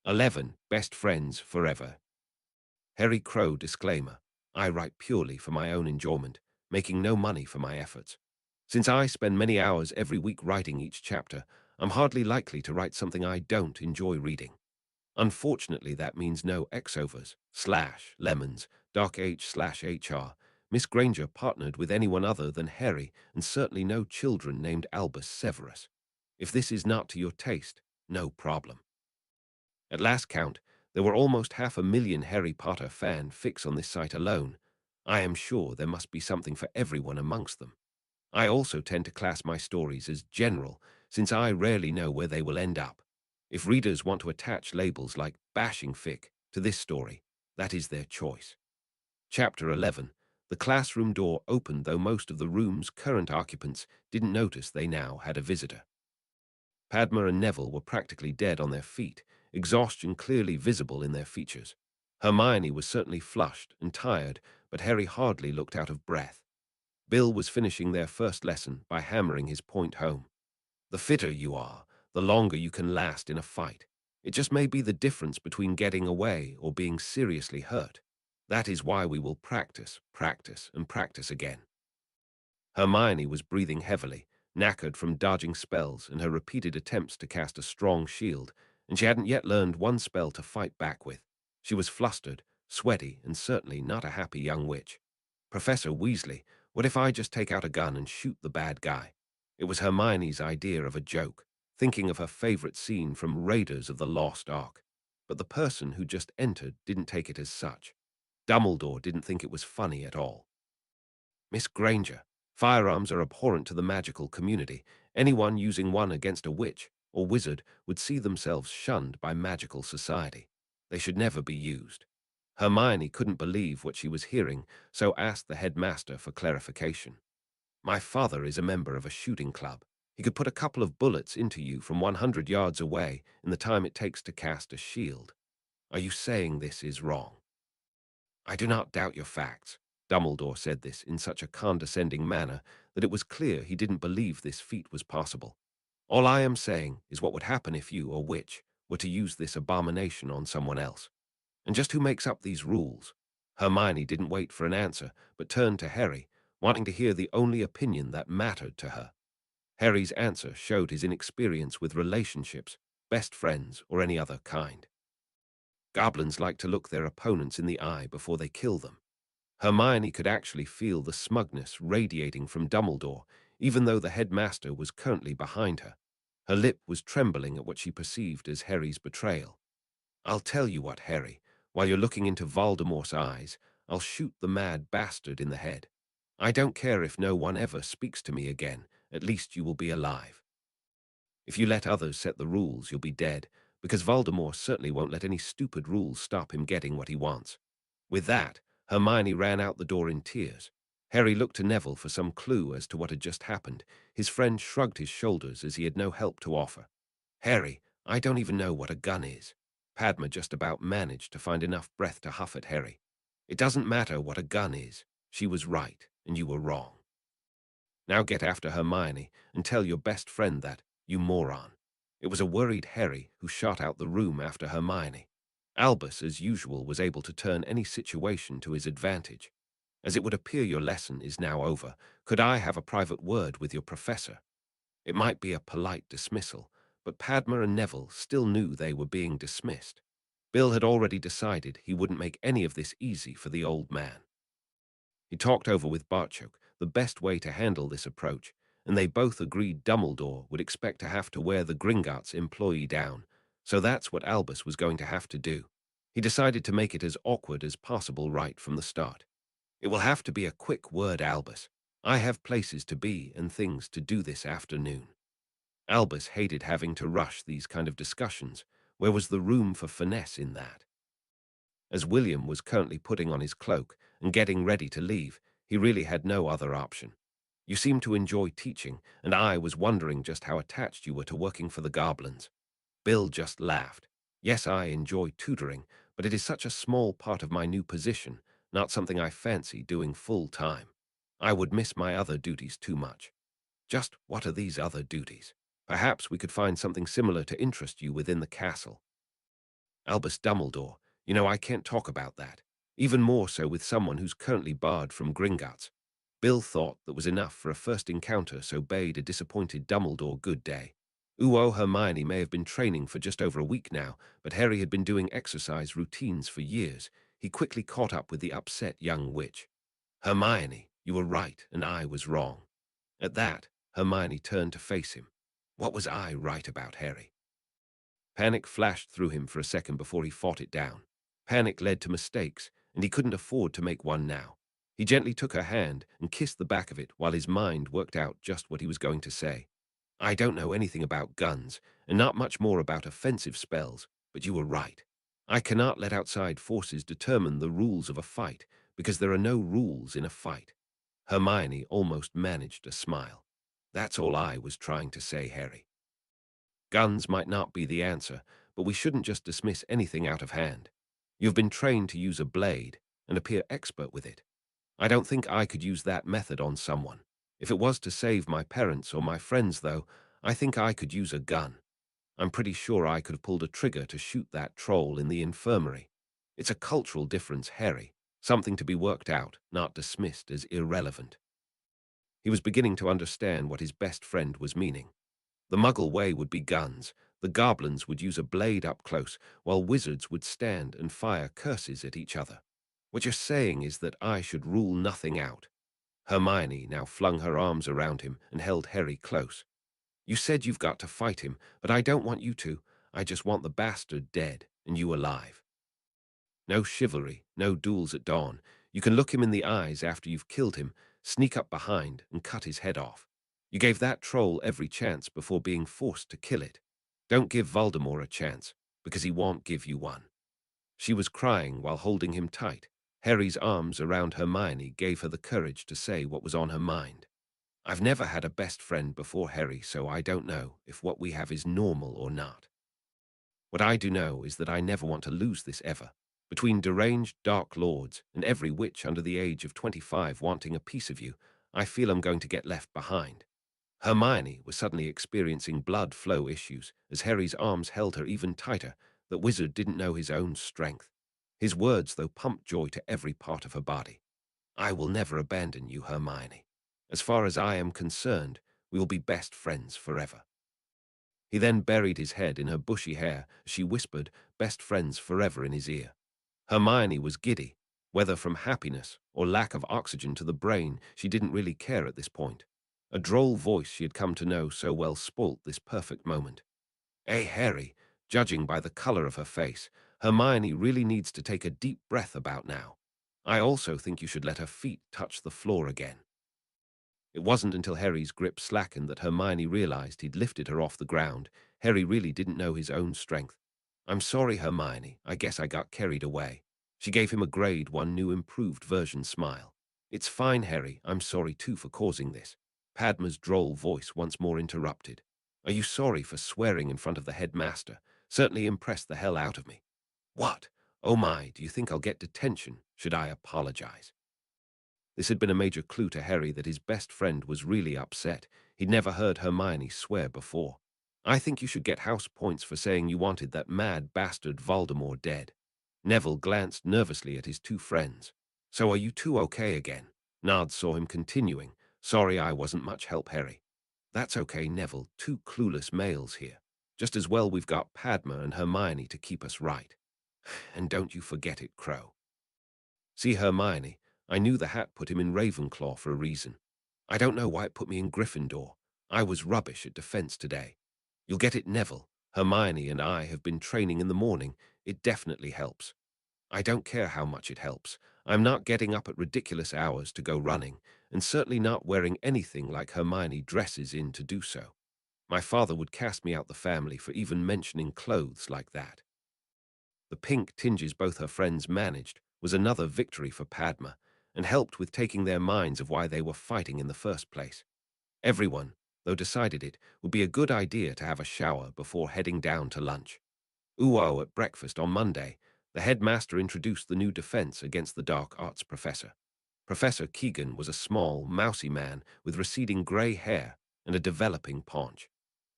11. Best friends forever. Harry Crow disclaimer. I write purely for my own enjoyment, making no money for my efforts. Since I spend many hours every week writing each chapter, I'm hardly likely to write something I don't enjoy reading. Unfortunately, that means no X-overs, slash, lemons, dark H slash HR. Miss Granger partnered with anyone other than Harry, and certainly no children named Albus Severus. If this is not to your taste, no problem. At last count, there were almost 500,000 Harry Potter fan fics on this site alone. I am sure there must be something for everyone amongst them. I also tend to class my stories as general, since I rarely know where they will end up. If readers want to attach labels like bashing fic to this story, that is their choice. Chapter 11. The classroom door opened, though most of the room's current occupants didn't notice they now had a visitor. Padma and Neville were practically dead on their feet, exhaustion clearly visible in their features. Hermione was certainly flushed and tired, but Harry hardly looked out of breath. Bill was finishing their first lesson by hammering his point home. The fitter you are, the longer you can last in a fight. It just may be the difference between getting away or being seriously hurt. That is why we will practice, practice, and practice again. Hermione was breathing heavily, knackered from dodging spells and her repeated attempts to cast a strong shield, and she hadn't yet learned one spell to fight back with. She was flustered, sweaty, and certainly not a happy young witch. Professor Weasley, what if I just take out a gun and shoot the bad guy? It was Hermione's idea of a joke, thinking of her favorite scene from Raiders of the Lost Ark. But the person who just entered didn't take it as such. Dumbledore didn't think it was funny at all. Miss Granger, firearms are abhorrent to the magical community. Anyone using one against a witch or wizard would see themselves shunned by magical society. They should never be used. Hermione couldn't believe what she was hearing, so asked the headmaster for clarification. My father is a member of a shooting club. He could put a couple of bullets into you from 100 yards away in the time it takes to cast a shield. Are you saying this is wrong? I do not doubt your facts. Dumbledore said this in such a condescending manner that it was clear he didn't believe this feat was possible. All I am saying is what would happen if you, a witch, were to use this abomination on someone else. And just who makes up these rules? Hermione didn't wait for an answer, but turned to Harry, wanting to hear the only opinion that mattered to her. Harry's answer showed his inexperience with relationships, best friends, or any other kind. Goblins like to look their opponents in the eye before they kill them. Hermione could actually feel the smugness radiating from Dumbledore, even though the headmaster was currently behind her. Her lip was trembling at what she perceived as Harry's betrayal. I'll tell you what, Harry, while you're looking into Voldemort's eyes, I'll shoot the mad bastard in the head. I don't care if no one ever speaks to me again, at least you will be alive. If you let others set the rules, you'll be dead, because Voldemort certainly won't let any stupid rules stop him getting what he wants. With that, Hermione ran out the door in tears. Harry looked to Neville for some clue as to what had just happened. His friend shrugged his shoulders as he had no help to offer. Harry, I don't even know what a gun is. Padma just about managed to find enough breath to huff at Harry. It doesn't matter what a gun is. She was right, and you were wrong. Now get after Hermione and tell your best friend that, you moron. It was a worried Harry who shot out the room after Hermione. Albus, as usual, was able to turn any situation to his advantage. As it would appear your lesson is now over, could I have a private word with your professor? It might be a polite dismissal, but Padma and Neville still knew they were being dismissed. Bill had already decided he wouldn't make any of this easy for the old man. He talked over with Barchok the best way to handle this approach, and they both agreed Dumbledore would expect to have to wear the Gringotts employee down, so that's what Albus was going to have to do. He decided to make it as awkward as possible right from the start. It will have to be a quick word, Albus. I have places to be and things to do this afternoon. Albus hated having to rush these kind of discussions. Where was the room for finesse in that? As William was currently putting on his cloak and getting ready to leave, he really had no other option. You seem to enjoy teaching, and I was wondering just how attached you were to working for the goblins. Bill just laughed. Yes, I enjoy tutoring, but it is such a small part of my new position, not something I fancy doing full time. I would miss my other duties too much. Just what are these other duties? Perhaps we could find something similar to interest you within the castle. Albus Dumbledore, you know I can't talk about that. Even more so with someone who's currently barred from Gringotts. Bill thought that was enough for a first encounter, so bade a disappointed Dumbledore good day. Hermione may have been training for just over a week now, but Harry had been doing exercise routines for years. He quickly caught up with the upset young witch. Hermione, you were right, and I was wrong. At that, Hermione turned to face him. What was I right about, Harry? Panic flashed through him for a second before he fought it down. Panic led to mistakes, and he couldn't afford to make one now. He gently took her hand and kissed the back of it while his mind worked out just what he was going to say. I don't know anything about guns, and not much more about offensive spells, but you were right. I cannot let outside forces determine the rules of a fight, because there are no rules in a fight. Hermione almost managed a smile. That's all I was trying to say, Harry. Guns might not be the answer, but we shouldn't just dismiss anything out of hand. You've been trained to use a blade and appear expert with it. I don't think I could use that method on someone. If it was to save my parents or my friends, though, I think I could use a gun. I'm pretty sure I could have pulled a trigger to shoot that troll in the infirmary. It's a cultural difference, Harry, something to be worked out, not dismissed as irrelevant. He was beginning to understand what his best friend was meaning. The Muggle way would be guns. The goblins would use a blade up close, while wizards would stand and fire curses at each other. What you're saying is that I should rule nothing out. Hermione now flung her arms around him and held Harry close. You said you've got to fight him, but I don't want you to. I just want the bastard dead and you alive. No chivalry, no duels at dawn. You can look him in the eyes after you've killed him, sneak up behind and cut his head off. You gave that troll every chance before being forced to kill it. Don't give Voldemort a chance, because he won't give you one. She was crying while holding him tight. Harry's arms around Hermione gave her the courage to say what was on her mind. I've never had a best friend before, Harry, so I don't know if what we have is normal or not. What I do know is that I never want to lose this ever. Between deranged dark lords and every witch under the age of 25 wanting a piece of you, I feel I'm going to get left behind. Hermione was suddenly experiencing blood flow issues as Harry's arms held her even tighter. The wizard didn't know his own strength. His words, though, pumped joy to every part of her body. I will never abandon you, Hermione. As far as I am concerned, we will be best friends forever. He then buried his head in her bushy hair as she whispered best friends forever in his ear. Hermione was giddy. Whether from happiness or lack of oxygen to the brain, she didn't really care at this point. A droll voice she had come to know so well spoilt this perfect moment. Hey, Harry, judging by the color of her face, Hermione really needs to take a deep breath about now. I also think you should let her feet touch the floor again. It wasn't until Harry's grip slackened that Hermione realized he'd lifted her off the ground. Harry really didn't know his own strength. I'm sorry, Hermione. I guess I got carried away. She gave him a grade 1 new improved version smile. It's fine, Harry. I'm sorry too for causing this. Padma's droll voice once more interrupted. Are you sorry for swearing in front of the headmaster? Certainly impressed the hell out of me. What? Oh my, do you think I'll get detention? Should I apologize? This had been a major clue to Harry that his best friend was really upset. He'd never heard Hermione swear before. I think you should get house points for saying you wanted that mad bastard Voldemort dead. Neville glanced nervously at his two friends. So are you two okay again? Nard saw him continuing. Sorry I wasn't much help, Harry. That's okay, Neville. Two clueless males here. Just as well we've got Padma and Hermione to keep us right. And don't you forget it, Crow. See, Hermione, I knew the hat put him in Ravenclaw for a reason. I don't know why it put me in Gryffindor. I was rubbish at defense today. You'll get it, Neville. Hermione and I have been training in the morning. It definitely helps. I don't care how much it helps. I'm not getting up at ridiculous hours to go running, and certainly not wearing anything like Hermione dresses in to do so. My father would cast me out the family for even mentioning clothes like that. The pink tinges both her friends managed was another victory for Padma, and helped with taking their minds of why they were fighting in the first place. Everyone, though, decided it would be a good idea to have a shower before heading down to lunch. At breakfast on Monday, the headmaster introduced the new defense against the dark arts professor. Professor Keegan was a small, mousy man with receding grey hair and a developing paunch.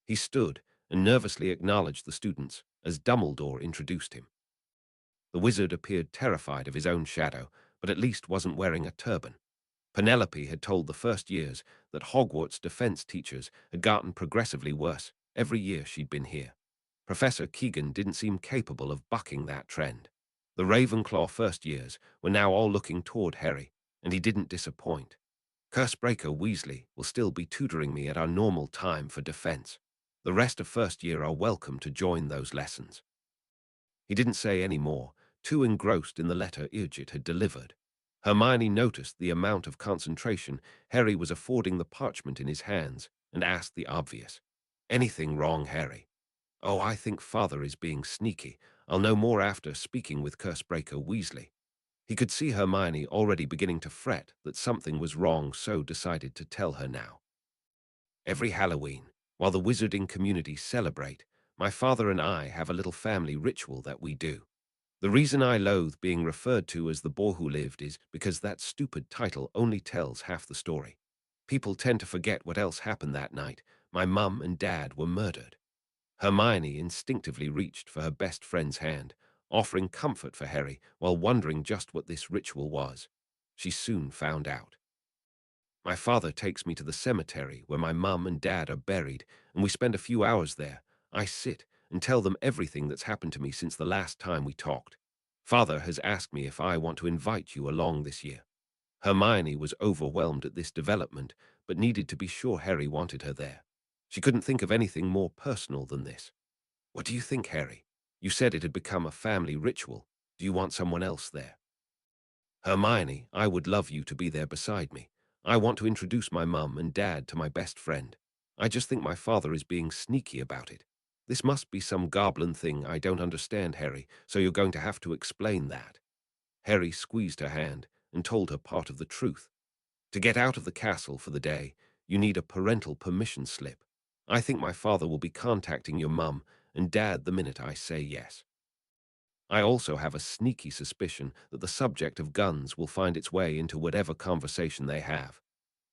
He stood and nervously acknowledged the students as Dumbledore introduced him. The wizard appeared terrified of his own shadow, but at least wasn't wearing a turban. Penelope had told the first years that Hogwarts defense teachers had gotten progressively worse every year she'd been here. Professor Keegan didn't seem capable of bucking that trend. The Ravenclaw first years were now all looking toward Harry, and he didn't disappoint. Cursebreaker Weasley will still be tutoring me at our normal time for defense. The rest of first year are welcome to join those lessons. He didn't say any more, too engrossed in the letter Irgit had delivered. Hermione noticed the amount of concentration Harry was affording the parchment in his hands and asked the obvious. "Anything wrong, Harry?" "Oh, I think Father is being sneaky. I'll know more after speaking with Cursebreaker Weasley." He could see Hermione already beginning to fret that something was wrong, so decided to tell her now. "Every Halloween, while the wizarding community celebrate, my father and I have a little family ritual that we do. The reason I loathe being referred to as the boy who lived is because that stupid title only tells half the story. People tend to forget what else happened that night. My mum and dad were murdered." Hermione instinctively reached for her best friend's hand, offering comfort for Harry while wondering just what this ritual was. She soon found out. "My father takes me to the cemetery where my mum and dad are buried, and we spend a few hours there. I sit and tell them everything that's happened to me since the last time we talked. Father has asked me if I want to invite you along this year." Hermione was overwhelmed at this development, but needed to be sure Harry wanted her there. She couldn't think of anything more personal than this. "What do you think, Harry? You said it had become a family ritual. Do you want someone else there?" "Hermione, I would love you to be there beside me. I want to introduce my mum and dad to my best friend. I just think my father is being sneaky about it. This must be some goblin thing I don't understand, Harry, so you're going to have to explain that." Harry squeezed her hand and told her part of the truth. "To get out of the castle for the day, you need a parental permission slip. I think my father will be contacting your mum and dad the minute I say yes. I also have a sneaky suspicion that the subject of guns will find its way into whatever conversation they have."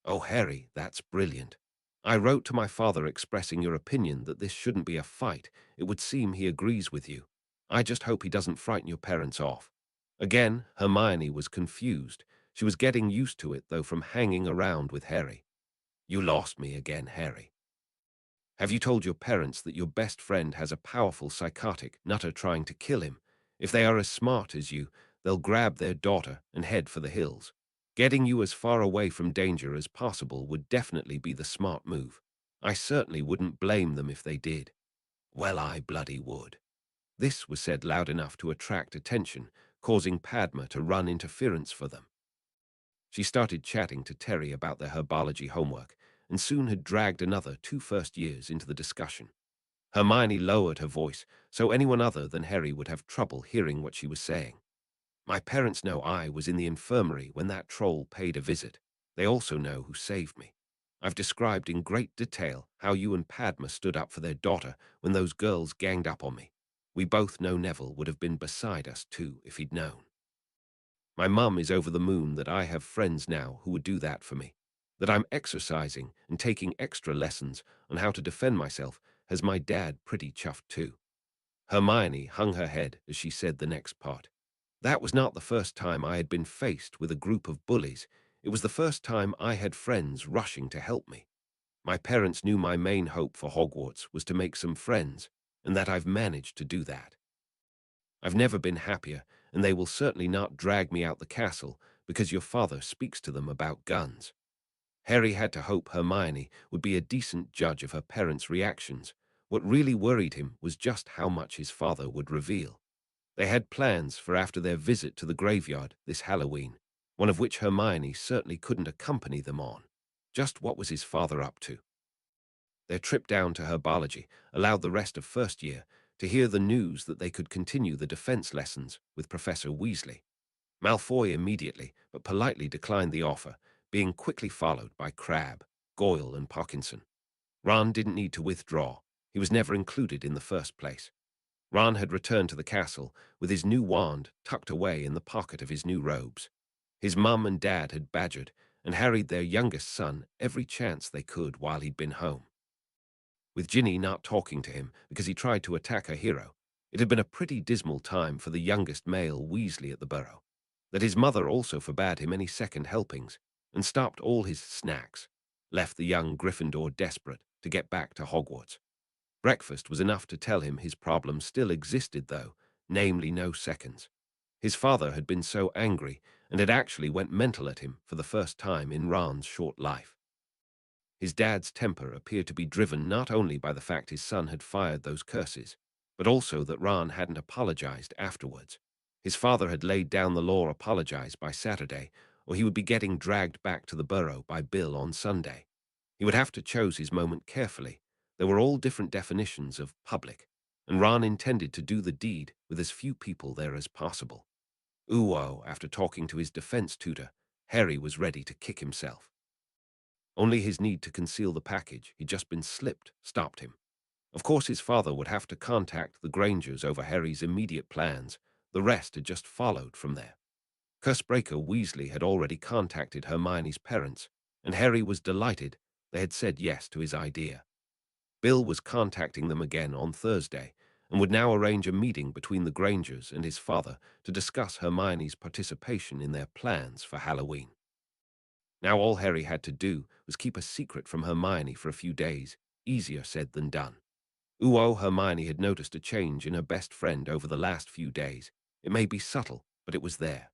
"Oh, Harry, that's brilliant. I wrote to my father expressing your opinion that this shouldn't be a fight. It would seem he agrees with you. I just hope he doesn't frighten your parents off." Again, Hermione was confused. She was getting used to it, though, from hanging around with Harry. "You lost me again, Harry. Have you told your parents that your best friend has a powerful psychotic nutter trying to kill him? If they are as smart as you, they'll grab their daughter and head for the hills. Getting you as far away from danger as possible would definitely be the smart move. I certainly wouldn't blame them if they did." "Well, I bloody would." This was said loud enough to attract attention, causing Padma to run interference for them. She started chatting to Terry about their herbology homework, and soon had dragged another 2 first years into the discussion. Hermione lowered her voice, so anyone other than Harry would have trouble hearing what she was saying. "My parents know I was in the infirmary when that troll paid a visit. They also know who saved me. I've described in great detail how you and Padma stood up for their daughter when those girls ganged up on me. We both know Neville would have been beside us too if he'd known. My mum is over the moon that I have friends now who would do that for me. That I'm exercising and taking extra lessons on how to defend myself has my dad pretty chuffed too." Hermione hung her head as she said the next part. "That was not the first time I had been faced with a group of bullies. It was the first time I had friends rushing to help me. My parents knew my main hope for Hogwarts was to make some friends, and that I've managed to do that. I've never been happier, and they will certainly not drag me out the castle because your father speaks to them about guns." Harry had to hope Hermione would be a decent judge of her parents' reactions. What really worried him was just how much his father would reveal. They had plans for after their visit to the graveyard this Halloween, one of which Hermione certainly couldn't accompany them on. Just what was his father up to? Their trip down to herbology allowed the rest of first year to hear the news that they could continue the defense lessons with Professor Weasley. Malfoy immediately, but politely declined the offer, being quickly followed by Crabbe, Goyle, and Parkinson. Ron didn't need to withdraw. He was never included in the first place. Ron had returned to the castle with his new wand tucked away in the pocket of his new robes. His mum and dad had badgered and harried their youngest son every chance they could while he'd been home. With Ginny not talking to him because he tried to attack her hero, It had been a pretty dismal time for the youngest male Weasley at the Burrow, that his mother also forbade him any second helpings and stopped all his snacks, left the young Gryffindor desperate to get back to Hogwarts. Breakfast was enough to tell him his problem still existed, though, namely no seconds. His father had been so angry and had actually went mental at him for the first time in Ron's short life. His dad's temper appeared to be driven not only by the fact his son had fired those curses, but also that Ron hadn't apologized afterwards. His father had laid down the law apologize by Saturday, or he would be getting dragged back to the Burrow by Bill on Sunday. He would have to choose his moment carefully. There were all different definitions of public, and Ron intended to do the deed with as few people there as possible. After talking to his defense tutor, Harry was ready to kick himself. Only his need to conceal the package he'd just been slipped stopped him. Of course, his father would have to contact the Grangers over Harry's immediate plans. The rest had just followed from there. Cursebreaker Weasley had already contacted Hermione's parents, and Harry was delighted they had said yes to his idea. Bill was contacting them again on Thursday and would now arrange a meeting between the Grangers and his father to discuss Hermione's participation in their plans for Halloween. Now all Harry had to do was keep a secret from Hermione for a few days, easier said than done. Hermione had noticed a change in her best friend over the last few days. It may be subtle, but it was there.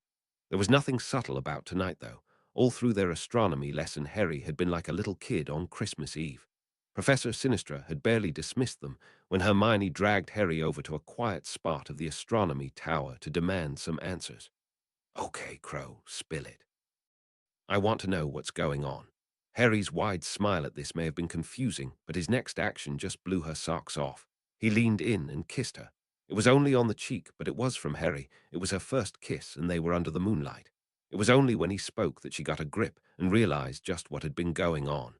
There was nothing subtle about tonight, though. All through their astronomy lesson, Harry had been like a little kid on Christmas Eve. Professor Sinistra had barely dismissed them when Hermione dragged Harry over to a quiet spot of the astronomy tower to demand some answers. "Okay, Crow, spill it. I want to know what's going on." Harry's wide smile at this may have been confusing, but his next action just blew her socks off. He leaned in and kissed her. It was only on the cheek, but it was from Harry. It was her first kiss, and they were under the moonlight. It was only when he spoke that she got a grip and realized just what had been going on.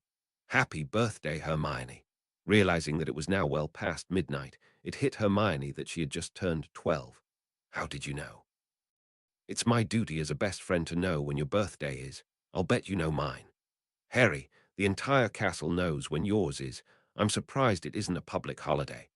"Happy birthday, Hermione." Realizing that it was now well past midnight, it hit Hermione that she had just turned 12. "How did you know?" "It's my duty as a best friend to know when your birthday is. I'll bet you know mine." "Harry, the entire castle knows when yours is. I'm surprised it isn't a public holiday."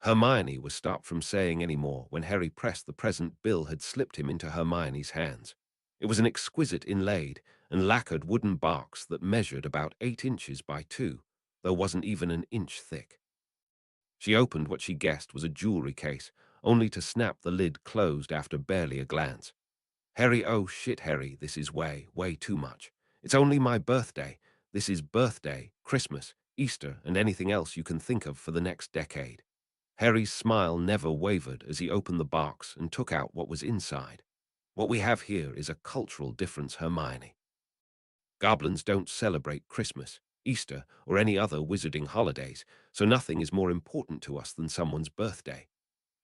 Hermione was stopped from saying any more when Harry pressed the present Bill had slipped him into Hermione's hands. It was an exquisite inlaid and lacquered wooden box that measured about 8 inches by 2, though wasn't even an inch thick. She opened what she guessed was a jewelry case, only to snap the lid closed after barely a glance. "Harry, oh shit, Harry, this is way too much. It's only my birthday. This is birthday, Christmas, Easter, and anything else you can think of for the next decade." Harry's smile never wavered as he opened the box and took out what was inside. "What we have here is a cultural difference, Hermione. Goblins don't celebrate Christmas, Easter, or any other wizarding holidays, so nothing is more important to us than someone's birthday."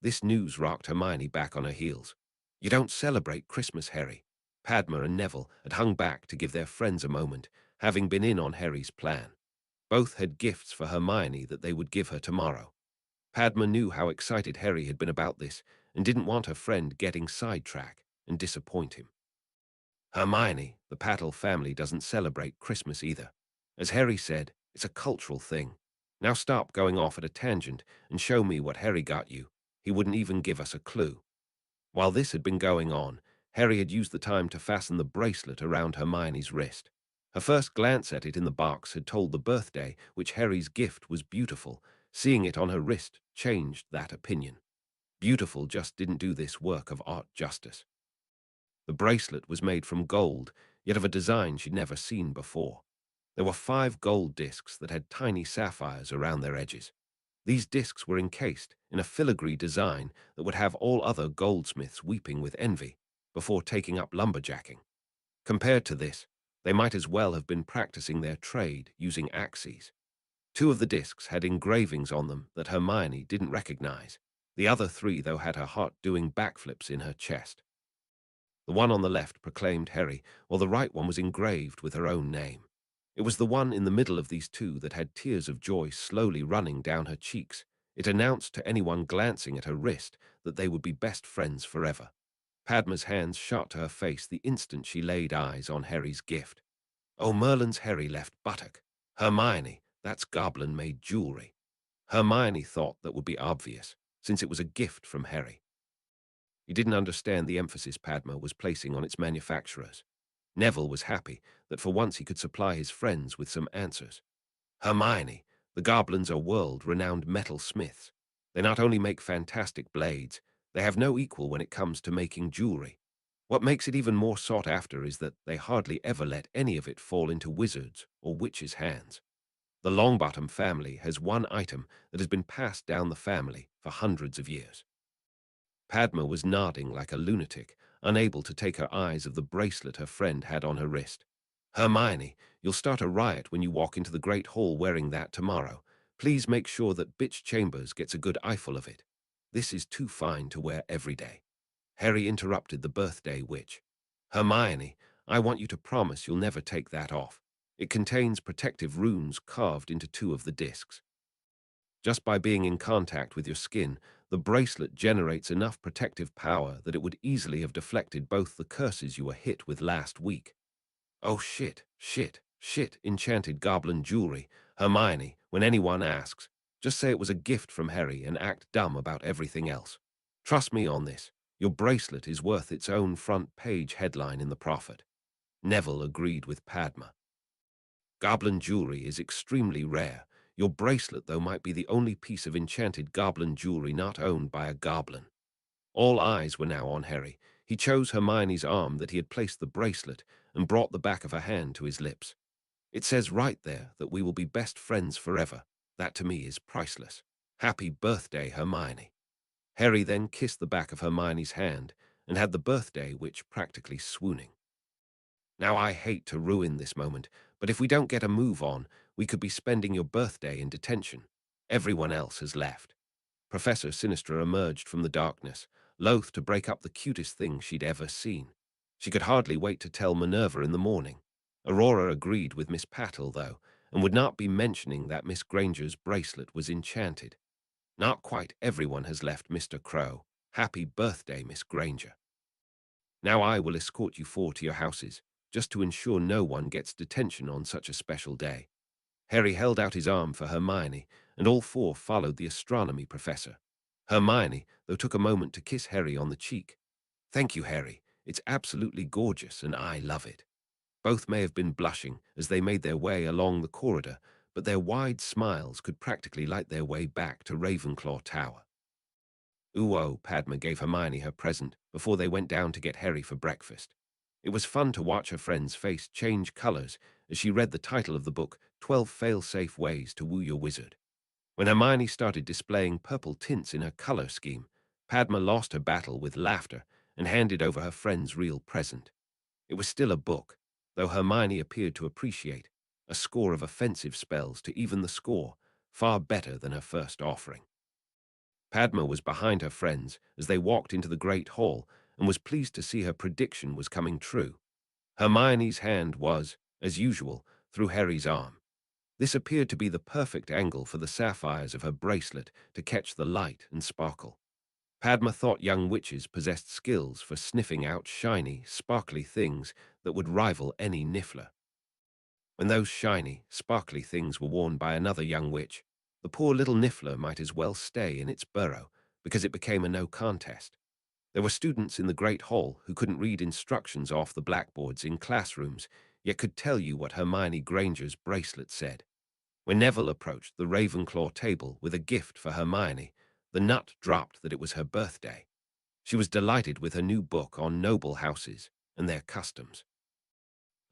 This news rocked Hermione back on her heels. "You don't celebrate Christmas, Harry." Padma and Neville had hung back to give their friends a moment, having been in on Harry's plan. Both had gifts for Hermione that they would give her tomorrow. Padma knew how excited Harry had been about this and didn't want her friend getting sidetracked and disappoint him. "Hermione, the Patel family doesn't celebrate Christmas either. As Harry said, it's a cultural thing. Now stop going off at a tangent and show me what Harry got you. He wouldn't even give us a clue." While this had been going on, Harry had used the time to fasten the bracelet around Hermione's wrist. Her first glance at it in the box had told the birthday, which Harry's gift was beautiful. Seeing it on her wrist changed that opinion. Beautiful just didn't do this work of art justice. The bracelet was made from gold, yet of a design she'd never seen before. There were 5 gold discs that had tiny sapphires around their edges. These discs were encased in a filigree design that would have all other goldsmiths weeping with envy before taking up lumberjacking. Compared to this, they might as well have been practicing their trade using axes. 2 of the discs had engravings on them that Hermione didn't recognize. The other 3, though, had her heart doing backflips in her chest. The one on the left proclaimed Harry, while the right one was engraved with her own name. It was the one in the middle of these 2 that had tears of joy slowly running down her cheeks. It announced to anyone glancing at her wrist that they would be best friends forever. Padma's hands shot to her face the instant she laid eyes on Harry's gift. "Oh, Merlin's Harry left buttock. Hermione, that's goblin-made jewelry." Hermione thought that would be obvious. since it was a gift from Harry. He didn't understand the emphasis Padma was placing on its manufacturers. Neville was happy that for once he could supply his friends with some answers. Hermione, the goblins are world-renowned metal smiths. They not only make fantastic blades, they have no equal when it comes to making jewelry. What makes it even more sought after is that they hardly ever let any of it fall into wizards' or witches' hands. The Longbottom family has one item that has been passed down the family for hundreds of years. Padma was nodding like a lunatic, unable to take her eyes off the bracelet her friend had on her wrist. Hermione, you'll start a riot when you walk into the Great Hall wearing that tomorrow. Please make sure that Bitch Chambers gets a good eyeful of it. This is too fine to wear every day. Harry interrupted the birthday witch. Hermione, I want you to promise you'll never take that off. It contains protective runes carved into two of the discs. Just by being in contact with your skin, the bracelet generates enough protective power that it would easily have deflected both the curses you were hit with last week. Oh shit, shit, shit, enchanted goblin jewelry. Hermione, when anyone asks, just say it was a gift from Harry and act dumb about everything else. Trust me on this. Your bracelet is worth its own front page headline in the Prophet. Neville agreed with Padma. Goblin jewelry is extremely rare. Your bracelet, though, might be the only piece of enchanted goblin jewelry not owned by a goblin. All eyes were now on Harry. He chose Hermione's arm that he had placed the bracelet and brought the back of her hand to his lips. It says right there that we will be best friends forever. That to me is priceless. Happy birthday, Hermione. Harry then kissed the back of Hermione's hand and had the birthday witch practically swooning. Now I hate to ruin this moment, but if we don't get a move on, we could be spending your birthday in detention. Everyone else has left. Professor Sinistra emerged from the darkness, loath to break up the cutest thing she'd ever seen. She could hardly wait to tell Minerva in the morning. Aurora agreed with Miss Patel, though, and would not be mentioning that Miss Granger's bracelet was enchanted. Not quite everyone has left, Mr. Crow. Happy birthday, Miss Granger. Now I will escort you four to your houses, just to ensure no one gets detention on such a special day. Harry held out his arm for Hermione, and all four followed the astronomy professor. Hermione, though, took a moment to kiss Harry on the cheek. Thank you, Harry. It's absolutely gorgeous, and I love it. Both may have been blushing as they made their way along the corridor, but their wide smiles could practically light their way back to Ravenclaw Tower. Ooh, Padma gave Hermione her present before they went down to get Harry for breakfast. It was fun to watch her friend's face change colors as she read the title of the book, 12 Fail-Safe Ways to Woo Your Wizard. When Hermione started displaying purple tints in her color scheme, Padma lost her battle with laughter and handed over her friend's real present. It was still a book, though Hermione appeared to appreciate a score of offensive spells to even the score, far better than her first offering. Padma was behind her friends as they walked into the great hall and was pleased to see her prediction was coming true. Hermione's hand was, as usual, through Harry's arm. This appeared to be the perfect angle for the sapphires of her bracelet to catch the light and sparkle. Padma thought young witches possessed skills for sniffing out shiny, sparkly things that would rival any niffler. When those shiny, sparkly things were worn by another young witch, the poor little niffler might as well stay in its burrow, because it became a no contest. There were students in the Great Hall who couldn't read instructions off the blackboards in classrooms, yet could tell you what Hermione Granger's bracelet said. When Neville approached the Ravenclaw table with a gift for Hermione, the nut dropped that it was her birthday. She was delighted with her new book on noble houses and their customs.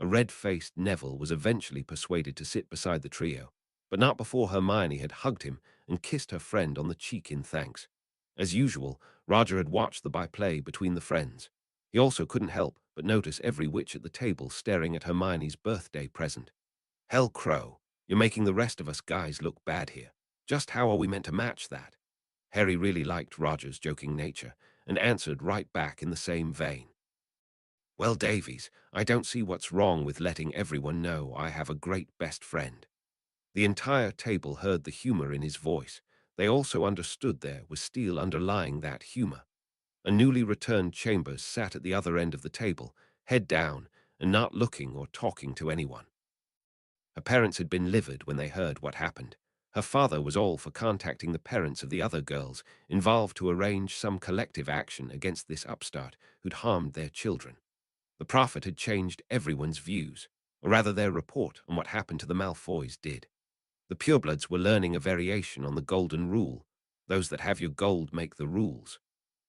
A red-faced Neville was eventually persuaded to sit beside the trio, but not before Hermione had hugged him and kissed her friend on the cheek in thanks. As usual, Roger had watched the byplay between the friends. He also couldn't help but notice every witch at the table staring at Hermione's birthday present. Hell Crow, you're making the rest of us guys look bad here. Just how are we meant to match that? Harry really liked Roger's joking nature and answered right back in the same vein. Well, Davies, I don't see what's wrong with letting everyone know I have a great best friend. The entire table heard the humor in his voice. They also understood there was steel underlying that humor. A newly returned Chambers sat at the other end of the table, head down, and not looking or talking to anyone. Her parents had been livid when they heard what happened. Her father was all for contacting the parents of the other girls involved to arrange some collective action against this upstart who'd harmed their children. The prophet had changed everyone's views, or rather their report on what happened to the Malfoys did. The purebloods were learning a variation on the golden rule, those that have your gold make the rules.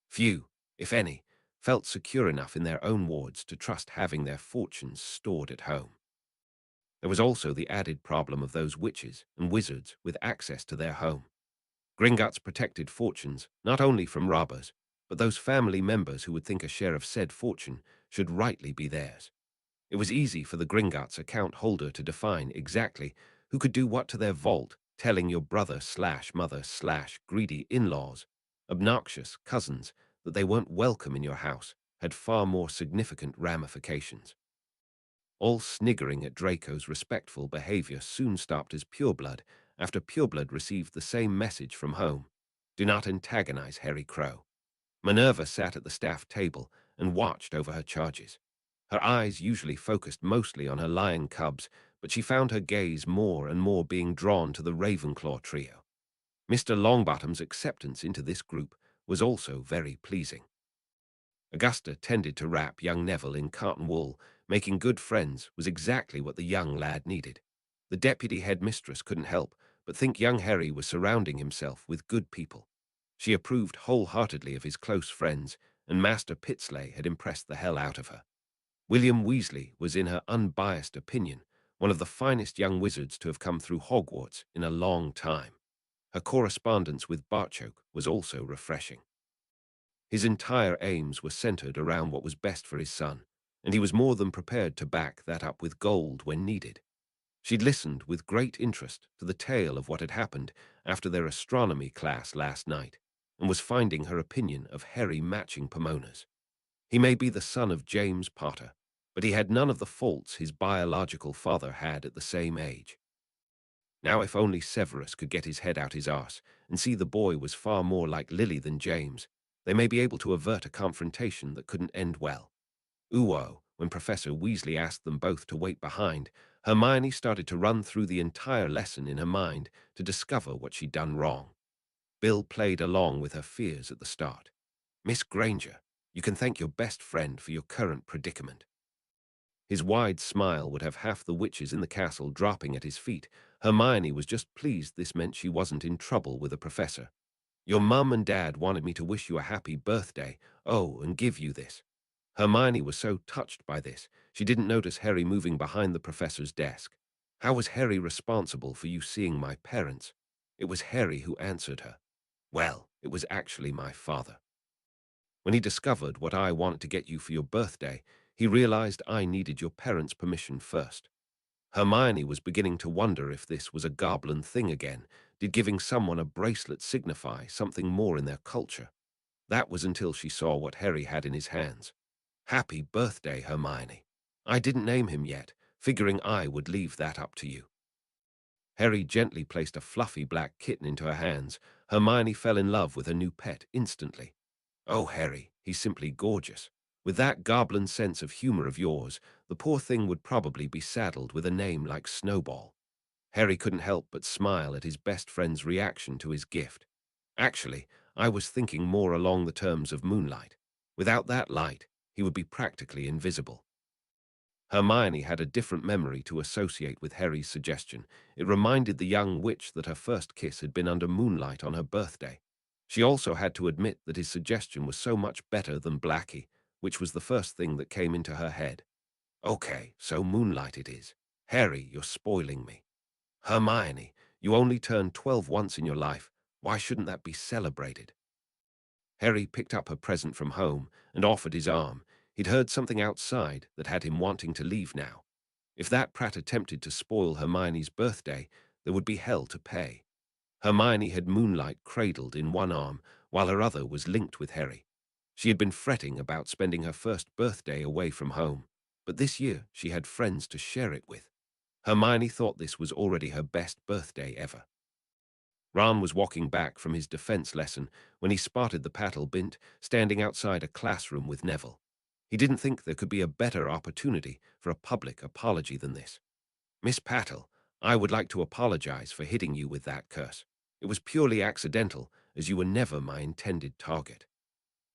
Few, if any, felt secure enough in their own wards to trust having their fortunes stored at home. There was also the added problem of those witches and wizards with access to their home. Gringotts protected fortunes not only from robbers, but those family members who would think a share of said fortune should rightly be theirs. It was easy for the Gringotts account holder to define exactly who could do what to their vault, telling your brother/mother/greedy in-laws, obnoxious cousins, that they weren't welcome in your house had far more significant ramifications. All sniggering at Draco's respectful behavior soon stopped as pureblood after pureblood received the same message from home. Do not antagonize Harry Crow. Minerva sat at the staff table and watched over her charges. Her eyes usually focused mostly on her lion cubs, but she found her gaze more and more being drawn to the Ravenclaw trio. Mr. Longbottom's acceptance into this group was also very pleasing. Augusta tended to wrap young Neville in cotton wool. Making good friends was exactly what the young lad needed. The deputy headmistress couldn't help but think young Harry was surrounding himself with good people. She approved wholeheartedly of his close friends, and Master Pitsley had impressed the hell out of her. William Weasley was, in her unbiased opinion, one of the finest young wizards to have come through Hogwarts in a long time. Her correspondence with Barchoke was also refreshing. His entire aims were centered around what was best for his son, and he was more than prepared to back that up with gold when needed. She'd listened with great interest to the tale of what had happened after their astronomy class last night, and was finding her opinion of Harry matching Pomona's. He may be the son of James Potter, but he had none of the faults his biological father had at the same age. Now if only Severus could get his head out his arse and see the boy was far more like Lily than James, they may be able to avert a confrontation that couldn't end well. When Professor Weasley asked them both to wait behind, Hermione started to run through the entire lesson in her mind to discover what she'd done wrong. Bill played along with her fears at the start. Miss Granger, you can thank your best friend for your current predicament. His wide smile would have half the witches in the castle dropping at his feet. Hermione was just pleased this meant she wasn't in trouble with the professor. Your mum and dad wanted me to wish you a happy birthday, and give you this. Hermione was so touched by this, she didn't notice Harry moving behind the professor's desk. How was Harry responsible for you seeing my parents? It was Harry who answered her. Well, it was actually my father. When he discovered what I wanted to get you for your birthday, he realized I needed your parents' permission first. Hermione was beginning to wonder if this was a goblin thing again. Did giving someone a bracelet signify something more in their culture? That was until she saw what Harry had in his hands. Happy birthday, Hermione. I didn't name him yet, figuring I would leave that up to you. Harry gently placed a fluffy black kitten into her hands. Hermione fell in love with her new pet instantly. Oh, Harry, he's simply gorgeous. With that goblin sense of humor of yours, the poor thing would probably be saddled with a name like Snowball. Harry couldn't help but smile at his best friend's reaction to his gift. Actually, I was thinking more along the terms of moonlight. Without that light, he would be practically invisible. Hermione had a different memory to associate with Harry's suggestion. It reminded the young witch that her first kiss had been under moonlight on her birthday. She also had to admit that his suggestion was so much better than Blackie, which was the first thing that came into her head. Okay, so moonlight it is. Harry, you're spoiling me. Hermione, you only turned 12 once in your life. Why shouldn't that be celebrated? Harry picked up her present from home and offered his arm. He'd heard something outside that had him wanting to leave now. If that prat attempted to spoil Hermione's birthday, there would be hell to pay. Hermione had moonlight cradled in one arm, while her other was linked with Harry. She had been fretting about spending her first birthday away from home, but this year she had friends to share it with. Hermione thought this was already her best birthday ever. Ron was walking back from his defense lesson when he spotted the Paddle-Bint standing outside a classroom with Neville. He didn't think there could be a better opportunity for a public apology than this. Miss Paddle, I would like to apologize for hitting you with that curse. It was purely accidental, as you were never my intended target.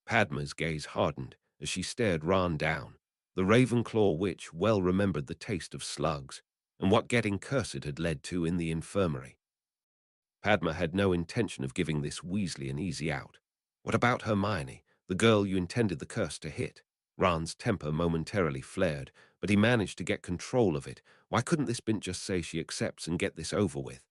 Padma's gaze hardened as she stared Ron down. The Ravenclaw witch well remembered the taste of slugs and what getting cursed had led to in the infirmary. Padma had no intention of giving this Weasley an easy out. What about Hermione, the girl you intended the curse to hit? Ron's temper momentarily flared, but he managed to get control of it. Why couldn't this bint just say she accepts and get this over with?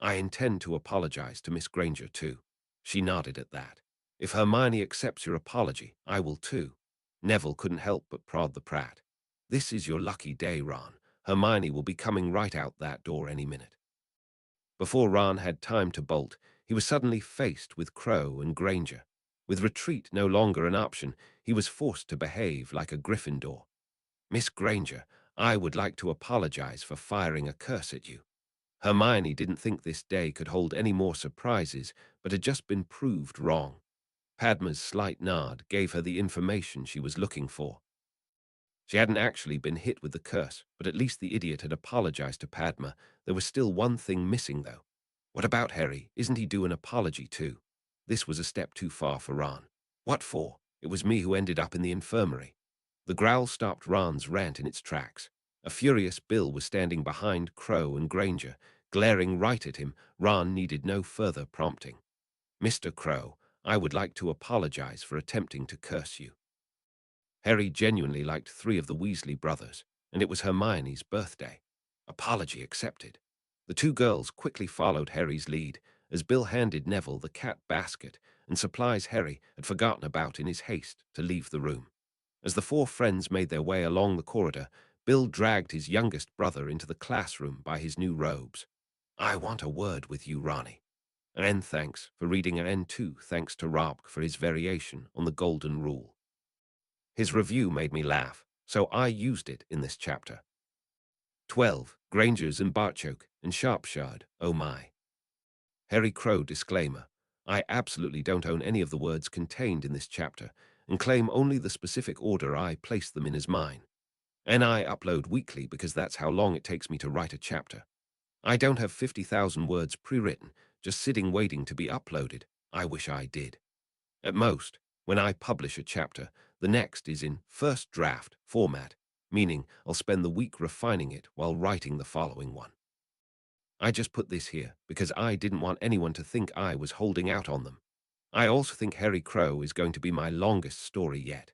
I intend to apologize to Miss Granger too. She nodded at that. If Hermione accepts your apology, I will too. Neville couldn't help but prod the prat. This is your lucky day, Ron. Hermione will be coming right out that door any minute. Before Ron had time to bolt, he was suddenly faced with Crow and Granger. With retreat no longer an option, he was forced to behave like a Gryffindor. Miss Granger, I would like to apologize for firing a curse at you. Hermione didn't think this day could hold any more surprises, but had just been proved wrong. Padma's slight nod gave her the information she was looking for. She hadn't actually been hit with the curse, but at least the idiot had apologized to Padma. There was still one thing missing, though. What about Harry? Isn't he due an apology, too? This was a step too far for Ron. What for? It was me who ended up in the infirmary. The growl stopped Ron's rant in its tracks. A furious Bill was standing behind Crow and Granger, glaring right at him. Ron needed no further prompting. Mr. Crow, I would like to apologize for attempting to curse you. Harry genuinely liked 3 of the Weasley brothers, and it was Hermione's birthday. Apology accepted. The 2 girls quickly followed Harry's lead, as Bill handed Neville the cat basket and supplies Harry had forgotten about in his haste to leave the room. As the 4 friends made their way along the corridor, Bill dragged his youngest brother into the classroom by his new robes. I want a word with you, Ronnie. And thanks for reading, and too thanks to Rob for his variation on the golden rule. His review made me laugh, so I used it in this chapter. 12. Grangers and Barchoke and Sharpshard, oh my. Harry Crow disclaimer. I absolutely don't own any of the words contained in this chapter and claim only the specific order I placed them in as mine. And I upload weekly because that's how long it takes me to write a chapter. I don't have 50,000 words pre-written, just sitting waiting to be uploaded. I wish I did. At most, when I publish a chapter, the next is in first draft format, meaning I'll spend the week refining it while writing the following one. I just put this here because I didn't want anyone to think I was holding out on them. I also think Harry Crow is going to be my longest story yet.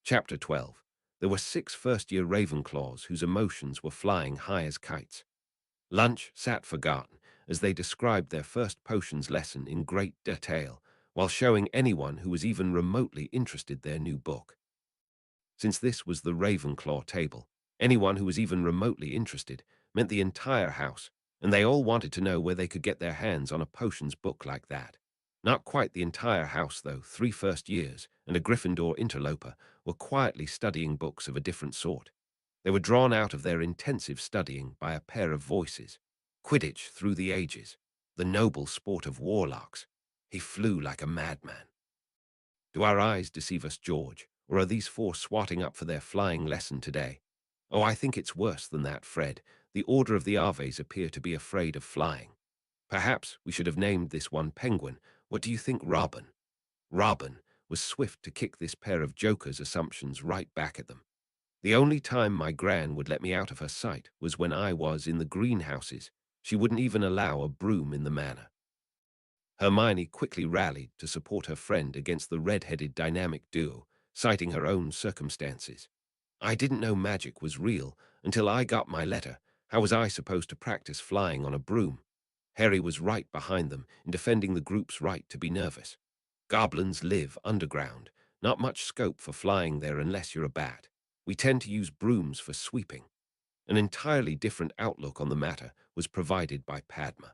Chapter 12. There were 6 first-year Ravenclaws whose emotions were flying high as kites. Lunch sat forgotten as they described their first potions lesson in great detail, while showing anyone who was even remotely interested their new book. Since this was the Ravenclaw table, anyone who was even remotely interested meant the entire house, and they all wanted to know where they could get their hands on a potions book like that. Not quite the entire house, though. 3 first years and a Gryffindor interloper were quietly studying books of a different sort. They were drawn out of their intensive studying by a pair of voices. Quidditch through the ages, the noble sport of warlocks. He flew like a madman. Do our eyes deceive us, George, or are these 4 swatting up for their flying lesson today? Oh, I think it's worse than that, Fred. The Order of the Aves appear to be afraid of flying. Perhaps we should have named this one Penguin. What do you think, Robin? Robin was swift to kick this pair of jokers' assumptions right back at them. The only time my Gran would let me out of her sight was when I was in the greenhouses. She wouldn't even allow a broom in the manor. Hermione quickly rallied to support her friend against the red-headed dynamic duo, citing her own circumstances. I didn't know magic was real until I got my letter. How was I supposed to practice flying on a broom? Harry was right behind them in defending the group's right to be nervous. Goblins live underground. Not much scope for flying there unless you're a bat. We tend to use brooms for sweeping. An entirely different outlook on the matter was provided by Padma.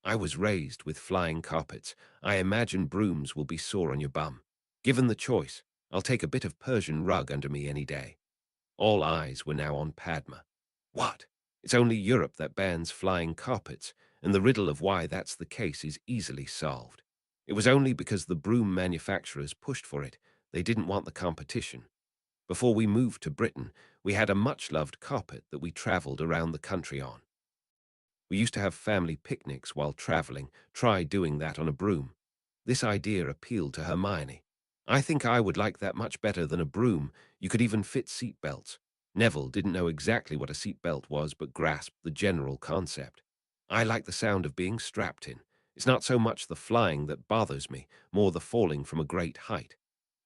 I was raised with flying carpets. I imagine brooms will be sore on your bum. Given the choice, I'll take a bit of Persian rug under me any day. All eyes were now on Padma. What? It's only Europe that bans flying carpets, and the riddle of why that's the case is easily solved. It was only because the broom manufacturers pushed for it. They didn't want the competition. Before we moved to Britain, we had a much-loved carpet that we traveled around the country on. We used to have family picnics while traveling. Try doing that on a broom. This idea appealed to Hermione. I think I would like that much better than a broom. You could even fit seat belts. Neville didn't know exactly what a seat belt was, but grasped the general concept. I like the sound of being strapped in. It's not so much the flying that bothers me, more the falling from a great height.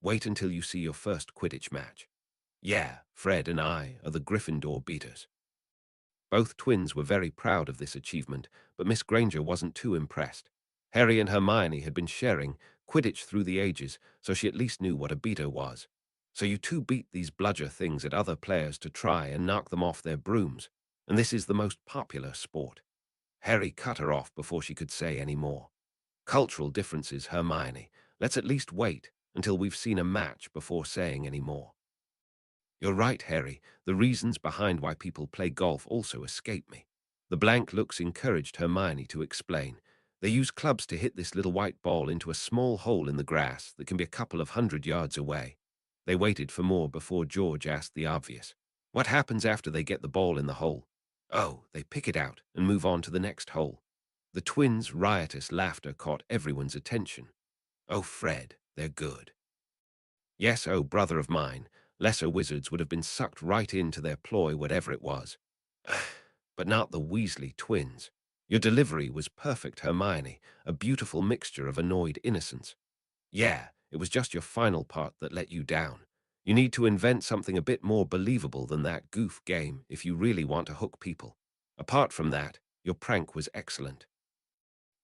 Wait until you see your first Quidditch match. Yeah, Fred and I are the Gryffindor beaters. Both twins were very proud of this achievement, but Miss Granger wasn't too impressed. Harry and Hermione had been sharing Quidditch through the ages, so she at least knew what a beater was. So you two beat these bludger things at other players to try and knock them off their brooms, and this is the most popular sport. Harry cut her off before she could say any more. Cultural differences, Hermione. Let's at least wait until we've seen a match before saying any more. You're right, Harry. The reasons behind why people play golf also escape me. The blank looks encouraged Hermione to explain. They use clubs to hit this little white ball into a small hole in the grass that can be a couple of 100 yards away. They waited for more before George asked the obvious. What happens after they get the ball in the hole? Oh, they pick it out and move on to the next hole. The twins' riotous laughter caught everyone's attention. Oh, Fred, they're good. Yes, oh, brother of mine, lesser wizards would have been sucked right into their ploy, whatever it was. But not the Weasley twins. Your delivery was perfect, Hermione, a beautiful mixture of annoyed innocence. Yeah, it was just your final part that let you down. You need to invent something a bit more believable than that goof game if you really want to hook people. Apart from that, your prank was excellent.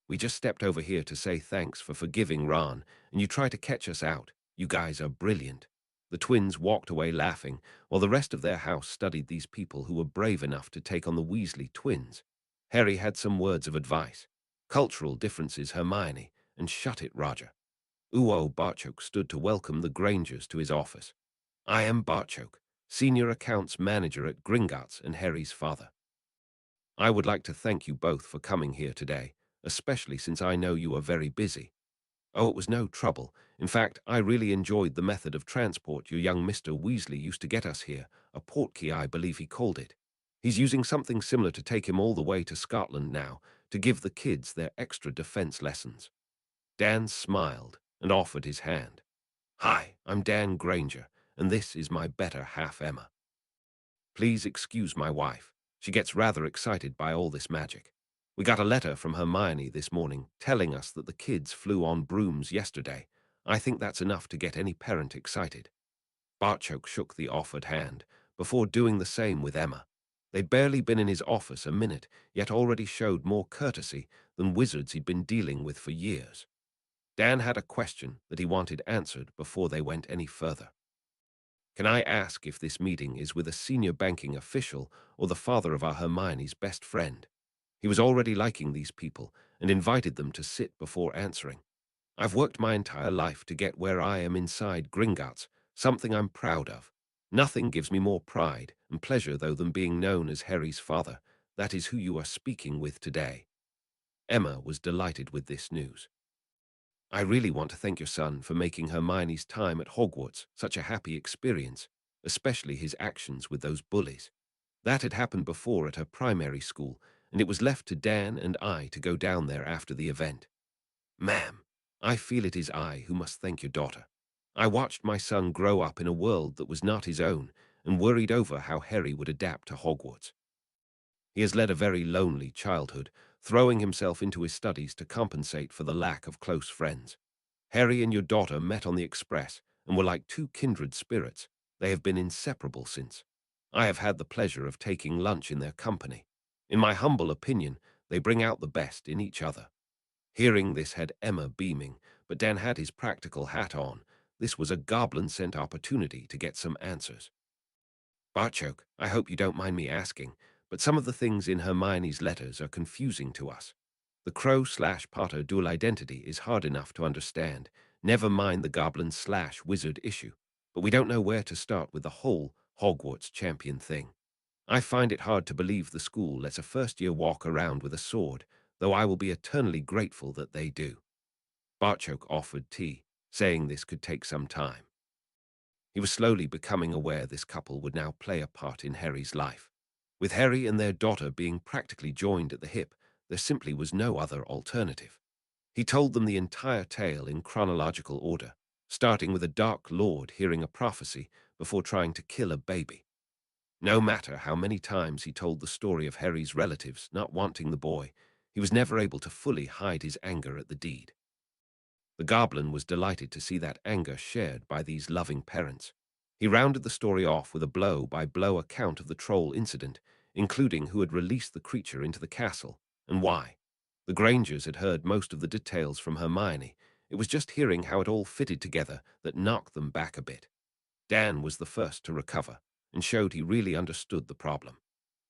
We just stepped over here to say thanks for forgiving Ron, and you try to catch us out. You guys are brilliant. The twins walked away laughing, while the rest of their house studied these people who were brave enough to take on the Weasley twins. Harry had some words of advice. Cultural differences, Hermione, and shut it, Roger. Uo Barchoke stood to welcome the Grangers to his office. I am Barchoke, Senior Accounts Manager at Gringotts and Harry's father. I would like to thank you both for coming here today, especially since I know you are very busy. Oh, it was no trouble. In fact, I really enjoyed the method of transport your young Mr. Weasley used to get us here, a portkey I believe he called it. He's using something similar to take him all the way to Scotland now, to give the kids their extra defense lessons. Dan smiled and offered his hand. Hi, I'm Dan Granger, and this is my better half Emma. Please excuse my wife. She gets rather excited by all this magic. We got a letter from Hermione this morning telling us that the kids flew on brooms yesterday. I think that's enough to get any parent excited. Barchoke shook the offered hand before doing the same with Emma. They'd barely been in his office a minute, yet already showed more courtesy than wizards he'd been dealing with for years. Dan had a question that he wanted answered before they went any further. Can I ask if this meeting is with a senior banking official or the father of our Hermione's best friend? He was already liking these people and invited them to sit before answering. I've worked my entire life to get where I am inside Gringotts, something I'm proud of. Nothing gives me more pride and pleasure, though, than being known as Harry's father. That is who you are speaking with today. Emma was delighted with this news. I really want to thank your son for making Hermione's time at Hogwarts such a happy experience, especially his actions with those bullies. That had happened before at her primary school, and it was left to Dan and I to go down there after the event. Ma'am, I feel it is I who must thank your daughter. I watched my son grow up in a world that was not his own and worried over how Harry would adapt to Hogwarts. He has led a very lonely childhood, throwing himself into his studies to compensate for the lack of close friends. Harry and your daughter met on the express and were like two kindred spirits. They have been inseparable since. I have had the pleasure of taking lunch in their company. In my humble opinion, they bring out the best in each other. Hearing this had Emma beaming, but Dan had his practical hat on. This was a goblin-sent opportunity to get some answers. Barchoke, I hope you don't mind me asking, but some of the things in Hermione's letters are confusing to us. The Crow/Potter dual identity is hard enough to understand, never mind the Goblin/Wizard issue, but we don't know where to start with the whole Hogwarts champion thing. I find it hard to believe the school lets a first-year walk around with a sword, though I will be eternally grateful that they do. Barchoke offered tea, saying this could take some time. He was slowly becoming aware this couple would now play a part in Harry's life. With Harry and their daughter being practically joined at the hip, there simply was no other alternative. He told them the entire tale in chronological order, starting with a dark lord hearing a prophecy before trying to kill a baby. No matter how many times he told the story of Harry's relatives not wanting the boy, he was never able to fully hide his anger at the deed. The goblin was delighted to see that anger shared by these loving parents. He rounded the story off with a blow-by-blow account of the troll incident, including who had released the creature into the castle, and why. The Grangers had heard most of the details from Hermione. It was just hearing how it all fitted together that knocked them back a bit. Dan was the first to recover, and showed he really understood the problem.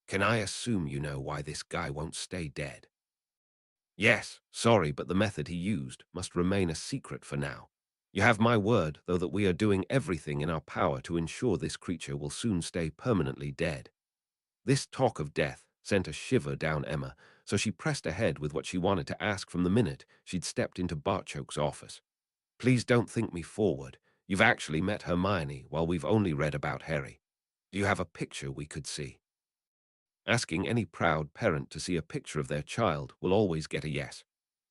"Can I assume you know why this guy won't stay dead?" "Yes, sorry, but the method he used must remain a secret for now. You have my word, though, that we are doing everything in our power to ensure this creature will soon stay permanently dead." This talk of death sent a shiver down Emma, so she pressed ahead with what she wanted to ask from the minute she'd stepped into Barchoke's office. "Please don't think me forward. You've actually met Hermione while we've only read about Harry. Do you have a picture we could see?" Asking any proud parent to see a picture of their child will always get a yes.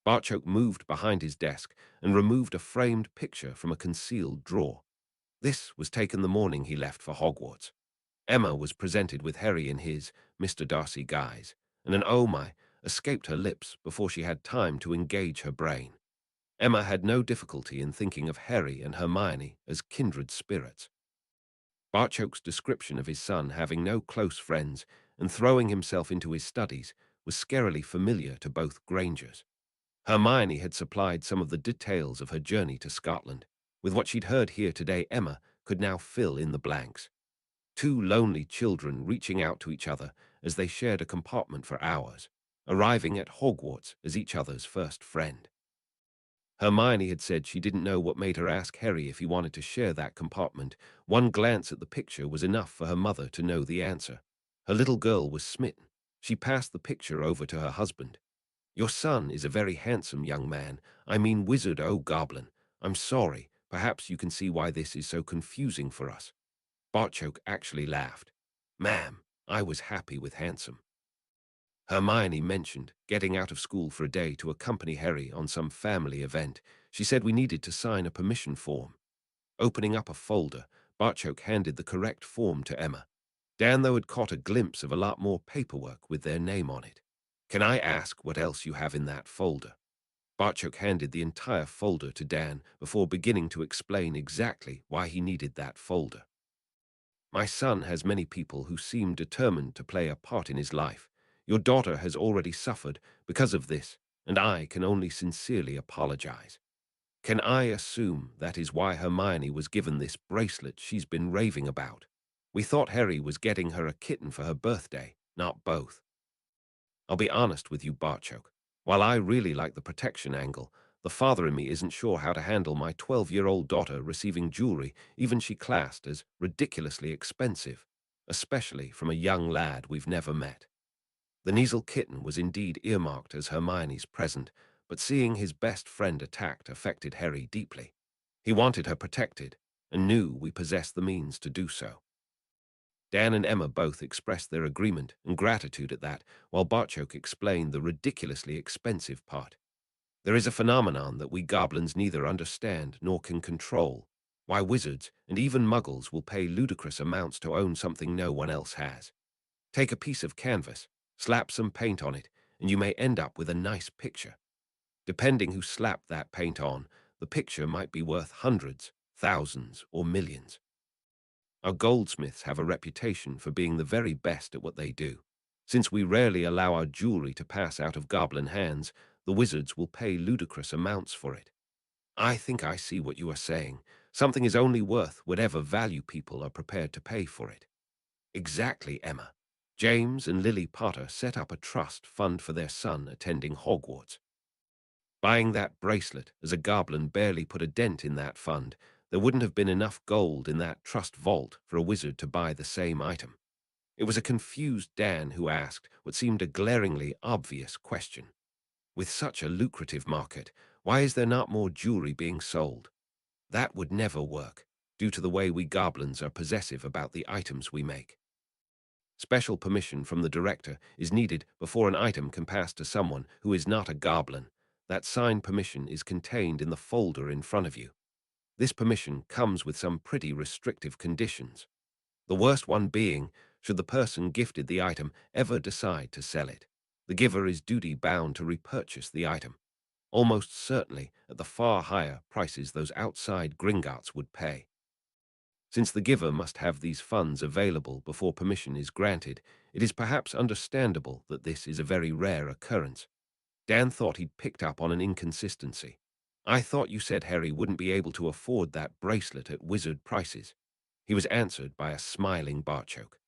Barchoke moved behind his desk and removed a framed picture from a concealed drawer. This was taken the morning he left for Hogwarts. Emma was presented with Harry in his Mr. Darcy guise, and an "oh my" escaped her lips before she had time to engage her brain. Emma had no difficulty in thinking of Harry and Hermione as kindred spirits. Barchoke's description of his son having no close friends and throwing himself into his studies was scarily familiar to both Grangers. Hermione had supplied some of the details of her journey to Scotland. With what she'd heard here today, Emma could now fill in the blanks. Two lonely children reaching out to each other as they shared a compartment for hours, arriving at Hogwarts as each other's first friend. Hermione had said she didn't know what made her ask Harry if he wanted to share that compartment. One glance at the picture was enough for her mother to know the answer. Her little girl was smitten. She passed the picture over to her husband. "Your son is a very handsome young man. I mean wizard, oh goblin. I'm sorry. Perhaps you can see why this is so confusing for us." Barchoke actually laughed. "Ma'am, I was happy with handsome." Hermione mentioned getting out of school for a day to accompany Harry on some family event. She said we needed to sign a permission form. Opening up a folder, Barchoke handed the correct form to Emma. Dan, though, had caught a glimpse of a lot more paperwork with their name on it. "Can I ask what else you have in that folder?" Barchoke handed the entire folder to Dan before beginning to explain exactly why he needed that folder. "My son has many people who seem determined to play a part in his life. Your daughter has already suffered because of this, and I can only sincerely apologize. Can I assume that is why Hermione was given this bracelet she's been raving about? We thought Harry was getting her a kitten for her birthday, not both." "I'll be honest with you, Barchoke. While I really like the protection angle, the father in me isn't sure how to handle my 12-year-old daughter receiving jewelry even she classed as ridiculously expensive, especially from a young lad we've never met." The Kneazle kitten was indeed earmarked as Hermione's present, but seeing his best friend attacked affected Harry deeply. He wanted her protected, and knew we possessed the means to do so. Dan and Emma both expressed their agreement and gratitude at that, while Barchoke explained the ridiculously expensive part. "There is a phenomenon that we goblins neither understand nor can control, why wizards and even muggles will pay ludicrous amounts to own something no one else has. Take a piece of canvas, slap some paint on it, and you may end up with a nice picture. Depending who slapped that paint on, the picture might be worth hundreds, thousands, or millions. Our goldsmiths have a reputation for being the very best at what they do. Since we rarely allow our jewelry to pass out of goblin hands, the wizards will pay ludicrous amounts for it." "I think I see what you are saying. Something is only worth whatever value people are prepared to pay for it." "Exactly, Emma. James and Lily Potter set up a trust fund for their son attending Hogwarts. Buying that bracelet as a goblin barely put a dent in that fund. There wouldn't have been enough gold in that trust vault for a wizard to buy the same item." It was a confused Dan who asked what seemed a glaringly obvious question. "With such a lucrative market, why is there not more jewelry being sold?" "That would never work, due to the way we goblins are possessive about the items we make." Special permission from the director is needed before an item can pass to someone who is not a goblin. That signed permission is contained in the folder in front of you. This permission comes with some pretty restrictive conditions. The worst one being, should the person gifted the item ever decide to sell it, the giver is duty-bound to repurchase the item, almost certainly at the far higher prices those outside Gringotts would pay. Since the giver must have these funds available before permission is granted, it is perhaps understandable that this is a very rare occurrence. Dan thought he'd picked up on an inconsistency. I thought you said Harry wouldn't be able to afford that bracelet at wizard prices. He was answered by a smiling Barchoke.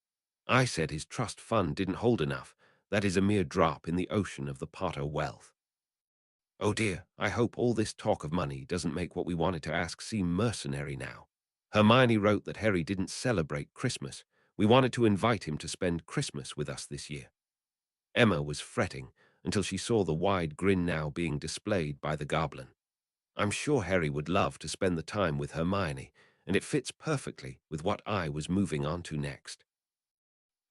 I said his trust fund didn't hold enough. That is a mere drop in the ocean of the Potter wealth. Oh dear, I hope all this talk of money doesn't make what we wanted to ask seem mercenary now. Hermione wrote that Harry didn't celebrate Christmas. We wanted to invite him to spend Christmas with us this year. Emma was fretting until she saw the wide grin now being displayed by the goblin. I'm sure Harry would love to spend the time with Hermione, and it fits perfectly with what I was moving on to next.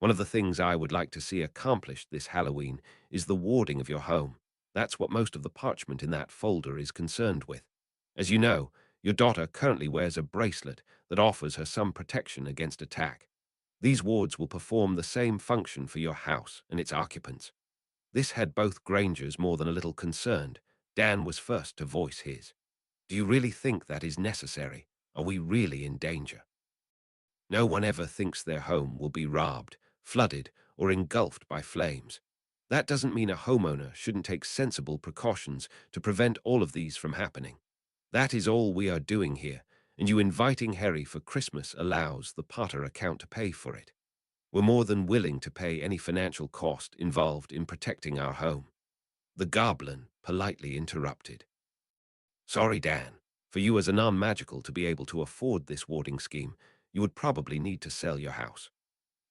One of the things I would like to see accomplished this Halloween is the warding of your home. That's what most of the parchment in that folder is concerned with. As you know, your daughter currently wears a bracelet that offers her some protection against attack. These wards will perform the same function for your house and its occupants. This had both Grangers more than a little concerned. Dan was first to voice his. Do you really think that is necessary? Are we really in danger? No one ever thinks their home will be robbed, flooded, or engulfed by flames. That doesn't mean a homeowner shouldn't take sensible precautions to prevent all of these from happening. That is all we are doing here, and you inviting Harry for Christmas allows the Potter account to pay for it. We're more than willing to pay any financial cost involved in protecting our home. The goblin politely interrupted. Sorry, Dan. For you as a non-magical to be able to afford this warding scheme, you would probably need to sell your house.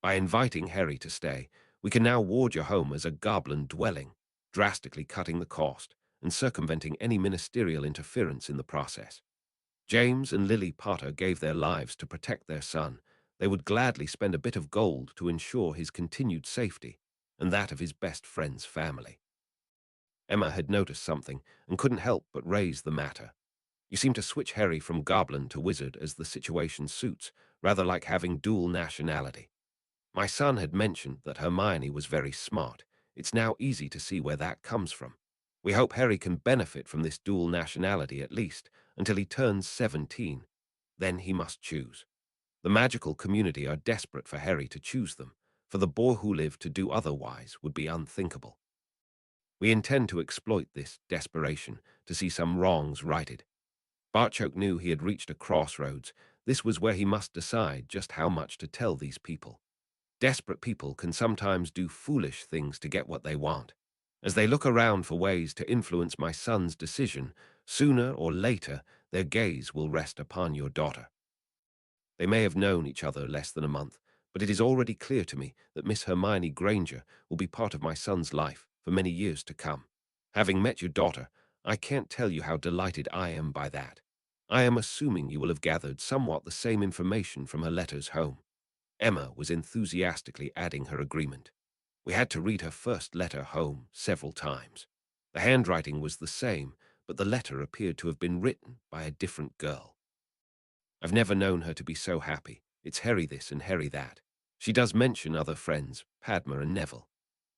By inviting Harry to stay, we can now ward your home as a goblin dwelling, drastically cutting the cost and circumventing any ministerial interference in the process. James and Lily Potter gave their lives to protect their son. They would gladly spend a bit of gold to ensure his continued safety and that of his best friend's family. Emma had noticed something and couldn't help but raise the matter. You seem to switch Harry from goblin to wizard as the situation suits, rather like having dual nationality. My son had mentioned that Hermione was very smart. It's now easy to see where that comes from. We hope Harry can benefit from this dual nationality at least until he turns 17. Then he must choose. The magical community are desperate for Harry to choose them, for the boy who lived to do otherwise would be unthinkable. We intend to exploit this desperation to see some wrongs righted. Barchoke knew he had reached a crossroads. This was where he must decide just how much to tell these people. Desperate people can sometimes do foolish things to get what they want. As they look around for ways to influence my son's decision, sooner or later their gaze will rest upon your daughter. They may have known each other less than a month, but it is already clear to me that Miss Hermione Granger will be part of my son's life for many years to come. Having met your daughter, I can't tell you how delighted I am by that. I am assuming you will have gathered somewhat the same information from her letters home. Emma was enthusiastically adding her agreement. We had to read her first letter home several times. The handwriting was the same, but the letter appeared to have been written by a different girl. I've never known her to be so happy. It's Harry this and Harry that. She does mention other friends, Padma and Neville.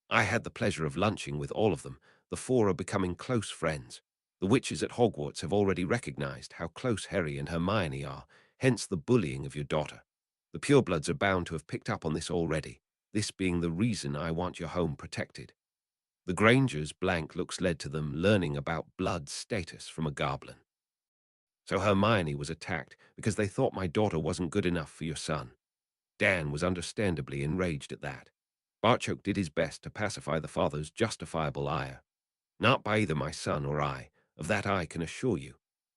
I had the pleasure of lunching with all of them. The four are becoming close friends. The witches at Hogwarts have already recognized how close Harry and Hermione are, hence the bullying of your daughter. The purebloods are bound to have picked up on this already, this being the reason I want your home protected. The Grangers' blank looks led to them learning about blood status from a goblin. So Hermione was attacked because they thought my daughter wasn't good enough for your son. Dan was understandably enraged at that. Barchoke did his best to pacify the father's justifiable ire. Not by either my son or I, of that I can assure you.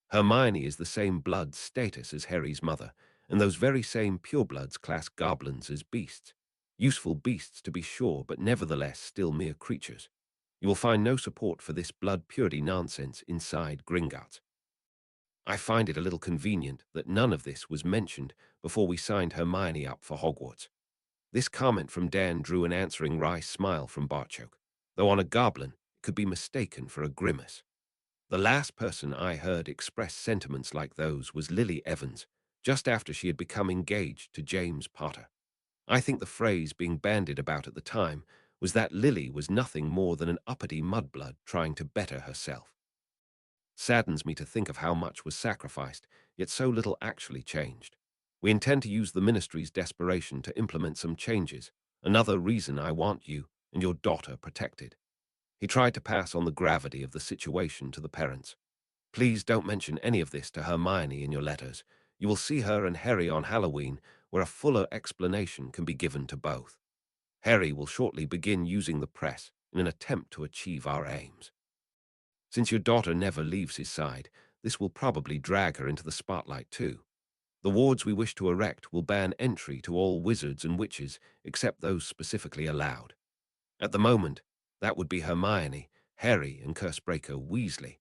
Hermione is the same blood status as Harry's mother, and those very same purebloods class goblins as beasts. Useful beasts to be sure, but nevertheless still mere creatures. You will find no support for this blood purity nonsense inside Gringotts. I find it a little convenient that none of this was mentioned before we signed Hermione up for Hogwarts. This comment from Dan drew an answering wry smile from Barchok, though on a goblin it could be mistaken for a grimace. The last person I heard express sentiments like those was Lily Evans, just after she had become engaged to James Potter. I think the phrase being bandied about at the time was that Lily was nothing more than an uppity mudblood trying to better herself. Saddens me to think of how much was sacrificed, yet so little actually changed. We intend to use the ministry's desperation to implement some changes, another reason I want you and your daughter protected. He tried to pass on the gravity of the situation to the parents. Please don't mention any of this to Hermione in your letters. You will see her and Harry on Halloween, where a fuller explanation can be given to both. Harry will shortly begin using the press in an attempt to achieve our aims. Since your daughter never leaves his side, this will probably drag her into the spotlight too. The wards we wish to erect will ban entry to all wizards and witches except those specifically allowed. At the moment, that would be Hermione, Harry, and Cursebreaker Weasley.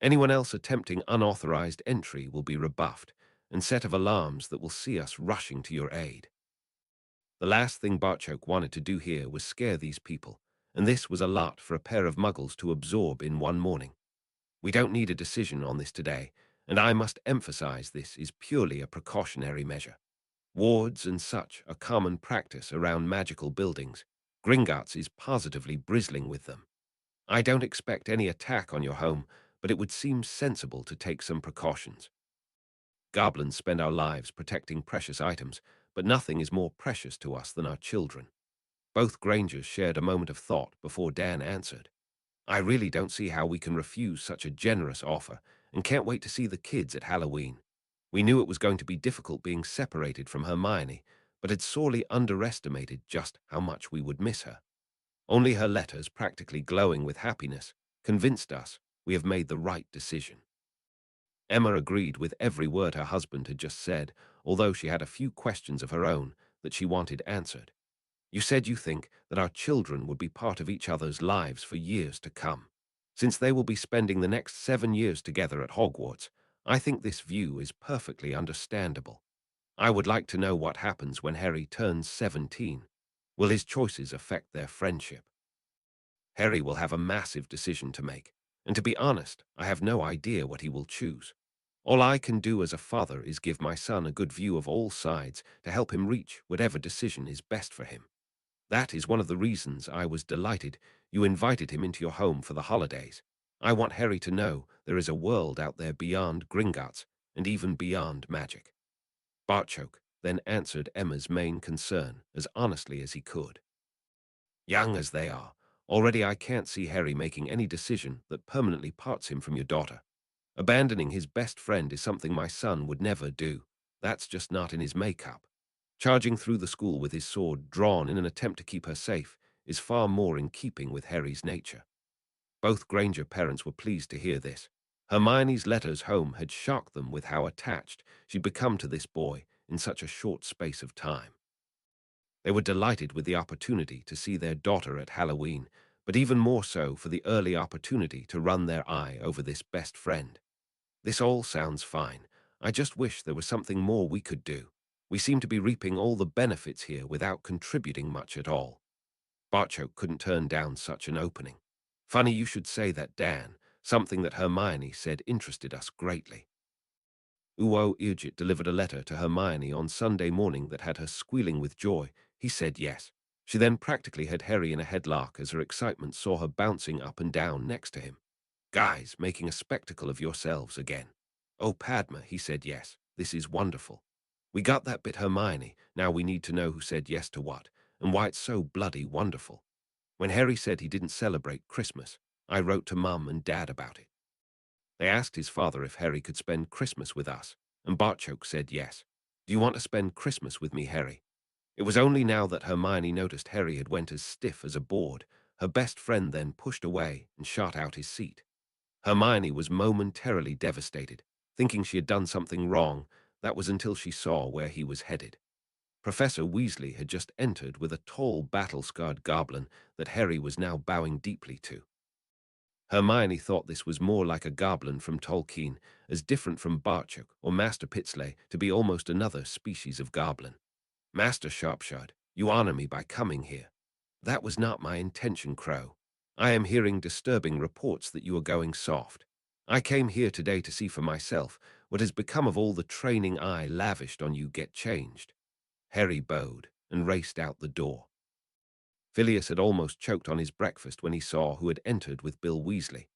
Anyone else attempting unauthorized entry will be rebuffed, and set of alarms that will see us rushing to your aid. The last thing Barchok wanted to do here was scare these people, and this was a lot for a pair of muggles to absorb in one morning. We don't need a decision on this today, and I must emphasize this is purely a precautionary measure. Wards and such are common practice around magical buildings. Gringotts is positively bristling with them. I don't expect any attack on your home, but it would seem sensible to take some precautions. Goblins spend our lives protecting precious items, but nothing is more precious to us than our children. Both Grangers shared a moment of thought before Dan answered. I really don't see how we can refuse such a generous offer, and can't wait to see the kids at Halloween. We knew it was going to be difficult being separated from Hermione, but had sorely underestimated just how much we would miss her. Only her letters, practically glowing with happiness, convinced us we have made the right decision. Emma agreed with every word her husband had just said, although she had a few questions of her own that she wanted answered. You said you think that our children would be part of each other's lives for years to come. Since they will be spending the next 7 years together at Hogwarts, I think this view is perfectly understandable. I would like to know what happens when Harry turns 17. Will his choices affect their friendship? Harry will have a massive decision to make, and to be honest, I have no idea what he will choose. All I can do as a father is give my son a good view of all sides to help him reach whatever decision is best for him. That is one of the reasons I was delighted you invited him into your home for the holidays. I want Harry to know there is a world out there beyond Gringotts and even beyond magic. Barchok then answered Emma's main concern as honestly as he could. Young as they are, already I can't see Harry making any decision that permanently parts him from your daughter. Abandoning his best friend is something my son would never do. That's just not in his makeup. Charging through the school with his sword drawn in an attempt to keep her safe is far more in keeping with Harry's nature. Both Granger parents were pleased to hear this. Hermione's letters home had shocked them with how attached she'd become to this boy in such a short space of time. They were delighted with the opportunity to see their daughter at Halloween, but even more so for the early opportunity to run their eye over this best friend. This all sounds fine. I just wish there was something more we could do. We seem to be reaping all the benefits here without contributing much at all. Barchok couldn't turn down such an opening. Funny you should say that, Dan. Something that Hermione said interested us greatly. Uo Irgit delivered a letter to Hermione on Sunday morning that had her squealing with joy. He said yes. She then practically had Harry in a headlock as her excitement saw her bouncing up and down next to him. Guys, making a spectacle of yourselves again. Oh, Padma, he said yes. This is wonderful. We got that bit, Hermione. Now we need to know who said yes to what, and why it's so bloody wonderful. When Harry said he didn't celebrate Christmas, I wrote to Mum and Dad about it. They asked his father if Harry could spend Christmas with us, and Barchok said yes. Do you want to spend Christmas with me, Harry? It was only now that Hermione noticed Harry had went as stiff as a board. Her best friend then pushed away and shot out his seat. Hermione was momentarily devastated, thinking she had done something wrong. That was until she saw where he was headed. Professor Weasley had just entered with a tall, battle-scarred goblin that Harry was now bowing deeply to. Hermione thought this was more like a goblin from Tolkien, as different from Barchok or Master Pitsley to be almost another species of goblin. Master Sharpshot, You honor me by coming here. That was not my intention, Crow. I am hearing disturbing reports that you are going soft. I came here today to see for myself what has become of all the training I lavished on you get changed. Harry bowed and raced out the door. Phileas had almost choked on his breakfast when he saw who had entered with Bill Weasley.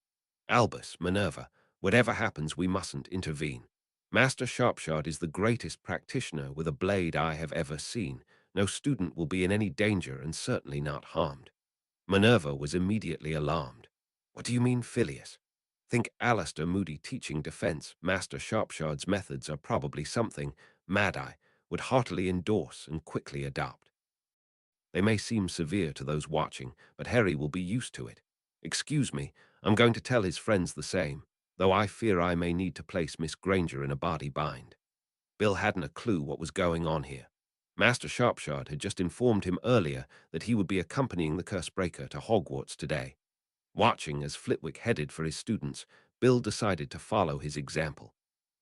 Albus, Minerva, whatever happens, we mustn't intervene. Master Sharpshard is the greatest practitioner with a blade I have ever seen. No student will be in any danger and certainly not harmed. Minerva was immediately alarmed. What do you mean, Phileas? Think Alistair Moody teaching defense. Master Sharpshard's methods are probably something Mad-Eye would heartily endorse and quickly adopt. They may seem severe to those watching, but Harry will be used to it. Excuse me, I'm going to tell his friends the same, though I fear I may need to place Miss Granger in a body bind. Bill hadn't a clue what was going on here. Master Sharpshard had just informed him earlier that he would be accompanying the Cursebreaker to Hogwarts today. Watching as Flitwick headed for his students, Bill decided to follow his example.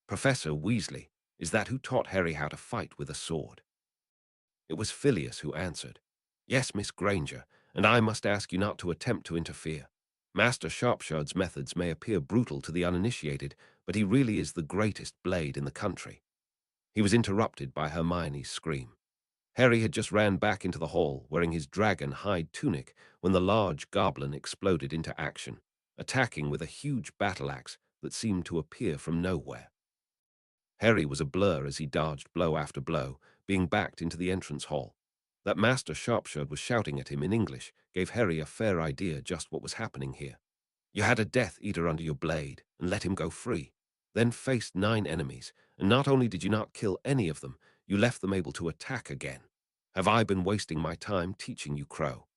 Professor Weasley, is that who taught Harry how to fight with a sword? It was Phileas who answered. Yes, Miss Granger, and I must ask you not to attempt to interfere. Master Sharpshard's methods may appear brutal to the uninitiated, but he really is the greatest blade in the country. He was interrupted by Hermione's scream. Harry had just ran back into the hall, wearing his dragon hide tunic, when the large goblin exploded into action, attacking with a huge battle-axe that seemed to appear from nowhere. Harry was a blur as he dodged blow after blow, being backed into the entrance hall. That Master Sharpshard was shouting at him in English gave Harry a fair idea just what was happening here. You had a Death Eater under your blade and let him go free, then faced 9 enemies, and not only did you not kill any of them, you left them able to attack again. Have I been wasting my time teaching you, Crow?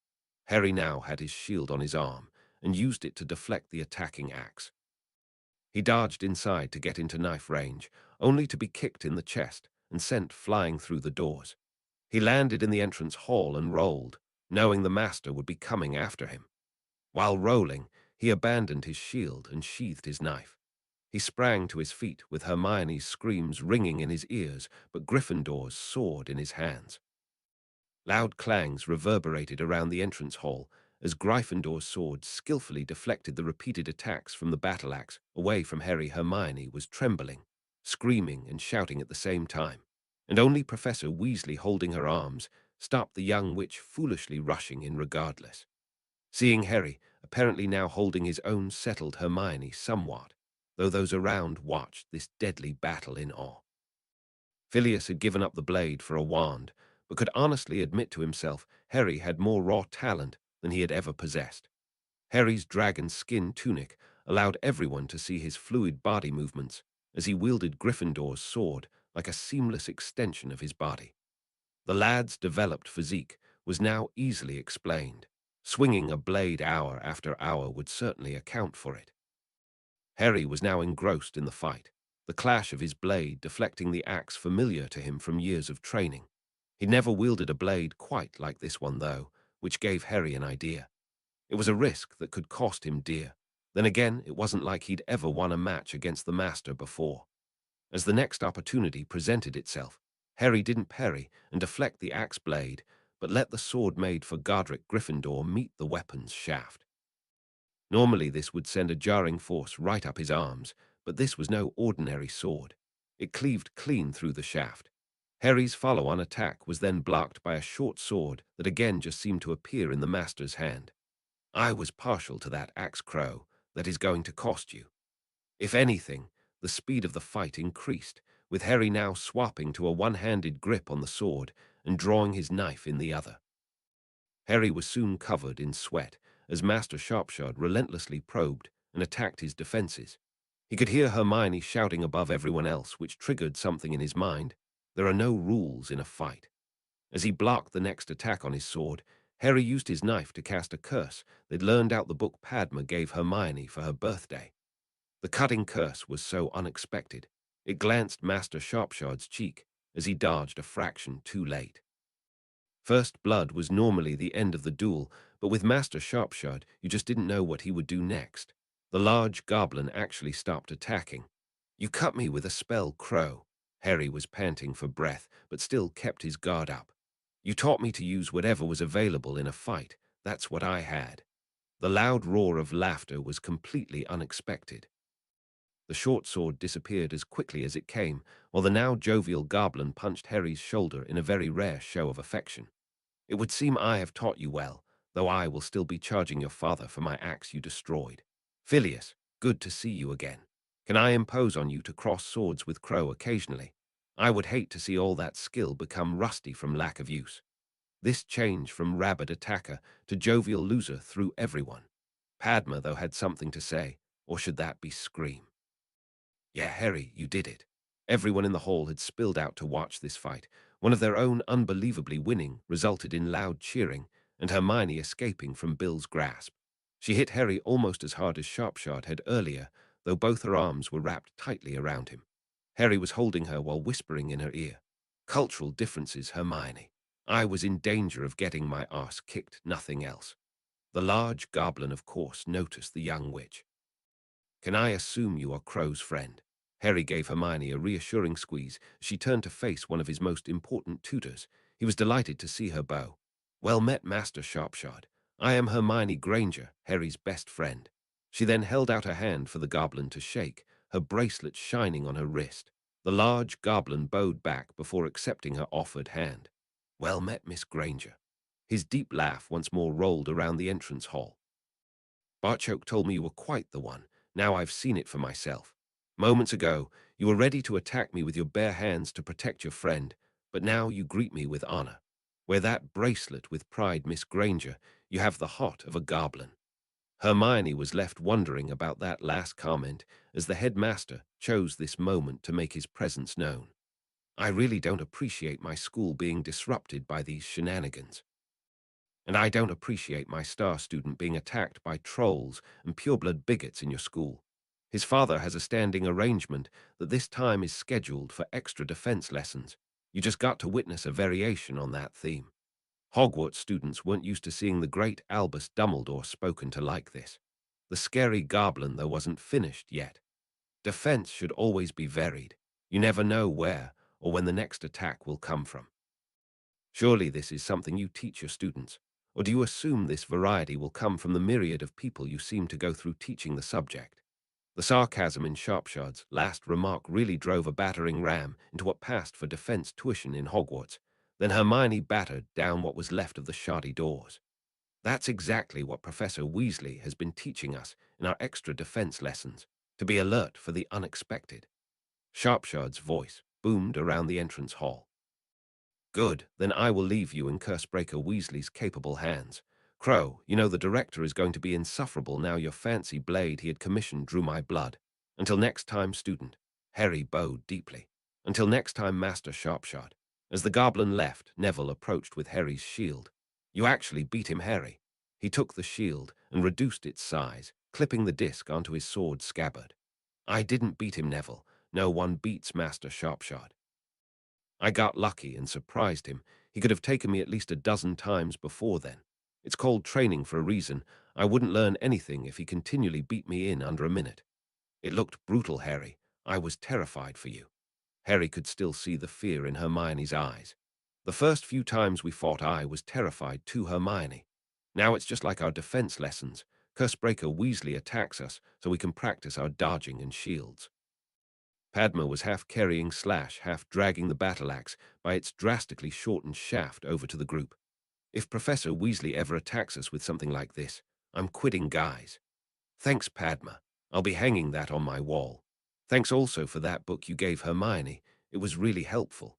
Harry now had his shield on his arm and used it to deflect the attacking axe. He dodged inside to get into knife range, only to be kicked in the chest and sent flying through the doors. He landed in the entrance hall and rolled, knowing the master would be coming after him. While rolling, he abandoned his shield and sheathed his knife. He sprang to his feet with Hermione's screams ringing in his ears, but Gryffindor's sword in his hands. Loud clangs reverberated around the entrance hall as Gryffindor's sword skillfully deflected the repeated attacks from the battle-axe away from Harry. Hermione was trembling, screaming and shouting at the same time, and only Professor Weasley, holding her arms, stopped the young witch foolishly rushing in regardless. Seeing Harry, apparently now holding his own, settled Hermione somewhat, though those around watched this deadly battle in awe. Phileas had given up the blade for a wand, but could honestly admit to himself Harry had more raw talent than he had ever possessed. Harry's dragon skin tunic allowed everyone to see his fluid body movements as he wielded Gryffindor's sword like a seamless extension of his body. The lad's developed physique was now easily explained. Swinging a blade hour after hour would certainly account for it. Harry was now engrossed in the fight, the clash of his blade deflecting the axe familiar to him from years of training. He'd never wielded a blade quite like this one, though, which gave Harry an idea. It was a risk that could cost him dear. Then again, it wasn't like he'd ever won a match against the master before. As the next opportunity presented itself, Harry didn't parry and deflect the axe blade, but let the sword made for Godric Gryffindor meet the weapon's shaft. Normally this would send a jarring force right up his arms, but this was no ordinary sword. It cleaved clean through the shaft. Harry's follow-on attack was then blocked by a short sword that again just seemed to appear in the master's hand. I was partial to that axe, Crow. That is going to cost you. If anything, the speed of the fight increased, with Harry now swapping to a one-handed grip on the sword and drawing his knife in the other. Harry was soon covered in sweat as Master Sharpshard relentlessly probed and attacked his defenses. He could hear Hermione shouting above everyone else, which triggered something in his mind. There are no rules in a fight. As he blocked the next attack on his sword, Harry used his knife to cast a curse they'd learned out the book Padma gave Hermione for her birthday. The cutting curse was so unexpected, it glanced Master Sharpshard's cheek as he dodged a fraction too late. First blood was normally the end of the duel, but with Master Sharpshard, you just didn't know what he would do next. The large goblin actually stopped attacking. You cut me with a spell, Crow. Harry was panting for breath, but still kept his guard up. You taught me to use whatever was available in a fight. That's what I had. The loud roar of laughter was completely unexpected. The short sword disappeared as quickly as it came, while the now jovial goblin punched Harry's shoulder in a very rare show of affection. It would seem I have taught you well, though I will still be charging your father for my axe you destroyed. Phileas, good to see you again. Can I impose on you to cross swords with Crow occasionally? I would hate to see all that skill become rusty from lack of use. This change from rabid attacker to jovial loser threw everyone. Padma, though, had something to say, or should that be scream? Yeah, Harry, you did it. Everyone in the hall had spilled out to watch this fight. One of their own unbelievably winning resulted in loud cheering, and Hermione escaping from Bill's grasp. She hit Harry almost as hard as Sharpshot had earlier, though both her arms were wrapped tightly around him. Harry was holding her while whispering in her ear. Cultural differences, Hermione. I was in danger of getting my arse kicked, nothing else. The large goblin, of course, noticed the young witch. Can I assume you are Crow's friend? Harry gave Hermione a reassuring squeeze as she turned to face one of his most important tutors. He was delighted to see her bow. Well met, Master Sharpshot. I am Hermione Granger, Harry's best friend. She then held out her hand for the goblin to shake, her bracelet shining on her wrist. The large goblin bowed back before accepting her offered hand. Well met, Miss Granger. His deep laugh once more rolled around the entrance hall. Barchoke told me you were quite the one. Now I've seen it for myself. Moments ago, you were ready to attack me with your bare hands to protect your friend, but now you greet me with honor. Wear that bracelet with pride, Miss Granger. You have the heart of a goblin. Hermione was left wondering about that last comment as the headmaster chose this moment to make his presence known. I really don't appreciate my school being disrupted by these shenanigans. And I don't appreciate my star student being attacked by trolls and pureblood bigots in your school. His father has a standing arrangement that this time is scheduled for extra defense lessons. You just got to witness a variation on that theme. Hogwarts students weren't used to seeing the great Albus Dumbledore spoken to like this. The scary goblin, though, wasn't finished yet. Defense should always be varied. You never know where or when the next attack will come from. Surely this is something you teach your students. Or do you assume this variety will come from the myriad of people you seem to go through teaching the subject? The sarcasm in Sharpshot's last remark really drove a battering ram into what passed for defense tuition in Hogwarts. Then Hermione battered down what was left of the shoddy doors. That's exactly what Professor Weasley has been teaching us in our extra defense lessons, to be alert for the unexpected. Sharpshot's voice boomed around the entrance hall. Good, then I will leave you in Cursebreaker Weasley's capable hands. Crow, you know the director is going to be insufferable now your fancy blade he had commissioned drew my blood. Until next time, student. Harry bowed deeply. Until next time, Master Sharpshot. As the goblin left, Neville approached with Harry's shield. You actually beat him, Harry. He took the shield and reduced its size, clipping the disc onto his sword scabbard. I didn't beat him, Neville. No one beats Master Sharpshot. I got lucky and surprised him. He could have taken me at least a dozen times before then. It's called training for a reason. I wouldn't learn anything if he continually beat me in under a minute. It looked brutal, Harry. I was terrified for you. Harry could still see the fear in Hermione's eyes. The first few times we fought, I was terrified too, Hermione. Now it's just like our defense lessons. Cursebreaker Weasley attacks us so we can practice our dodging and shields. Padma was half carrying Slash, half dragging the battle axe by its drastically shortened shaft over to the group. If Professor Weasley ever attacks us with something like this, I'm quitting, guys. Thanks, Padma. I'll be hanging that on my wall. Thanks also for that book you gave Hermione. It was really helpful.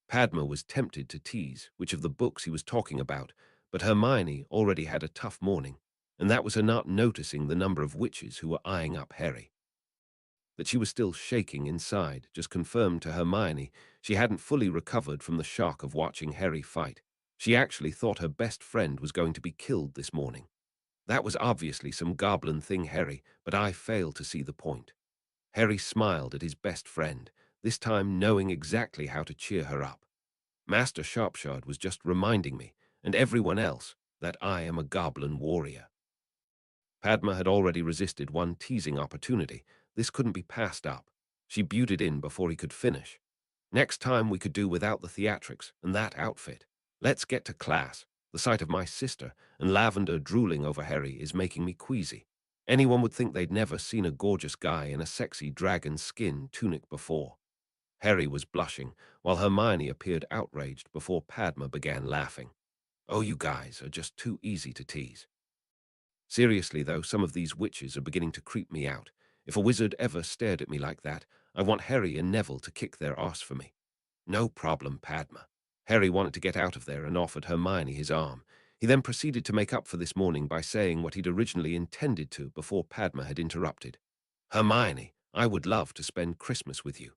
Padma was tempted to tease which of the books he was talking about, but Hermione already had a tough morning, and that was her not noticing the number of witches who were eyeing up Harry. That she was still shaking inside just confirmed to Hermione she hadn't fully recovered from the shock of watching Harry fight. She actually thought her best friend was going to be killed this morning. That was obviously some goblin thing, Harry, but I failed to see the point. Harry smiled at his best friend, this time knowing exactly how to cheer her up. Master Sharpshot was just reminding me, and everyone else, that I am a goblin warrior. Padma had already resisted one teasing opportunity. This couldn't be passed up. She butted in before he could finish. Next time we could do without the theatrics and that outfit. Let's get to class. The sight of my sister and Lavender drooling over Harry is making me queasy. Anyone would think they'd never seen a gorgeous guy in a sexy dragon skin tunic before. Harry was blushing, while Hermione appeared outraged before Padma began laughing. Oh, you guys are just too easy to tease. Seriously, though, some of these witches are beginning to creep me out. If a wizard ever stared at me like that, I want Harry and Neville to kick their arse for me. No problem, Padma. Harry wanted to get out of there and offered Hermione his arm. He then proceeded to make up for this morning by saying what he'd originally intended to before Padma had interrupted. Hermione, I would love to spend Christmas with you.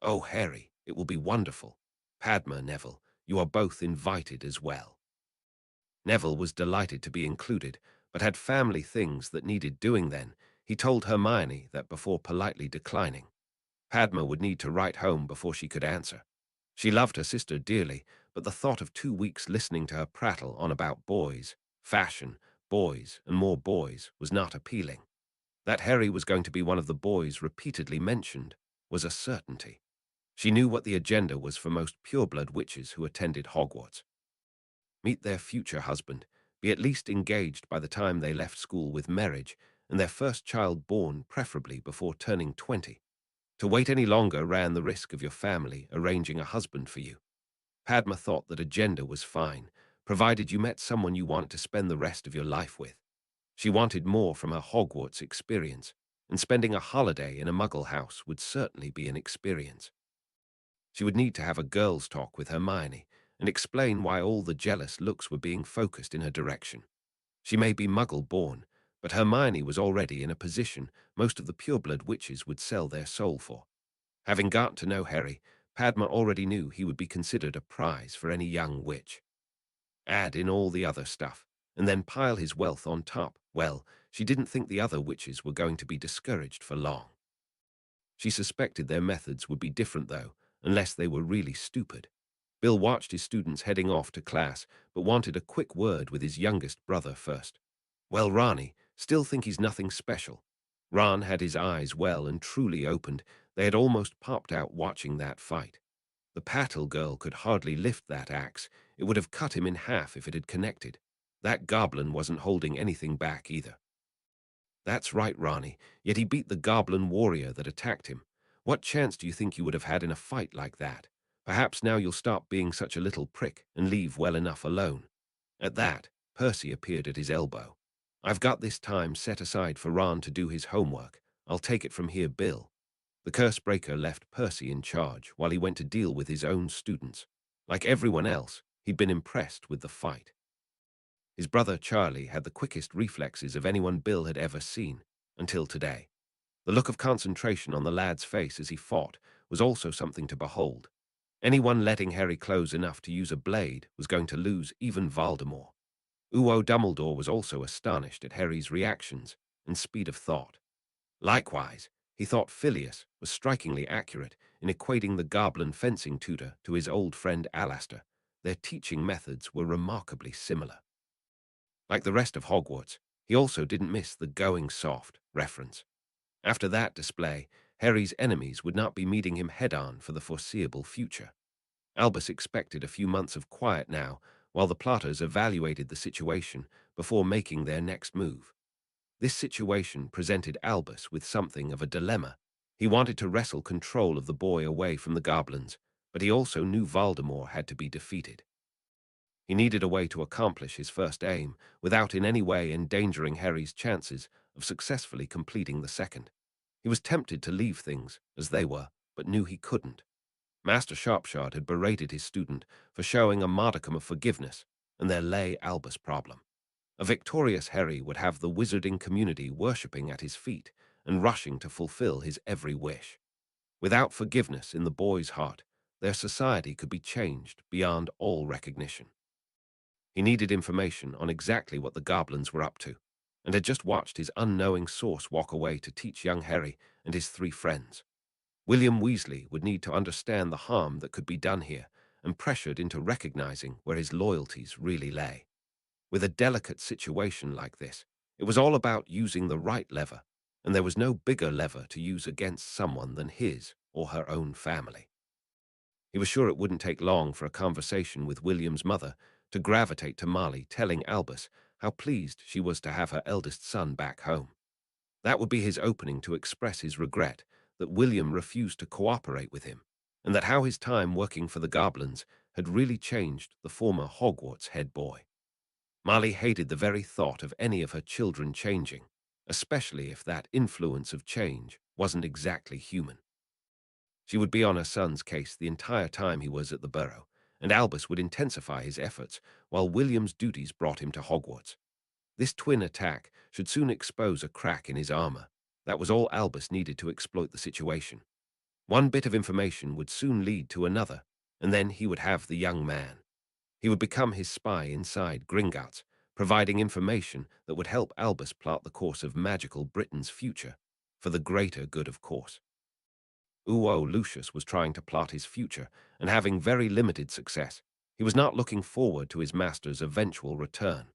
Oh, Harry, it will be wonderful. Padma, Neville, you are both invited as well. Neville was delighted to be included, but had family things that needed doing then. He told Hermione that before politely declining. Padma would need to write home before she could answer. She loved her sister dearly, but the thought of 2 weeks listening to her prattle on about boys, fashion, boys, and more boys was not appealing. That Harry was going to be one of the boys repeatedly mentioned was a certainty. She knew what the agenda was for most pureblood witches who attended Hogwarts. Meet their future husband, be at least engaged by the time they left school with marriage, and their first child born preferably before turning 20. To wait any longer ran the risk of your family arranging a husband for you. Padma thought that a gender was fine, provided you met someone you want to spend the rest of your life with. She wanted more from her Hogwarts experience, and spending a holiday in a muggle house would certainly be an experience. She would need to have a girls' talk with Hermione and explain why all the jealous looks were being focused in her direction. She may be muggle-born, but Hermione was already in a position most of the pureblood witches would sell their soul for. Having got to know Harry, Padma already knew he would be considered a prize for any young witch. Add in all the other stuff, and then pile his wealth on top. Well, she didn't think the other witches were going to be discouraged for long. She suspected their methods would be different, though, unless they were really stupid. Bill watched his students heading off to class, but wanted a quick word with his youngest brother first. Well, Ronnie, still think he's nothing special. Ron had his eyes well and truly opened. They had almost popped out watching that fight. The Patil girl could hardly lift that axe. It would have cut him in half if it had connected. That goblin wasn't holding anything back either. That's right, Ronnie, yet he beat the goblin warrior that attacked him. What chance do you think you would have had in a fight like that? Perhaps now you'll stop being such a little prick and leave well enough alone. At that, Percy appeared at his elbow. I've got this time set aside for Ron to do his homework. I'll take it from here, Bill. The Cursebreaker left Percy in charge while he went to deal with his own students. Like everyone else, he'd been impressed with the fight. His brother Charlie had the quickest reflexes of anyone Bill had ever seen, until today. The look of concentration on the lad's face as he fought was also something to behold. Anyone letting Harry close enough to use a blade was going to lose even Voldemort. Uo Dumbledore was also astonished at Harry's reactions and speed of thought. Likewise, he thought Phileas was strikingly accurate in equating the goblin fencing tutor to his old friend Alastair. Their teaching methods were remarkably similar. Like the rest of Hogwarts, he also didn't miss the going soft reference. After that display, Harry's enemies would not be meeting him head-on for the foreseeable future. Albus expected a few months of quiet now, while the plotters evaluated the situation before making their next move. This situation presented Albus with something of a dilemma. He wanted to wrestle control of the boy away from the goblins, but he also knew Voldemort had to be defeated. He needed a way to accomplish his first aim without in any way endangering Harry's chances of successfully completing the second. He was tempted to leave things as they were, but knew he couldn't. Master Sharpshot had berated his student for showing a modicum of forgiveness, and there lay Albus' problem. A victorious Harry would have the wizarding community worshipping at his feet and rushing to fulfill his every wish. Without forgiveness in the boy's heart, their society could be changed beyond all recognition. He needed information on exactly what the goblins were up to, and had just watched his unknowing source walk away to teach young Harry and his 3 friends. William Weasley would need to understand the harm that could be done here, and pressured into recognizing where his loyalties really lay. With a delicate situation like this, it was all about using the right lever, and there was no bigger lever to use against someone than his or her own family. He was sure it wouldn't take long for a conversation with William's mother to gravitate to Molly, telling Albus how pleased she was to have her eldest son back home. That would be his opening to express his regret that William refused to cooperate with him, and that how his time working for the goblins had really changed the former Hogwarts head boy. Molly hated the very thought of any of her children changing, especially if that influence of change wasn't exactly human. She would be on her son's case the entire time he was at the Burrow, and Albus would intensify his efforts while William's duties brought him to Hogwarts. This twin attack should soon expose a crack in his armor. That was all Albus needed to exploit the situation. One bit of information would soon lead to another, and then he would have the young man. He would become his spy inside Gringotts, providing information that would help Albus plot the course of magical Britain's future, for the greater good, of course. Lucius was trying to plot his future and having very limited success. He was not looking forward to his master's eventual return.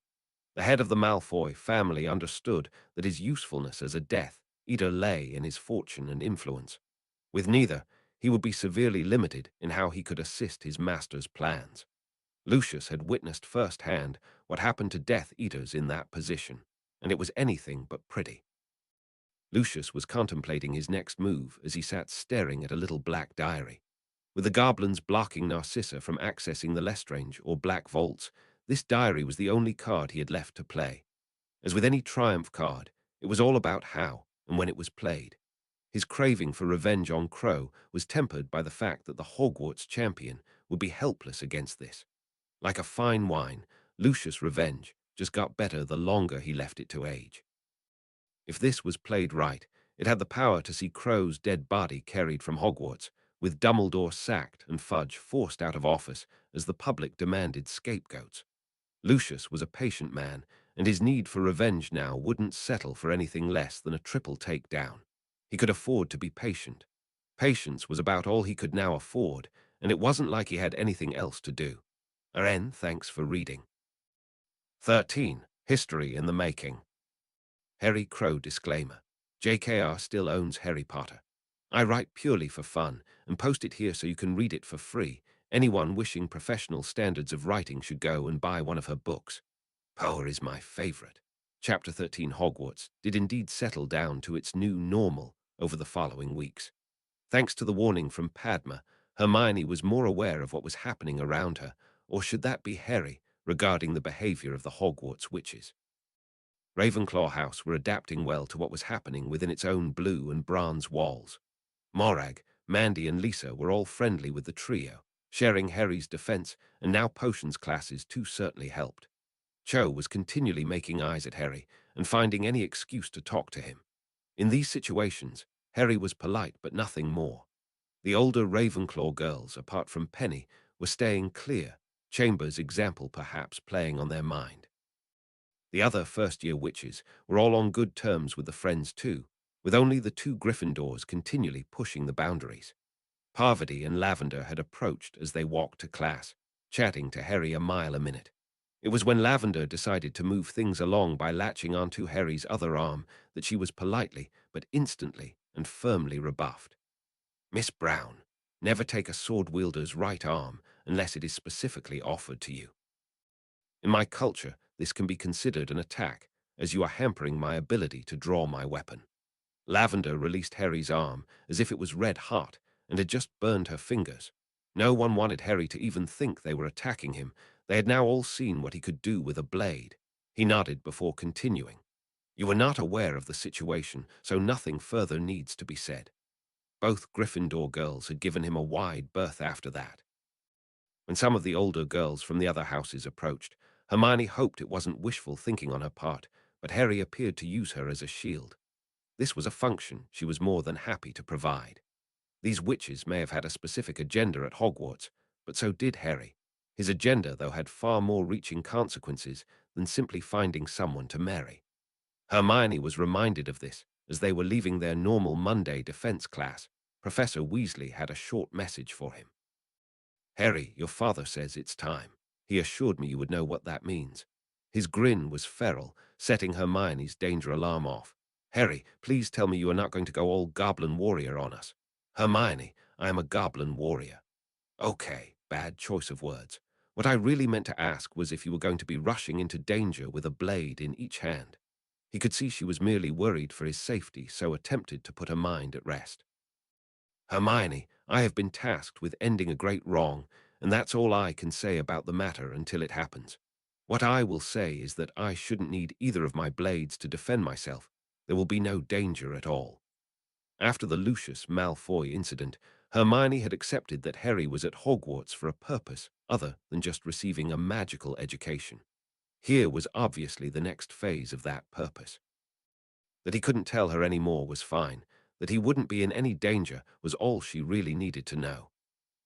The head of the Malfoy family understood that his usefulness as a Death Eater lay in his fortune and influence. With neither, he would be severely limited in how he could assist his master's plans. Lucius had witnessed firsthand what happened to Death Eaters in that position, and it was anything but pretty. Lucius was contemplating his next move as he sat staring at a little black diary. With the goblins blocking Narcissa from accessing the Lestrange or Black Vaults, this diary was the only card he had left to play. As with any triumph card, it was all about how and when it was played. His craving for revenge on Crow was tempered by the fact that the Hogwarts champion would be helpless against this. Like a fine wine, Lucius' revenge just got better the longer he left it to age. If this was played right, it had the power to see Crow's dead body carried from Hogwarts, with Dumbledore sacked and Fudge forced out of office as the public demanded scapegoats. Lucius was a patient man, and his need for revenge now wouldn't settle for anything less than a triple takedown. He could afford to be patient. Patience was about all he could now afford, and it wasn't like he had anything else to do. Thanks for reading. 13. History in the Making. Harry Crow disclaimer. JKR still owns Harry Potter. I write purely for fun and post it here so you can read it for free. Anyone wishing professional standards of writing should go and buy one of her books. Poe is my favorite. Chapter 13 Hogwarts did indeed settle down to its new normal over the following weeks. Thanks to the warning from Padma, Hermione was more aware of what was happening around her, or should that be Harry, regarding the behavior of the Hogwarts witches. Ravenclaw House were adapting well to what was happening within its own blue and bronze walls. Morag, Mandy, and Lisa were all friendly with the trio, sharing Harry's defense, and now potions classes too certainly helped. Cho was continually making eyes at Harry and finding any excuse to talk to him. In these situations, Harry was polite but nothing more. The older Ravenclaw girls, apart from Penny, were staying clear, Chambers' example perhaps playing on their mind. The other first-year witches were all on good terms with the friends too, with only the two Gryffindors continually pushing the boundaries. Parvati and Lavender had approached as they walked to class, chatting to Harry a mile a minute. It was when Lavender decided to move things along by latching onto Harry's other arm that she was politely but instantly and firmly rebuffed. Miss Brown, never take a sword wielder's right arm unless it is specifically offered to you. In my culture, this can be considered an attack, as you are hampering my ability to draw my weapon. Lavender released Harry's arm as if it was red hot and had just burned her fingers. No one wanted Harry to even think they were attacking him. They had now all seen what he could do with a blade. He nodded before continuing. You were not aware of the situation, so nothing further needs to be said. Both Gryffindor girls had given him a wide berth after that. When some of the older girls from the other houses approached, Hermione hoped it wasn't wishful thinking on her part, but Harry appeared to use her as a shield. This was a function she was more than happy to provide. These witches may have had a specific agenda at Hogwarts, but so did Harry. His agenda, though, had far more reaching consequences than simply finding someone to marry. Hermione was reminded of this as they were leaving their normal Monday defense class. Professor Weasley had a short message for him. Harry, your father says it's time. He assured me you would know what that means. His grin was feral, setting Hermione's danger alarm off. Harry, please tell me you are not going to go all goblin warrior on us. Hermione, I am a goblin warrior. Okay, bad choice of words. What I really meant to ask was if you were going to be rushing into danger with a blade in each hand. He could see she was merely worried for his safety, so attempted to put her mind at rest. Hermione, I have been tasked with ending a great wrong, and that's all I can say about the matter until it happens. What I will say is that I shouldn't need either of my blades to defend myself. There will be no danger at all. After the Lucius Malfoy incident, Hermione had accepted that Harry was at Hogwarts for a purpose other than just receiving a magical education. Here was obviously the next phase of that purpose. That he couldn't tell her any more was fine. That he wouldn't be in any danger was all she really needed to know.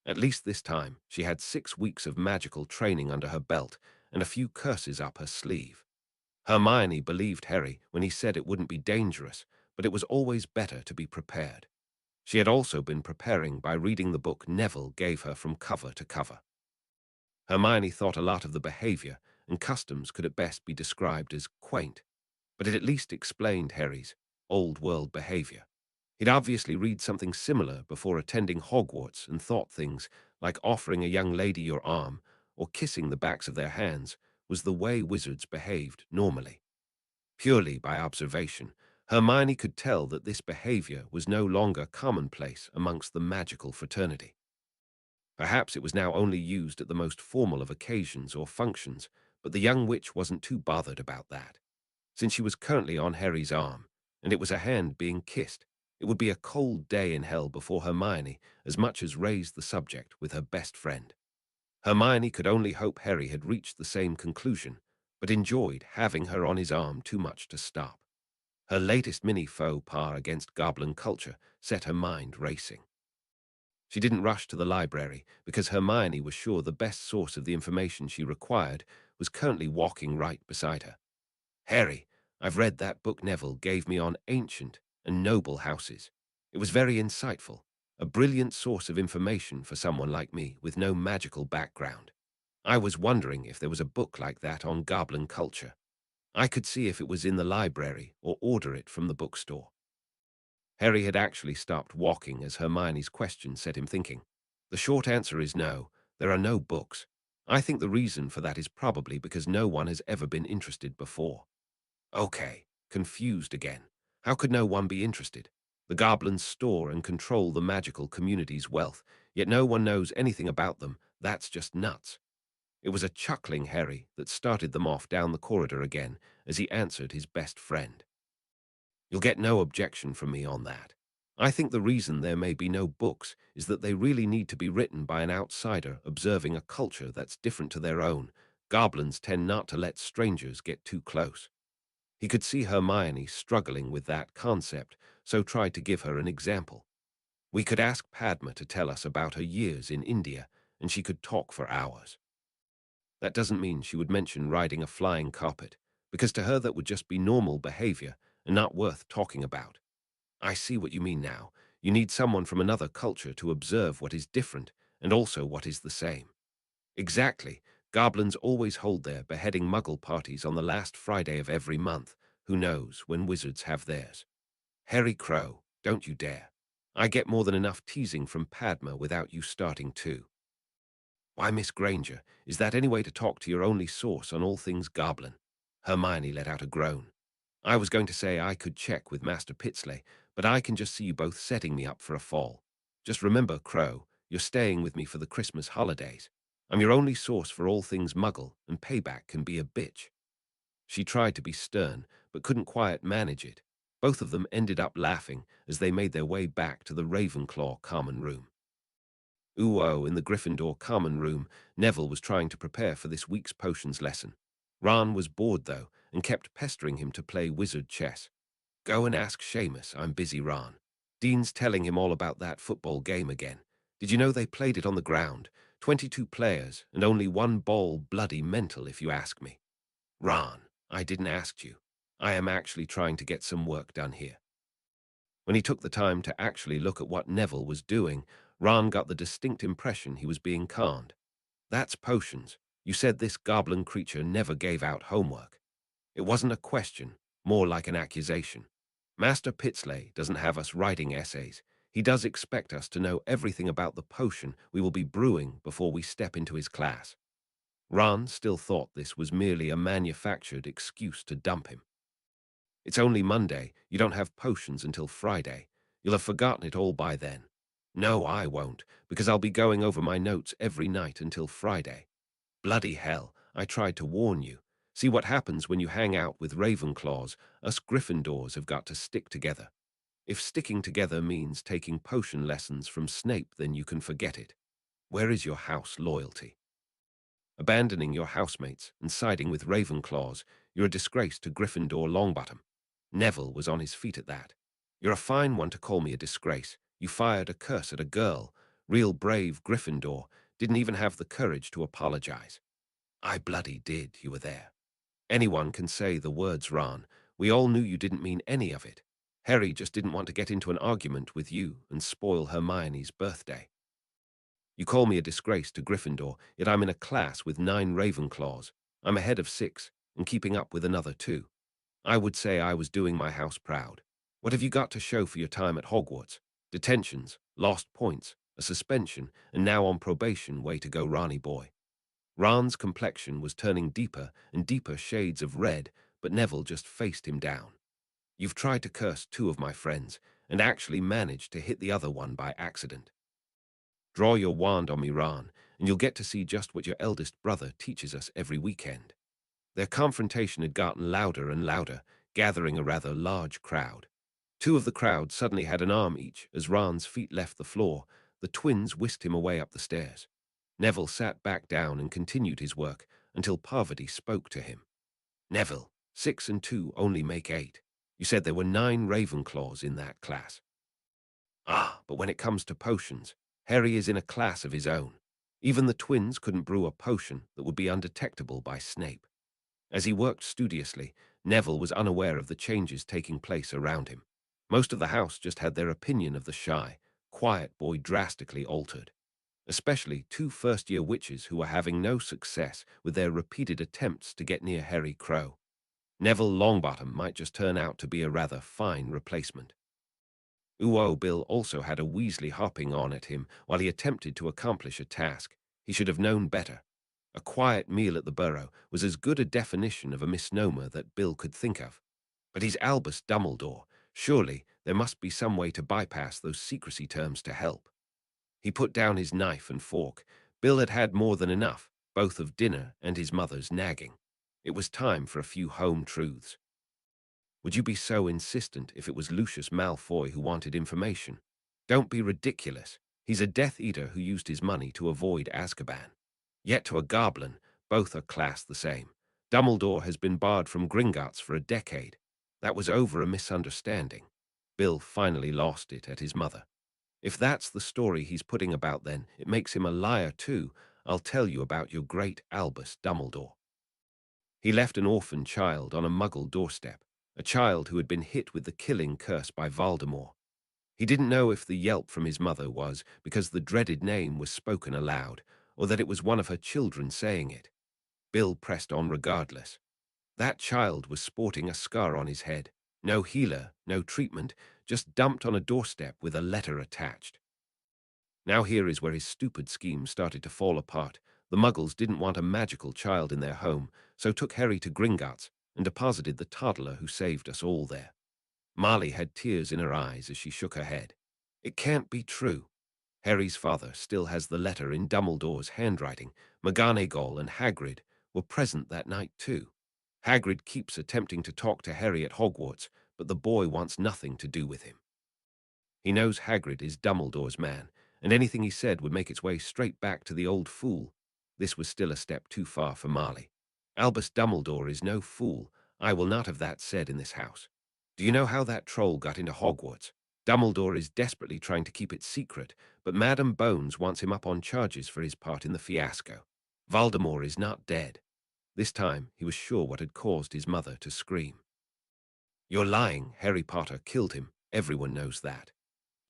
At least this time, she had 6 weeks of magical training under her belt and a few curses up her sleeve. Hermione believed Harry when he said it wouldn't be dangerous, but it was always better to be prepared. She had also been preparing by reading the book Neville gave her from cover to cover. Hermione thought a lot of the behavior and customs could at best be described as quaint, but it at least explained Harry's old-world behavior. He'd obviously read something similar before attending Hogwarts and thought things like offering a young lady your arm or kissing the backs of their hands was the way wizards behaved normally. Purely by observation, Hermione could tell that this behavior was no longer commonplace amongst the magical fraternity. Perhaps it was now only used at the most formal of occasions or functions, but the young witch wasn't too bothered about that. Since she was currently on Harry's arm, and it was a hand being kissed, it would be a cold day in hell before Hermione as much as raised the subject with her best friend. Hermione could only hope Harry had reached the same conclusion, but enjoyed having her on his arm too much to stop. Her latest mini-faux pas against goblin culture set her mind racing. She didn't rush to the library because Hermione was sure the best source of the information she required was currently walking right beside her. Harry, I've read that book Neville gave me on ancient and noble houses. It was very insightful, a brilliant source of information for someone like me with no magical background. I was wondering if there was a book like that on goblin culture. I could see if it was in the library or order it from the bookstore. Harry had actually stopped walking as Hermione's question set him thinking. The short answer is no, there are no books. I think the reason for that is probably because no one has ever been interested before. Okay, confused again. How could no one be interested? The goblins store and control the magical community's wealth, yet no one knows anything about them. That's just nuts. It was a chuckling Harry that started them off down the corridor again as he answered his best friend. You'll get no objection from me on that. I think the reason there may be no books is that they really need to be written by an outsider observing a culture that's different to their own. Goblins tend not to let strangers get too close. He could see Hermione struggling with that concept, so tried to give her an example. We could ask Padma to tell us about her years in India, and she could talk for hours. That doesn't mean she would mention riding a flying carpet, because to her that would just be normal behavior and not worth talking about. I see what you mean now. You need someone from another culture to observe what is different and also what is the same. Exactly. Goblins always hold their beheading muggle parties on the last Friday of every month. Who knows when wizards have theirs? Harry Crow, don't you dare. I get more than enough teasing from Padma without you starting too. Why, Miss Granger, is that any way to talk to your only source on all things goblin? Hermione let out a groan. I was going to say I could check with Master Pitsley, but I can just see you both setting me up for a fall. Just remember, Crow, you're staying with me for the Christmas holidays. I'm your only source for all things muggle, and payback can be a bitch. She tried to be stern, but couldn't quite manage it. Both of them ended up laughing as they made their way back to the Ravenclaw common room. Ooh-oh, in the Gryffindor common room, Neville was trying to prepare for this week's potions lesson. Ron was bored, though, and kept pestering him to play wizard chess. Go and ask Seamus, I'm busy, Ron. Dean's telling him all about that football game again. Did you know they played it on the ground? 22 players, and only one ball, bloody mental if you ask me. Ron, I didn't ask you. I am actually trying to get some work done here. When he took the time to actually look at what Neville was doing, Ron got the distinct impression he was being conned. That's potions. You said this goblin creature never gave out homework. It wasn't a question, more like an accusation. Master Pitsley doesn't have us writing essays. He does expect us to know everything about the potion we will be brewing before we step into his class. Ron still thought this was merely a manufactured excuse to dump him. It's only Monday. You don't have potions until Friday. You'll have forgotten it all by then. No, I won't, because I'll be going over my notes every night until Friday. Bloody hell, I tried to warn you. See what happens when you hang out with Ravenclaws. Us Gryffindors have got to stick together. If sticking together means taking potion lessons from Snape, then you can forget it. Where is your house loyalty? Abandoning your housemates and siding with Ravenclaws, you're a disgrace to Gryffindor Longbottom. Neville was on his feet at that. You're a fine one to call me a disgrace. You fired a curse at a girl. Real brave Gryffindor didn't even have the courage to apologize. I bloody did, you were there. Anyone can say the words, Ron. We all knew you didn't mean any of it. Harry just didn't want to get into an argument with you and spoil Hermione's birthday. You call me a disgrace to Gryffindor, yet I'm in a class with 9 Ravenclaws. I'm ahead of 6, and keeping up with another 2. I would say I was doing my house proud. What have you got to show for your time at Hogwarts? Detentions, lost points, a suspension, and now on probation. Way to go, Ronny boy. Ron's complexion was turning deeper and deeper shades of red, but Neville just faced him down. You've tried to curse 2 of my friends, and actually managed to hit the other one by accident. Draw your wand on me, Ron, and you'll get to see just what your eldest brother teaches us every weekend. Their confrontation had gotten louder and louder, gathering a rather large crowd. 2 of the crowd suddenly had an arm each. As Ron's feet left the floor, the twins whisked him away up the stairs. Neville sat back down and continued his work until Parvati spoke to him. Neville, 6 and 2 only make 8. You said there were 9 Ravenclaws in that class. Ah, but when it comes to potions, Harry is in a class of his own. Even the twins couldn't brew a potion that would be undetectable by Snape. As he worked studiously, Neville was unaware of the changes taking place around him. Most of the house just had their opinion of the shy, quiet boy drastically altered. Especially 2 first-year witches who were having no success with their repeated attempts to get near Harry Crow. Neville Longbottom might just turn out to be a rather fine replacement. Bill also had a Weasley hopping on at him while he attempted to accomplish a task. He should have known better. A quiet meal at the Burrow was as good a definition of a misnomer that Bill could think of. But he's Albus Dumbledore. Surely there must be some way to bypass those secrecy terms to help. He put down his knife and fork. Bill had had more than enough, both of dinner and his mother's nagging. It was time for a few home truths. Would you be so insistent if it was Lucius Malfoy who wanted information? Don't be ridiculous. He's a Death Eater who used his money to avoid Azkaban. Yet to a goblin, both are classed the same. Dumbledore has been barred from Gringotts for a decade. That was over a misunderstanding. Bill finally lost it at his mother. If that's the story he's putting about, then it makes him a liar too. I'll tell you about your great Albus Dumbledore. He left an orphan child on a Muggle doorstep, a child who had been hit with the killing curse by Voldemort. He didn't know if the yelp from his mother was because the dreaded name was spoken aloud, or that it was one of her children saying it. Bill pressed on regardless. That child was sporting a scar on his head. No healer, no treatment, just dumped on a doorstep with a letter attached. Now here is where his stupid scheme started to fall apart. The Muggles didn't want a magical child in their home, so took Harry to Gringotts and deposited the toddler who saved us all there. Marley had tears in her eyes as she shook her head. It can't be true. Harry's father still has the letter in Dumbledore's handwriting. McGonagall and Hagrid were present that night too. Hagrid keeps attempting to talk to Harry at Hogwarts, but the boy wants nothing to do with him. He knows Hagrid is Dumbledore's man, and anything he said would make its way straight back to the old fool. This was still a step too far for Marley. Albus Dumbledore is no fool. I will not have that said in this house. Do you know how that troll got into Hogwarts? Dumbledore is desperately trying to keep it secret, but Madame Bones wants him up on charges for his part in the fiasco. Voldemort is not dead. This time he was sure what had caused his mother to scream. You're lying. Harry Potter killed him. Everyone knows that.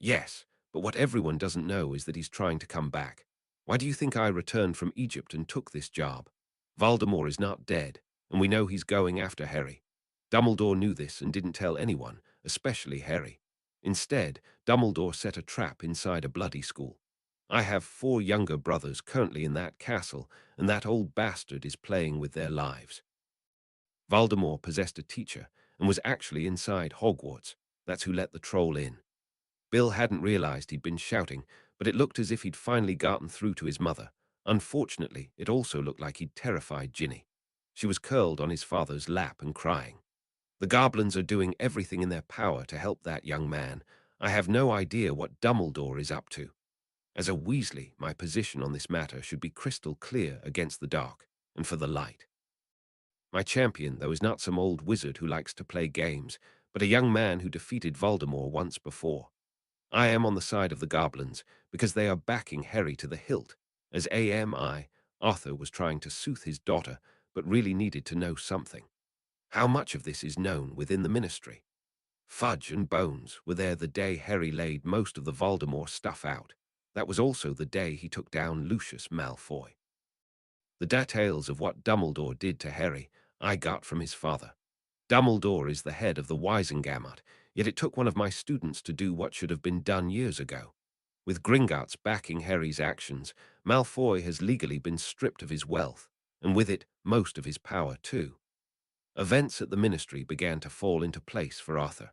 Yes, but what everyone doesn't know is that he's trying to come back. Why do you think I returned from Egypt and took this job? Voldemort is not dead, and we know he's going after Harry. Dumbledore knew this and didn't tell anyone, especially Harry. Instead, Dumbledore set a trap inside a bloody school. I have 4 younger brothers currently in that castle, and that old bastard is playing with their lives. Voldemort possessed a teacher and was actually inside Hogwarts. That's who let the troll in. Bill hadn't realized he'd been shouting, but it looked as if he'd finally gotten through to his mother. Unfortunately, it also looked like he'd terrified Ginny. She was curled on his father's lap and crying. The goblins are doing everything in their power to help that young man. I have no idea what Dumbledore is up to. As a Weasley, my position on this matter should be crystal clear against the dark and for the light. My champion, though, is not some old wizard who likes to play games, but a young man who defeated Voldemort once before. I am on the side of the goblins because they are backing Harry to the hilt, as AMI, Arthur was trying to soothe his daughter, but really needed to know something. How much of this is known within the ministry? Fudge and Bones were there the day Harry laid most of the Voldemort stuff out. That was also the day he took down Lucius Malfoy. The details of what Dumbledore did to Harry I got from his father. Dumbledore is the head of the Wisengamot, yet it took one of my students to do what should have been done years ago. With Gringotts backing Harry's actions, Malfoy has legally been stripped of his wealth, and with it, most of his power too. Events at the Ministry began to fall into place for Arthur.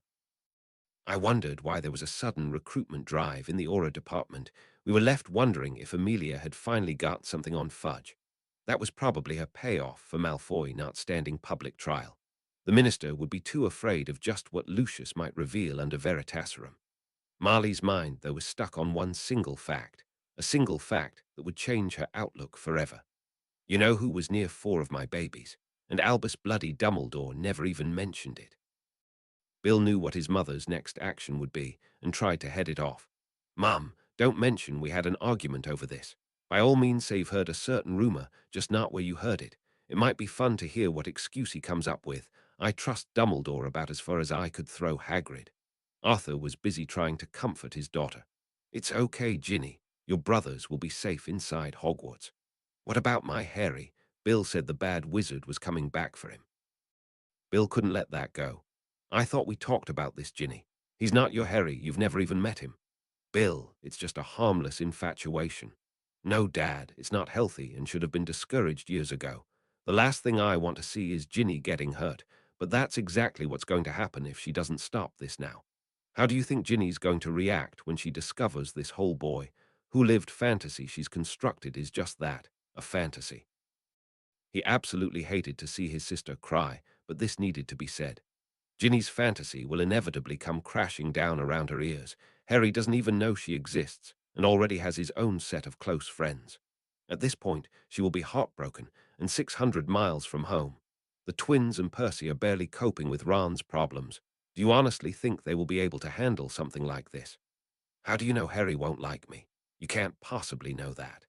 I wondered why there was a sudden recruitment drive in the Aura department. We were left wondering if Amelia had finally got something on Fudge. That was probably her payoff for Malfoy not standing public trial. The minister would be too afraid of just what Lucius might reveal under Veritaserum. Marley's mind, though, was stuck on one single fact, a single fact that would change her outlook forever. You know who was near 4 of my babies, and Albus bloody Dumbledore never even mentioned it. Bill knew what his mother's next action would be and tried to head it off. Mum, don't mention we had an argument over this. By all means say you've heard a certain rumor, just not where you heard it. It might be fun to hear what excuse he comes up with. I trust Dumbledore about as far as I could throw Hagrid. Arthur was busy trying to comfort his daughter. It's okay, Ginny. Your brothers will be safe inside Hogwarts. What about my Harry? Bill said the bad wizard was coming back for him. Bill couldn't let that go. I thought we talked about this, Ginny. He's not your Harry. You've never even met him. Bill, it's just a harmless infatuation. No, Dad, it's not healthy and should have been discouraged years ago. The last thing I want to see is Ginny getting hurt, but that's exactly what's going to happen if she doesn't stop this now. How do you think Ginny's going to react when she discovers this whole boy, who-lived fantasy she's constructed is just that, a fantasy? He absolutely hated to see his sister cry, but this needed to be said. Ginny's fantasy will inevitably come crashing down around her ears. Harry doesn't even know she exists, and already has his own set of close friends. At this point, she will be heartbroken and 600 miles from home. The twins and Percy are barely coping with Ron's problems. Do you honestly think they will be able to handle something like this? How do you know Harry won't like me? You can't possibly know that.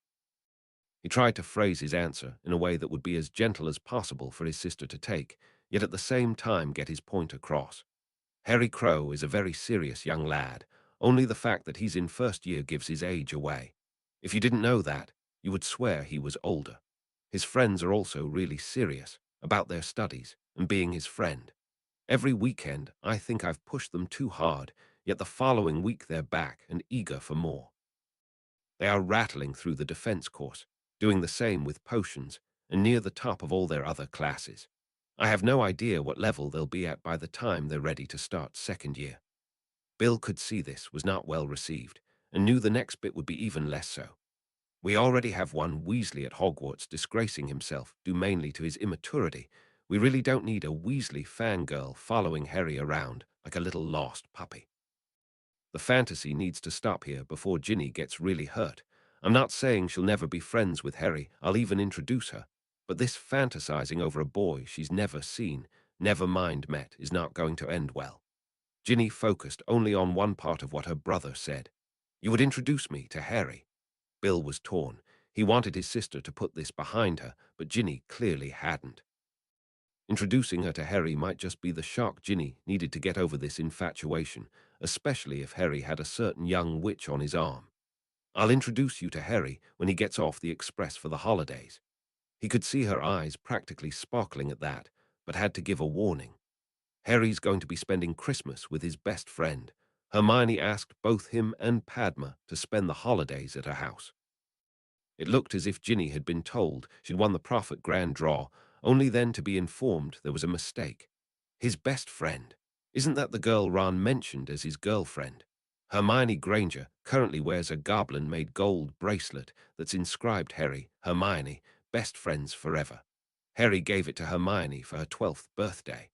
He tried to phrase his answer in a way that would be as gentle as possible for his sister to take, yet at the same time get his point across. Harry Crow is a very serious young lad. Only the fact that he's in first year gives his age away. If you didn't know that, you would swear he was older. His friends are also really serious about their studies and being his friend. Every weekend, I think I've pushed them too hard, yet the following week they're back and eager for more. They are rattling through the defense course, doing the same with potions, and near the top of all their other classes. I have no idea what level they'll be at by the time they're ready to start second year. Bill could see this was not well received, and knew the next bit would be even less so. We already have one Weasley at Hogwarts disgracing himself due mainly to his immaturity. We really don't need a Weasley fangirl following Harry around like a little lost puppy. The fantasy needs to stop here before Ginny gets really hurt. I'm not saying she'll never be friends with Harry, I'll even introduce her. But this fantasizing over a boy she's never seen, never mind met, is not going to end well. Ginny focused only on one part of what her brother said. You would introduce me to Harry. Bill was torn. He wanted his sister to put this behind her, but Ginny clearly hadn't. Introducing her to Harry might just be the shock Ginny needed to get over this infatuation, especially if Harry had a certain young witch on his arm. I'll introduce you to Harry when he gets off the express for the holidays. He could see her eyes practically sparkling at that, but had to give a warning. Harry's going to be spending Christmas with his best friend. Hermione asked both him and Padma to spend the holidays at her house. It looked as if Ginny had been told she'd won the Prophet Grand Draw, only then to be informed there was a mistake. His best friend. Isn't that the girl Ron mentioned as his girlfriend? Hermione Granger currently wears a goblin-made gold bracelet that's inscribed Harry, Hermione, best friends forever. Harry gave it to Hermione for her 12th birthday.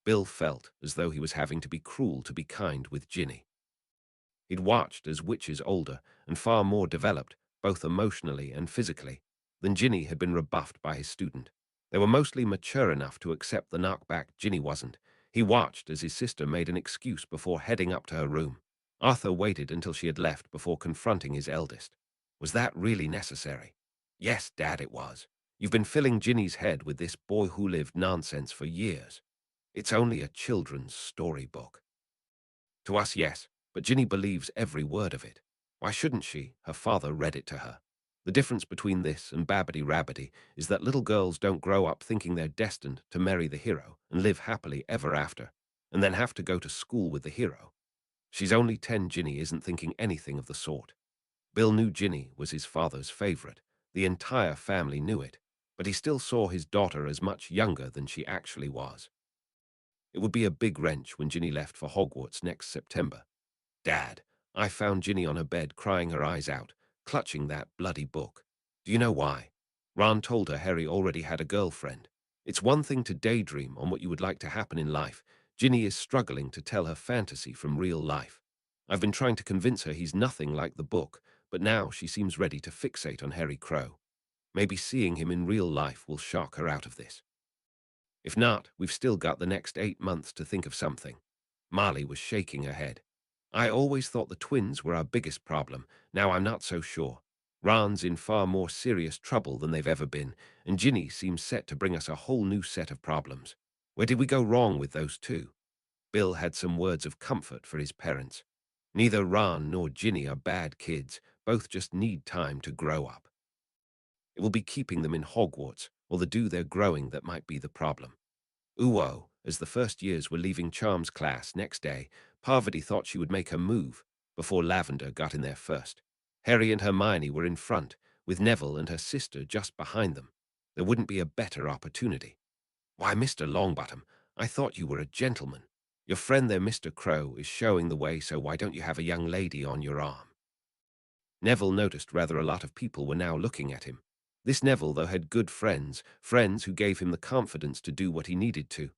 Bill felt as though he was having to be cruel to be kind with Ginny. He'd watched as witches older and far more developed, both emotionally and physically, than Ginny had been rebuffed by his student. They were mostly mature enough to accept the knockback. Ginny wasn't. He watched as his sister made an excuse before heading up to her room. Arthur waited until she had left before confronting his eldest. Was that really necessary? Yes, Dad, it was. You've been filling Ginny's head with this boy who lived nonsense for years. It's only a children's storybook. To us, yes, but Ginny believes every word of it. Why shouldn't she? Her father read it to her. The difference between this and Babbity Rabbity is that little girls don't grow up thinking they're destined to marry the hero and live happily ever after, and then have to go to school with the hero. She's only 10. Ginny isn't thinking anything of the sort. Bill knew Ginny was his father's favorite. The entire family knew it, but he still saw his daughter as much younger than she actually was. It would be a big wrench when Ginny left for Hogwarts next September. Dad, I found Ginny on her bed crying her eyes out, clutching that bloody book. Do you know why? Ron told her Harry already had a girlfriend. It's one thing to daydream on what you would like to happen in life. Ginny is struggling to tell her fantasy from real life. I've been trying to convince her he's nothing like the book, but now she seems ready to fixate on Harry Crow. Maybe seeing him in real life will shock her out of this. If not, we've still got the next 8 months to think of something. Marley was shaking her head. I always thought the twins were our biggest problem. Now I'm not so sure. Ron's in far more serious trouble than they've ever been, and Ginny seems set to bring us a whole new set of problems. Where did we go wrong with those two? Bill had some words of comfort for his parents. Neither Ron nor Ginny are bad kids. Both just need time to grow up. It will be keeping them in Hogwarts, or the do they're growing that might be the problem. As the first years were leaving Charms class next day, Parvati thought she would make her move before Lavender got in there first. Harry and Hermione were in front, with Neville and her sister just behind them. There wouldn't be a better opportunity. Why, Mr. Longbottom, I thought you were a gentleman. Your friend there, Mr. Crow, is showing the way, so why don't you have a young lady on your arm? Neville noticed rather a lot of people were now looking at him. This Neville, though, had good friends who gave him the confidence to do what he needed to.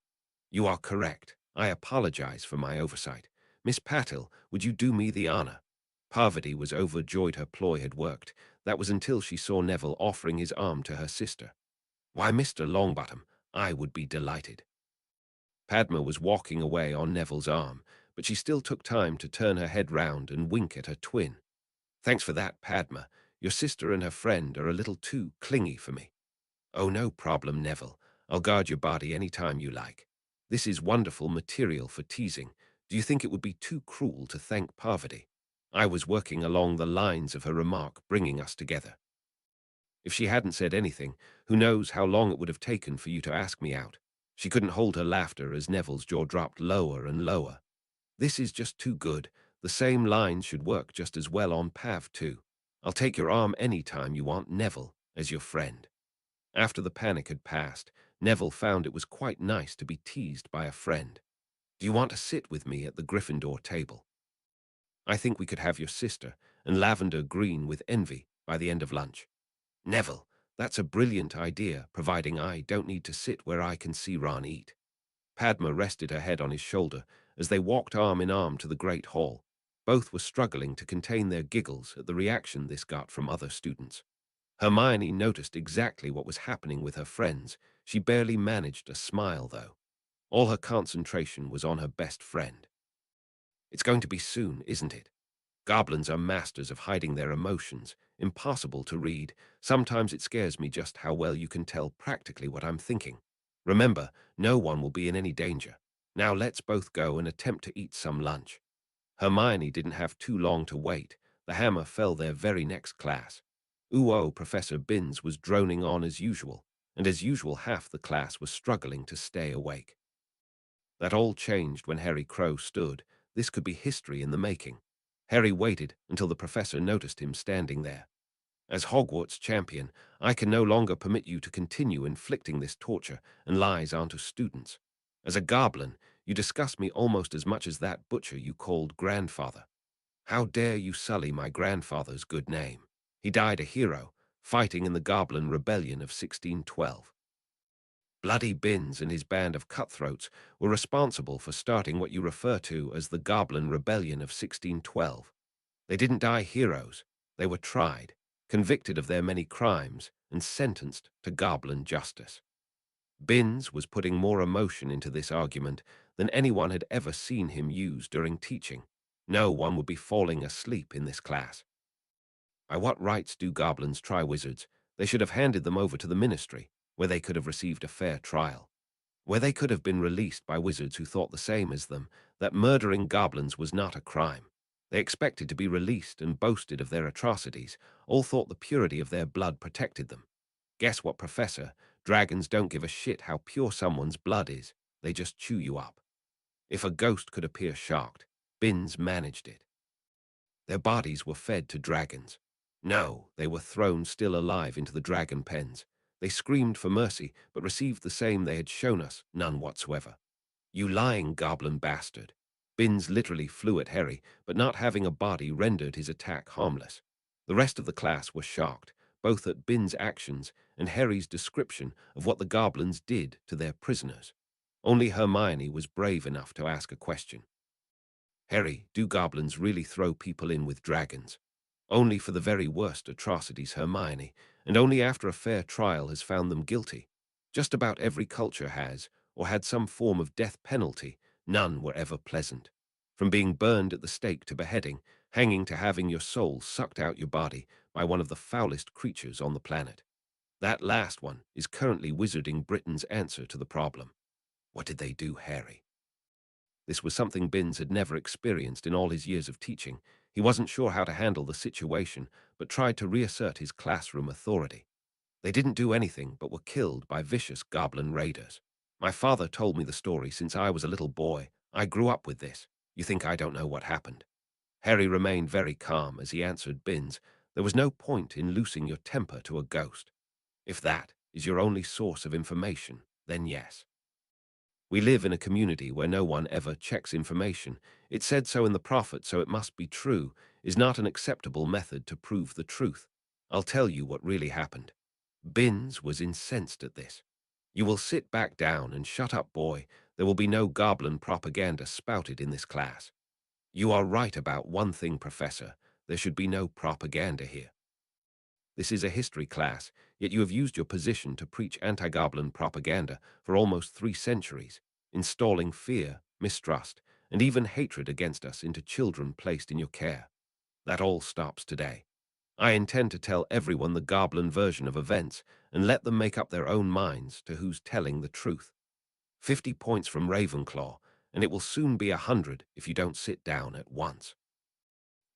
You are correct. I apologize for my oversight. Miss Patil, would you do me the honor? Parvati was overjoyed her ploy had worked. That was until she saw Neville offering his arm to her sister. Why, Mr. Longbottom, I would be delighted. Padma was walking away on Neville's arm, but she still took time to turn her head round and wink at her twin. Thanks for that, Padma. Your sister and her friend are a little too clingy for me. Oh, no problem, Neville. I'll guard your body any time you like. This is wonderful material for teasing. Do you think it would be too cruel to thank Parvati? I was working along the lines of her remark, bringing us together. If she hadn't said anything, who knows how long it would have taken for you to ask me out. She couldn't hold her laughter as Neville's jaw dropped lower and lower. This is just too good. The same lines should work just as well on Pav, too. I'll take your arm any time you want, Neville, as your friend. After the panic had passed, Neville found it was quite nice to be teased by a friend. Do you want to sit with me at the Gryffindor table? I think we could have your sister and Lavender green with envy by the end of lunch. Neville, that's a brilliant idea, providing I don't need to sit where I can see Ron eat. Padma rested her head on his shoulder as they walked arm in arm to the Great Hall. Both were struggling to contain their giggles at the reaction this got from other students. Hermione noticed exactly what was happening with her friends. She barely managed a smile, though. All her concentration was on her best friend. It's going to be soon, isn't it? Goblins are masters of hiding their emotions, impossible to read. Sometimes it scares me just how well you can tell practically what I'm thinking. Remember, no one will be in any danger. Now let's both go and attempt to eat some lunch. Hermione didn't have too long to wait. The hammer fell their very next class. Professor Binns was droning on as usual, and as usual half the class was struggling to stay awake. That all changed when Harry Crow stood This could be history in the making. Harry waited until the professor noticed him standing there. As Hogwarts champion, I can no longer permit you to continue inflicting this torture and lies onto students. As a goblin, you disgust me almost as much as that butcher you called grandfather. How dare you sully my grandfather's good name? He died a hero, fighting in the Goblin Rebellion of 1612. Bloody Binns and his band of cutthroats were responsible for starting what you refer to as the Goblin Rebellion of 1612. They didn't die heroes. They were tried, convicted of their many crimes, and sentenced to goblin justice. Binns was putting more emotion into this argument than anyone had ever seen him use during teaching. No one would be falling asleep in this class. By what rights do goblins try wizards? They should have handed them over to the ministry, where they could have received a fair trial, where they could have been released by wizards who thought the same as them, that murdering goblins was not a crime. They expected to be released and boasted of their atrocities, all thought the purity of their blood protected them. Guess what, Professor? Dragons don't give a shit how pure someone's blood is. They just chew you up. If a ghost could appear shocked, Binns managed it. Their bodies were fed to dragons. No, they were thrown still alive into the dragon pens. They screamed for mercy, but received the same they had shown us, none whatsoever. You lying goblin bastard. Binns literally flew at Harry, but not having a body rendered his attack harmless. The rest of the class were shocked, both at Binns' actions and Harry's description of what the goblins did to their prisoners. Only Hermione was brave enough to ask a question. Harry, do goblins really throw people in with dragons? Only for the very worst atrocities, Hermione, and only after a fair trial has found them guilty. Just about every culture has, or had some form of death penalty. None were ever pleasant. From being burned at the stake to beheading, hanging to having your soul sucked out your body by one of the foulest creatures on the planet. That last one is currently Wizarding Britain's answer to the problem. What did they do, Harry? This was something Binns had never experienced in all his years of teaching. He wasn't sure how to handle the situation, but tried to reassert his classroom authority. They didn't do anything, but were killed by vicious goblin raiders. My father told me the story since I was a little boy. I grew up with this. You think I don't know what happened? Harry remained very calm as he answered Binns. There was no point in loosing your temper to a ghost. If that is your only source of information, then yes. We live in a community where no one ever checks information. It said so in the prophet, so it must be true, is not an acceptable method to prove the truth. I'll tell you what really happened. Binns was incensed at this. You will sit back down and shut up, boy. There will be no goblin propaganda spouted in this class. You are right about one thing, Professor. There should be no propaganda here. This is a history class, yet you have used your position to preach anti-goblin propaganda for almost 3 centuries, installing fear, mistrust, and even hatred against us into children placed in your care. That all stops today. I intend to tell everyone the goblin version of events and let them make up their own minds to who's telling the truth. 50 points from Ravenclaw, and it will soon be 100 if you don't sit down at once.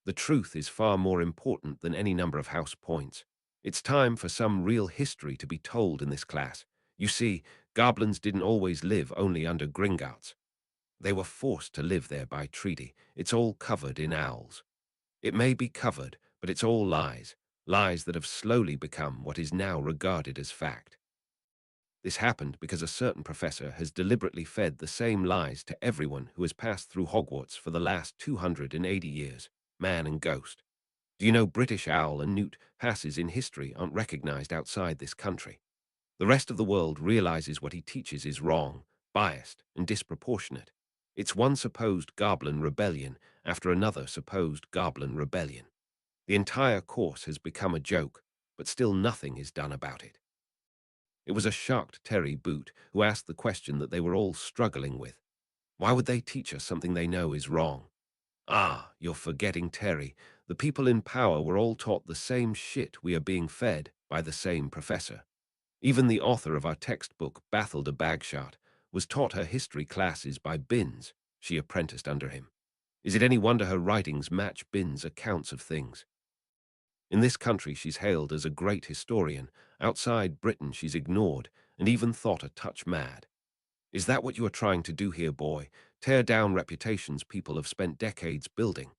The truth is far more important than any number of house points. It's time for some real history to be told in this class. You see, goblins didn't always live only under Gringotts. They were forced to live there by treaty. It's all covered in owls. It may be covered, but it's all lies, lies that have slowly become what is now regarded as fact. This happened because a certain professor has deliberately fed the same lies to everyone who has passed through Hogwarts for the last 280 years, man and ghost. Do you know British owl and newt passes in history aren't recognized outside this country? The rest of the world realizes what he teaches is wrong, biased, and disproportionate. It's one supposed goblin rebellion after another supposed goblin rebellion. The entire course has become a joke, but still nothing is done about it. It was a shocked Terry Boot who asked the question that they were all struggling with. Why would they teach us something they know is wrong? Ah, you're forgetting, Terry. The people in power were all taught the same shit we are being fed by the same professor. Even the author of our textbook, Bathilda Bagshot, was taught her history classes by Binns. She apprenticed under him. Is it any wonder her writings match Binns' accounts of things? In this country she's hailed as a great historian. Outside Britain she's ignored and even thought a touch mad. Is that what you are trying to do here, boy? Tear down reputations people have spent decades building.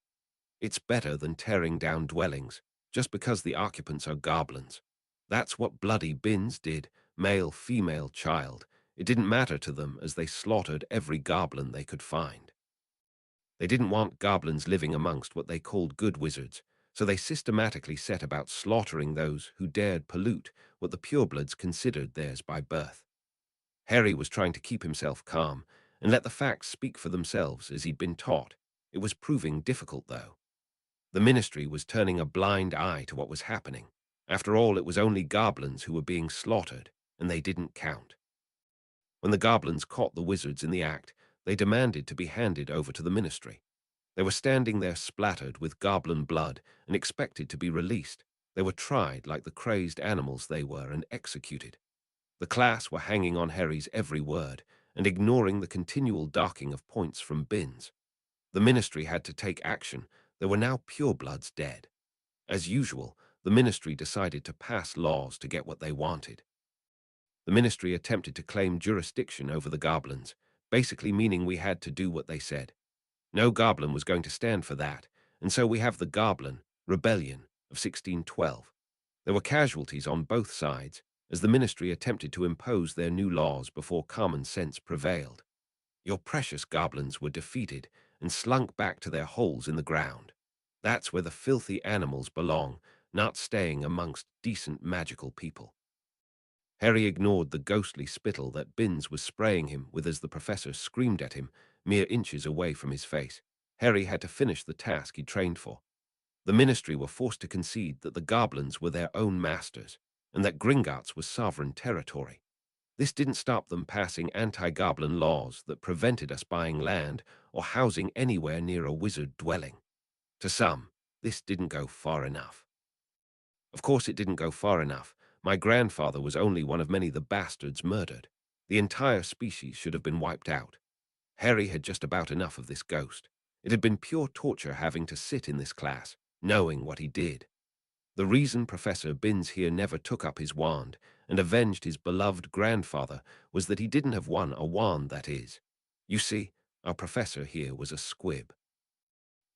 It's better than tearing down dwellings, just because the occupants are goblins. That's what bloody Binns did, male, female, child. It didn't matter to them as they slaughtered every goblin they could find. They didn't want goblins living amongst what they called good wizards, so they systematically set about slaughtering those who dared pollute what the purebloods considered theirs by birth. Harry was trying to keep himself calm and let the facts speak for themselves as he'd been taught. It was proving difficult, though. The Ministry was turning a blind eye to what was happening. After all, it was only goblins who were being slaughtered, and they didn't count. When the goblins caught the wizards in the act, they demanded to be handed over to the Ministry. They were standing there splattered with goblin blood and expected to be released. They were tried like the crazed animals they were and executed. The class were hanging on Harry's every word and ignoring the continual docking of points from Binns. The Ministry had to take action. There were now purebloods dead. As usual, the Ministry decided to pass laws to get what they wanted. The Ministry attempted to claim jurisdiction over the goblins, basically meaning we had to do what they said. No goblin was going to stand for that, and so we have the Goblin Rebellion of 1612. There were casualties on both sides, as the Ministry attempted to impose their new laws before common sense prevailed. Your precious goblins were defeated and slunk back to their holes in the ground. That's where the filthy animals belong, not staying amongst decent magical people. Harry ignored the ghostly spittle that Binns was spraying him with as the professor screamed at him, mere inches away from his face. Harry had to finish the task he'd trained for. The Ministry were forced to concede that the goblins were their own masters, and that Gringotts was sovereign territory. This didn't stop them passing anti-goblin laws that prevented us buying land or housing anywhere near a wizard dwelling. To some, this didn't go far enough. Of course it didn't go far enough. My grandfather was only one of many the bastards murdered. The entire species should have been wiped out. Harry had just about enough of this ghost. It had been pure torture having to sit in this class, knowing what he did. The reason Professor Binns here never took up his wand and avenged his beloved grandfather was that he didn't have won a wand, that is. You see, our professor here was a squib.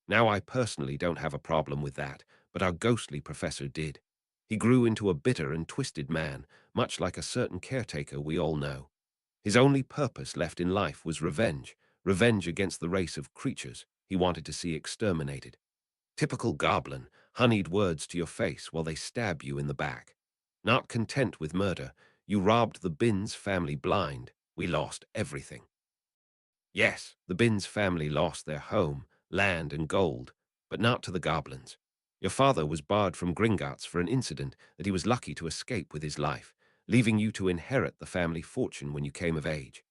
Now I personally don't have a problem with that, but our ghostly professor did. He grew into a bitter and twisted man, much like a certain caretaker we all know. His only purpose left in life was revenge, revenge against the race of creatures he wanted to see exterminated. Typical goblin, honeyed words to your face while they stab you in the back. Not content with murder, you robbed the Binns family blind. We lost everything. Yes, the Binns family lost their home, land, and gold, but not to the goblins. Your father was barred from Gringotts for an incident that he was lucky to escape with his life, leaving you to inherit the family fortune when you came of age.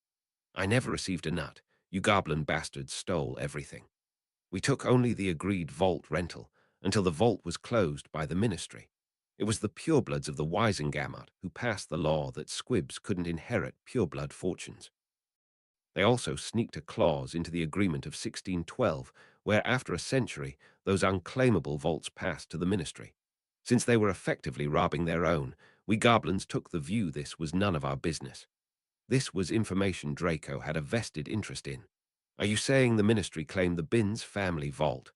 I never received a nut. You goblin bastards stole everything. We took only the agreed vault rental until the vault was closed by the Ministry. It was the purebloods of the Wisengamot who passed the law that squibs couldn't inherit pureblood fortunes. They also sneaked a clause into the agreement of 1612, where after a century, those unclaimable vaults passed to the Ministry. Since they were effectively robbing their own, we goblins took the view this was none of our business. This was information Draco had a vested interest in. Are you saying the Ministry claimed the Binns family vault?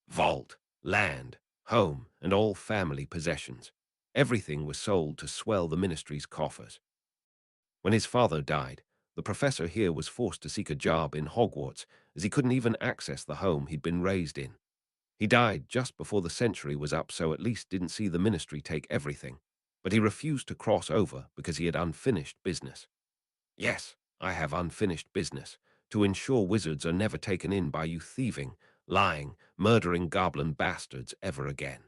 Vault, land, home, and all family possessions. Everything was sold to swell the Ministry's coffers. When his father died, the professor here was forced to seek a job in Hogwarts, as he couldn't even access the home he'd been raised in. He died just before the century was up, so at least didn't see the Ministry take everything. But he refused to cross over because he had unfinished business. Yes, I have unfinished business, to ensure wizards are never taken in by you thieving, lying, murdering goblin bastards ever again.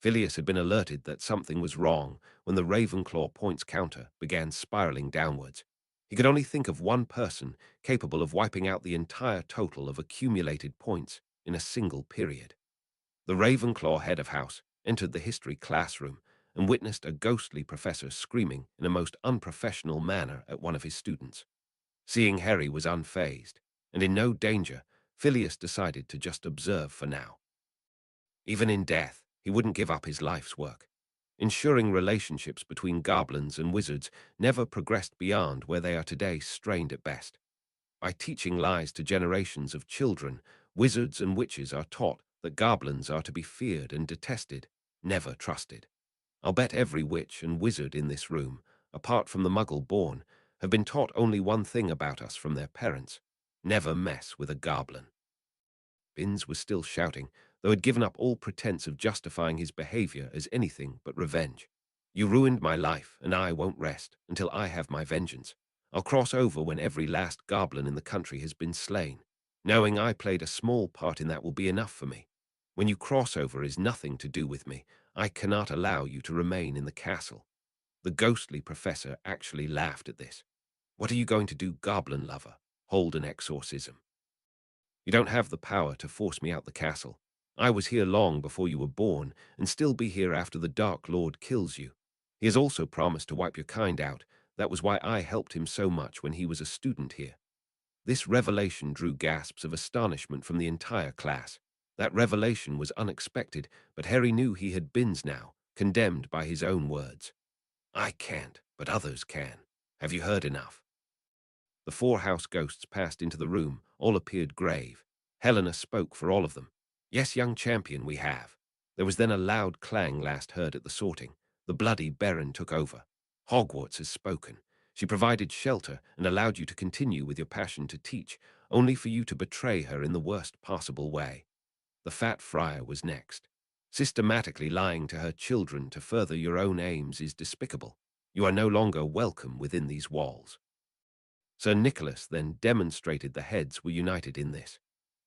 Phileas had been alerted that something was wrong when the Ravenclaw points counter began spiraling downwards. He could only think of one person capable of wiping out the entire total of accumulated points in a single period. The Ravenclaw head of house entered the history classroom and witnessed a ghostly professor screaming in a most unprofessional manner at one of his students. Seeing Harry was unfazed and in no danger, Phileas decided to just observe for now. Even in death, he wouldn't give up his life's work. Ensuring relationships between goblins and wizards never progressed beyond where they are today, strained at best. By teaching lies to generations of children, wizards and witches are taught that goblins are to be feared and detested, never trusted. I'll bet every witch and wizard in this room, apart from the muggle-born, have been taught only one thing about us from their parents: never mess with a goblin. Binns was still shouting, though had given up all pretense of justifying his behavior as anything but revenge. You ruined my life, and I won't rest until I have my vengeance. I'll cross over when every last goblin in the country has been slain. Knowing I played a small part in that will be enough for me. When you cross over is nothing to do with me. I cannot allow you to remain in the castle. The ghostly professor actually laughed at this. What are you going to do, goblin lover? Hold an exorcism. You don't have the power to force me out the castle. I was here long before you were born, and still be here after the Dark Lord kills you. He has also promised to wipe your kind out. That was why I helped him so much when he was a student here. This revelation drew gasps of astonishment from the entire class. That revelation was unexpected, but Harry knew he had Binns now, condemned by his own words. I can't, but others can. Have you heard enough? The four house ghosts passed into the room. All appeared grave. Helena spoke for all of them. Yes, young champion, we have. There was then a loud clang last heard at the sorting. The bloody Baron took over. Hogwarts has spoken. She provided shelter and allowed you to continue with your passion to teach, only for you to betray her in the worst possible way. The fat friar was next. Systematically lying to her children to further your own aims is despicable. You are no longer welcome within these walls. Sir Nicholas then demonstrated the heads were united in this.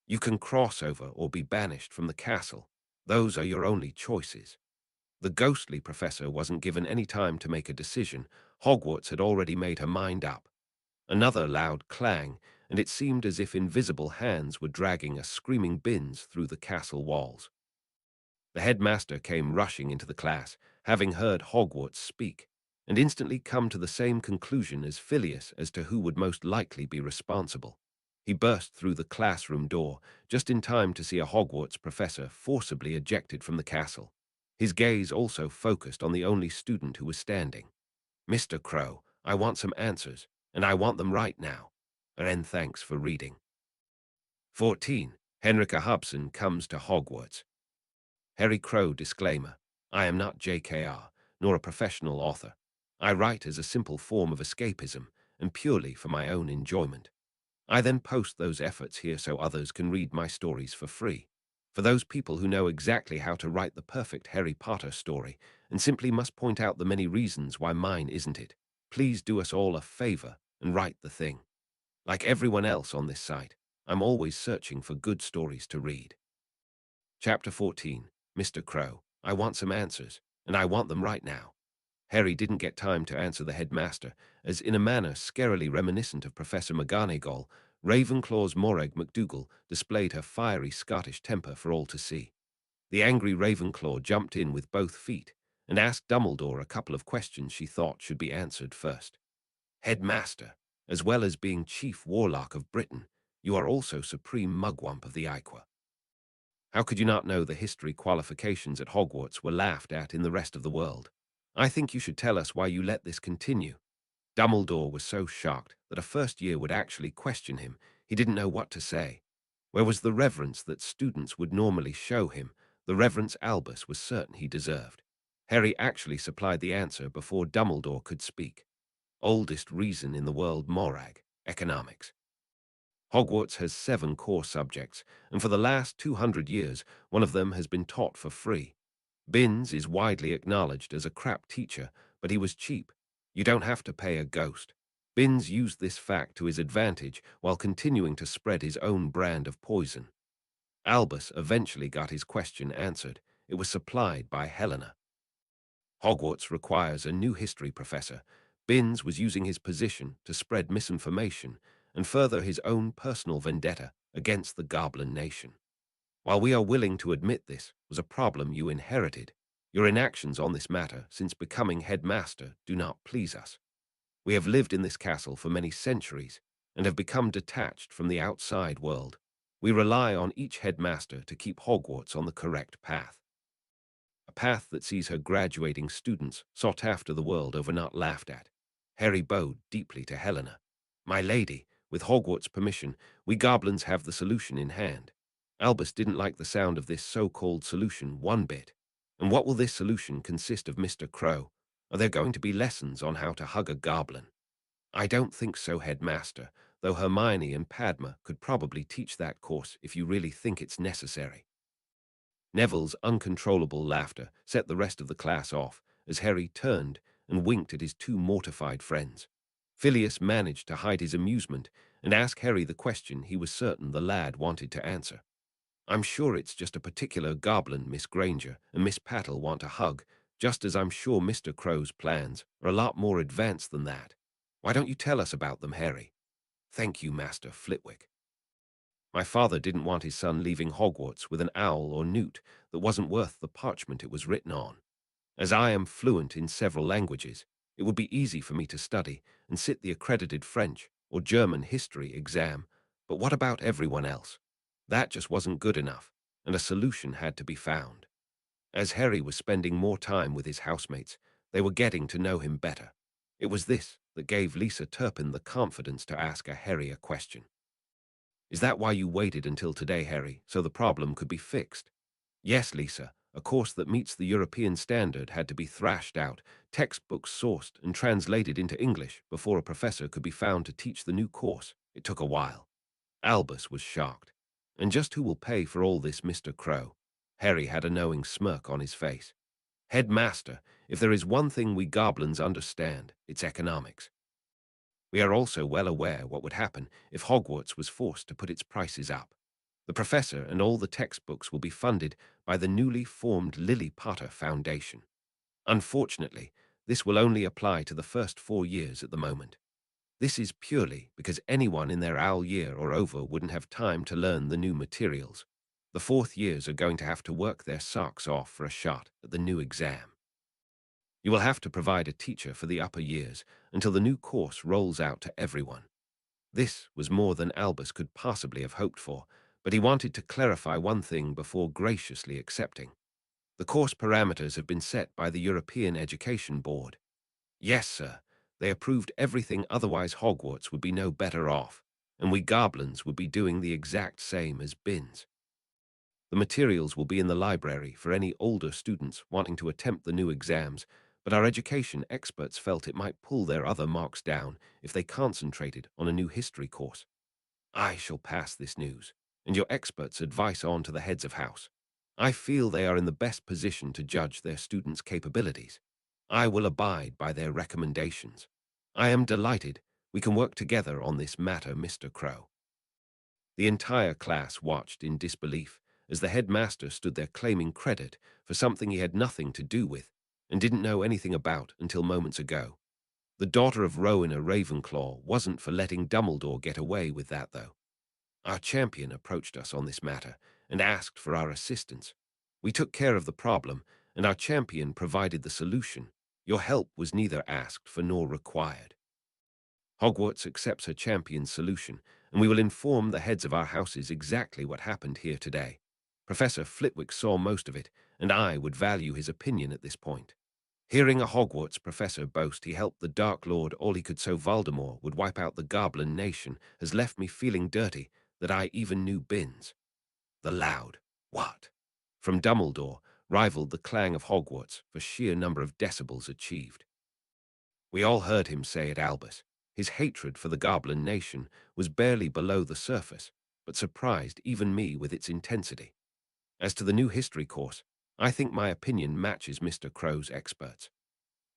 You can cross over or be banished from the castle. Those are your only choices. The ghostly professor wasn't given any time to make a decision. Hogwarts had already made her mind up. Another loud clang, and it seemed as if invisible hands were dragging a screaming Binns through the castle walls. The headmaster came rushing into the class, having heard Hogwarts speak, and instantly come to the same conclusion as Phileas as to who would most likely be responsible. He burst through the classroom door, just in time to see a Hogwarts professor forcibly ejected from the castle. His gaze also focused on the only student who was standing. Mr. Crow, I want some answers, and I want them right now. And thanks for reading. 14. Henrika Hobson comes to Hogwarts. Harry Crow disclaimer. I am not JKR, nor a professional author. I write as a simple form of escapism, and purely for my own enjoyment. I then post those efforts here so others can read my stories for free. For those people who know exactly how to write the perfect Harry Potter story, and simply must point out the many reasons why mine isn't it, please do us all a favor and write the thing. Like everyone else on this site, I'm always searching for good stories to read. Chapter 14. Mr. Crow, I want some answers, and I want them right now. Harry didn't get time to answer the headmaster, as in a manner scarily reminiscent of Professor McGonagall, Ravenclaw's Morag McDougal displayed her fiery Scottish temper for all to see. The angry Ravenclaw jumped in with both feet and asked Dumbledore a couple of questions she thought should be answered first. Headmaster, as well as being Chief Warlock of Britain, you are also Supreme Mugwump of the Iqua. How could you not know the history qualifications at Hogwarts were laughed at in the rest of the world? I think you should tell us why you let this continue. Dumbledore was so shocked that a first year would actually question him. He didn't know what to say. Where was the reverence that students would normally show him, the reverence Albus was certain he deserved? Harry actually supplied the answer before Dumbledore could speak. Oldest reason in the world, Morag, economics. Hogwarts has 7 core subjects, and for the last 200 years, one of them has been taught for free. Binns is widely acknowledged as a crap teacher, but he was cheap. You don't have to pay a ghost. Binns used this fact to his advantage while continuing to spread his own brand of poison. Albus eventually got his question answered. It was supplied by Helena. Hogwarts requires a new history professor. Binns was using his position to spread misinformation and further his own personal vendetta against the Goblin Nation. While we are willing to admit this was a problem you inherited, your inactions on this matter since becoming headmaster do not please us. We have lived in this castle for many centuries and have become detached from the outside world. We rely on each headmaster to keep Hogwarts on the correct path. A path that sees her graduating students sought after the world over, not laughed at. Harry bowed deeply to Helena. My lady, With Hogwarts' permission, we goblins have the solution in hand. Albus didn't like the sound of this so-called solution one bit. And what will this solution consist of, Mr. Crow? Are there going to be lessons on how to hug a goblin? I don't think so, Headmaster, though Hermione and Padma could probably teach that course if you really think it's necessary. Neville's uncontrollable laughter set the rest of the class off as Harry turned and winked at his two mortified friends. Phileas managed to hide his amusement and ask Harry the question he was certain the lad wanted to answer. I'm sure it's just a particular goblin Miss Granger and Miss Pattle want to hug, just as I'm sure Mr. Crow's plans are a lot more advanced than that. Why don't you tell us about them, Harry? Thank you, Master Flitwick. My father didn't want his son leaving Hogwarts with an owl or newt that wasn't worth the parchment it was written on. As I am fluent in several languages, it would be easy for me to study and sit the accredited French or German history exam, but what about everyone else? That just wasn't good enough, and a solution had to be found. As Harry was spending more time with his housemates, they were getting to know him better. It was this that gave Lisa Turpin the confidence to ask a Harry a question. Is that why you waited until today, Harry, so the problem could be fixed? Yes, Lisa. A course that meets the European standard had to be thrashed out, textbooks sourced and translated into English before a professor could be found to teach the new course. It took a while. Albus was shocked. And just who will pay for all this, Mr. Crow? Harry had a knowing smirk on his face. Headmaster, if there is one thing we goblins understand, it's economics. We are also well aware what would happen if Hogwarts was forced to put its prices up. The professor and all the textbooks will be funded by the newly formed Lily Potter Foundation. Unfortunately, this will only apply to the first 4 years at the moment. This is purely because anyone in their OWL year or over wouldn't have time to learn the new materials. The 4th years are going to have to work their socks off for a shot at the new exam. You will have to provide a teacher for the upper years until the new course rolls out to everyone. This was more than Albus could possibly have hoped for, but he wanted to clarify one thing before graciously accepting. The course parameters have been set by the European Education Board. Yes, sir. They approved everything, otherwise Hogwarts would be no better off, and we goblins would be doing the exact same as Binns. The materials will be in the library for any older students wanting to attempt the new exams, but our education experts felt it might pull their other marks down if they concentrated on a new history course. I shall pass this news, and your experts' advice on to the heads of house. I feel they are in the best position to judge their students' capabilities. I will abide by their recommendations. I am delighted we can work together on this matter, Mr. Crow. The entire class watched in disbelief as the headmaster stood there claiming credit for something he had nothing to do with and didn't know anything about until moments ago. The daughter of Rowena Ravenclaw wasn't for letting Dumbledore get away with that, though. Our champion approached us on this matter and asked for our assistance. We took care of the problem, and our champion provided the solution. Your help was neither asked for nor required. Hogwarts accepts her champion's solution, and we will inform the heads of our houses exactly what happened here today. Professor Flitwick saw most of it, and I would value his opinion at this point. Hearing a Hogwarts professor boast he helped the Dark Lord all he could so Voldemort would wipe out the Goblin Nation has left me feeling dirty that I even knew Binns. The loud "what" from Dumbledore rivaled the clang of Hogwarts for sheer number of decibels achieved. We all heard him say at Albus. His hatred for the Goblin Nation was barely below the surface, but surprised even me with its intensity. As to the new history course, I think my opinion matches Mr. Crow's experts.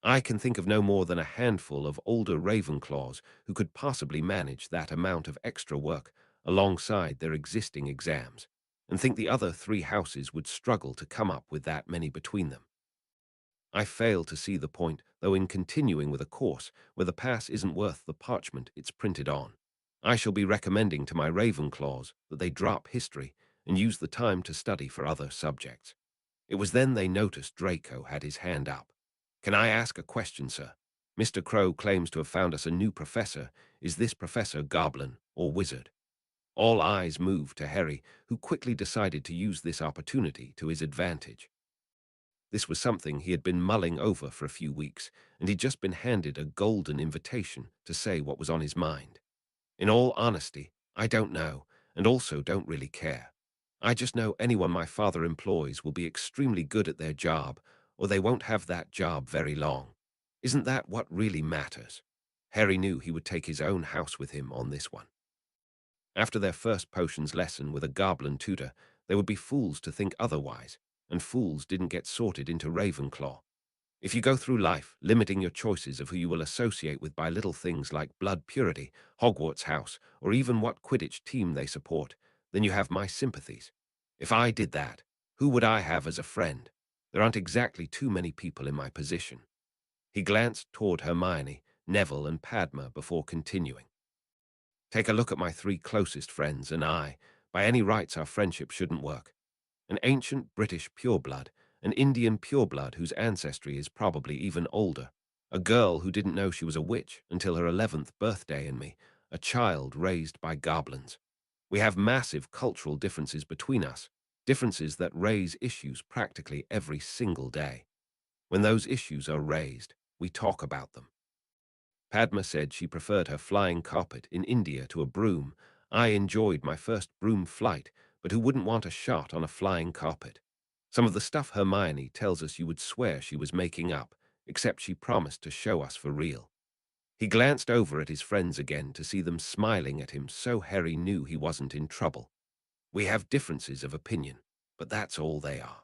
I can think of no more than a handful of older Ravenclaws who could possibly manage that amount of extra work alongside their existing exams, and think the other 3 houses would struggle to come up with that many between them. I fail to see the point, though, in continuing with a course where the pass isn't worth the parchment it's printed on. I shall be recommending to my Ravenclaws that they drop history and use the time to study for other subjects. It was then they noticed Draco had his hand up. Can I ask a question, sir? Mr. Crow claims to have found us a new professor. Is this professor goblin or wizard? All eyes moved to Harry, who quickly decided to use this opportunity to his advantage. This was something he had been mulling over for a few weeks, and he'd just been handed a golden invitation to say what was on his mind. In all honesty, I don't know, and also don't really care. I just know anyone my father employs will be extremely good at their job, or they won't have that job very long. Isn't that what really matters? Harry knew he would take his own house with him on this one. After their first potions lesson with a goblin tutor, they would be fools to think otherwise, and fools didn't get sorted into Ravenclaw. If you go through life limiting your choices of who you will associate with by little things like blood purity, Hogwarts house, or even what Quidditch team they support, then you have my sympathies. If I did that, who would I have as a friend? There aren't exactly too many people in my position. He glanced toward Hermione, Neville, and Padma before continuing. Take a look at my three closest friends and I. By any rights, our friendship shouldn't work. An ancient British pureblood, an Indian pureblood whose ancestry is probably even older, a girl who didn't know she was a witch until her 11th birthday, and me, a child raised by goblins. We have massive cultural differences between us, differences that raise issues practically every single day. When those issues are raised, we talk about them. Padma said she preferred her flying carpet in India to a broom. I enjoyed my first broom flight, but who wouldn't want a shot on a flying carpet? Some of the stuff Hermione tells us you would swear she was making up, except she promised to show us for real. He glanced over at his friends again to see them smiling at him, so Harry knew he wasn't in trouble. We have differences of opinion, but that's all they are.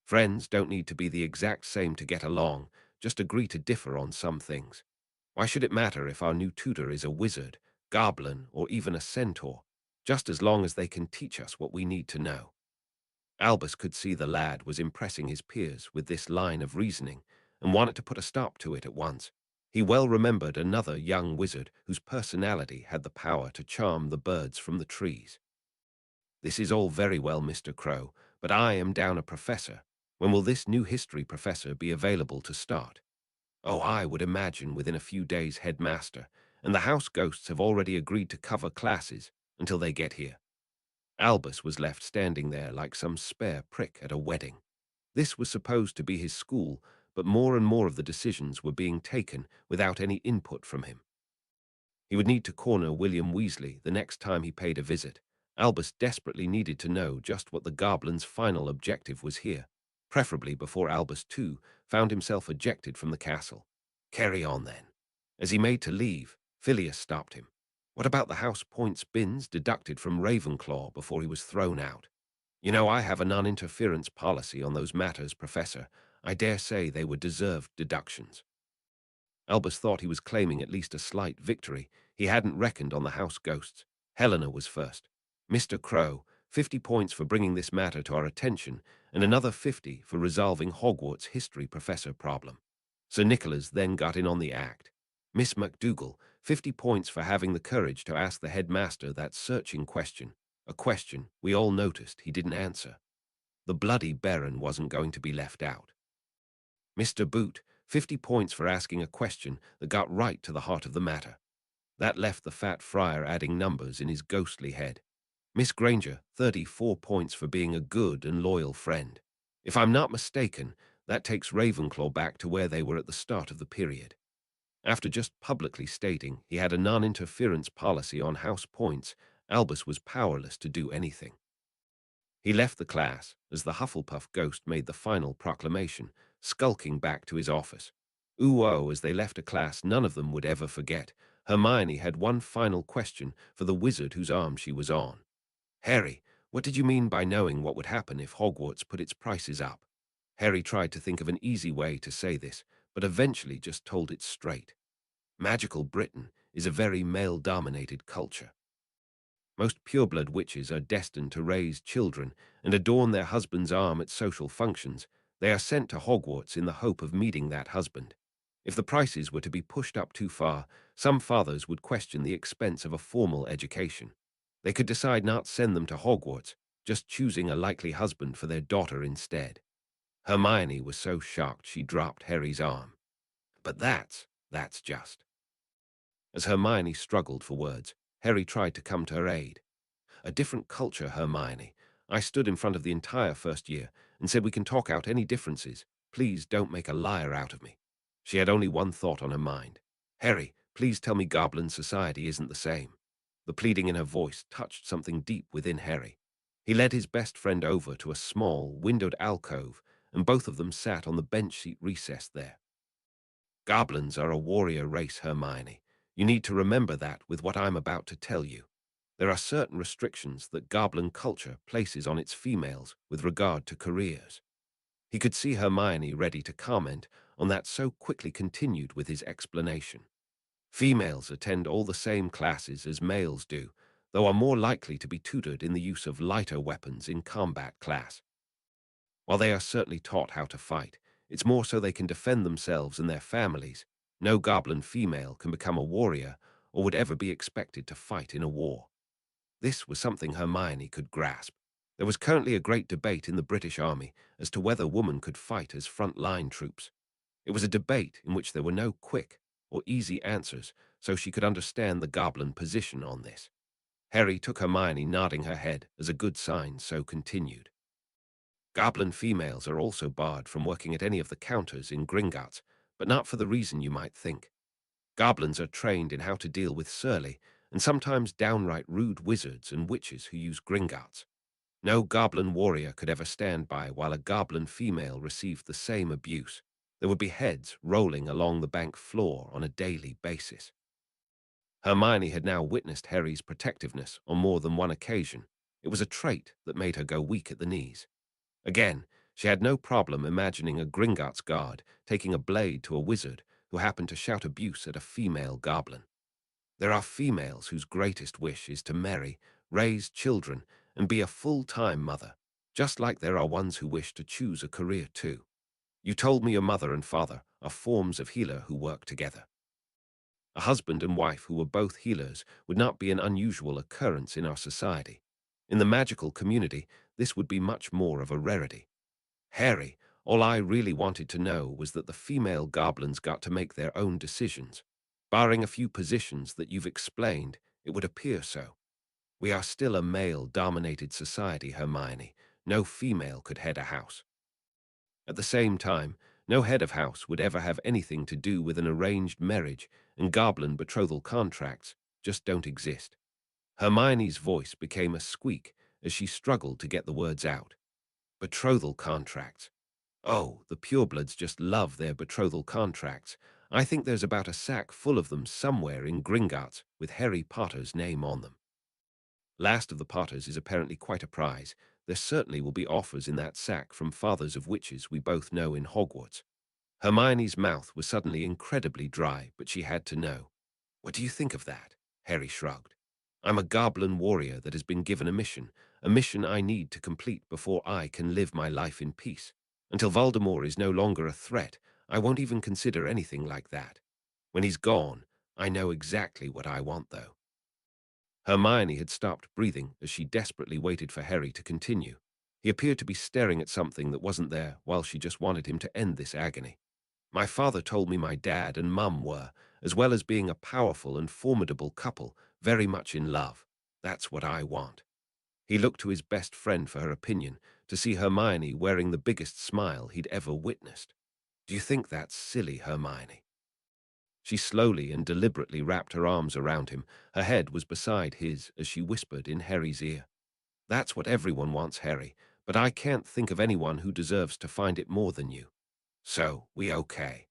Friends don't need to be the exact same to get along, just agree to differ on some things. Why should it matter if our new tutor is a wizard, goblin, or even a centaur, just as long as they can teach us what we need to know? Albus could see the lad was impressing his peers with this line of reasoning and wanted to put a stop to it at once. He well remembered another young wizard whose personality had the power to charm the birds from the trees. This is all very well, Mr. Crow, but I am down a professor. When will this new history professor be available to start? Oh, I would imagine within a few days, headmaster, and the house ghosts have already agreed to cover classes until they get here. Albus was left standing there like some spare prick at a wedding. This was supposed to be his school, but more and more of the decisions were being taken without any input from him. He would need to corner William Weasley the next time he paid a visit. Albus desperately needed to know just what the goblin's final objective was here, preferably before Albus, too, found himself ejected from the castle. Carry on, then. As he made to leave, Phileas stopped him. What about the house points bins deducted from Ravenclaw before he was thrown out? You know, I have a non-interference policy on those matters, Professor. I dare say they were deserved deductions. Albus thought he was claiming at least a slight victory. He hadn't reckoned on the house ghosts. Helena was first. Mr. Crow, 50 points for bringing this matter to our attention, and another 50 for resolving Hogwarts history professor problem. Sir Nicholas then got in on the act. Miss McDougal, 50 points for having the courage to ask the headmaster that searching question, a question we all noticed he didn't answer. The bloody Baron wasn't going to be left out. Mr. Boot, 50 points for asking a question that got right to the heart of the matter. That left the fat friar adding numbers in his ghostly head. Miss Granger, 34 points for being a good and loyal friend. If I'm not mistaken, that takes Ravenclaw back to where they were at the start of the period. After just publicly stating he had a non-interference policy on house points, Albus was powerless to do anything. He left the class as the Hufflepuff ghost made the final proclamation, skulking back to his office. Ooh-oh, as they left a class none of them would ever forget, Hermione had one final question for the wizard whose arm she was on. Harry, what did you mean by knowing what would happen if Hogwarts put its prices up? Harry tried to think of an easy way to say this, but eventually just told it straight. Magical Britain is a very male-dominated culture. Most pureblood witches are destined to raise children and adorn their husband's arm at social functions. They are sent to Hogwarts in the hope of meeting that husband. If the prices were to be pushed up too far, some fathers would question the expense of a formal education. They could decide not send them to Hogwarts, just choosing a likely husband for their daughter instead. Hermione was so shocked she dropped Harry's arm. But that's just. As Hermione struggled for words, Harry tried to come to her aid. A different culture, Hermione. I stood in front of the entire first year and said we can talk out any differences. Please don't make a liar out of me. She had only one thought on her mind. Harry, Please tell me Goblin society isn't the same. The pleading in her voice touched something deep within Harry. He led his best friend over to a small, windowed alcove, and both of them sat on the bench seat recessed there. Goblins are a warrior race, Hermione. You need to remember that with what I'm about to tell you. There are certain restrictions that goblin culture places on its females with regard to careers. He could see Hermione ready to comment on that, so quickly continued with his explanation. Females attend all the same classes as males do, though are more likely to be tutored in the use of lighter weapons in combat class. While they are certainly taught how to fight, it's more so they can defend themselves and their families. No goblin female can become a warrior or would ever be expected to fight in a war. This was something Hermione could grasp. There was currently a great debate in the British Army as to whether women could fight as front-line troops. It was a debate in which there were no quick or easy answers, so she could understand the goblin position on this. Harry took Hermione nodding her head as a good sign, so continued. Goblin females are also barred from working at any of the counters in Gringotts, but not for the reason you might think. Goblins are trained in how to deal with surly and sometimes downright rude wizards and witches who use Gringotts. No goblin warrior could ever stand by while a goblin female received the same abuse. There would be heads rolling along the bank floor on a daily basis. Hermione had now witnessed Harry's protectiveness on more than one occasion. It was a trait that made her go weak at the knees. Again, she had no problem imagining a Gringotts guard taking a blade to a wizard who happened to shout abuse at a female goblin. There are females whose greatest wish is to marry, raise children, and be a full-time mother, just like there are ones who wish to choose a career too. You told me your mother and father are forms of healer who work together. A husband and wife who were both healers would not be an unusual occurrence in our society. In the magical community, this would be much more of a rarity. Harry, all I really wanted to know was that the female goblins got to make their own decisions. Barring a few positions that you've explained, it would appear so. We are still a male-dominated society, Hermione. No female could head a house. At the same time, no head of house would ever have anything to do with an arranged marriage, and goblin betrothal contracts just don't exist. Hermione's voice became a squeak as she struggled to get the words out. Betrothal contracts. Oh, the purebloods just love their betrothal contracts. I think there's about a sack full of them somewhere in Gringotts with Harry Potter's name on them. Last of the Potters is apparently quite a prize. There certainly will be offers in that sack from fathers of witches we both know in Hogwarts. Hermione's mouth was suddenly incredibly dry, but she had to know. What do you think of that? Harry shrugged. I'm a goblin warrior that has been given a mission I need to complete before I can live my life in peace. Until Voldemort is no longer a threat, I won't even consider anything like that. When he's gone, I know exactly what I want, though. Hermione had stopped breathing as she desperately waited for Harry to continue. He appeared to be staring at something that wasn't there while she just wanted him to end this agony. My father told me my dad and mum were, as well as being a powerful and formidable couple, very much in love. That's what I want. He looked to his best friend for her opinion, to see Hermione wearing the biggest smile he'd ever witnessed. Do you think that's silly, Hermione? She slowly and deliberately wrapped her arms around him. Her head was beside his as she whispered in Harry's ear. That's what everyone wants, Harry, but I can't think of anyone who deserves to find it more than you. So, we okay.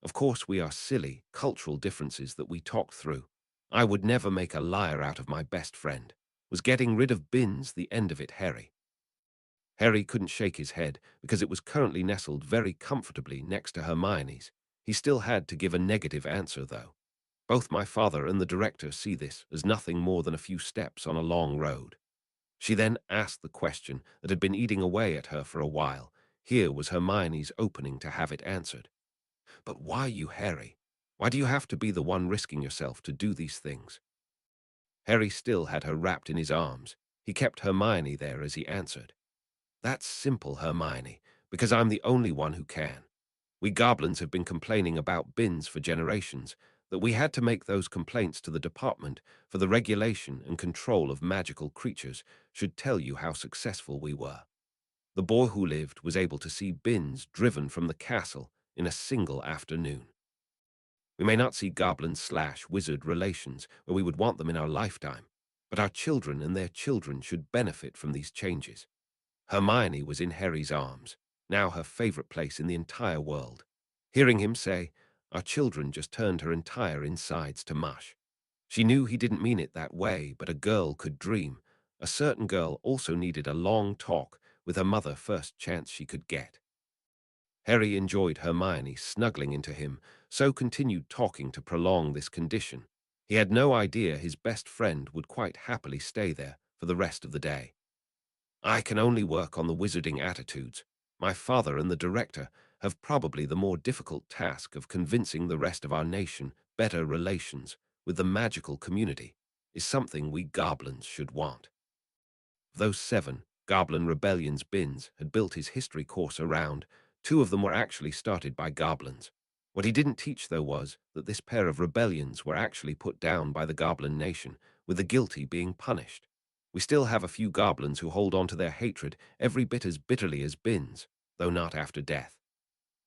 Of course we are silly, cultural differences that we talk through. I would never make a liar out of my best friend. Was getting rid of Bins the end of it, Harry? Harry couldn't shake his head because it was currently nestled very comfortably next to Hermione's. He still had to give a negative answer, though. Both my father and the director see this as nothing more than a few steps on a long road. She then asked the question that had been eating away at her for a while. Here was Hermione's opening to have it answered. But why you, Harry? Why do you have to be the one risking yourself to do these things? Harry still had her wrapped in his arms. He kept Hermione there as he answered. That's simple, Hermione, because I'm the only one who can. We goblins have been complaining about bins for generations, that we had to make those complaints to the department for the regulation and control of magical creatures should tell you how successful we were. The boy who lived was able to see bins driven from the castle in a single afternoon. We may not see goblin/wizard relations where we would want them in our lifetime, but our children and their children should benefit from these changes. Hermione was in Harry's arms, now her favorite place in the entire world. Hearing him say, "Our children," just turned her entire insides to mush. She knew he didn't mean it that way, but a girl could dream. A certain girl also needed a long talk with her mother first chance she could get. Harry enjoyed Hermione snuggling into him, so continued talking to prolong this condition. He had no idea his best friend would quite happily stay there for the rest of the day. "I can only work on the wizarding attitudes. My father and the director have probably the more difficult task of convincing the rest of our nation better relations with the magical community is something we goblins should want." Those 7 Goblin Rebellions bins had built his history course around. 2 of them were actually started by goblins. What he didn't teach, though, was that this pair of rebellions were actually put down by the Goblin Nation, with the guilty being punished. We still have a few goblins who hold on to their hatred every bit as bitterly as bins, though not after death.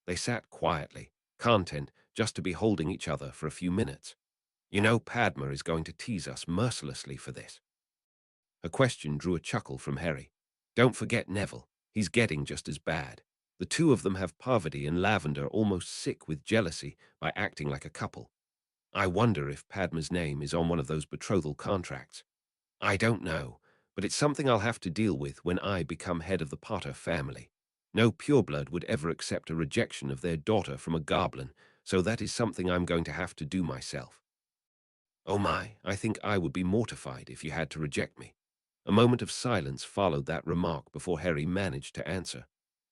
They sat quietly, content just to be holding each other for a few minutes. "You know Padma is going to tease us mercilessly for this." A question drew a chuckle from Harry. "Don't forget Neville. He's getting just as bad. The 2 of them have Parvati and Lavender almost sick with jealousy by acting like a couple. I wonder if Padma's name is on one of those betrothal contracts. I don't know, but it's something I'll have to deal with when I become head of the Potter family. No pureblood would ever accept a rejection of their daughter from a goblin, so that is something I'm going to have to do myself." "Oh my, I think I would be mortified if you had to reject me." A moment of silence followed that remark before Harry managed to answer.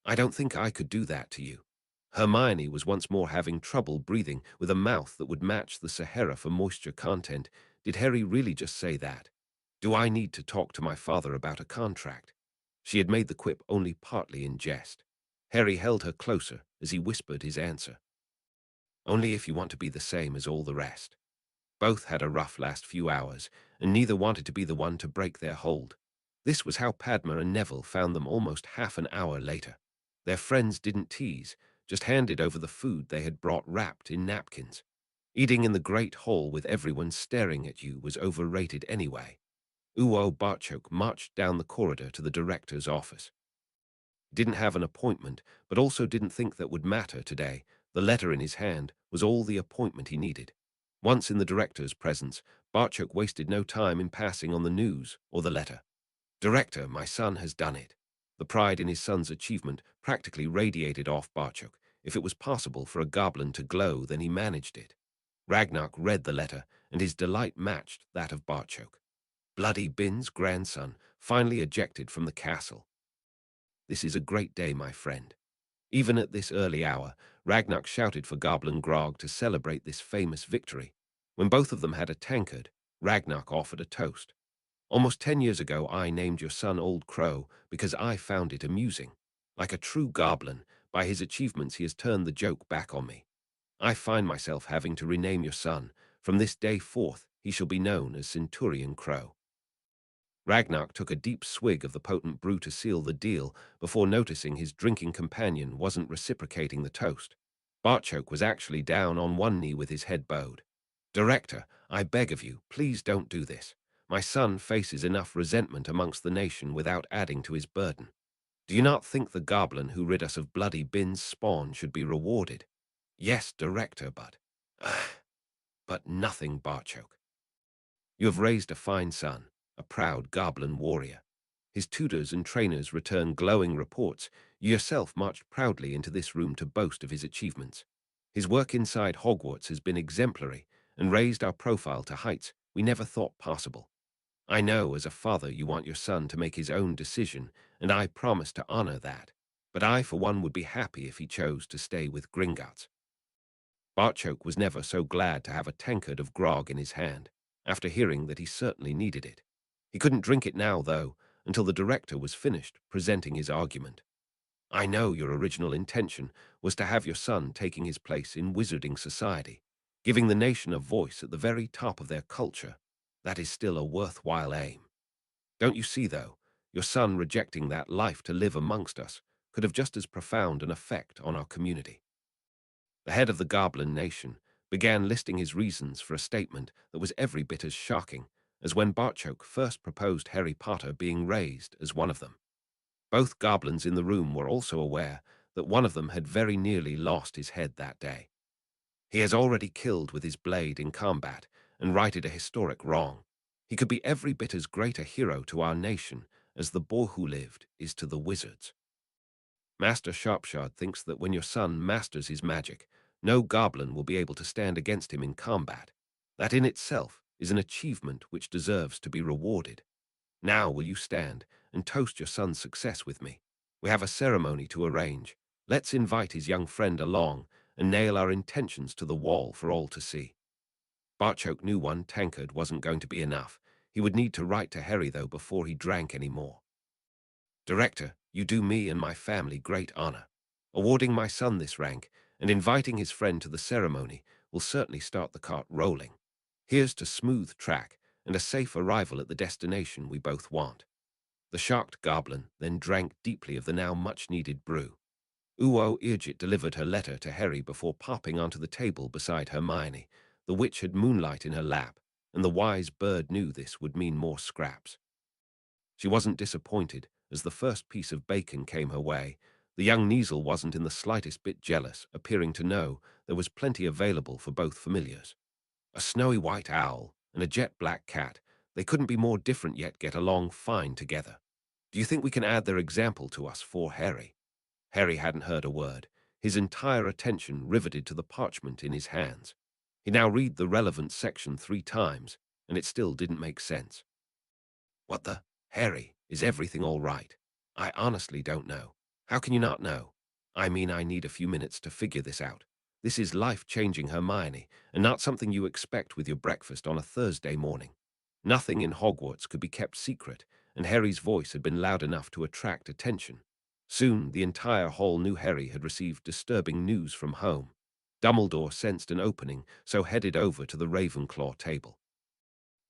"I don't think I could do that to you." Hermione was once more having trouble breathing with a mouth that would match the Sahara for moisture content. Did Harry really just say that? "Do I need to talk to my father about a contract?" She had made the quip only partly in jest. Harry held her closer as he whispered his answer. "Only if you want to be the same as all the rest." Both had a rough last few hours, and neither wanted to be the one to break their hold. This was how Padma and Neville found them almost half an hour later. Their friends didn't tease, just handed over the food they had brought wrapped in napkins. Eating in the great hall with everyone staring at you was overrated anyway. Uwo Barchok marched down the corridor to the director's office. Didn't have an appointment, but also didn't think that would matter today. The letter in his hand was all the appointment he needed. Once in the director's presence, Barchok wasted no time in passing on the news or the letter. "Director, my son has done it." The pride in his son's achievement practically radiated off Barchok. If it was possible for a goblin to glow, then he managed it. Ragnar read the letter, and his delight matched that of Barchok. Bloody Bin's grandson, finally ejected from the castle. "This is a great day, my friend." Even at this early hour, Ragnar shouted for Goblin Grog to celebrate this famous victory. When both of them had a tankard, Ragnar offered a toast. "Almost 10 years ago, I named your son Old Crow because I found it amusing. Like a true goblin, by his achievements he has turned the joke back on me. I find myself having to rename your son. From this day forth, he shall be known as Centurion Crow." Ragnar took a deep swig of the potent brew to seal the deal before noticing his drinking companion wasn't reciprocating the toast. Barchok was actually down on one knee with his head bowed. "Director, I beg of you, please don't do this. My son faces enough resentment amongst the nation without adding to his burden. Do you not think the goblin who rid us of Bloody Bin's spawn should be rewarded?" "Yes, Director, but—" "But nothing, Barchok. You have raised a fine son, a proud goblin warrior." His tutors and trainers returned glowing reports. "You yourself marched proudly into this room to boast of his achievements. His work inside Hogwarts has been exemplary and raised our profile to heights we never thought possible. I know as a father you want your son to make his own decision, and I promise to honor that. But I, for one, would be happy if he chose to stay with Gringotts." Barchok was never so glad to have a tankard of grog in his hand, after hearing that he certainly needed it. He couldn't drink it now, though, until the director was finished presenting his argument. "I know your original intention was to have your son taking his place in wizarding society, giving the nation a voice at the very top of their culture. That is still a worthwhile aim. Don't you see, though, your son rejecting that life to live amongst us could have just as profound an effect on our community." The head of the Goblin Nation began listing his reasons for a statement that was every bit as shocking as when Barchoke first proposed Harry Potter being raised as one of them. Both goblins in the room were also aware that one of them had very nearly lost his head that day. He has already killed with his blade in combat and righted a historic wrong. He could be every bit as great a hero to our nation as the boy who lived is to the wizards. Master Sharpshard thinks that when your son masters his magic, no goblin will be able to stand against him in combat. That in itself is an achievement which deserves to be rewarded. Now will you stand and toast your son's success with me? We have a ceremony to arrange. Let's invite his young friend along and nail our intentions to the wall for all to see. Barchoke knew one tankard wasn't going to be enough. He would need to write to Harry, though, before he drank any more. Director, you do me and my family great honor. Awarding my son this rank and inviting his friend to the ceremony will certainly start the cart rolling. Here's to smooth track and a safe arrival at the destination we both want. The shocked goblin then drank deeply of the now much-needed brew. Uo Irgit delivered her letter to Harry before popping onto the table beside Hermione. The witch had moonlight in her lap, and the wise bird knew this would mean more scraps. She wasn't disappointed as the first piece of bacon came her way. The young Kneazle wasn't in the slightest bit jealous, appearing to know there was plenty available for both familiars. A snowy white owl and a jet-black cat, they couldn't be more different yet get along fine together. Do you think we can add their example to us for Harry? Harry hadn't heard a word, his entire attention riveted to the parchment in his hands. He now read the relevant section 3 times, and it still didn't make sense. What the? Harry, is everything all right? I honestly don't know. How can you not know? I mean, I need a few minutes to figure this out. This is life-changing, Hermione, and not something you expect with your breakfast on a Thursday morning. Nothing in Hogwarts could be kept secret, and Harry's voice had been loud enough to attract attention. Soon, the entire hall knew Harry had received disturbing news from home. Dumbledore sensed an opening, so headed over to the Ravenclaw table.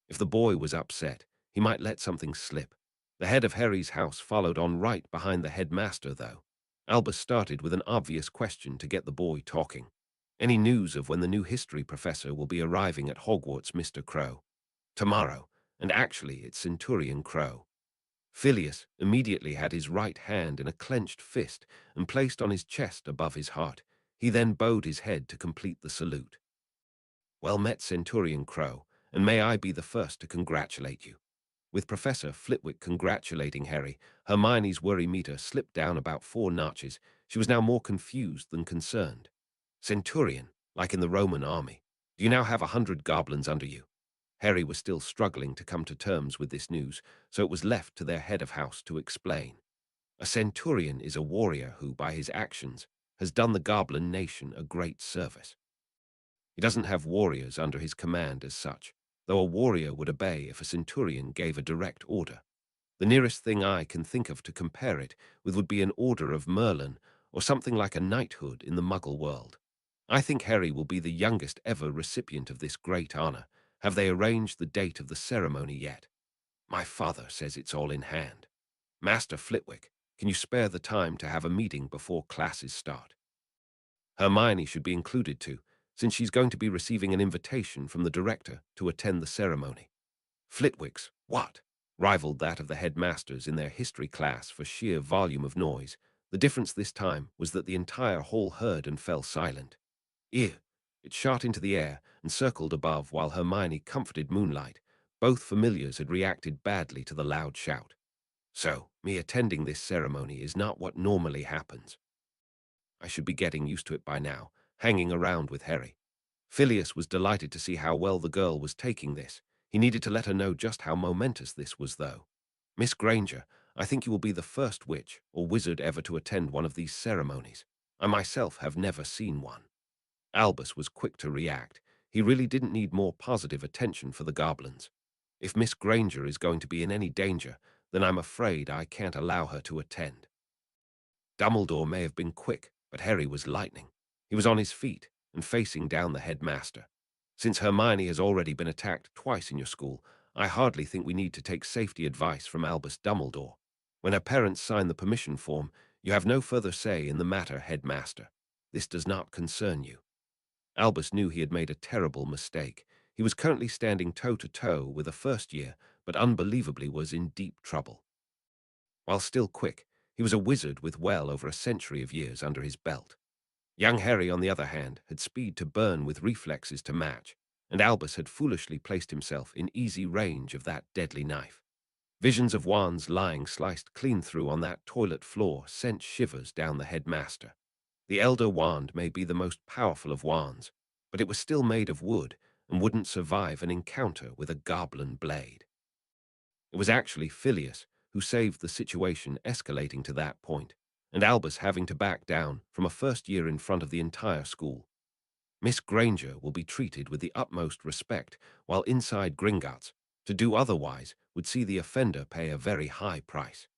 If the boy was upset, he might let something slip. The head of Harry's house followed on right behind the headmaster, though. Albus started with an obvious question to get the boy talking. Any news of when the new history professor will be arriving at Hogwarts, Mr. Crow? Tomorrow, and actually it's Centurion Crow. Phileas immediately had his right hand in a clenched fist and placed on his chest above his heart. He then bowed his head to complete the salute. Well met, Centurion Crow, and may I be the first to congratulate you. With Professor Flitwick congratulating Harry, Hermione's worry meter slipped down about 4 notches. She was now more confused than concerned. Centurion, like in the Roman army. Do you now have 100 goblins under you? Harry was still struggling to come to terms with this news, so it was left to their head of house to explain. A centurion is a warrior who, by his actions, has done the goblin nation a great service. He doesn't have warriors under his command as such, though a warrior would obey if a centurion gave a direct order. The nearest thing I can think of to compare it with would be an Order of Merlin, or something like a knighthood in the Muggle world. I think Harry will be the youngest ever recipient of this great honor. Have they arranged the date of the ceremony yet? My father says it's all in hand. Master Flitwick, can you spare the time to have a meeting before classes start? Hermione should be included too, since she's going to be receiving an invitation from the director to attend the ceremony. Flitwick's what? Rivaled that of the headmasters in their history class for sheer volume of noise. The difference this time was that the entire hall heard and fell silent. Ear! It shot into the air and circled above while Hermione comforted Moonlight. Both familiars had reacted badly to the loud shout. So, me attending this ceremony is not what normally happens. I should be getting used to it by now, hanging around with Harry. Phileas was delighted to see how well the girl was taking this. He needed to let her know just how momentous this was, though. Miss Granger, I think you will be the first witch or wizard ever to attend one of these ceremonies. I myself have never seen one. Albus was quick to react. He really didn't need more positive attention for the goblins. If Miss Granger is going to be in any danger, then I'm afraid I can't allow her to attend. Dumbledore may have been quick, but Harry was lightning. He was on his feet and facing down the headmaster. Since Hermione has already been attacked twice in your school, I hardly think we need to take safety advice from Albus Dumbledore. When her parents sign the permission form, you have no further say in the matter, headmaster. This does not concern you. Albus knew he had made a terrible mistake. He was currently standing toe-to-toe with a first year, but unbelievably was in deep trouble. While still quick, he was a wizard with well over a century of years under his belt. Young Harry, on the other hand, had speed to burn with reflexes to match, and Albus had foolishly placed himself in easy range of that deadly knife. Visions of wands lying sliced clean through on that toilet floor sent shivers down the headmaster. The Elder Wand may be the most powerful of wands, but it was still made of wood and wouldn't survive an encounter with a goblin blade. It was actually Phileas who saved the situation escalating to that point, and Albus having to back down from a first year in front of the entire school. Miss Granger will be treated with the utmost respect, while inside Gringotts, to do otherwise would see the offender pay a very high price.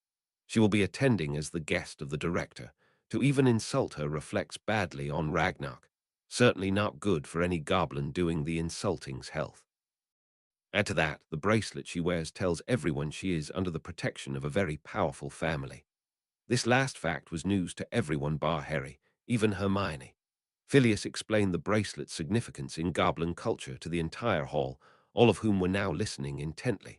She will be attending as the guest of the director. To even insult her reflects badly on Ragnarok. Certainly not good for any goblin doing the insulting's health. Add to that, the bracelet she wears tells everyone she is under the protection of a very powerful family. This last fact was news to everyone bar Harry, even Hermione. Phileas explained the bracelet's significance in goblin culture to the entire hall, all of whom were now listening intently.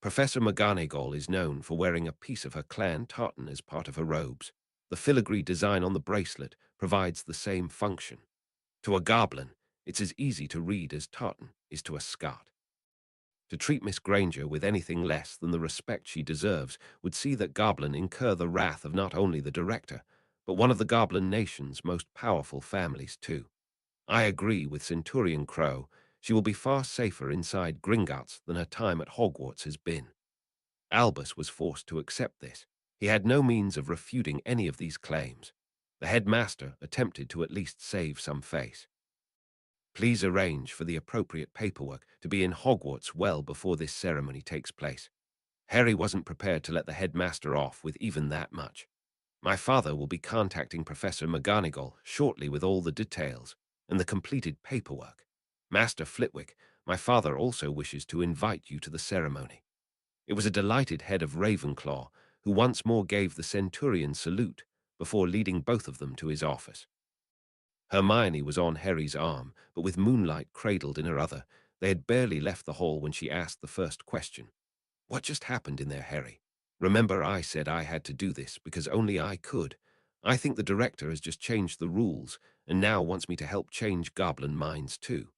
Professor McGonagall is known for wearing a piece of her clan tartan as part of her robes. The filigree design on the bracelet provides the same function. To a goblin, it's as easy to read as tartan is to a Scot. To treat Miss Granger with anything less than the respect she deserves would see that goblin incur the wrath of not only the director, but one of the goblin nation's most powerful families too. I agree with Centurion Crow. She will be far safer inside Gringotts than her time at Hogwarts has been. Albus was forced to accept this. He had no means of refuting any of these claims. The headmaster attempted to at least save some face. Please arrange for the appropriate paperwork to be in Hogwarts well before this ceremony takes place. Harry wasn't prepared to let the headmaster off with even that much. My father will be contacting Professor McGonagall shortly with all the details and the completed paperwork. Master Flitwick, my father also wishes to invite you to the ceremony. It was a delighted head of Ravenclaw who once more gave the Centurion salute before leading both of them to his office. Hermione was on Harry's arm, but with Moonlight cradled in her other. They had barely left the hall when she asked the first question. What just happened in there, Harry? Remember I said I had to do this because only I could. I think the director has just changed the rules and now wants me to help change goblin minds too.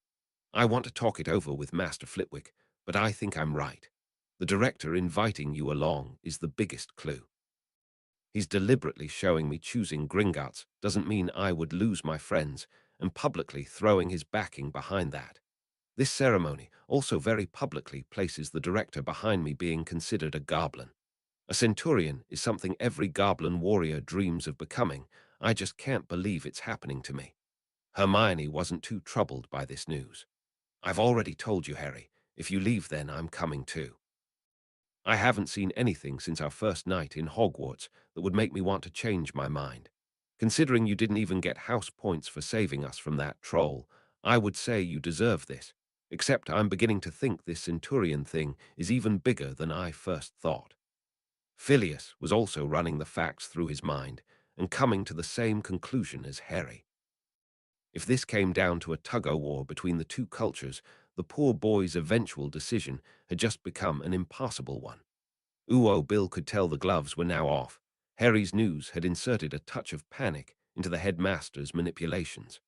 I want to talk it over with Master Flitwick, but I think I'm right. The director inviting you along is the biggest clue. He's deliberately showing me choosing Gringotts doesn't mean I would lose my friends, and publicly throwing his backing behind that. This ceremony also very publicly places the director behind me being considered a goblin. A centurion is something every goblin warrior dreams of becoming. I just can't believe it's happening to me. Hermione wasn't too troubled by this news. I've already told you, Harry. If you leave then I'm coming too. I haven't seen anything since our first night in Hogwarts that would make me want to change my mind. Considering you didn't even get house points for saving us from that troll, I would say you deserve this, except I'm beginning to think this Centurion thing is even bigger than I first thought. Phileas was also running the facts through his mind and coming to the same conclusion as Harry. If this came down to a tug-o-war between the two cultures, the poor boy's eventual decision had just become an impossible one. Bill could tell the gloves were now off. Harry's news had inserted a touch of panic into the headmaster's manipulations.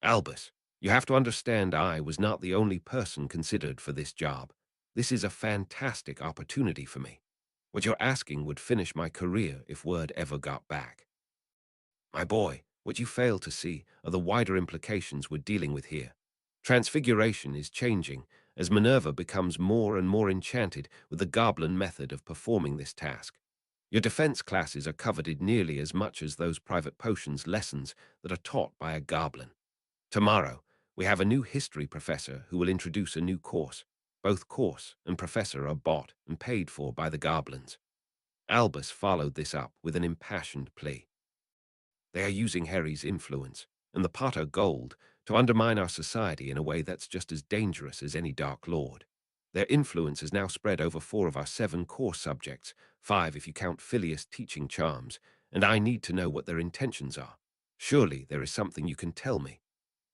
Albus, you have to understand I was not the only person considered for this job. This is a fantastic opportunity for me. What you're asking would finish my career if word ever got back. My boy, what you fail to see are the wider implications we're dealing with here. Transfiguration is changing as Minerva becomes more and more enchanted with the goblin method of performing this task. Your defense classes are coveted nearly as much as those private potions lessons that are taught by a goblin. Tomorrow, we have a new history professor who will introduce a new course. Both course and professor are bought and paid for by the goblins. Albus followed this up with an impassioned plea. They are using Harry's influence and the Potter gold to undermine our society in a way that's just as dangerous as any Dark Lord. Their influence has now spread over 4 of our 7 core subjects, 5 if you count Phileas teaching charms, and I need to know what their intentions are. Surely there is something you can tell me.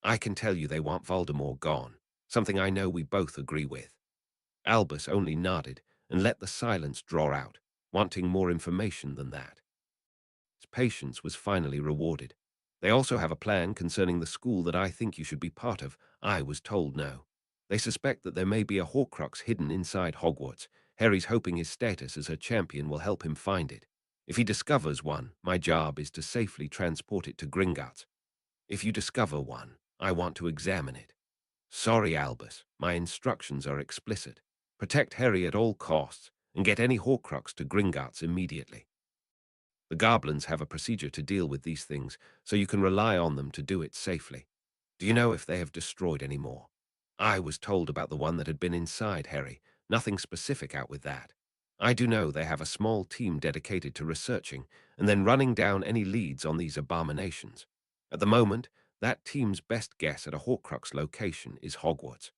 I can tell you they want Voldemort gone, something I know we both agree with. Albus only nodded and let the silence draw out, wanting more information than that. His patience was finally rewarded. They also have a plan concerning the school that I think you should be part of. I was told no. They suspect that there may be a Horcrux hidden inside Hogwarts. Harry's hoping his status as her champion will help him find it. If he discovers one, my job is to safely transport it to Gringotts. If you discover one, I want to examine it. Sorry, Albus, my instructions are explicit. Protect Harry at all costs, and get any Horcrux to Gringotts immediately. The goblins have a procedure to deal with these things, so you can rely on them to do it safely. Do you know if they have destroyed any more? I was told about the one that had been inside Harry. Nothing specific out with that. I do know they have a small team dedicated to researching and then running down any leads on these abominations. At the moment, that team's best guess at a Horcrux location is Hogwarts.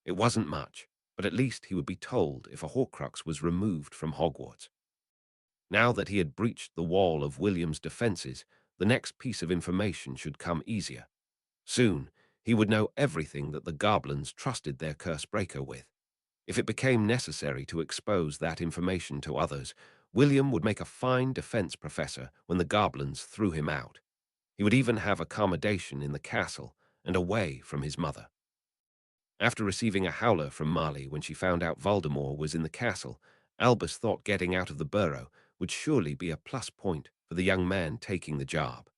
It wasn't much, but at least he would be told if a Horcrux was removed from Hogwarts. Now that he had breached the wall of William's defenses, the next piece of information should come easier. Soon, he would know everything that the goblins trusted their curse breaker with. If it became necessary to expose that information to others, William would make a fine defense professor when the goblins threw him out. He would even have accommodation in the castle and away from his mother. After receiving a howler from Marley when she found out Voldemort was in the castle, Albus thought getting out of the burrow would surely be a plus point for the young man taking the job.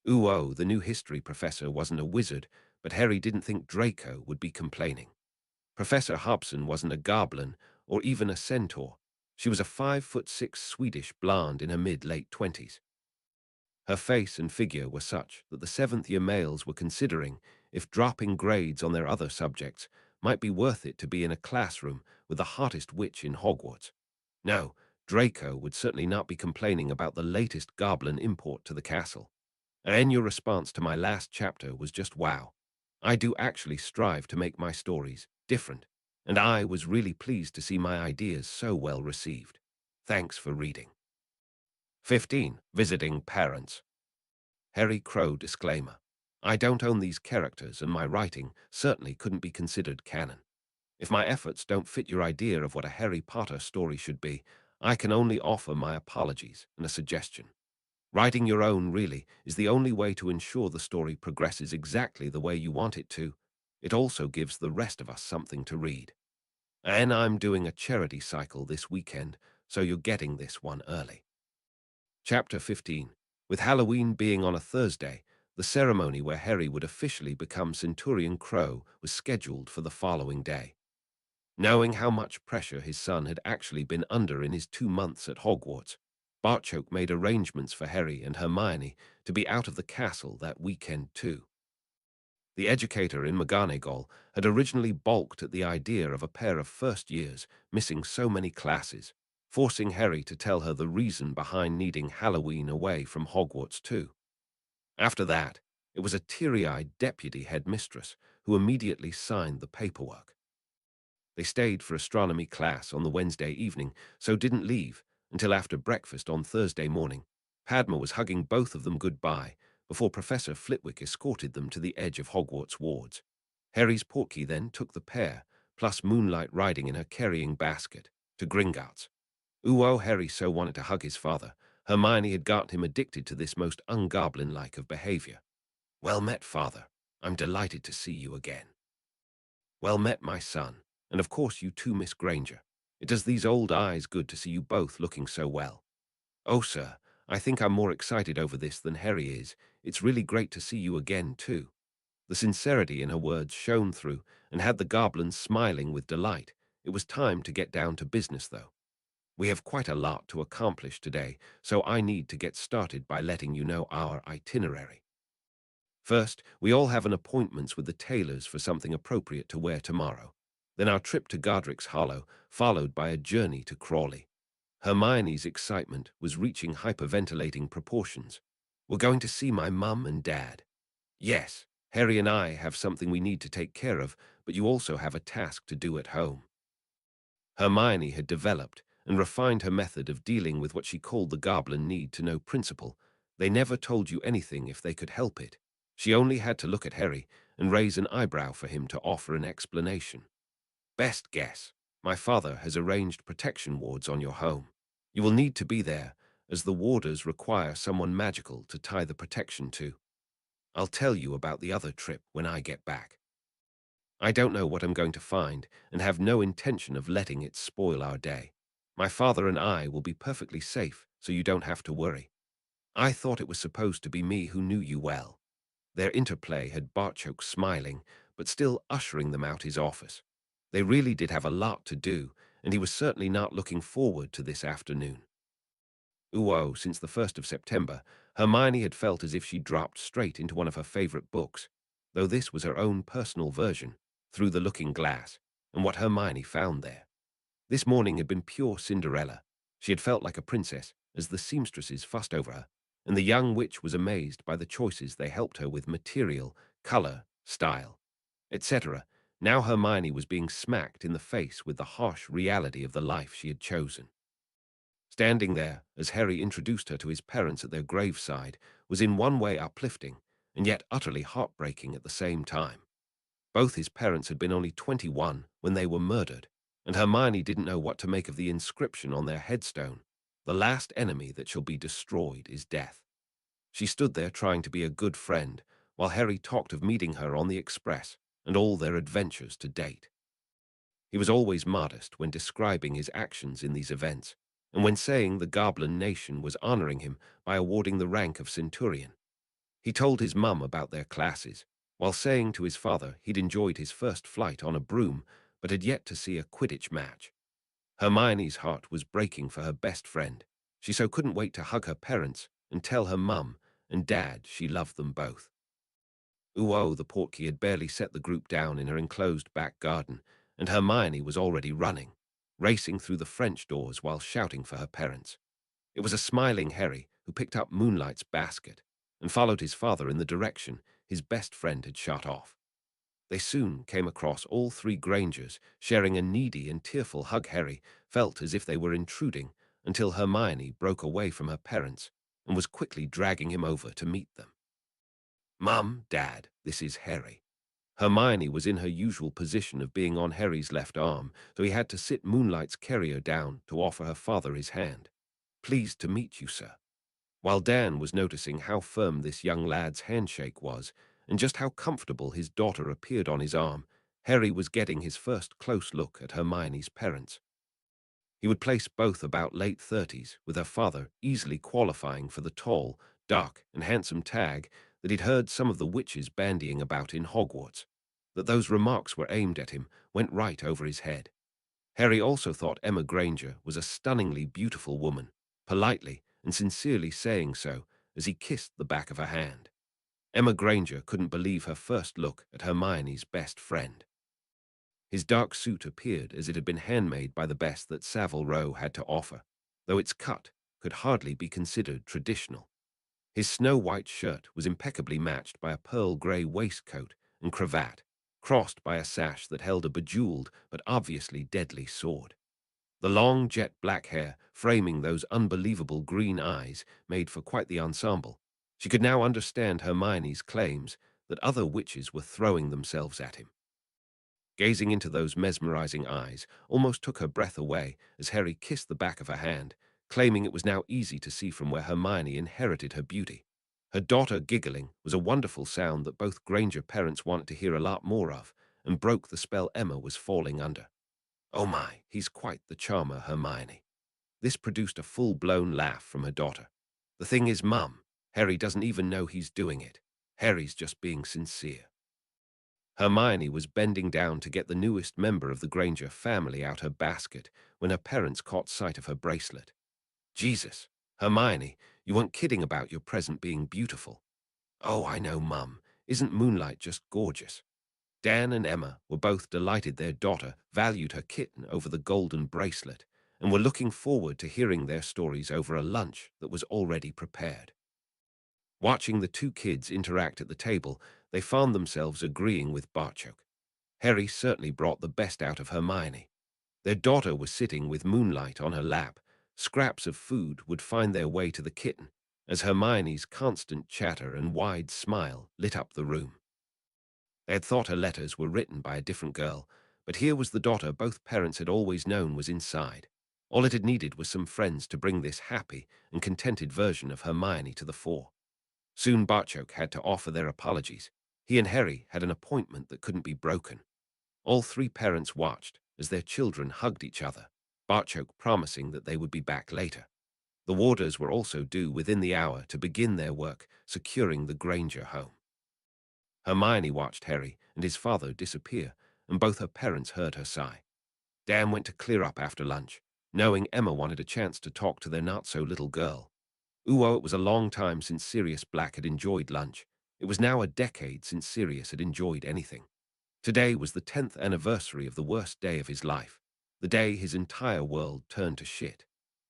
Ooh, the new history professor wasn't a wizard, but Harry didn't think Draco would be complaining. Professor Hobson wasn't a goblin or even a centaur. She was a 5'6" Swedish blonde in her mid-late 20s. Her face and figure were such that the seventh-year males were considering if dropping grades on their other subjects might be worth it to be in a classroom with the hottest witch in Hogwarts. No, Draco would certainly not be complaining about the latest goblin import to the castle. And your response to my last chapter was just wow. I do actually strive to make my stories different, and I was really pleased to see my ideas so well received. Thanks for reading. 15. Visiting Parents. Harry Crow disclaimer. I don't own these characters, and my writing certainly couldn't be considered canon. If my efforts don't fit your idea of what a Harry Potter story should be, I can only offer my apologies and a suggestion. Writing your own, really, is the only way to ensure the story progresses exactly the way you want it to. It also gives the rest of us something to read. And I'm doing a charity cycle this weekend, so you're getting this one early. Chapter 15. With Halloween being on a Thursday, the ceremony where Harry would officially become Centurion Crow was scheduled for the following day. Knowing how much pressure his son had actually been under in his 2 months at Hogwarts, Barchoke made arrangements for Harry and Hermione to be out of the castle that weekend too. The educator in McGonagall had originally balked at the idea of a pair of first years missing so many classes, forcing Harry to tell her the reason behind needing Halloween away from Hogwarts too. After that, it was a teary-eyed deputy headmistress who immediately signed the paperwork. They stayed for astronomy class on the Wednesday evening, so didn't leave until after breakfast on Thursday morning. Padma was hugging both of them goodbye before Professor Flitwick escorted them to the edge of Hogwarts wards. Harry's Portkey then took the pair, plus Moonlight riding in her carrying basket, to Gringotts. Ooh, Harry so wanted to hug his father. Hermione had got him addicted to this most ungoblin-like of behavior. Well met, father. I'm delighted to see you again. Well met, my son. And of course you too, Miss Granger. It does these old eyes good to see you both looking so well. Oh, sir, I think I'm more excited over this than Harry is. It's really great to see you again, too. The sincerity in her words shone through and had the goblins smiling with delight. It was time to get down to business, though. We have quite a lot to accomplish today, so I need to get started by letting you know our itinerary. First, we all have an appointment with the tailors for something appropriate to wear tomorrow. Then our trip to Godric's Hollow, followed by a journey to Crawley. Hermione's excitement was reaching hyperventilating proportions. We're going to see my mum and dad. Yes, Harry and I have something we need to take care of, but you also have a task to do at home. Hermione had developed and refined her method of dealing with what she called the goblin need-to-know principle. They never told you anything if they could help it. She only had to look at Harry, and raise an eyebrow for him to offer an explanation. Best guess. My father has arranged protection wards on your home. You will need to be there, as the warders require someone magical to tie the protection to. I'll tell you about the other trip when I get back. I don't know what I'm going to find and have no intention of letting it spoil our day. My father and I will be perfectly safe, so you don't have to worry. I thought it was supposed to be me who knew you well. Their interplay had Bartchok smiling, but still ushering them out his office. They really did have a lot to do, and he was certainly not looking forward to this afternoon. Since the 1st of September, Hermione had felt as if she dropped straight into one of her favorite books, though this was her own personal version, Through the Looking Glass, and what Hermione found there. This morning had been pure Cinderella. She had felt like a princess as the seamstresses fussed over her, and the young witch was amazed by the choices they helped her with material, color, style, etc. Now Hermione was being smacked in the face with the harsh reality of the life she had chosen. Standing there, as Harry introduced her to his parents at their graveside, was in one way uplifting, and yet utterly heartbreaking at the same time. Both his parents had been only 21 when they were murdered, and Hermione didn't know what to make of the inscription on their headstone. The last enemy that shall be destroyed is death. She stood there trying to be a good friend, while Harry talked of meeting her on the express and all their adventures to date. He was always modest when describing his actions in these events, and when saying the Goblin Nation was honoring him by awarding the rank of Centurion. He told his mum about their classes, while saying to his father he'd enjoyed his first flight on a broom, but had yet to see a Quidditch match. Hermione's heart was breaking for her best friend. She so couldn't wait to hug her parents and tell her mum and dad she loved them both. The portkey had barely set the group down in her enclosed back garden, and Hermione was already running, racing through the French doors while shouting for her parents. It was a smiling Harry who picked up Moonlight's basket and followed his father in the direction his best friend had shot off. They soon came across all three Grangers sharing a needy and tearful hug. Harry felt as if they were intruding until Hermione broke away from her parents and was quickly dragging him over to meet them. "Mum, Dad, this is Harry." Hermione was in her usual position of being on Harry's left arm, so he had to sit Moonlight's carrier down to offer her father his hand. "Pleased to meet you, sir." While Dan was noticing how firm this young lad's handshake was, and just how comfortable his daughter appeared on his arm, Harry was getting his first close look at Hermione's parents. He would place both about late 30s, with her father easily qualifying for the tall, dark, and handsome tag that he'd heard some of the witches bandying about in Hogwarts. That those remarks were aimed at him went right over his head. Harry also thought Emma Granger was a stunningly beautiful woman, politely and sincerely saying so as he kissed the back of her hand. Emma Granger couldn't believe her first look at Hermione's best friend. His dark suit appeared as it had been handmade by the best that Savile Row had to offer, though its cut could hardly be considered traditional. His snow-white shirt was impeccably matched by a pearl-grey waistcoat and cravat, crossed by a sash that held a bejeweled but obviously deadly sword. The long jet-black hair, framing those unbelievable green eyes, made for quite the ensemble. She could now understand Hermione's claims that other witches were throwing themselves at him. Gazing into those mesmerizing eyes almost took her breath away as Harry kissed the back of her hand, claiming it was now easy to see from where Hermione inherited her beauty. Her daughter giggling was a wonderful sound that both Granger parents wanted to hear a lot more of, and broke the spell Emma was falling under. "Oh my, he's quite the charmer, Hermione." This produced a full-blown laugh from her daughter. "The thing is, Mum, Harry doesn't even know he's doing it. Harry's just being sincere." Hermione was bending down to get the newest member of the Granger family out her basket when her parents caught sight of her bracelet. "Jesus, Hermione, you weren't kidding about your present being beautiful." "Oh, I know, Mum. Isn't Moonlight just gorgeous?" Dan and Emma were both delighted their daughter valued her kitten over the golden bracelet, and were looking forward to hearing their stories over a lunch that was already prepared. Watching the two kids interact at the table, they found themselves agreeing with Bartchok. Harry certainly brought the best out of Hermione. Their daughter was sitting with Moonlight on her lap. Scraps of food would find their way to the kitten, as Hermione's constant chatter and wide smile lit up the room. They had thought her letters were written by a different girl, but here was the daughter both parents had always known was inside. All it had needed was some friends to bring this happy and contented version of Hermione to the fore. Soon Barchoke had to offer their apologies. He and Harry had an appointment that couldn't be broken. All three parents watched as their children hugged each other, Barchoke promising that they would be back later. The warders were also due within the hour to begin their work securing the Granger home. Hermione watched Harry and his father disappear, and both her parents heard her sigh. Dan went to clear up after lunch, knowing Emma wanted a chance to talk to their not-so-little girl. It was a long time since Sirius Black had enjoyed lunch. It was now a decade since Sirius had enjoyed anything. Today was the 10th anniversary of the worst day of his life, the day his entire world turned to shit.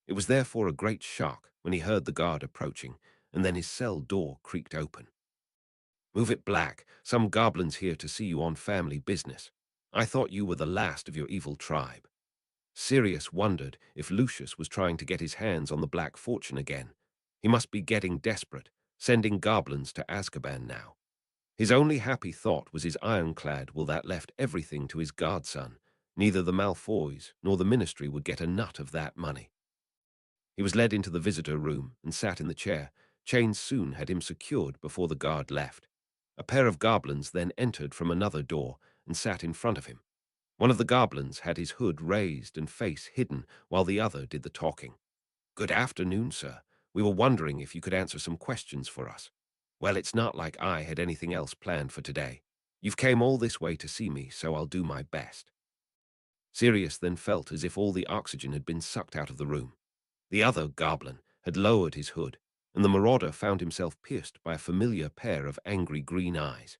It was therefore a great shock when he heard the guard approaching, and then his cell door creaked open. "Move it, Black. Some goblins here to see you on family business. I thought you were the last of your evil tribe." Sirius wondered if Lucius was trying to get his hands on the Black Fortune again. He must be getting desperate, sending goblins to Azkaban now. His only happy thought was his ironclad will that left everything to his godson. Neither the Malfoys nor the Ministry would get a nut of that money. He was led into the visitor room and sat in the chair. Chains soon had him secured before the guard left. A pair of goblins then entered from another door and sat in front of him. One of the goblins had his hood raised and face hidden, while the other did the talking. "Good afternoon, sir. We were wondering if you could answer some questions for us." "Well, it's not like I had anything else planned for today. You've came all this way to see me, so I'll do my best." Sirius then felt as if all the oxygen had been sucked out of the room. The other goblin had lowered his hood, and the marauder found himself pierced by a familiar pair of angry green eyes.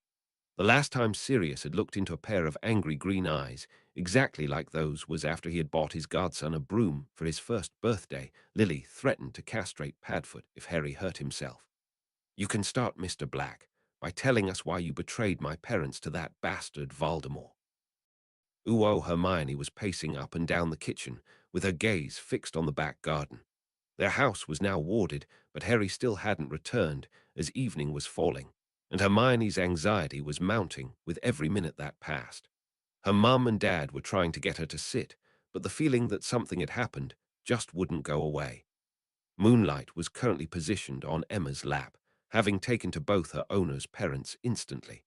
The last time Sirius had looked into a pair of angry green eyes, exactly like those, was after he had bought his godson a broom for his first birthday. Lily threatened to castrate Padfoot if Harry hurt himself. "You can start, Mr. Black, by telling us why you betrayed my parents to that bastard Voldemort." Hermione was pacing up and down the kitchen, with her gaze fixed on the back garden. Their house was now warded, but Harry still hadn't returned, as evening was falling, and Hermione's anxiety was mounting with every minute that passed. Her mum and dad were trying to get her to sit, but the feeling that something had happened just wouldn't go away. Moonlight was currently positioned on Emma's lap, having taken to both her owner's parents instantly.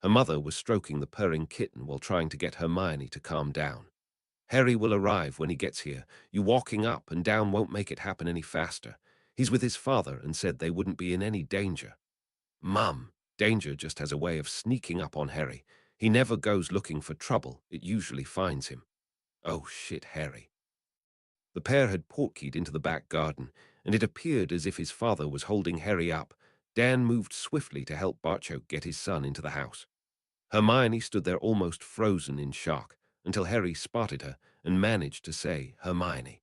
Her mother was stroking the purring kitten while trying to get Hermione to calm down. "Harry will arrive when he gets here. You walking up and down won't make it happen any faster. He's with his father and said they wouldn't be in any danger." "Mum, danger just has a way of sneaking up on Harry. He never goes looking for trouble. It usually finds him." "Oh shit, Harry." The pair had portkeyed into the back garden, and it appeared as if his father was holding Harry up. Dan moved swiftly to help Barchoke get his son into the house. Hermione stood there almost frozen in shock, until Harry spotted her and managed to say, "Hermione."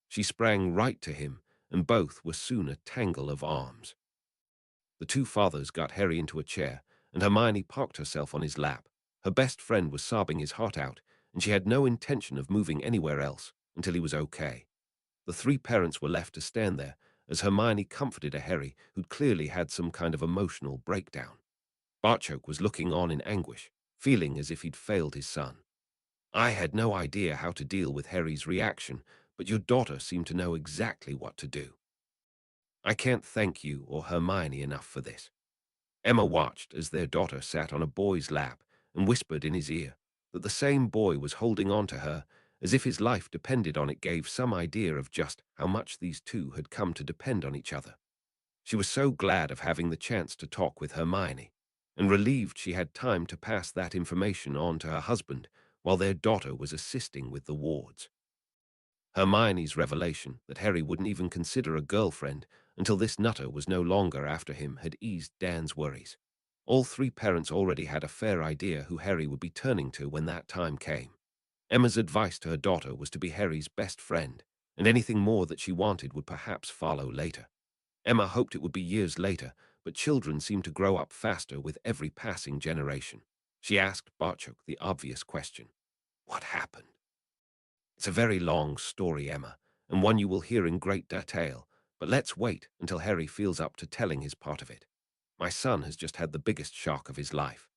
She sprang right to him, and both were soon a tangle of arms. The two fathers got Harry into a chair, and Hermione parked herself on his lap. Her best friend was sobbing his heart out, and she had no intention of moving anywhere else until he was okay. The three parents were left to stand there as Hermione comforted a Harry who'd clearly had some kind of emotional breakdown. Barchoke was looking on in anguish, feeling as if he'd failed his son. "I had no idea how to deal with Harry's reaction, but your daughter seemed to know exactly what to do. I can't thank you or Hermione enough for this." Emma watched as their daughter sat on a boy's lap and whispered in his ear that the same boy was holding on to her as if his life depended on it. Gave some idea of just how much these two had come to depend on each other. She was so glad of having the chance to talk with Hermione, and relieved she had time to pass that information on to her husband while their daughter was assisting with the wards. Hermione's revelation that Harry wouldn't even consider a girlfriend until this nutter was no longer after him had eased Dan's worries. All three parents already had a fair idea who Harry would be turning to when that time came. Emma's advice to her daughter was to be Harry's best friend, and anything more that she wanted would perhaps follow later. Emma hoped it would be years later, but children seemed to grow up faster with every passing generation. She asked Barchoke the obvious question: "What happened?" "It's a very long story, Emma, and one you will hear in great detail, but let's wait until Harry feels up to telling his part of it. My son has just had the biggest shock of his life.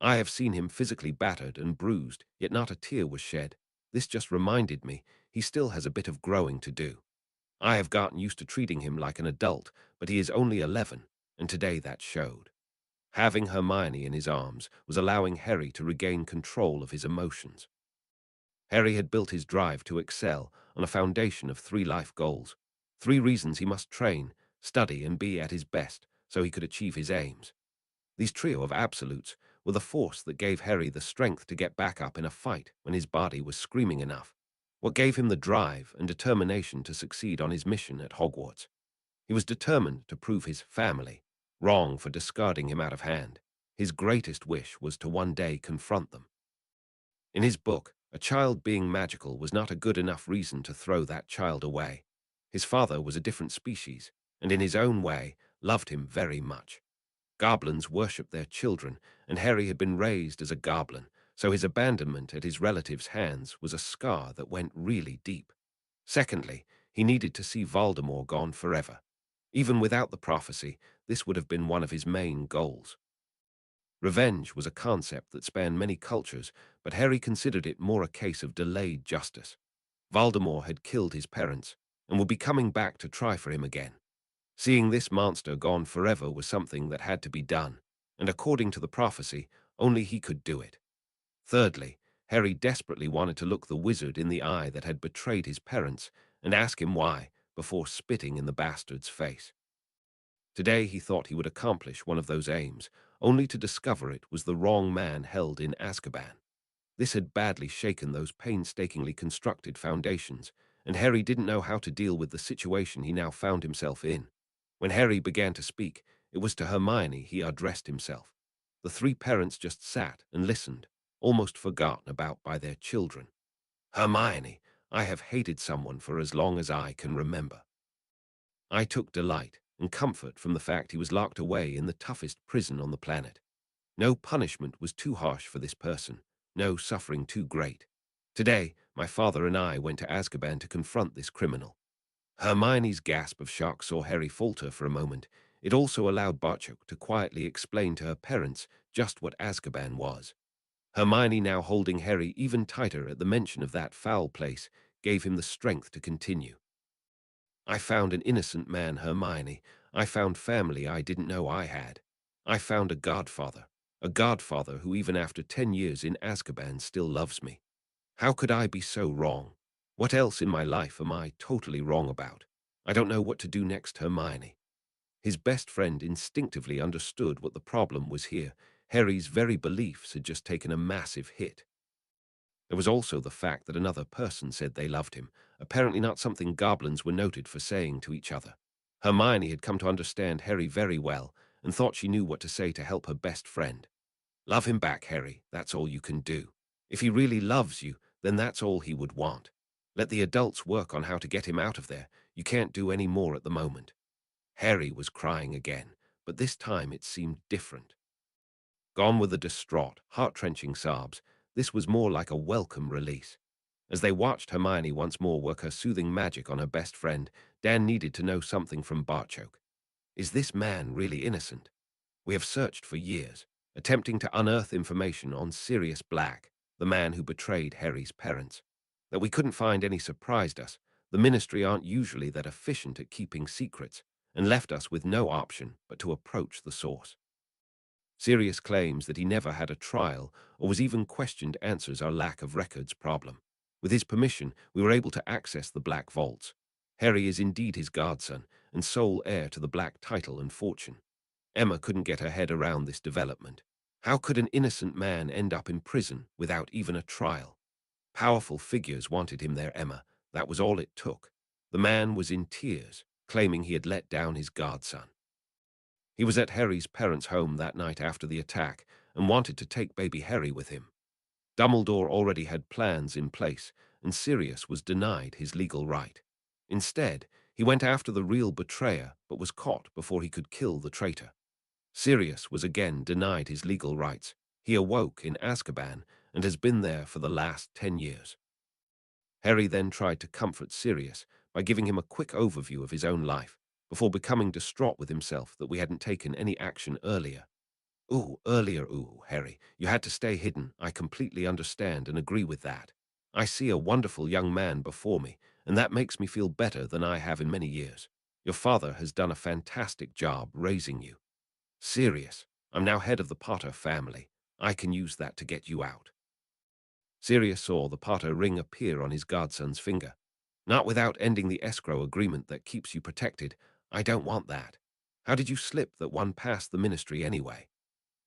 I have seen him physically battered and bruised, yet not a tear was shed. This just reminded me he still has a bit of growing to do. I have gotten used to treating him like an adult, but he is only 11, and today that showed. Having Hermione in his arms was allowing Harry to regain control of his emotions. Harry had built his drive to excel on a foundation of 3 life goals, 3 reasons he must train, study, and be at his best so he could achieve his aims. These trio of absolutes were the force that gave Harry the strength to get back up in a fight when his body was screaming enough, what gave him the drive and determination to succeed on his mission at Hogwarts. He was determined to prove his family wrong for discarding him out of hand. His greatest wish was to one day confront them. In his book, a child being magical was not a good enough reason to throw that child away. His father was a different species, and in his own way, loved him very much. Goblins worshipped their children, and Harry had been raised as a goblin, so his abandonment at his relatives' hands was a scar that went really deep. Secondly, he needed to see Voldemort gone forever. Even without the prophecy, this would have been one of his main goals. Revenge was a concept that spanned many cultures, but Harry considered it more a case of delayed justice. Voldemort had killed his parents, and would be coming back to try for him again. Seeing this monster gone forever was something that had to be done, and according to the prophecy, only he could do it. Thirdly, Harry desperately wanted to look the wizard in the eye that had betrayed his parents and ask him why, before spitting in the bastard's face. Today he thought he would accomplish one of those aims, only to discover it was the wrong man held in Azkaban. This had badly shaken those painstakingly constructed foundations, and Harry didn't know how to deal with the situation he now found himself in. When Harry began to speak, it was to Hermione he addressed himself. The 3 parents just sat and listened, almost forgotten about by their children. Hermione, I have hated someone for as long as I can remember. I took delight and comfort from the fact he was locked away in the toughest prison on the planet. No punishment was too harsh for this person, no suffering too great. Today, my father and I went to Azkaban to confront this criminal. Hermione's gasp of shock saw Harry falter for a moment. It also allowed Barchok to quietly explain to her parents just what Azkaban was. Hermione, now holding Harry even tighter at the mention of that foul place, gave him the strength to continue. I found an innocent man, Hermione. I found family I didn't know I had. I found a godfather who even after 10 years in Azkaban still loves me. How could I be so wrong? What else in my life am I totally wrong about? I don't know what to do next, Hermione. His best friend instinctively understood what the problem was here. Harry's very beliefs had just taken a massive hit. There was also the fact that another person said they loved him, apparently not something goblins were noted for saying to each other. Hermione had come to understand Harry very well and thought she knew what to say to help her best friend. Love him back, Harry, that's all you can do. If he really loves you, then that's all he would want. Let the adults work on how to get him out of there. You can't do any more at the moment. Harry was crying again, but this time it seemed different. Gone were the distraught, heart-wrenching sobs. This was more like a welcome release. As they watched Hermione once more work her soothing magic on her best friend, Dan needed to know something from Barchok. Is this man really innocent? We have searched for years, attempting to unearth information on Sirius Black, the man who betrayed Harry's parents. That we couldn't find any surprised us. The Ministry aren't usually that efficient at keeping secrets, and left us with no option but to approach the source. Sirius claims that he never had a trial or was even questioned answers our lack of records problem. With his permission, we were able to access the Black Vaults. Harry is indeed his godson and sole heir to the Black title and fortune. Emma couldn't get her head around this development. How could an innocent man end up in prison without even a trial? Powerful figures wanted him there, Emma. That was all it took. The man was in tears, claiming he had let down his godson. He was at Harry's parents' home that night after the attack and wanted to take baby Harry with him. Dumbledore already had plans in place, and Sirius was denied his legal right. Instead, he went after the real betrayer but was caught before he could kill the traitor. Sirius was again denied his legal rights. He awoke in Azkaban and has been there for the last 10 years. Harry then tried to comfort Sirius by giving him a quick overview of his own life, before becoming distraught with himself that we hadn't taken any action earlier. Ooh, earlier, ooh, Harry, you had to stay hidden. I completely understand and agree with that. I see a wonderful young man before me, and that makes me feel better than I have in many years. Your father has done a fantastic job raising you. Sirius, I'm now head of the Potter family. I can use that to get you out. Sirius saw the Potter ring appear on his godson's finger. Not without ending the escrow agreement that keeps you protected. I don't want that. How did you slip that one past the ministry anyway?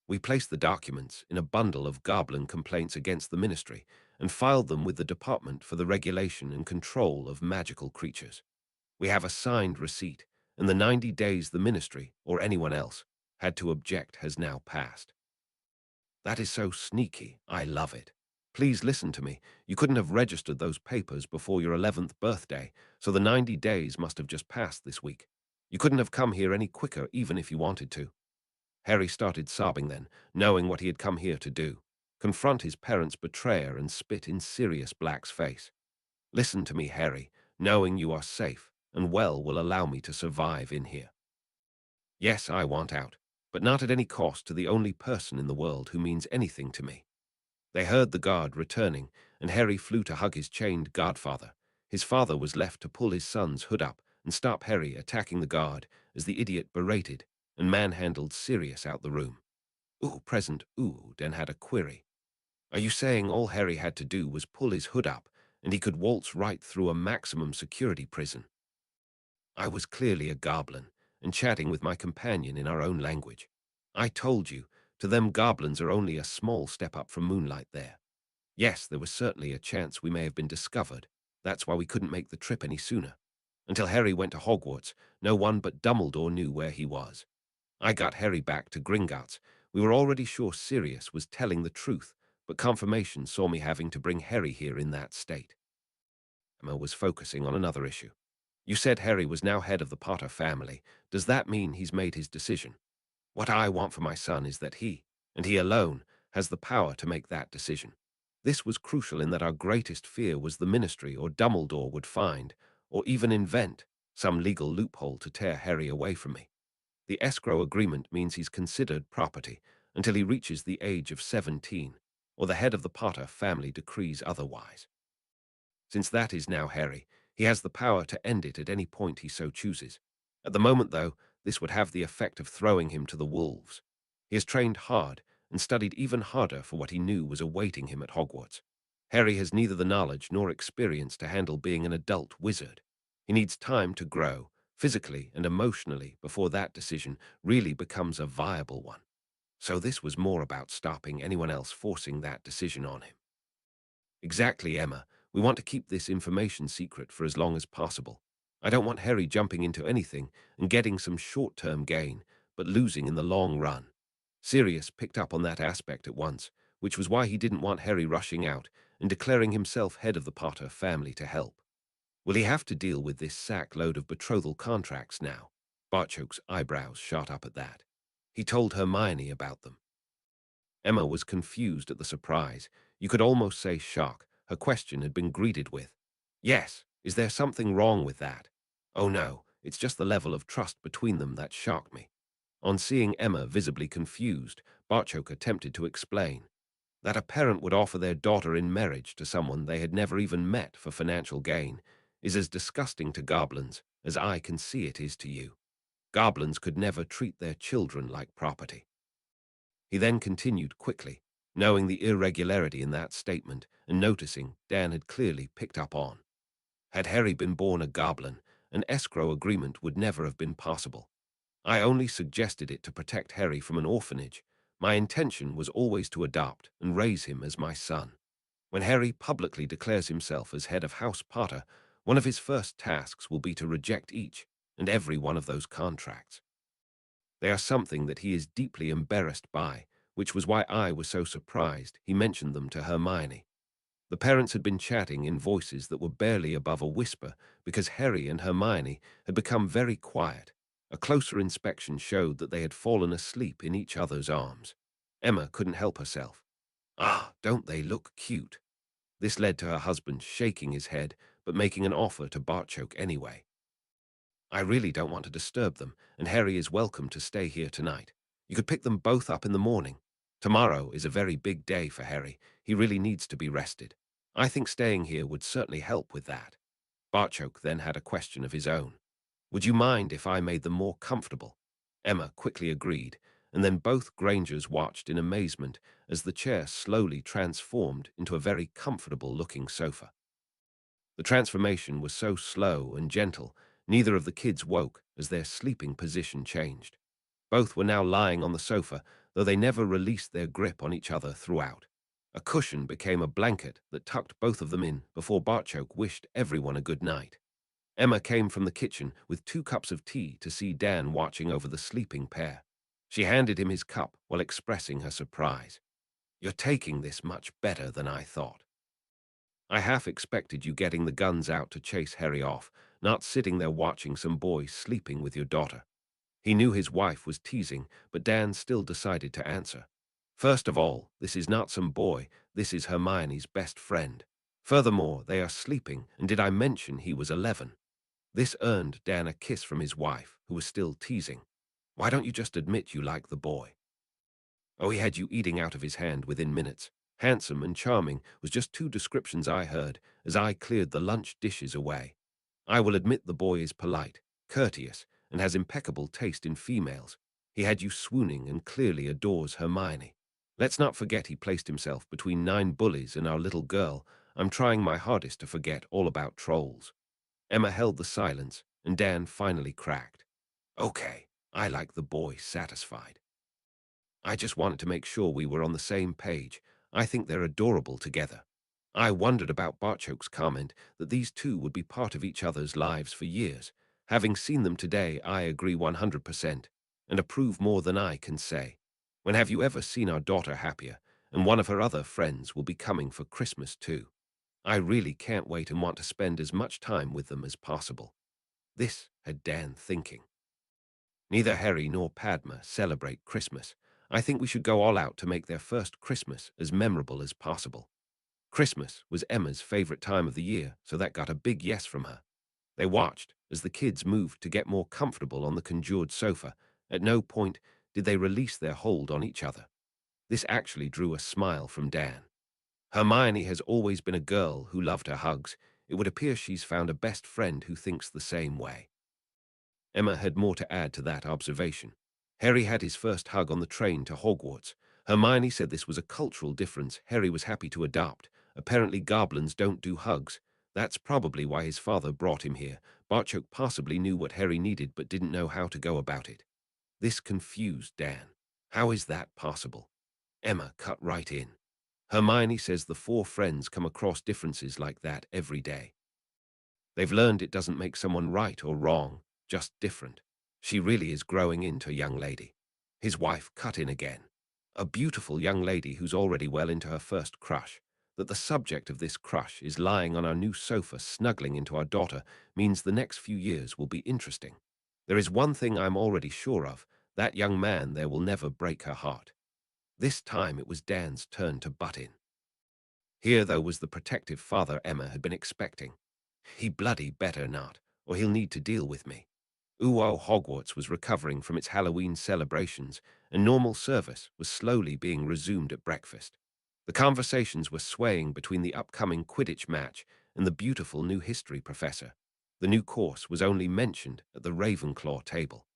We placed the documents in a bundle of goblin complaints against the ministry and filed them with the Department for the Regulation and Control of Magical Creatures. We have a signed receipt, and the 90 days the ministry, or anyone else, had to object has now passed. That is so sneaky. I love it. Please listen to me. You couldn't have registered those papers before your 11th birthday, so the 90 days must have just passed this week. You couldn't have come here any quicker even if you wanted to. Harry started sobbing then, knowing what he had come here to do. Confront his parents' betrayer and spit in Sirius Black's face. Listen to me, Harry. Knowing you are safe and well will allow me to survive in here. Yes, I want out, but not at any cost to the only person in the world who means anything to me. They heard the guard returning, and Harry flew to hug his chained godfather. His father was left to pull his son's hood up and stop Harry attacking the guard as the idiot berated and manhandled Sirius out the room. Ooh, present, ooh, Den had a query. Are you saying all Harry had to do was pull his hood up and he could waltz right through a maximum security prison? I was clearly a goblin and chatting with my companion in our own language. I told you, to them goblins are only a small step up from moonlight there. Yes, there was certainly a chance we may have been discovered. That's why we couldn't make the trip any sooner. Until Harry went to Hogwarts, no one but Dumbledore knew where he was. I got Harry back to Gringotts. We were already sure Sirius was telling the truth, but confirmation saw me having to bring Harry here in that state. Emma was focusing on another issue. You said Harry was now head of the Potter family. Does that mean he's made his decision? What I want for my son is that he, and he alone, has the power to make that decision. This was crucial in that our greatest fear was the ministry or Dumbledore would find, or even invent, some legal loophole to tear Harry away from me. The escrow agreement means he's considered property until he reaches the age of 17, or the head of the Potter family decrees otherwise. Since that is now Harry, he has the power to end it at any point he so chooses. At the moment, though, this would have the effect of throwing him to the wolves. He has trained hard and studied even harder for what he knew was awaiting him at Hogwarts. Harry has neither the knowledge nor experience to handle being an adult wizard. He needs time to grow, physically and emotionally, before that decision really becomes a viable one. So this was more about stopping anyone else forcing that decision on him. Exactly, Emma. We want to keep this information secret for as long as possible. I don't want Harry jumping into anything and getting some short-term gain, but losing in the long run. Sirius picked up on that aspect at once, which was why he didn't want Harry rushing out and declaring himself head of the Potter family to help. Will he have to deal with this sack-load of betrothal contracts now? Barchoke's eyebrows shot up at that. He told Hermione about them. Emma was confused at the surprise. You could almost say shock. Her question had been greeted with, "Yes, is there something wrong with that?" "Oh no, it's just the level of trust between them that shocked me." On seeing Emma visibly confused, Barchoke attempted to explain. That a parent would offer their daughter in marriage to someone they had never even met for financial gain is as disgusting to goblins as I can see it is to you. Goblins could never treat their children like property. He then continued quickly, knowing the irregularity in that statement and noticing Dan had clearly picked up on. Had Harry been born a goblin, an escrow agreement would never have been possible. I only suggested it to protect Harry from an orphanage. My intention was always to adopt and raise him as my son. When Harry publicly declares himself as head of House Potter, one of his first tasks will be to reject each and every one of those contracts. They are something that he is deeply embarrassed by, which was why I was so surprised he mentioned them to Hermione. The parents had been chatting in voices that were barely above a whisper because Harry and Hermione had become very quiet. A closer inspection showed that they had fallen asleep in each other's arms. Emma couldn't help herself. Ah, don't they look cute? This led to her husband shaking his head, but making an offer to Barchoke anyway. I really don't want to disturb them, and Harry is welcome to stay here tonight. You could pick them both up in the morning. Tomorrow is a very big day for Harry. He really needs to be rested. I think staying here would certainly help with that. Barchoke then had a question of his own. Would you mind if I made them more comfortable? Emma quickly agreed, and then both Grangers watched in amazement as the chair slowly transformed into a very comfortable-looking sofa. The transformation was so slow and gentle, neither of the kids woke as their sleeping position changed. Both were now lying on the sofa, though they never released their grip on each other throughout. A cushion became a blanket that tucked both of them in before Barchoke wished everyone a good night. Emma came from the kitchen with 2 cups of tea to see Dan watching over the sleeping pair. She handed him his cup while expressing her surprise. "You're taking this much better than I thought. I half expected you getting the guns out to chase Harry off, not sitting there watching some boy sleeping with your daughter." He knew his wife was teasing, but Dan still decided to answer. "First of all, this is not some boy, this is Hermione's best friend. Furthermore, they are sleeping, and did I mention he was 11? This earned Dan a kiss from his wife, who was still teasing. "Why don't you just admit you like the boy?" "Oh, he had you eating out of his hand within minutes. Handsome and charming was just 2 descriptions I heard as I cleared the lunch dishes away. I will admit the boy is polite, courteous, and has impeccable taste in females. He had you swooning and clearly adores Hermione. Let's not forget he placed himself between 9 bullies and our little girl. I'm trying my hardest to forget all about trolls." Emma held the silence, and Dan finally cracked. "Okay, I like the boy satisfied. I just wanted to make sure we were on the same page. I think they're adorable together." I wondered about Barchoke's comment that these two would be part of each other's lives for years. Having seen them today, I agree 100% and approve more than I can say. When have you ever seen our daughter happier? And one of her other friends will be coming for Christmas too. I really can't wait and want to spend as much time with them as possible. This had Dan thinking. Neither Harry nor Padma celebrate Christmas. I think we should go all out to make their first Christmas as memorable as possible. Christmas was Emma's favorite time of the year, so that got a big yes from her. They watched as the kids moved to get more comfortable on the conjured sofa. At no point did they release their hold on each other. This actually drew a smile from Dan. Hermione has always been a girl who loved her hugs. It would appear she's found a best friend who thinks the same way. Emma had more to add to that observation. Harry had his first hug on the train to Hogwarts. Hermione said this was a cultural difference Harry was happy to adopt. Apparently goblins don't do hugs. That's probably why his father brought him here. Barchoke possibly knew what Harry needed but didn't know how to go about it. This confused Dan. How is that possible? Emma cut right in. Hermione says the 4 friends come across differences like that every day. They've learned it doesn't make someone right or wrong, just different. She really is growing into a young lady. His wife cut in again. A beautiful young lady who's already well into her first crush. That the subject of this crush is lying on our new sofa snuggling into our daughter means the next few years will be interesting. There is one thing I'm already sure of. That young man there will never break her heart. This time it was Dan's turn to butt in. Here, though, was the protective father Emma had been expecting. He bloody better not, or he'll need to deal with me. Hogwarts was recovering from its Halloween celebrations, and normal service was slowly being resumed at breakfast. The conversations were swaying between the upcoming Quidditch match and the beautiful new history professor. The new course was only mentioned at the Ravenclaw table.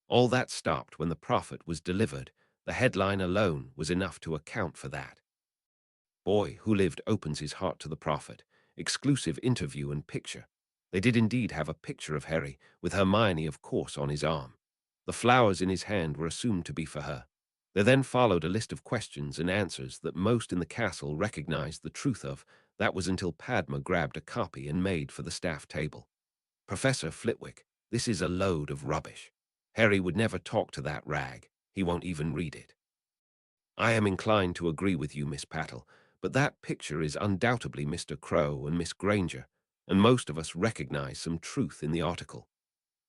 All that stopped when the prophet was delivered. The headline alone was enough to account for that. "Boy who lived opens his heart to the prophet. Exclusive interview and picture." They did indeed have a picture of Harry, with Hermione, of course, on his arm. The flowers in his hand were assumed to be for her. There then followed a list of questions and answers that most in the castle recognized the truth of. That was until Padma grabbed a copy and made for the staff table. "Professor Flitwick, this is a load of rubbish. Harry would never talk to that rag. He won't even read it." "I am inclined to agree with you, Miss Pattle, but that picture is undoubtedly Mr. Crow and Miss Granger, and most of us recognize some truth in the article."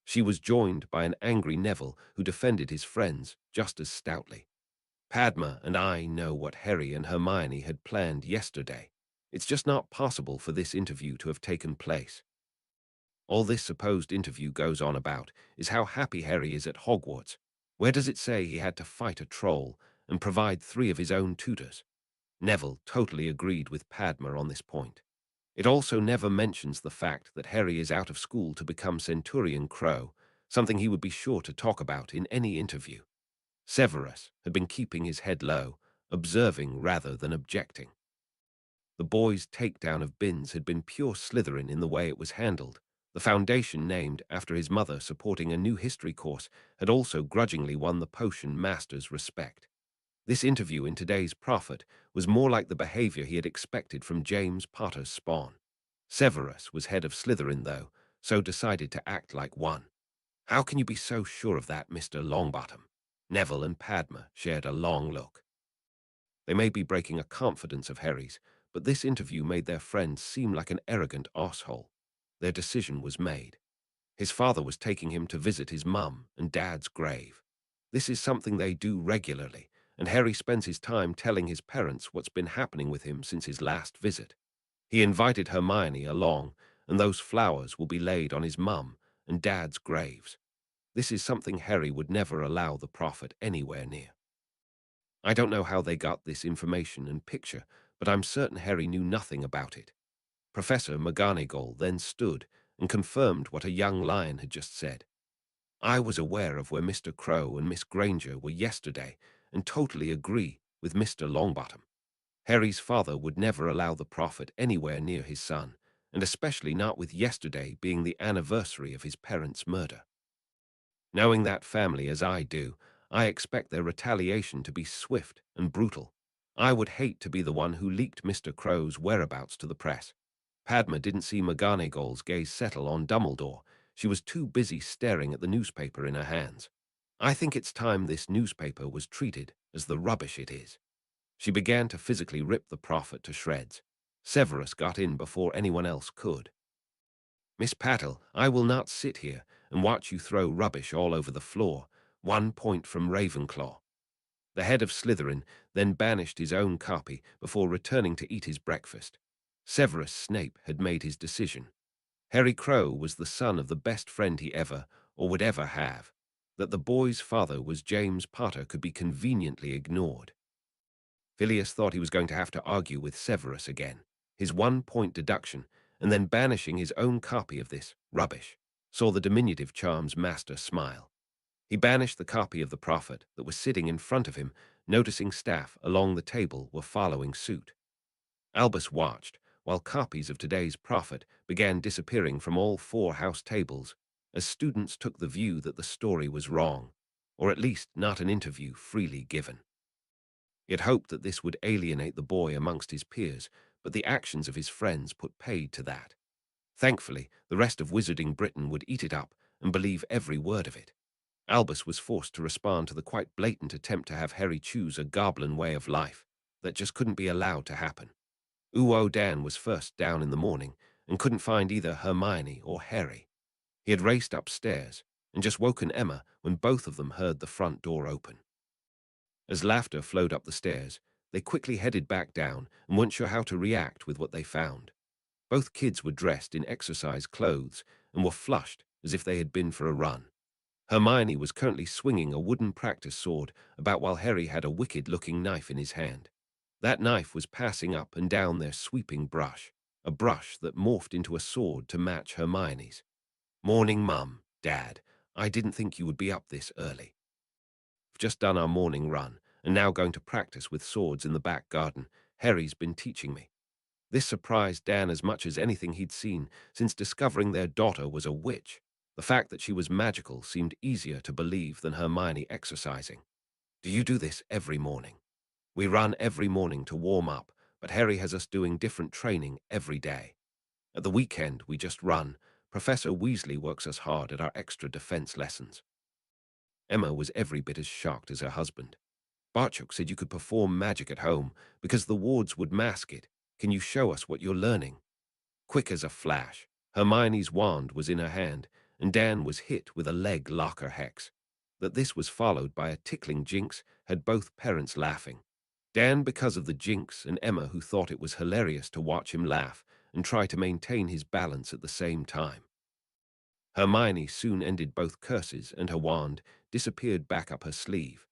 She was joined by an angry Neville who defended his friends just as stoutly. "Padma and I know what Harry and Hermione had planned yesterday. It's just not possible for this interview to have taken place. All this supposed interview goes on about is how happy Harry is at Hogwarts. Where does it say he had to fight a troll and provide 3 of his own tutors? Neville totally agreed with Padma on this point. It also never mentions the fact that Harry is out of school to become Centurion Crow, something he would be sure to talk about in any interview. Severus had been keeping his head low, observing rather than objecting. The boys' takedown of Binns had been pure Slytherin in the way it was handled. The foundation, named after his mother supporting a new history course, had also grudgingly won the potion master's respect. This interview in today's Prophet was more like the behavior he had expected from James Potter's spawn. Severus was head of Slytherin, though, so decided to act like one. How can you be so sure of that, Mr. Longbottom? Neville and Padma shared a long look. They may be breaking a confidence of Harry's, but this interview made their friend seem like an arrogant asshole. Their decision was made. His father was taking him to visit his mum and dad's grave. This is something they do regularly, and Harry spends his time telling his parents what's been happening with him since his last visit. He invited Hermione along, and those flowers will be laid on his mum and dad's graves. This is something Harry would never allow the Prophet anywhere near. I don't know how they got this information and picture, but I'm certain Harry knew nothing about it. Professor McGonagall then stood and confirmed what a young lion had just said. I was aware of where Mr. Crow and Miss Granger were yesterday and totally agree with Mr. Longbottom. Harry's father would never allow the Prophet anywhere near his son, and especially not with yesterday being the anniversary of his parents' murder. Knowing that family as I do, I expect their retaliation to be swift and brutal. I would hate to be the one who leaked Mr. Crow's whereabouts to the press. Padma didn't see McGonagall's gaze settle on Dumbledore. She was too busy staring at the newspaper in her hands. I think it's time this newspaper was treated as the rubbish it is. She began to physically rip the Prophet to shreds. Severus got in before anyone else could. Miss Patel, I will not sit here and watch you throw rubbish all over the floor, 1 point from Ravenclaw. The head of Slytherin then banished his own copy before returning to eat his breakfast. Severus Snape had made his decision. Harry Crow was the son of the best friend he ever or would ever have. That the boy's father was James Potter could be conveniently ignored. Phileas thought he was going to have to argue with Severus again. His 1 point deduction, and then banishing his own copy of this rubbish, saw the diminutive charm's master smile. He banished the copy of the Prophet that was sitting in front of him, noticing staff along the table were following suit. Albus watched, while copies of today's Prophet began disappearing from all 4 house tables, as students took the view that the story was wrong, or at least not an interview freely given. He had hoped that this would alienate the boy amongst his peers, but the actions of his friends put paid to that. Thankfully, the rest of Wizarding Britain would eat it up and believe every word of it. Albus was forced to respond to the quite blatant attempt to have Harry choose a goblin way of life that just couldn't be allowed to happen. Uo Dan was first down in the morning and couldn't find either Hermione or Harry. He had raced upstairs and just woken Emma when both of them heard the front door open. As laughter flowed up the stairs, they quickly headed back down and weren't sure how to react with what they found. Both kids were dressed in exercise clothes and were flushed as if they had been for a run. Hermione was currently swinging a wooden practice sword about while Harry had a wicked-looking knife in his hand. That knife was passing up and down their sweeping brush, a brush that morphed into a sword to match Hermione's. Morning, Mum, Dad. I didn't think you would be up this early. We've just done our morning run and now going to practice with swords in the back garden. Harry's been teaching me. This surprised Dan as much as anything he'd seen since discovering their daughter was a witch. The fact that she was magical seemed easier to believe than Hermione exercising. Do you do this every morning? We run every morning to warm up, but Harry has us doing different training every day. At the weekend, we just run. Professor Weasley works us hard at our extra defense lessons. Emma was every bit as shocked as her husband. Barchuk said you could perform magic at home because the wards would mask it. Can you show us what you're learning? Quick as a flash, Hermione's wand was in her hand, and Dan was hit with a leg locker hex. That this was followed by a tickling jinx had both parents laughing. Dan because of the jinx, and Emma who thought it was hilarious to watch him laugh and try to maintain his balance at the same time. Hermione soon ended both curses and her wand disappeared back up her sleeve.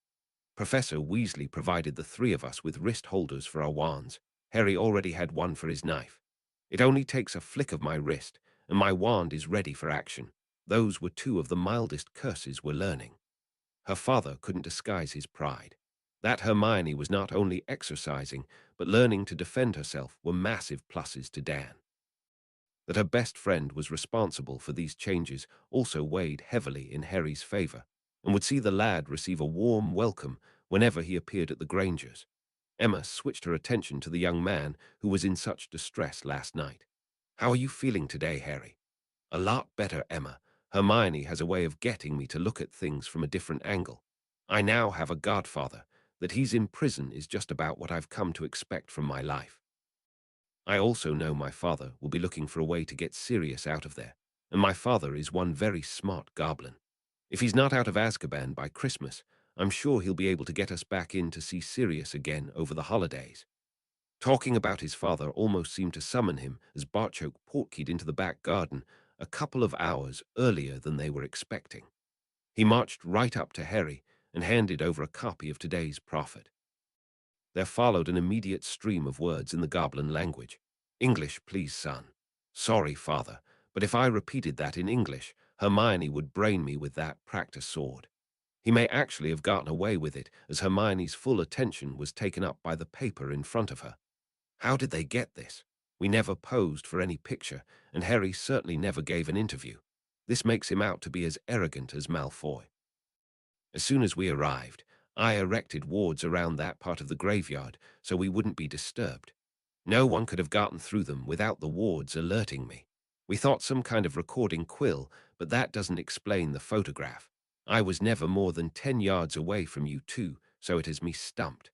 Professor Weasley provided the three of us with wrist holders for our wands. Harry already had one for his knife. It only takes a flick of my wrist, and my wand is ready for action. Those were two of the mildest curses we're learning. Her father couldn't disguise his pride. That Hermione was not only exercising, but learning to defend herself were massive pluses to Dan. That her best friend was responsible for these changes also weighed heavily in Harry's favor, and would see the lad receive a warm welcome whenever he appeared at the Grangers. Emma switched her attention to the young man who was in such distress last night. "How are you feeling today, Harry?" "A lot better, Emma. Hermione has a way of getting me to look at things from a different angle. I now have a godfather. That he's in prison is just about what I've come to expect from my life. I also know my father will be looking for a way to get Sirius out of there, and my father is one very smart goblin. If he's not out of Azkaban by Christmas, I'm sure he'll be able to get us back in to see Sirius again over the holidays." Talking about his father almost seemed to summon him as Barchoke portkeyed into the back garden a couple of hours earlier than they were expecting. He marched right up to Harry and handed over a copy of today's prophet. There followed an immediate stream of words in the goblin language. "English, please, son." "Sorry, father, but if I repeated that in English, Hermione would brain me with that practice sword." He may actually have gotten away with it, as Hermione's full attention was taken up by the paper in front of her. "How did they get this? We never posed for any picture, and Harry certainly never gave an interview. This makes him out to be as arrogant as Malfoy." As soon as we arrived, I erected wards around that part of the graveyard so we wouldn't be disturbed. No one could have gotten through them without the wards alerting me. We thought some kind of recording quill, but that doesn't explain the photograph. I was never more than 10 yards away from you two, so it has me stumped.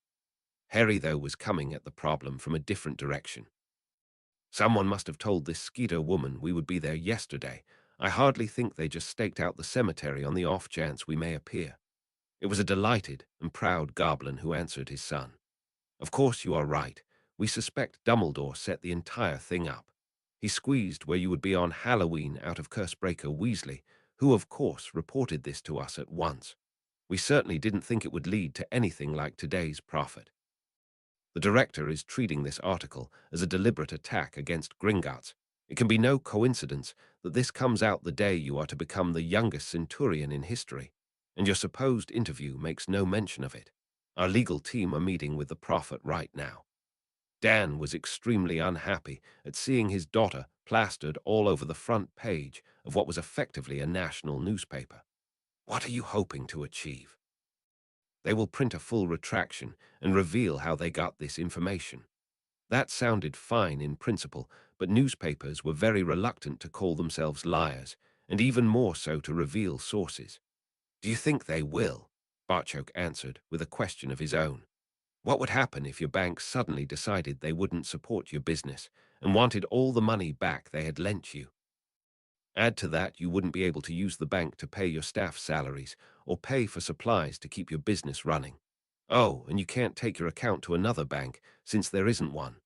Harry, though, was coming at the problem from a different direction. "Someone must have told this Skeeter woman we would be there yesterday. I hardly think they just staked out the cemetery on the off chance we may appear." It was a delighted and proud goblin who answered his son. "Of course you are right. We suspect Dumbledore set the entire thing up. He squeezed where you would be on Halloween out of Cursebreaker Weasley, who of course reported this to us at once. We certainly didn't think it would lead to anything like today's prophet. The director is treating this article as a deliberate attack against Gringotts. It can be no coincidence that this comes out the day you are to become the youngest centurion in history, and your supposed interview makes no mention of it. Our legal team are meeting with the prophet right now." Dan was extremely unhappy at seeing his daughter plastered all over the front page of what was effectively a national newspaper. "What are you hoping to achieve?" "They will print a full retraction and reveal how they got this information." That sounded fine in principle, but newspapers were very reluctant to call themselves liars, and even more so to reveal sources. "Do you think they will?" Barchoke answered with a question of his own. "What would happen if your bank suddenly decided they wouldn't support your business and wanted all the money back they had lent you? Add to that, you wouldn't be able to use the bank to pay your staff salaries or pay for supplies to keep your business running. Oh, and you can't take your account to another bank since there isn't one."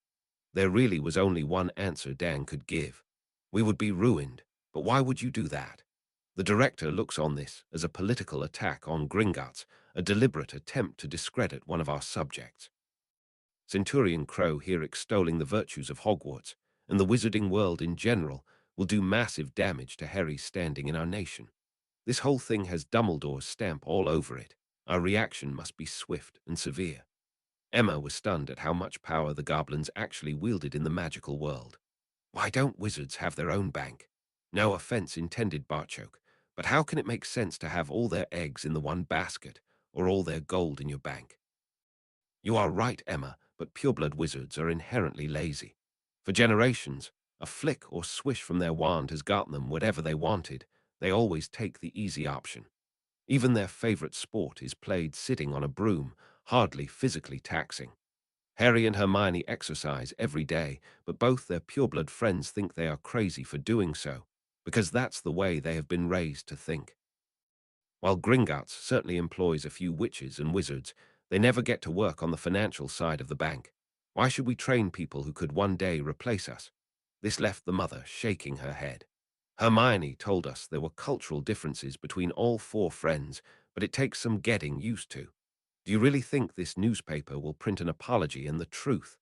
There really was only one answer Dan could give. "We would be ruined, but why would you do that?" The director looks on this as a political attack on Gringotts, a deliberate attempt to discredit one of our subjects. Centurion Crow here extolling the virtues of Hogwarts and the wizarding world in general will do massive damage to Harry's standing in our nation. This whole thing has Dumbledore's stamp all over it. Our reaction must be swift and severe. Emma was stunned at how much power the goblins actually wielded in the magical world. "Why don't wizards have their own bank?" "No offense intended, Barchoke, but how can it make sense to have all their eggs in the one basket or all their gold in your bank?" "You are right, Emma, but pureblood wizards are inherently lazy. For generations, a flick or swish from their wand has gotten them whatever they wanted. They always take the easy option. Even their favorite sport is played sitting on a broom, hardly physically taxing. Harry and Hermione exercise every day, but both their pureblood friends think they are crazy for doing so, because that's the way they have been raised to think. While Gringotts certainly employs a few witches and wizards, they never get to work on the financial side of the bank. Why should we train people who could one day replace us? This left the mother shaking her head. Hermione told us there were cultural differences between all four friends, but it takes some getting used to. Do you really think this newspaper will print an apology and the truth?"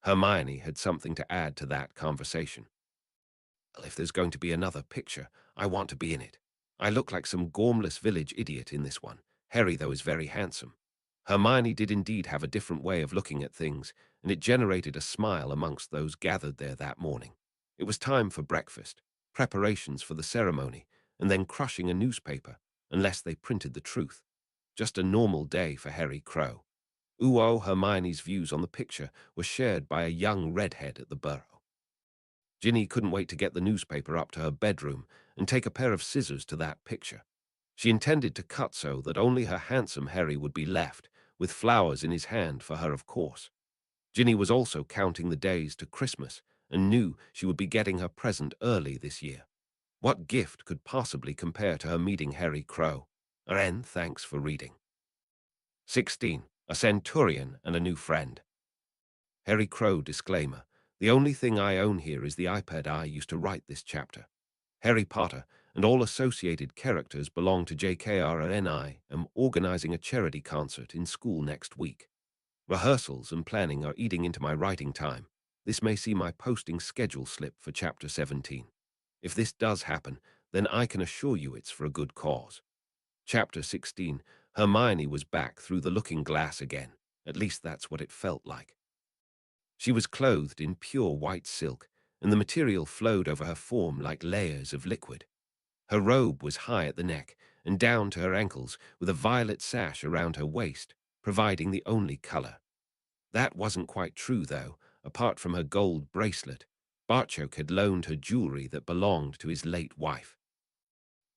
Hermione had something to add to that conversation. "Well, if there's going to be another picture, I want to be in it. I look like some gormless village idiot in this one. Harry, though, is very handsome." Hermione did indeed have a different way of looking at things, and it generated a smile amongst those gathered there that morning. It was time for breakfast, preparations for the ceremony, and then crushing a newspaper, unless they printed the truth. Just a normal day for Harry Crow. Hermione's views on the picture were shared by a young redhead at the Burrow. Ginny couldn't wait to get the newspaper up to her bedroom and take a pair of scissors to that picture. She intended to cut so that only her handsome Harry would be left, with flowers in his hand for her, of course. Ginny was also counting the days to Christmas and knew she would be getting her present early this year. What gift could possibly compare to her meeting Harry Crow? And thanks for reading. 16. A Centurion and a New Friend. Harry Crow disclaimer. The only thing I own here is the iPad I used to write this chapter. Harry Potter and all associated characters belong to JKR, and I am organizing a charity concert in school next week. Rehearsals and planning are eating into my writing time. This may see my posting schedule slip for Chapter 17. If this does happen, then I can assure you it's for a good cause. Chapter 16. Hermione was back through the looking glass again. At least that's what it felt like. She was clothed in pure white silk, and the material flowed over her form like layers of liquid. Her robe was high at the neck and down to her ankles, with a violet sash around her waist, providing the only color. That wasn't quite true, though. Apart from her gold bracelet, Barchoke had loaned her jewelry that belonged to his late wife.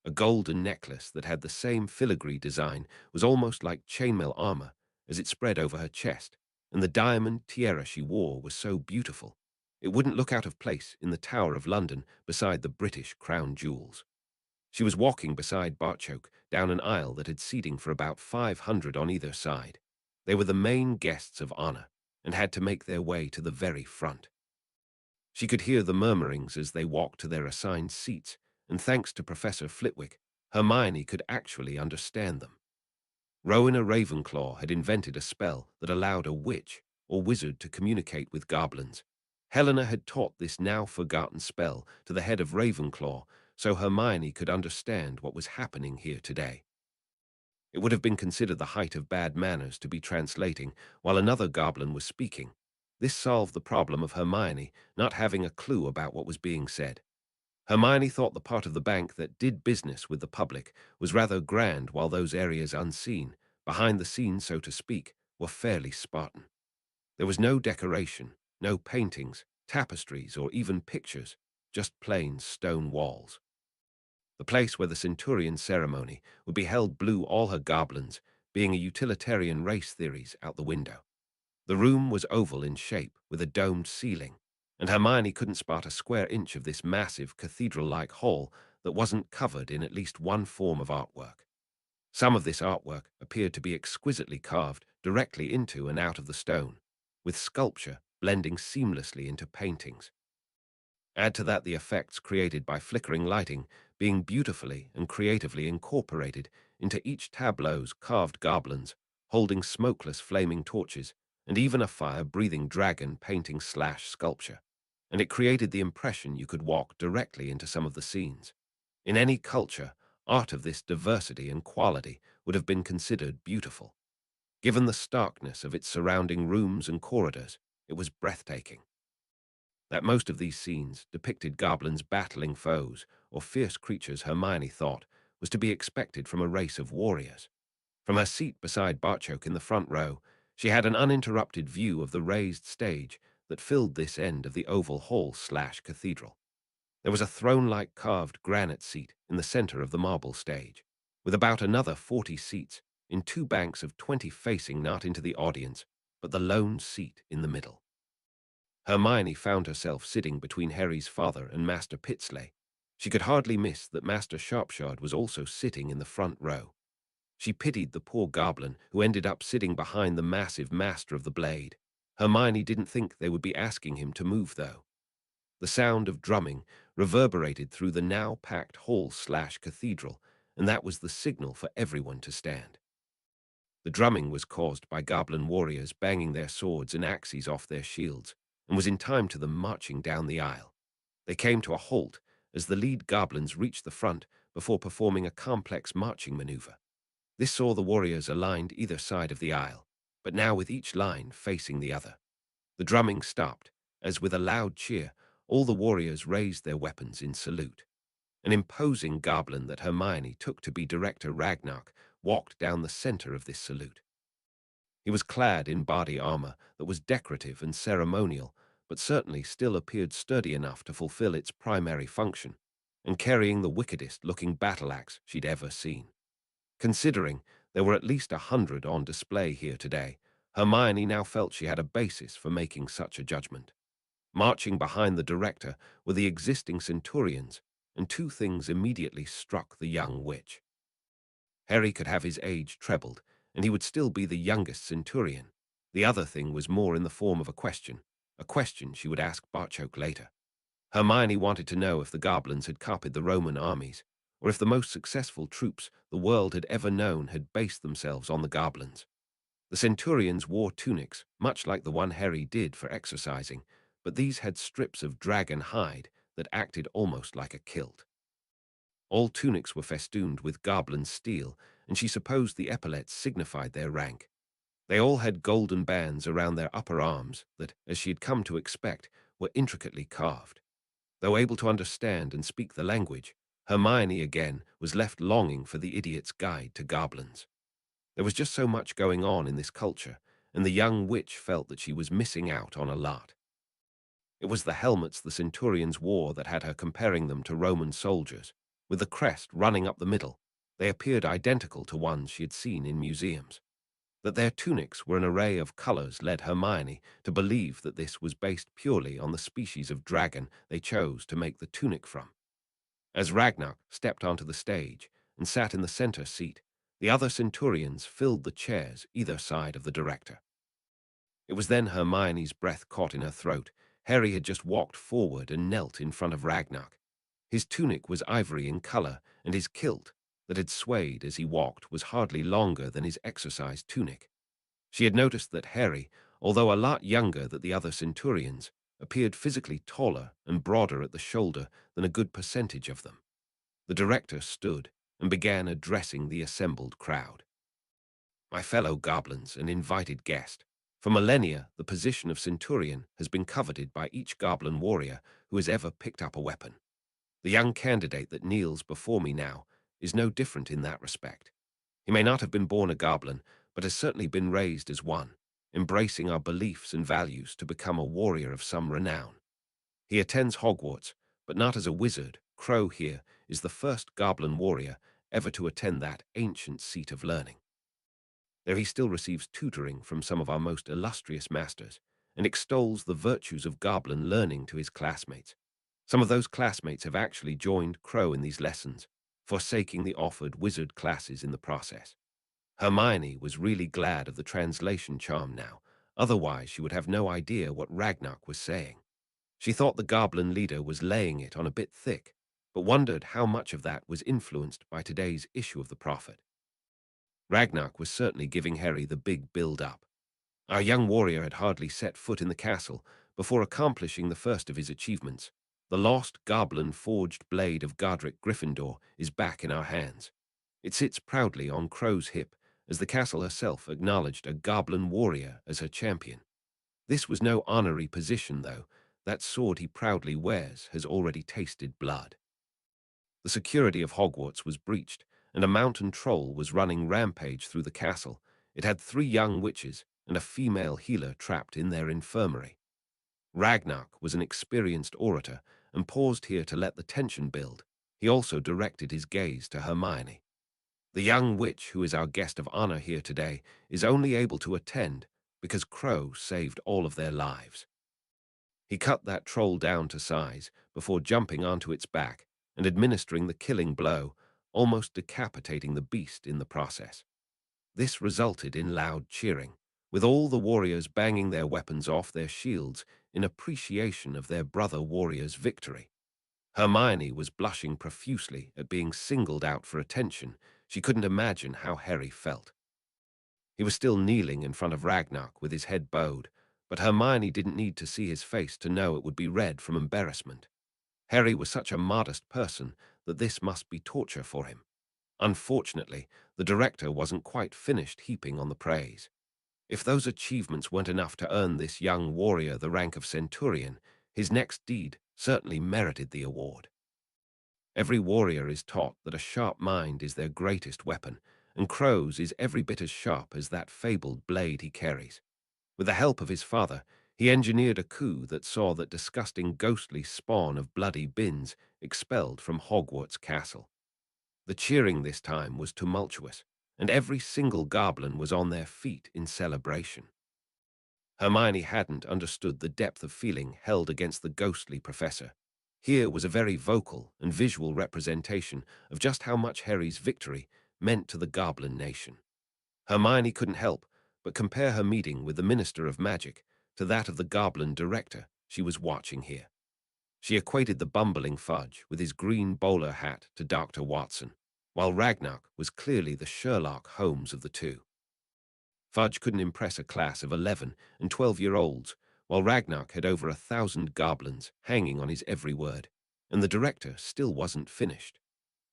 A golden necklace that had the same filigree design was almost like chainmail armor as it spread over her chest, and the diamond tiara she wore was so beautiful it wouldn't look out of place in the Tower of London beside the British crown jewels. She was walking beside Barchoke down an aisle that had seating for about 500 on either side. They were the main guests of honor and had to make their way to the very front. She could hear the murmurings as they walked to their assigned seats, and thanks to Professor Flitwick, Hermione could actually understand them. Rowena Ravenclaw had invented a spell that allowed a witch or wizard to communicate with goblins. Helena had taught this now-forgotten spell to the head of Ravenclaw so Hermione could understand what was happening here today. It would have been considered the height of bad manners to be translating while another goblin was speaking. This solved the problem of Hermione not having a clue about what was being said. Hermione thought the part of the bank that did business with the public was rather grand, while those areas unseen, behind the scenes so to speak, were fairly Spartan. There was no decoration, no paintings, tapestries, or even pictures, just plain stone walls. The place where the Centurion ceremony would be held blew all her goblins, being a utilitarian race theories, out the window. The room was oval in shape, with a domed ceiling, and Hermione couldn't spot a square inch of this massive cathedral-like hall that wasn't covered in at least one form of artwork. Some of this artwork appeared to be exquisitely carved directly into and out of the stone, with sculpture blending seamlessly into paintings. Add to that the effects created by flickering lighting being beautifully and creatively incorporated into each tableau's carved goblins, holding smokeless flaming torches, and even a fire-breathing dragon painting/sculpture, and it created the impression you could walk directly into some of the scenes. In any culture, art of this diversity and quality would have been considered beautiful. Given the starkness of its surrounding rooms and corridors, it was breathtaking. That most of these scenes depicted goblins battling foes or fierce creatures Hermione thought was to be expected from a race of warriors. From her seat beside Barchoke in the front row, she had an uninterrupted view of the raised stage that filled this end of the oval hall/cathedral. There was a throne-like carved granite seat in the center of the marble stage, with about another 40 seats in two banks of 20 facing not into the audience, but the lone seat in the middle. Hermione found herself sitting between Harry's father and Master Pitsley. She could hardly miss that Master Sharpshard was also sitting in the front row. She pitied the poor goblin who ended up sitting behind the massive Master of the Blade. Hermione didn't think they would be asking him to move, though. The sound of drumming reverberated through the now-packed hall/cathedral, and that was the signal for everyone to stand. The drumming was caused by goblin warriors banging their swords and axes off their shields, and was in time to them marching down the aisle. They came to a halt as the lead goblins reached the front before performing a complex marching maneuver. This saw the warriors aligned either side of the aisle, but now with each line facing the other. The drumming stopped, as with a loud cheer, all the warriors raised their weapons in salute. An imposing goblin that Hermione took to be Director Ragnarok walked down the center of this salute. He was clad in body armor that was decorative and ceremonial, but certainly still appeared sturdy enough to fulfill its primary function, and carrying the wickedest-looking battle axe she'd ever seen. Considering there were at least 100 on display here today, Hermione now felt she had a basis for making such a judgment. Marching behind the director were the existing centurions, and two things immediately struck the young witch. Harry could have his age trebled, and he would still be the youngest centurion. The other thing was more in the form of a question she would ask Barchoke later. Hermione wanted to know if the goblins had copied the Roman armies, or if the most successful troops the world had ever known had based themselves on the goblins. The centurions wore tunics, much like the one Harry did for exercising, but these had strips of dragon hide that acted almost like a kilt. All tunics were festooned with goblin steel, and she supposed the epaulets signified their rank. They all had golden bands around their upper arms that, as she had come to expect, were intricately carved. Though able to understand and speak the language, Hermione again was left longing for the idiot's guide to goblins. There was just so much going on in this culture, and the young witch felt that she was missing out on a lot. It was the helmets the centurions wore that had her comparing them to Roman soldiers. With the crest running up the middle, they appeared identical to ones she had seen in museums. That their tunics were an array of colors led Hermione to believe that this was based purely on the species of dragon they chose to make the tunic from. As Ragnar stepped onto the stage and sat in the center seat, the other centurions filled the chairs either side of the director. It was then Hermione's breath caught in her throat. Harry had just walked forward and knelt in front of Ragnar. His tunic was ivory in color, and his kilt, that had swayed as he walked, was hardly longer than his exercise tunic. She had noticed that Harry, although a lot younger than the other centurions, appeared physically taller and broader at the shoulder than a good percentage of them. The director stood and began addressing the assembled crowd. My fellow goblins and invited guest, for millennia the position of centurion has been coveted by each goblin warrior who has ever picked up a weapon. The young candidate that kneels before me now is no different in that respect. He may not have been born a goblin, but has certainly been raised as one, embracing our beliefs and values to become a warrior of some renown. He attends Hogwarts, but not as a wizard. Crow here is the first goblin warrior ever to attend that ancient seat of learning. There he still receives tutoring from some of our most illustrious masters, and extols the virtues of goblin learning to his classmates. Some of those classmates have actually joined Crow in these lessons, forsaking the offered wizard classes in the process. Hermione was really glad of the translation charm now, otherwise she would have no idea what Ragnarok was saying. She thought the goblin leader was laying it on a bit thick, but wondered how much of that was influenced by today's issue of the Prophet. Ragnarok was certainly giving Harry the big build-up. Our young warrior had hardly set foot in the castle before accomplishing the first of his achievements. The lost goblin-forged blade of Godric Gryffindor is back in our hands. It sits proudly on Crow's hip, as the castle herself acknowledged a goblin warrior as her champion. This was no honorary position, though. That sword he proudly wears has already tasted blood. The security of Hogwarts was breached, and a mountain troll was running rampage through the castle. It had 3 young witches and a female healer trapped in their infirmary. Ragnarok was an experienced orator and paused here to let the tension build. He also directed his gaze to Hermione. The young witch who is our guest of honor here today is only able to attend because Crow saved all of their lives. He cut that troll down to size before jumping onto its back and administering the killing blow, almost decapitating the beast in the process. This resulted in loud cheering, with all the warriors banging their weapons off their shields in appreciation of their brother warrior's victory. Hermione was blushing profusely at being singled out for attention. She couldn't imagine how Harry felt. He was still kneeling in front of Ragnar with his head bowed, but Hermione didn't need to see his face to know it would be red from embarrassment. Harry was such a modest person that this must be torture for him. Unfortunately, the director wasn't quite finished heaping on the praise. If those achievements weren't enough to earn this young warrior the rank of centurion, his next deed certainly merited the award. Every warrior is taught that a sharp mind is their greatest weapon, and Crow's is every bit as sharp as that fabled blade he carries. With the help of his father, he engineered a coup that saw that disgusting ghostly spawn of bloody bins expelled from Hogwarts Castle. The cheering this time was tumultuous, and every single goblin was on their feet in celebration. Hermione hadn't understood the depth of feeling held against the ghostly professor. Here was a very vocal and visual representation of just how much Harry's victory meant to the goblin nation. Hermione couldn't help but compare her meeting with the Minister of Magic to that of the goblin director she was watching here. She equated the bumbling Fudge with his green bowler hat to Dr. Watson, while Ragnar was clearly the Sherlock Holmes of the two. Fudge couldn't impress a class of 11 and 12-year-olds, while Ragnar had over 1,000 goblins hanging on his every word, and the director still wasn't finished.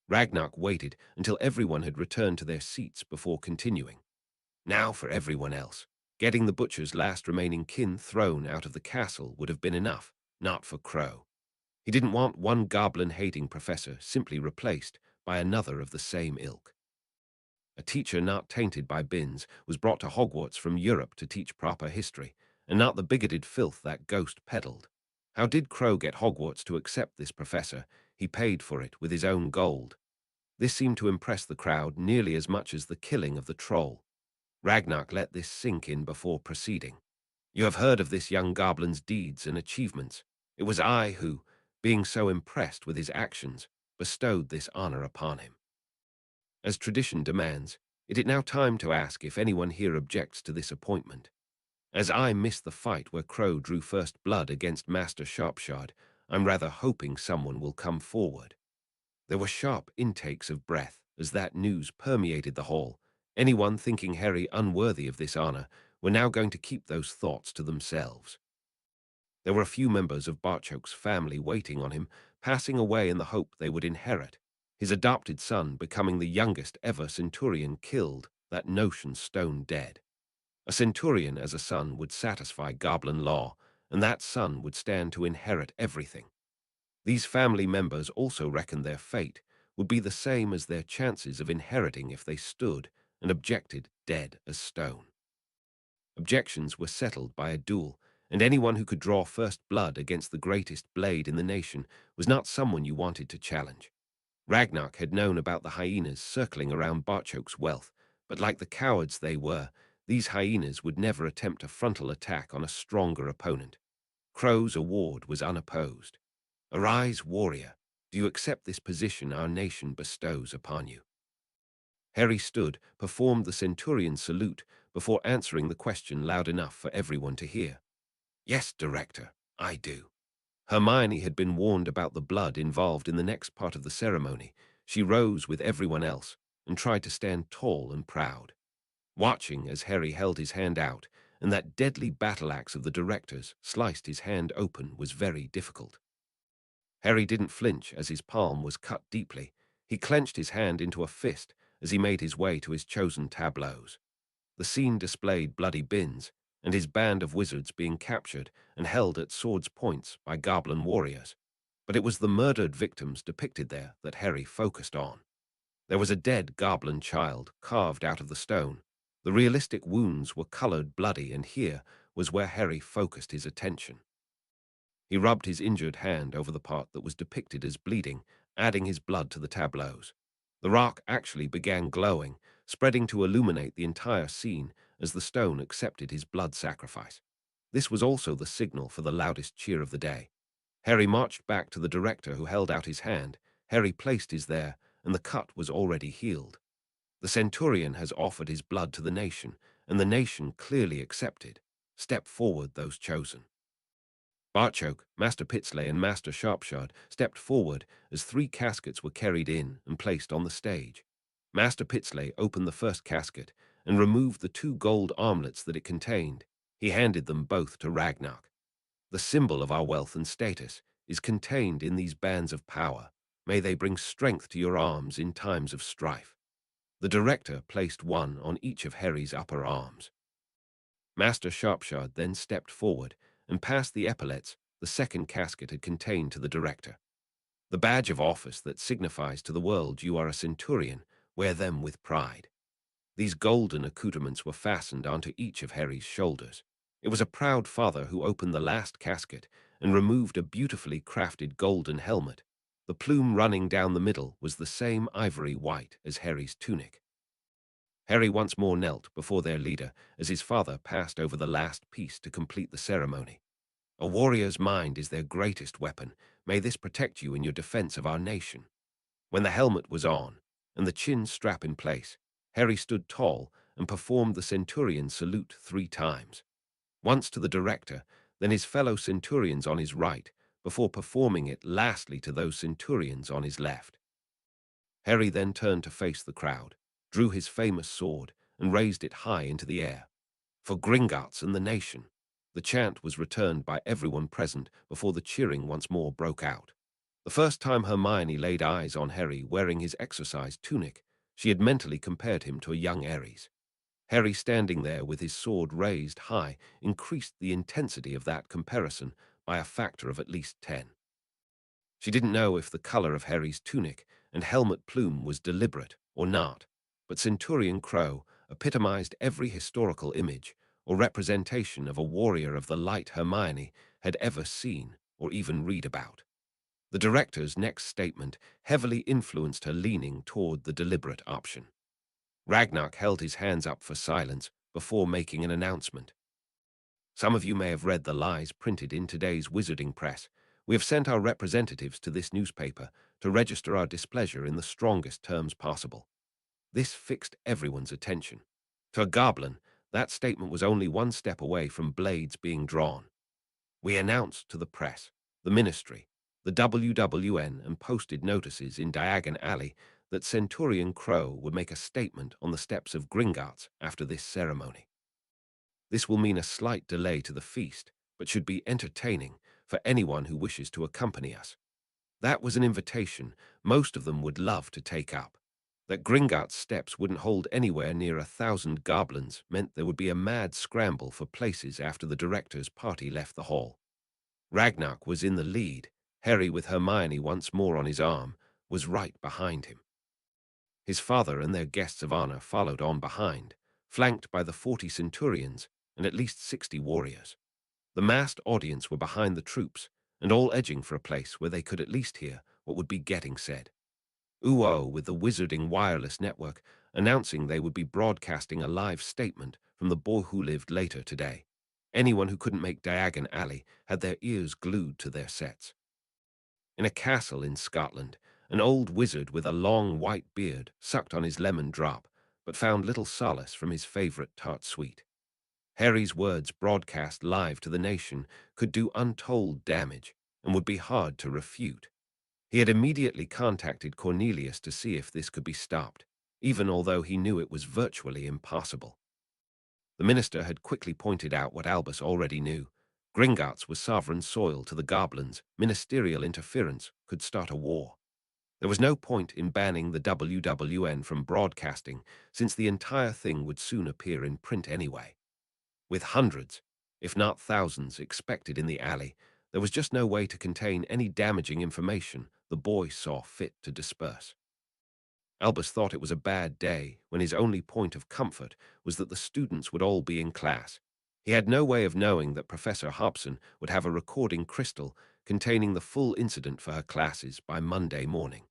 Ragnar waited until everyone had returned to their seats before continuing. Now for everyone else. Getting the butcher's last remaining kin thrown out of the castle would have been enough, not for Crow. He didn't want one goblin-hating professor simply replaced by another of the same ilk. A teacher not tainted by bins was brought to Hogwarts from Europe to teach proper history, and not the bigoted filth that ghost peddled. How did Crow get Hogwarts to accept this professor? He paid for it with his own gold. This seemed to impress the crowd nearly as much as the killing of the troll. Ragnar let this sink in before proceeding. You have heard of this young goblin's deeds and achievements. It was I who, being so impressed with his actions, bestowed this honor upon him. As tradition demands, it is now time to ask if anyone here objects to this appointment. As I missed the fight where Crow drew first blood against Master Sharpshard, I'm rather hoping someone will come forward. There were sharp intakes of breath as that news permeated the hall. Anyone thinking Harry unworthy of this honor were now going to keep those thoughts to themselves. There were a few members of Barchoke's family waiting on him, passing away in the hope they would inherit. His adopted son becoming the youngest ever centurion killed, that notion stone dead. A centurion as a son would satisfy goblin law, and that son would stand to inherit everything. These family members also reckoned their fate would be the same as their chances of inheriting if they stood and objected dead as stone. Objections were settled by a duel, and anyone who could draw first blood against the greatest blade in the nation was not someone you wanted to challenge. Ragnar had known about the hyenas circling around Barchoke's wealth, but like the cowards they were, these hyenas would never attempt a frontal attack on a stronger opponent. Crow's award was unopposed. Arise, warrior, do you accept this position our nation bestows upon you? Harry stood, performed the centurion salute before answering the question loud enough for everyone to hear. Yes, director, I do. Hermione had been warned about the blood involved in the next part of the ceremony. She rose with everyone else and tried to stand tall and proud. Watching as Harry held his hand out and that deadly battle axe of the director's sliced his hand open was very difficult. Harry didn't flinch as his palm was cut deeply. He clenched his hand into a fist as he made his way to his chosen tableaus. The scene displayed bloody bins and his band of wizards being captured and held at swords' points by goblin warriors. But it was the murdered victims depicted there that Harry focused on. There was a dead goblin child carved out of the stone. The realistic wounds were colored bloody, and here was where Harry focused his attention. He rubbed his injured hand over the part that was depicted as bleeding, adding his blood to the tableaus. The rock actually began glowing, spreading to illuminate the entire scene as the stone accepted his blood sacrifice. This was also the signal for the loudest cheer of the day. Harry marched back to the director who held out his hand. Harry placed his there, and the cut was already healed. The centurion has offered his blood to the nation, and the nation clearly accepted. Step forward, those chosen. Barchoke, Master Pitsley, and Master Sharpshard stepped forward as 3 caskets were carried in and placed on the stage. Master Pitsley opened the first casket and removed the 2 gold armlets that it contained. He handed them both to Ragnar. The symbol of our wealth and status is contained in these bands of power. May they bring strength to your arms in times of strife. The director placed one on each of Harry's upper arms. Master Sharpshard then stepped forward and passed the epaulets the second casket had contained to the director. The badge of office that signifies to the world you are a centurion, wear them with pride. These golden accoutrements were fastened onto each of Harry's shoulders. It was a proud father who opened the last casket and removed a beautifully crafted golden helmet. The plume running down the middle was the same ivory white as Harry's tunic. Harry once more knelt before their leader as his father passed over the last piece to complete the ceremony. A warrior's mind is their greatest weapon. May this protect you in your defense of our nation. When the helmet was on and the chin strap in place, Harry stood tall and performed the centurion salute 3 times. Once to the director, then his fellow centurions on his right, before performing it lastly to those centurions on his left. Harry then turned to face the crowd, drew his famous sword, and raised it high into the air. For Gringotts and the nation. The chant was returned by everyone present before the cheering once more broke out. The first time Hermione laid eyes on Harry wearing his exercise tunic, she had mentally compared him to a young Ares. Harry standing there with his sword raised high increased the intensity of that comparison by a factor of at least 10. She didn't know if the color of Harry's tunic and helmet plume was deliberate or not, but Centurion Crow epitomized every historical image or representation of a warrior of the light Hermione had ever seen or even read about. The director's next statement heavily influenced her leaning toward the deliberate option. Ragnar held his hands up for silence before making an announcement. Some of you may have read the lies printed in today's wizarding press. We have sent our representatives to this newspaper to register our displeasure in the strongest terms possible. This fixed everyone's attention. To a goblin, that statement was only one step away from blades being drawn. We announced to the press, the ministry, the WWN, and posted notices in Diagon Alley that Centurion Crow would make a statement on the steps of Gringotts after this ceremony. This will mean a slight delay to the feast, but should be entertaining for anyone who wishes to accompany us. That was an invitation most of them would love to take up. That Gringotts steps wouldn't hold anywhere near 1,000 goblins meant there would be a mad scramble for places after the director's party left the hall. Ragnar was in the lead. Harry, with Hermione once more on his arm, was right behind him. His father and their guests of honor followed on behind, flanked by the 40 centurions and at least 60 warriors. The massed audience were behind the troops, and all edging for a place where they could at least hear what would be getting said. UO, with the Wizarding Wireless Network, announcing they would be broadcasting a live statement from the boy who lived later today. Anyone who couldn't make Diagon Alley had their ears glued to their sets. In a castle in Scotland, an old wizard with a long white beard sucked on his lemon drop, but found little solace from his favorite tart sweet. Harry's words broadcast live to the nation could do untold damage and would be hard to refute. He had immediately contacted Cornelius to see if this could be stopped, even although he knew it was virtually impossible. The minister had quickly pointed out what Albus already knew. Gringotts was sovereign soil to the goblins. Ministerial interference could start a war. There was no point in banning the WWN from broadcasting, since the entire thing would soon appear in print anyway. With hundreds, if not thousands, expected in the alley, there was just no way to contain any damaging information the boy saw fit to disperse. Albus thought it was a bad day when his only point of comfort was that the students would all be in class. He had no way of knowing that Professor Hobson would have a recording crystal containing the full incident for her classes by Monday morning.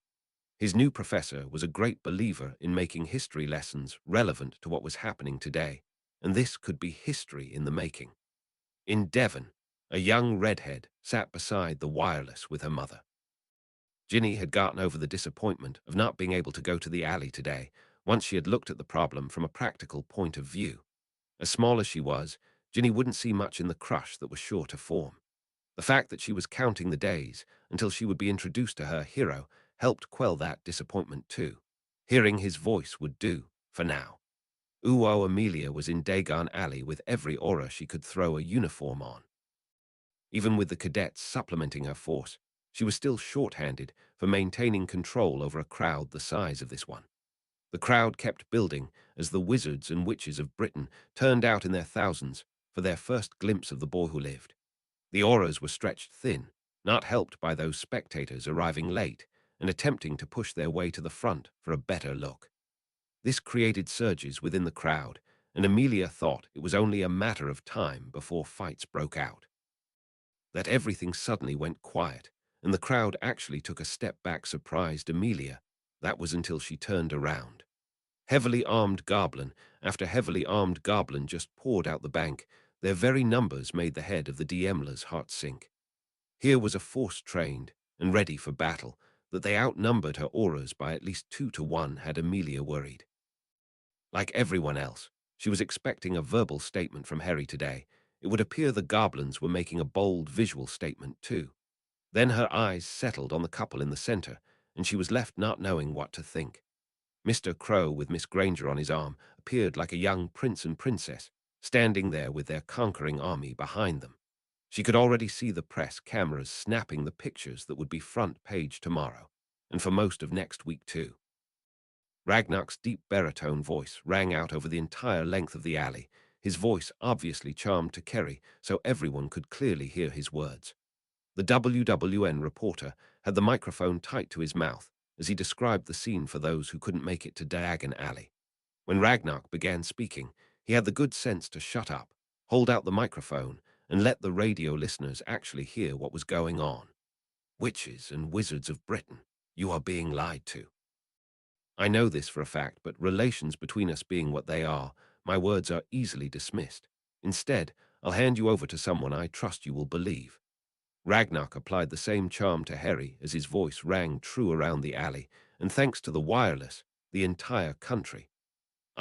His new professor was a great believer in making history lessons relevant to what was happening today, and this could be history in the making. In Devon, a young redhead sat beside the wireless with her mother. Ginny had gotten over the disappointment of not being able to go to the alley today once she had looked at the problem from a practical point of view. As small as she was, Ginny wouldn't see much in the crush that was sure to form. The fact that she was counting the days until she would be introduced to her hero helped quell that disappointment too. Hearing his voice would do, for now. Uwo Amelia was in Dagon Alley with every aura she could throw a uniform on. Even with the cadets supplementing her force, she was still short-handed for maintaining control over a crowd the size of this one. The crowd kept building as the wizards and witches of Britain turned out in their thousands for their first glimpse of the boy who lived. The auras were stretched thin, not helped by those spectators arriving late and attempting to push their way to the front for a better look. This created surges within the crowd, and Amelia thought it was only a matter of time before fights broke out. That everything suddenly went quiet, and the crowd actually took a step back surprised Amelia. That was until she turned around. Heavily armed goblin after heavily armed goblin just poured out the bank. Their very numbers made the head of the DMler's heart sink. Here was a force trained and ready for battle, that they outnumbered her auras by at least 2-1 had Amelia worried. Like everyone else, she was expecting a verbal statement from Harry today. It would appear the goblins were making a bold visual statement too. Then her eyes settled on the couple in the center, and she was left not knowing what to think. Mr. Crow, with Miss Granger on his arm, appeared like a young prince and princess, standing there with their conquering army behind them. She could already see the press cameras snapping the pictures that would be front page tomorrow, and for most of next week too. Ragnar's deep baritone voice rang out over the entire length of the alley, his voice obviously charmed to Kerry so everyone could clearly hear his words. The WWN reporter had the microphone tight to his mouth as he described the scene for those who couldn't make it to Diagon Alley. When Ragnar began speaking, he had the good sense to shut up, hold out the microphone, and let the radio listeners actually hear what was going on. Witches and wizards of Britain, you are being lied to. I know this for a fact, but relations between us being what they are, my words are easily dismissed. Instead, I'll hand you over to someone I trust you will believe. Ragnar applied the same charm to Harry as his voice rang true around the alley, and thanks to the wireless, the entire country.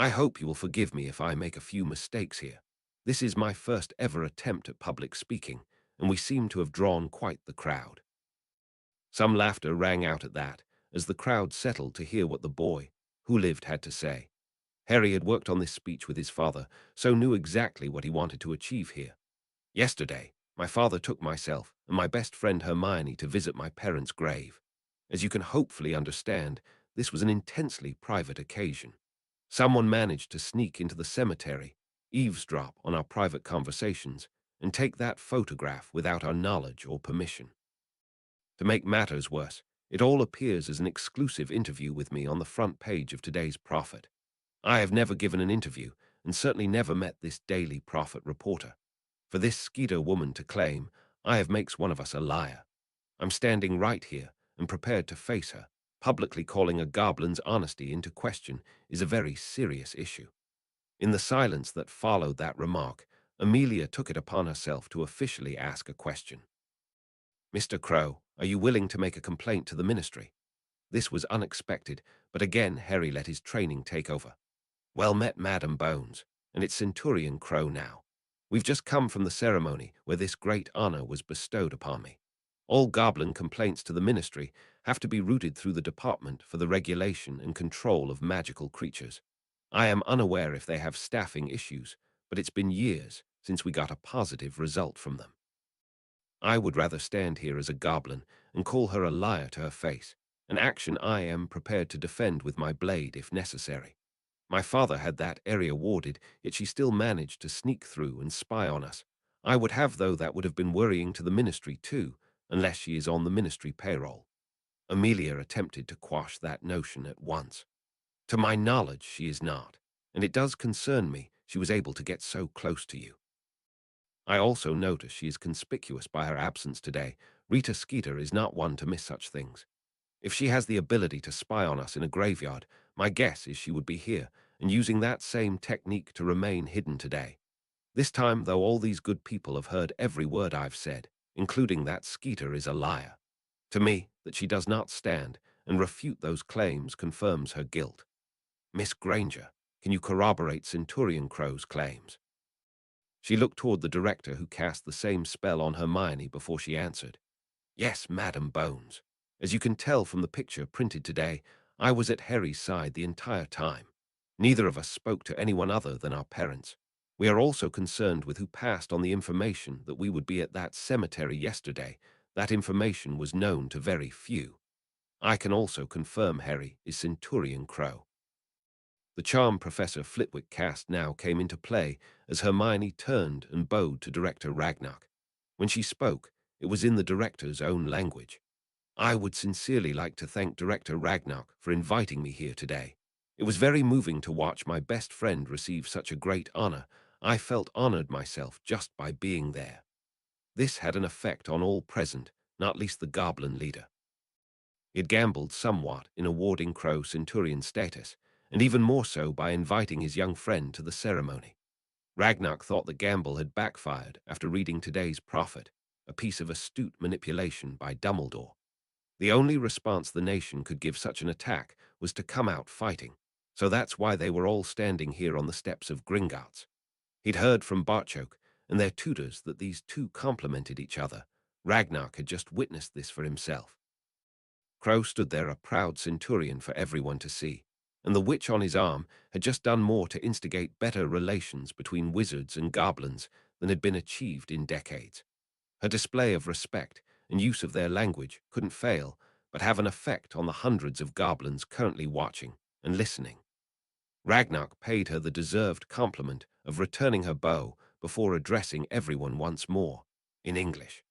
I hope you will forgive me if I make a few mistakes here. This is my first ever attempt at public speaking, and we seem to have drawn quite the crowd. Some laughter rang out at that, as the crowd settled to hear what the boy who lived had to say. Harry had worked on this speech with his father, so knew exactly what he wanted to achieve here. Yesterday, my father took myself and my best friend Hermione to visit my parents' grave. As you can hopefully understand, this was an intensely private occasion. Someone managed to sneak into the cemetery, eavesdrop on our private conversations, and take that photograph without our knowledge or permission. To make matters worse, it all appears as an exclusive interview with me on the front page of today's Prophet. I have never given an interview, and certainly never met this Daily Prophet reporter. For this Skeeter woman to claim I have makes one of us a liar. I'm standing right here and prepared to face her. Publicly calling a goblin's honesty into question is a very serious issue. In the silence that followed that remark, Amelia took it upon herself to officially ask a question. Mr. Crow, are you willing to make a complaint to the ministry? This was unexpected, but again Harry let his training take over. Well met, Madam Bones, and it's Centurion Crow now. We've just come from the ceremony where this great honor was bestowed upon me. All goblin complaints to the ministry have to be routed through the Department for the Regulation and Control of Magical Creatures. I am unaware if they have staffing issues, but it's been years since we got a positive result from them. I would rather stand here as a goblin and call her a liar to her face, an action I am prepared to defend with my blade if necessary. My father had that area warded, yet she still managed to sneak through and spy on us. I would have, though that would have been worrying to the ministry too, unless she is on the ministry payroll. Amelia attempted to quash that notion at once. To my knowledge, she is not, and it does concern me she was able to get so close to you. I also notice she is conspicuous by her absence today. Rita Skeeter is not one to miss such things. If she has the ability to spy on us in a graveyard, my guess is she would be here, and using that same technique to remain hidden today. This time, though, all these good people have heard every word I've said, including that Skeeter is a liar. To me, that she does not stand and refute those claims confirms her guilt. Miss Granger, can you corroborate Centurion Crow's claims? She looked toward the director, who cast the same spell on Hermione before she answered. Yes, Madam Bones. As you can tell from the picture printed today, I was at Harry's side the entire time. Neither of us spoke to anyone other than our parents. We are also concerned with who passed on the information that we would be at that cemetery yesterday. That information was known to very few. I can also confirm Harry is Centurion Crow. The charm Professor Flitwick cast now came into play as Hermione turned and bowed to Director Ragnock. When she spoke, it was in the director's own language. I would sincerely like to thank Director Ragnock for inviting me here today. It was very moving to watch my best friend receive such a great honor. I felt honored myself just by being there. This had an effect on all present, not least the goblin leader. He had gambled somewhat in awarding Crow Centurion status, and even more so by inviting his young friend to the ceremony. Ragnock thought the gamble had backfired after reading today's Prophet, a piece of astute manipulation by Dumbledore. The only response the nation could give such an attack was to come out fighting, so that's why they were all standing here on the steps of Gringotts. He'd heard from Barchoke and their tutors that these two complemented each other. Ragnock had just witnessed this for himself. Crow stood there, a proud centurion for everyone to see, and the witch on his arm had just done more to instigate better relations between wizards and goblins than had been achieved in decades. Her display of respect and use of their language couldn't fail but have an effect on the hundreds of goblins currently watching and listening. Ragnock paid her the deserved compliment of returning her bow before addressing everyone once more, in English.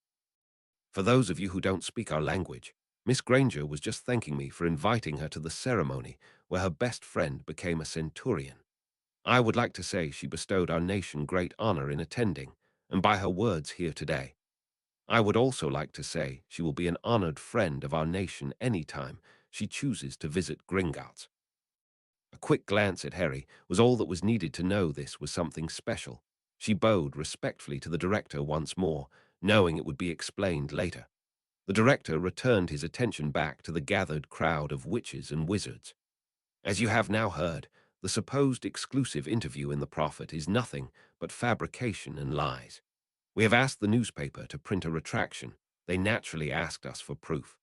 For those of you who don't speak our language, Miss Granger was just thanking me for inviting her to the ceremony where her best friend became a centurion. I would like to say she bestowed our nation great honor in attending, and by her words here today. I would also like to say she will be an honored friend of our nation any time she chooses to visit Gringotts. A quick glance at Harry was all that was needed to know this was something special. She bowed respectfully to the director once more, knowing it would be explained later. The director returned his attention back to the gathered crowd of witches and wizards. As you have now heard, the supposed exclusive interview in the Prophet is nothing but fabrication and lies. We have asked the newspaper to print a retraction. They naturally asked us for proof.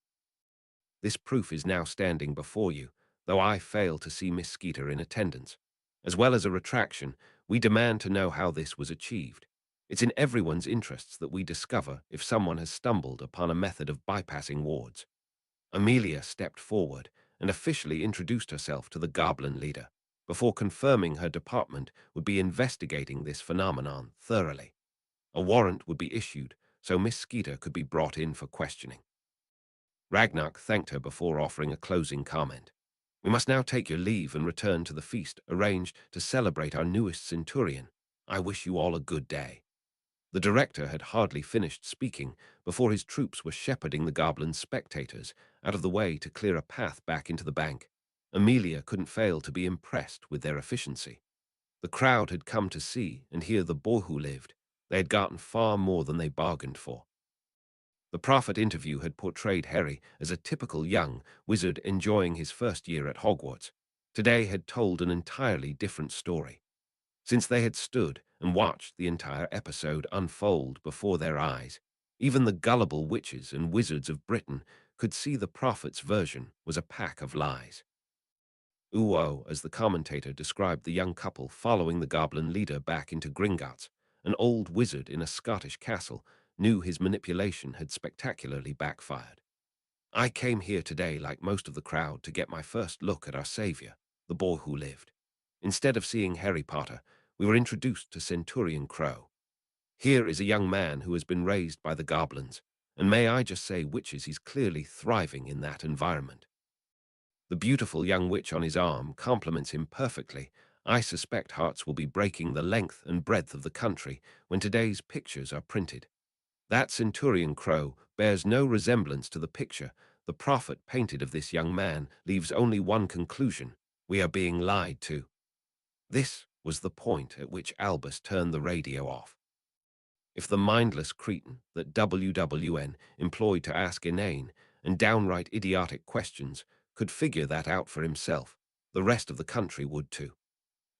This proof is now standing before you, though I fail to see Miss Skeeter in attendance. As well as a retraction, we demand to know how this was achieved. It's in everyone's interests that we discover if someone has stumbled upon a method of bypassing wards. Amelia stepped forward and officially introduced herself to the goblin leader, before confirming her department would be investigating this phenomenon thoroughly. A warrant would be issued so Miss Skeeter could be brought in for questioning. Ragnock thanked her before offering a closing comment. We must now take your leave and return to the feast arranged to celebrate our newest centurion. I wish you all a good day. The director had hardly finished speaking before his troops were shepherding the goblin spectators out of the way to clear a path back into the bank. Amelia couldn't fail to be impressed with their efficiency. The crowd had come to see and hear the boy who lived. They had gotten far more than they bargained for. The Prophet interview had portrayed Harry as a typical young wizard enjoying his first year at Hogwarts. Today had told an entirely different story. Since they had stood and watched the entire episode unfold before their eyes, even the gullible witches and wizards of Britain could see the Prophet's version was a pack of lies. Uo, as the commentator described the young couple following the goblin leader back into Gringotts, an old wizard in a Scottish castle, knew his manipulation had spectacularly backfired. I came here today, like most of the crowd, to get my first look at our savior, the boy who lived. Instead of seeing Harry Potter, we were introduced to Centurion Crow. Here is a young man who has been raised by the goblins, and may I just say, witches, he's clearly thriving in that environment. The beautiful young witch on his arm compliments him perfectly. I suspect hearts will be breaking the length and breadth of the country when today's pictures are printed. That Centurion Crow bears no resemblance to the picture the Prophet painted of this young man, leaves only one conclusion: we are being lied to. This was the point at which Albus turned the radio off. If the mindless cretin that WWN employed to ask inane and downright idiotic questions could figure that out for himself, the rest of the country would too.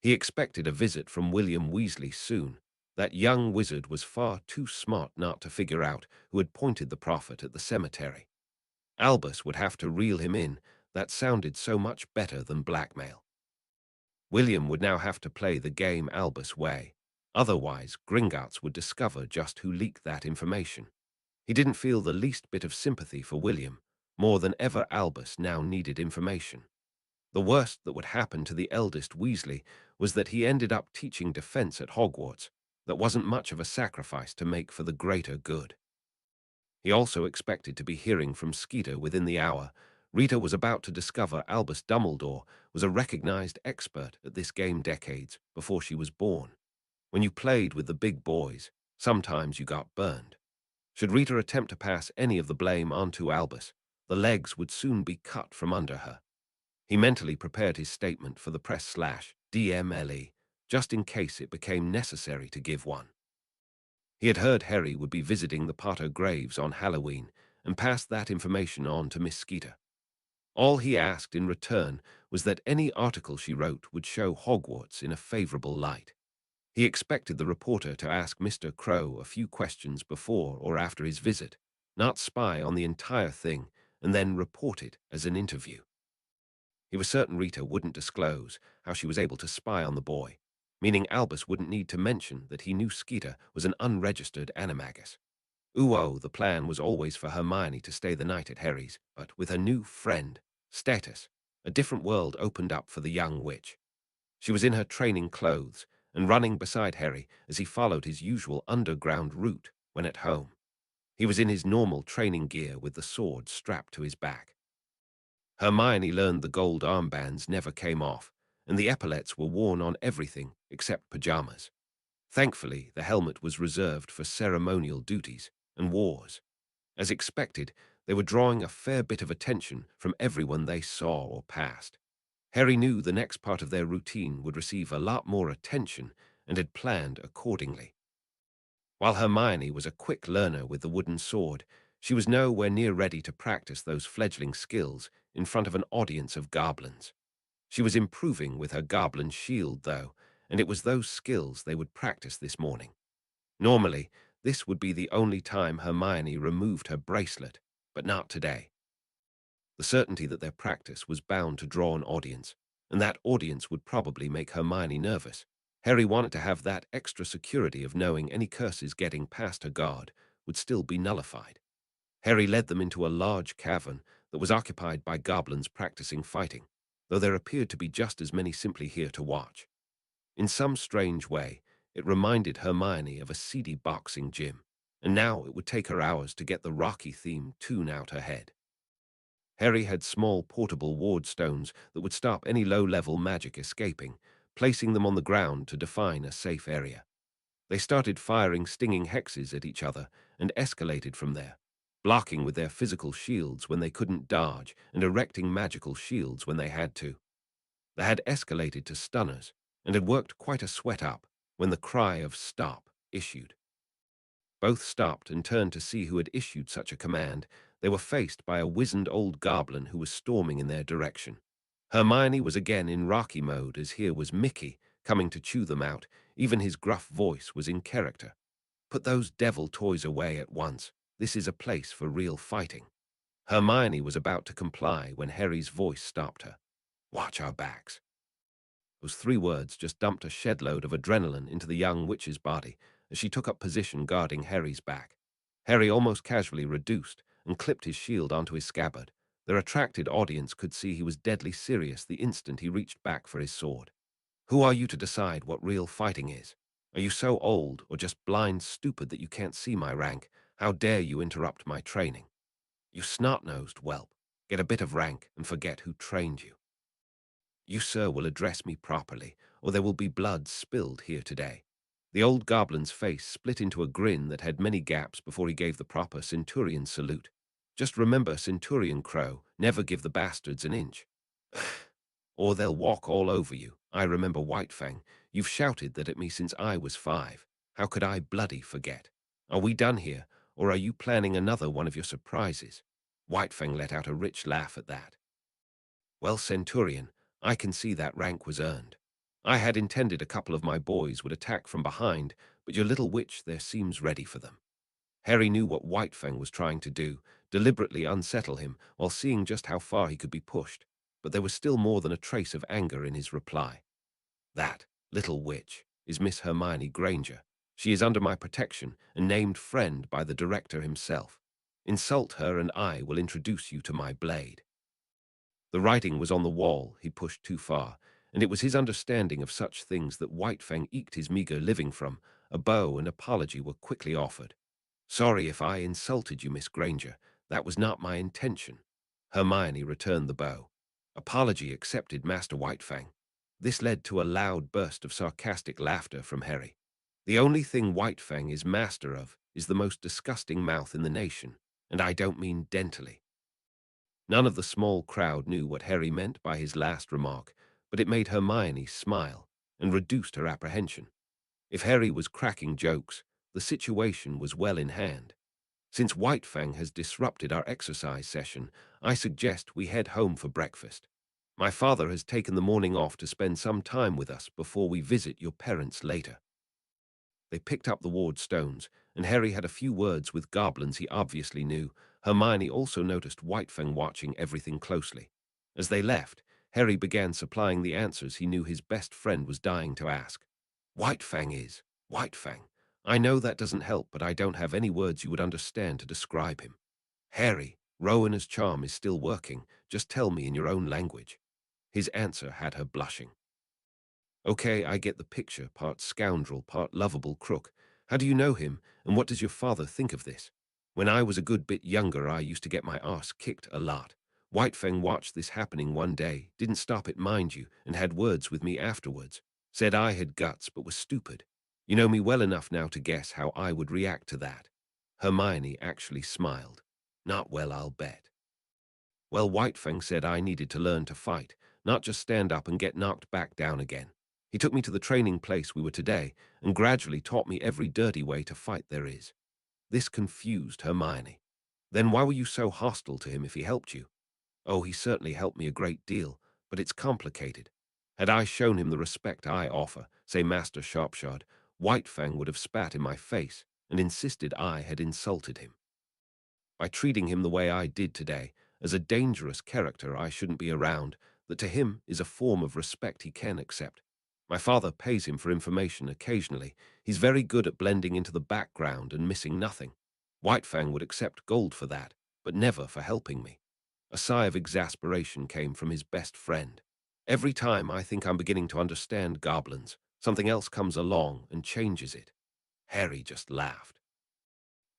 He expected a visit from William Weasley soon. That young wizard was far too smart not to figure out who had pointed the prophet at the cemetery. Albus would have to reel him in. That sounded so much better than blackmail. William would now have to play the game Albus' way. Otherwise, Gringotts would discover just who leaked that information. He didn't feel the least bit of sympathy for William. More than ever, Albus now needed information. The worst that would happen to the eldest Weasley was that he ended up teaching defense at Hogwarts. That wasn't much of a sacrifice to make for the greater good. He also expected to be hearing from Skeeter within the hour. Rita was about to discover Albus Dumbledore was a recognized expert at this game decades before she was born. When you played with the big boys, sometimes you got burned. Should Rita attempt to pass any of the blame onto Albus, the legs would soon be cut from under her. He mentally prepared his statement for the press/DMLE, just in case it became necessary to give one. He had heard Harry would be visiting the Potter graves on Halloween and passed that information on to Miss Skeeter. All he asked in return was that any article she wrote would show Hogwarts in a favorable light. He expected the reporter to ask Mr. Crow a few questions before or after his visit, not spy on the entire thing and then report it as an interview. He was certain Rita wouldn't disclose how she was able to spy on the boy, meaning Albus wouldn't need to mention that he knew Skeeter was an unregistered animagus. The plan was always for Hermione to stay the night at Harry's, but with her new friend, Status, a different world opened up for the young witch. She was in her training clothes and running beside Harry as he followed his usual underground route when at home. He was in his normal training gear with the sword strapped to his back. Hermione learned the gold armbands never came off, and the epaulets were worn on everything except pajamas. Thankfully, the helmet was reserved for ceremonial duties and wars. As expected, they were drawing a fair bit of attention from everyone they saw or passed. Harry knew the next part of their routine would receive a lot more attention and had planned accordingly. While Hermione was a quick learner with the wooden sword, she was nowhere near ready to practice those fledgling skills in front of an audience of goblins. She was improving with her goblin shield, though, and it was those skills they would practice this morning. Normally, this would be the only time Hermione removed her bracelet, but not today. The certainty that their practice was bound to draw an audience, and that audience would probably make Hermione nervous. Harry wanted to have that extra security of knowing any curses getting past her guard would still be nullified. Harry led them into a large cavern that was occupied by goblins practicing fighting, though there appeared to be just as many simply here to watch. In some strange way, it reminded Hermione of a seedy boxing gym, and now it would take her hours to get the Rocky-themed tune out her head. Harry had small portable ward stones that would stop any low-level magic escaping, placing them on the ground to define a safe area. They started firing stinging hexes at each other and escalated from there, blocking with their physical shields when they couldn't dodge and erecting magical shields when they had to. They had escalated to stunners and had worked quite a sweat up when the cry of "Stop" issued. Both stopped and turned to see who had issued such a command. They were faced by a wizened old goblin who was storming in their direction. Hermione was again in Rocky mode, as here was Mickey coming to chew them out. Even his gruff voice was in character. "Put those devil toys away at once. This is a place for real fighting." Hermione was about to comply when Harry's voice stopped her. "Watch our backs." Those three words just dumped a shed-load of adrenaline into the young witch's body as she took up position guarding Harry's back. Harry almost casually reduced and clipped his shield onto his scabbard. Their attracted audience could see he was deadly serious the instant he reached back for his sword. "Who are you to decide what real fighting is? Are you so old or just blind stupid that you can't see my rank? How dare you interrupt my training? You snot-nosed whelp, get a bit of rank and forget who trained you. You, sir, will address me properly, or there will be blood spilled here today." The old goblin's face split into a grin that had many gaps before he gave the proper Centurion salute. "Just remember, Centurion Crow, never give the bastards an inch. Or they'll walk all over you. I remember Whitefang. You've shouted that at me since I was 5. How could I bloody forget? Are we done here, or are you planning another one of your surprises?" Whitefang let out a rich laugh at that. "Well, Centurion, I can see that rank was earned. I had intended a couple of my boys would attack from behind, but your little witch there seems ready for them. Harry knew what Whitefang was trying to do, deliberately unsettle him while seeing just how far he could be pushed, but there was still more than a trace of anger in his reply. That little witch is Miss Hermione Granger. She is under my protection and named friend by the director himself. Insult her and I will introduce you to my blade. The writing was on the wall he pushed too far, and it was his understanding of such things that Whitefang eked his meager living from. A bow and apology were quickly offered. Sorry if I insulted you, Miss Granger. That was not my intention. Hermione returned the bow. Apology accepted, Master Whitefang. This led to a loud burst of sarcastic laughter from Harry. The only thing Whitefang is master of is the most disgusting mouth in the nation, and I don't mean dentally. None of the small crowd knew what Harry meant by his last remark, but it made Hermione smile and reduced her apprehension. If Harry was cracking jokes, the situation was well in hand. Since Whitefang has disrupted our exercise session, I suggest we head home for breakfast. My father has taken the morning off to spend some time with us before we visit your parents later. They picked up the ward stones, and Harry had a few words with goblins he obviously knew. Hermione also noticed Whitefang watching everything closely. As they left, Harry began supplying the answers he knew his best friend was dying to ask. Whitefang. I know that doesn't help, but I don't have any words you would understand to describe him. Harry, Rowena's charm is still working. Just tell me in your own language. His answer had her blushing. Okay, I get the picture, part scoundrel, part lovable crook. How do you know him, and what does your father think of this? When I was a good bit younger, I used to get my arse kicked a lot. Whitefang watched this happening one day, didn't stop it, mind you, and had words with me afterwards. Said I had guts, but was stupid. You know me well enough now to guess how I would react to that. Hermione actually smiled. Not well, I'll bet. Well, Whitefang said I needed to learn to fight, not just stand up and get knocked back down again. He took me to the training place we were today and gradually taught me every dirty way to fight there is. This confused Hermione. Then why were you so hostile to him if he helped you? Oh, he certainly helped me a great deal, but it's complicated. Had I shown him the respect I offer, say Master Sharpshard, Whitefang would have spat in my face and insisted I had insulted him. By treating him the way I did today, as a dangerous character I shouldn't be around, that to him is a form of respect he can accept. My father pays him for information occasionally. He's very good at blending into the background and missing nothing. Whitefang would accept gold for that, but never for helping me. A sigh of exasperation came from his best friend. Every time I think I'm beginning to understand goblins, something else comes along and changes it. Harry just laughed.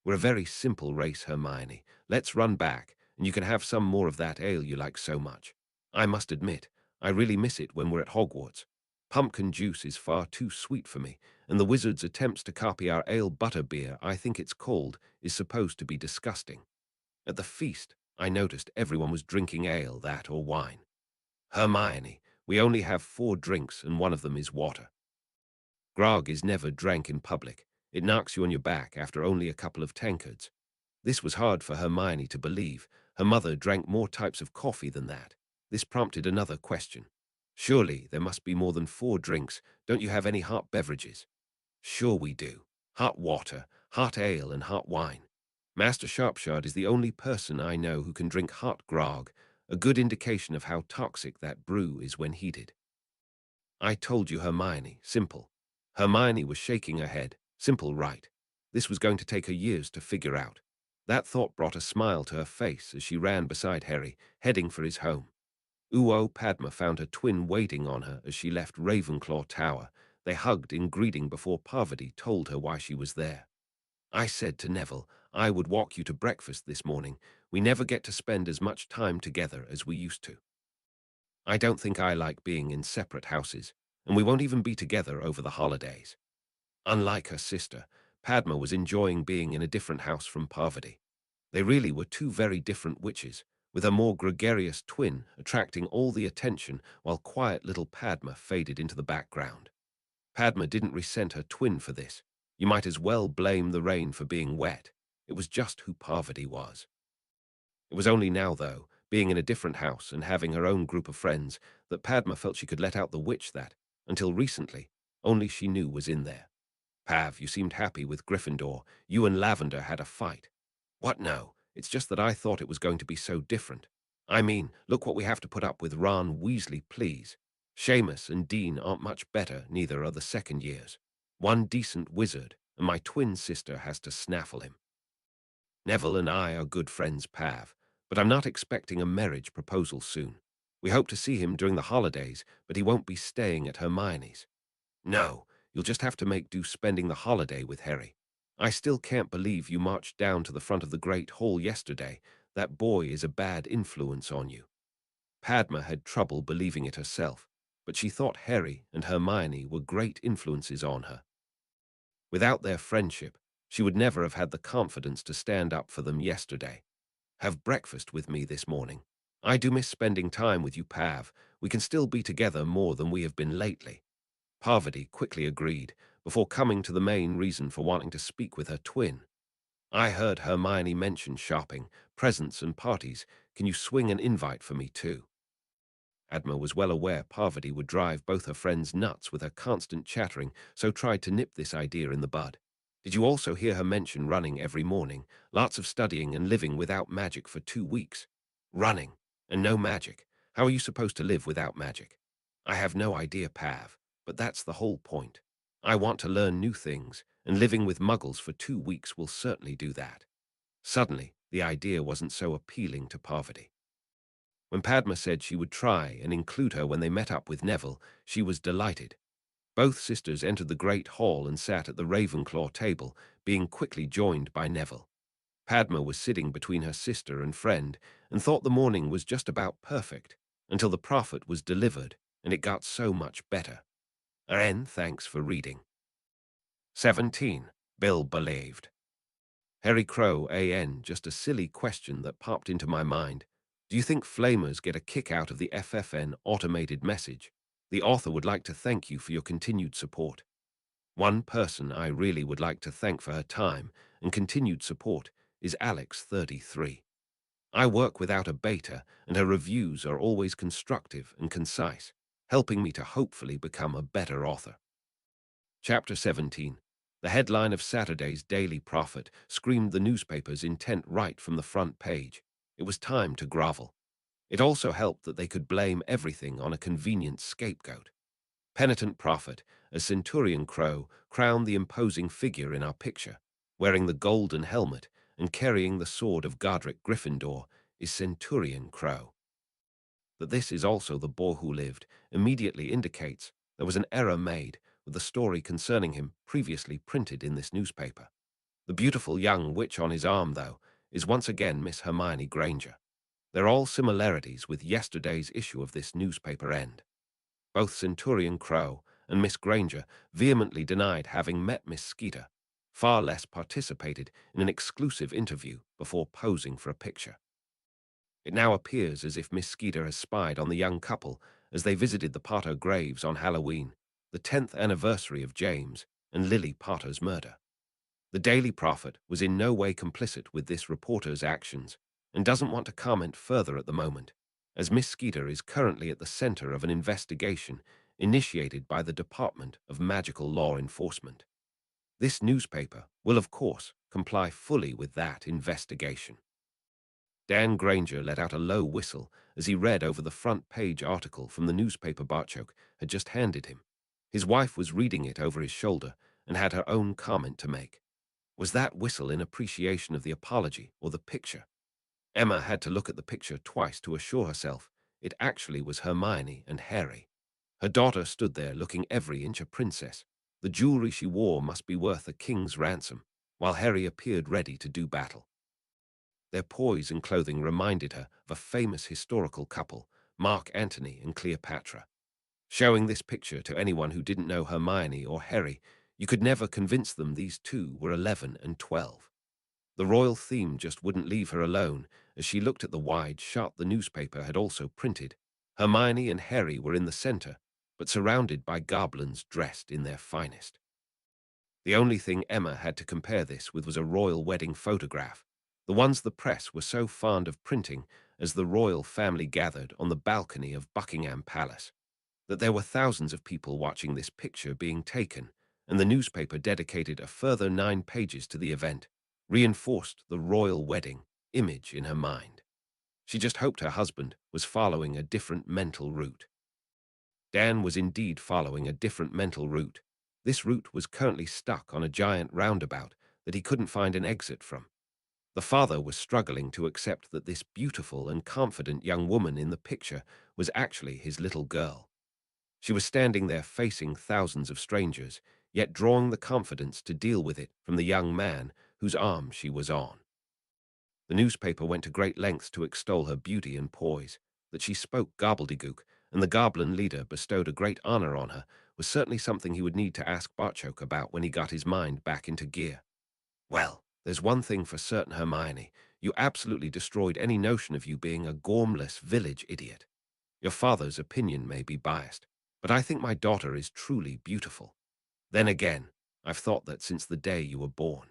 We're a very simple race, Hermione. Let's run back, and you can have some more of that ale you like so much. I must admit, I really miss it when we're at Hogwarts. Pumpkin juice is far too sweet for me, and the wizard's attempts to copy our ale butterbeer, I think it's called, is supposed to be disgusting. At the feast, I noticed everyone was drinking ale, that or wine. Hermione, we only have 4 drinks, and one of them is water. Grog is never drank in public. It knocks you on your back after only a couple of tankards. This was hard for Hermione to believe. Her mother drank more types of coffee than that. This prompted another question. Surely there must be more than 4 drinks. Don't you have any hot beverages? Sure we do. Hot water, hot ale, and hot wine. Master Sharpshard is the only person I know who can drink hot grog, a good indication of how toxic that brew is when heated. I told you, Hermione, simple. Hermione was shaking her head. Simple, right. This was going to take her years to figure out. That thought brought a smile to her face as she ran beside Harry, heading for his home. Padma found her twin waiting on her as she left Ravenclaw Tower. They hugged in greeting before Parvati told her why she was there. I said to Neville, I would walk you to breakfast this morning. We never get to spend as much time together as we used to. I don't think I like being in separate houses, and we won't even be together over the holidays. Unlike her sister, Padma was enjoying being in a different house from Parvati. They really were 2 very different witches, with a more gregarious twin attracting all the attention while quiet little Padma faded into the background. Padma didn't resent her twin for this. You might as well blame the rain for being wet. It was just who Parvati was. It was only now, though, being in a different house and having her own group of friends, that Padma felt she could let out the witch that, Until recently, only she knew was in there. Pav, you seemed happy with Gryffindor. You and Lavender had a fight. What no? It's just that I thought it was going to be so different. I mean, look what we have to put up with Ron Weasley, please. Seamus and Dean aren't much better, neither are the second years. One decent wizard, and my twin sister has to snaffle him. Neville and I are good friends, Pav, but I'm not expecting a marriage proposal soon. We hope to see him during the holidays, but he won't be staying at Hermione's. No, you'll just have to make do spending the holiday with Harry. I still can't believe you marched down to the front of the Great Hall yesterday. That boy is a bad influence on you. Padma had trouble believing it herself, but she thought Harry and Hermione were great influences on her. Without their friendship, she would never have had the confidence to stand up for them yesterday. Have breakfast with me this morning. I do miss spending time with you, Pav. We can still be together more than we have been lately. Parvati quickly agreed, before coming to the main reason for wanting to speak with her twin. I heard Hermione mention shopping, presents and parties. Can you swing an invite for me too? Adma was well aware Parvati would drive both her friends nuts with her constant chattering, so tried to nip this idea in the bud. Did you also hear her mention running every morning, lots of studying and living without magic for 2 weeks? Running, and no magic. How are you supposed to live without magic? I have no idea, Pav, but that's the whole point. I want to learn new things, and living with muggles for 2 weeks will certainly do that. Suddenly, the idea wasn't so appealing to Parvati. When Padma said she would try and include her when they met up with Neville, she was delighted. Both sisters entered the great hall and sat at the Ravenclaw table, being quickly joined by Neville. Padma was sitting between her sister and friend and thought the morning was just about perfect, until the prophet was delivered, and it got so much better. N, thanks for reading. 17. Bill believed. Harry Crow, AN, just a silly question that popped into my mind. Do you think Flamers get a kick out of the FFN automated message? The author would like to thank you for your continued support. One person I really would like to thank for her time and continued support is Alex, 33. I work without a beta, and her reviews are always constructive and concise, helping me to hopefully become a better author. Chapter 17. The headline of Saturday's Daily Prophet screamed the newspaper's intent right from the front page. It was time to grovel. It also helped that they could blame everything on a convenient scapegoat. Penitent Prophet, a Centurion Crow, crowned the imposing figure in our picture, wearing the golden helmet and carrying the sword of Godric Gryffindor, is Centurion Crow. That this is also the boy who lived immediately indicates there was an error made with the story concerning him previously printed in this newspaper. The beautiful young witch on his arm, though, is once again Miss Hermione Granger. They're all similarities with yesterday's issue of this newspaper end. Both Centurion Crow and Miss Granger vehemently denied having met Miss Skeeter, far less participated in an exclusive interview before posing for a picture. It now appears as if Miss Skeeter has spied on the young couple as they visited the Potter graves on Halloween, the 10th anniversary of James and Lily Potter's murder. The Daily Prophet was in no way complicit with this reporter's actions and doesn't want to comment further at the moment, as Miss Skeeter is currently at the center of an investigation initiated by the Department of Magical Law Enforcement. This newspaper will, of course, comply fully with that investigation. Dan Granger let out a low whistle as he read over the front-page article from the newspaper Barchok had just handed him. His wife was reading it over his shoulder and had her own comment to make. Was that whistle in appreciation of the apology or the picture? Emma had to look at the picture twice to assure herself it actually was Hermione and Harry. Her daughter stood there looking every inch a princess. The jewelry she wore must be worth a king's ransom, while Harry appeared ready to do battle. Their poise and clothing reminded her of a famous historical couple, Mark Antony and Cleopatra. Showing this picture to anyone who didn't know Hermione or Harry, you could never convince them these two were 11 and 12. The royal theme just wouldn't leave her alone as she looked at the wide shot the newspaper had also printed. Hermione and Harry were in the center, but surrounded by goblins dressed in their finest. The only thing Emma had to compare this with was a royal wedding photograph, the ones the press were so fond of printing as the royal family gathered on the balcony of Buckingham Palace. that there were thousands of people watching this picture being taken, and the newspaper dedicated a further 9 pages to the event, reinforced the royal wedding image in her mind. She just hoped her husband was following a different mental route. Dan was indeed following a different mental route. This route was currently stuck on a giant roundabout that he couldn't find an exit from. The father was struggling to accept that this beautiful and confident young woman in the picture was actually his little girl. She was standing there facing thousands of strangers, yet drawing the confidence to deal with it from the young man whose arm she was on. The newspaper went to great lengths to extol her beauty and poise. That she spoke gobbledygook, and the goblin leader bestowed a great honor on her, was certainly something he would need to ask Barchok about when he got his mind back into gear. Well, there's one thing for certain, Hermione. You absolutely destroyed any notion of you being a gormless village idiot. Your father's opinion may be biased, but I think my daughter is truly beautiful. Then again, I've thought that since the day you were born.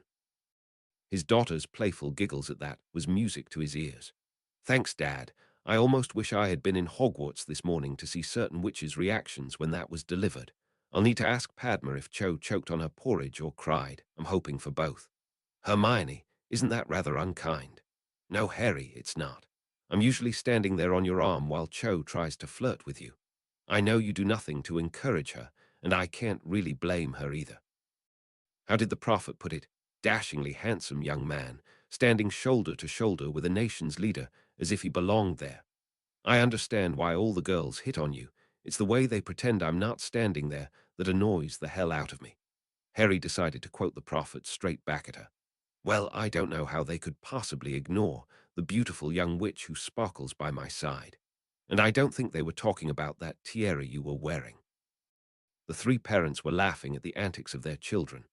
His daughter's playful giggles at that was music to his ears. Thanks, Dad. I almost wish I had been in Hogwarts this morning to see certain witches' reactions when that was delivered. I'll need to ask Padma if Cho choked on her porridge or cried. I'm hoping for both. Hermione, isn't that rather unkind? No, Harry, it's not. I'm usually standing there on your arm while Cho tries to flirt with you. I know you do nothing to encourage her, and I can't really blame her either. How did the prophet put it? Dashingly handsome young man, standing shoulder to shoulder with a nation's leader as if he belonged there. I understand why all the girls hit on you. It's the way they pretend I'm not standing there that annoys the hell out of me. Harry decided to quote the prophet straight back at her. Well, I don't know how they could possibly ignore the beautiful young witch who sparkles by my side. And I don't think they were talking about that tiara you were wearing. The three parents were laughing at the antics of their children.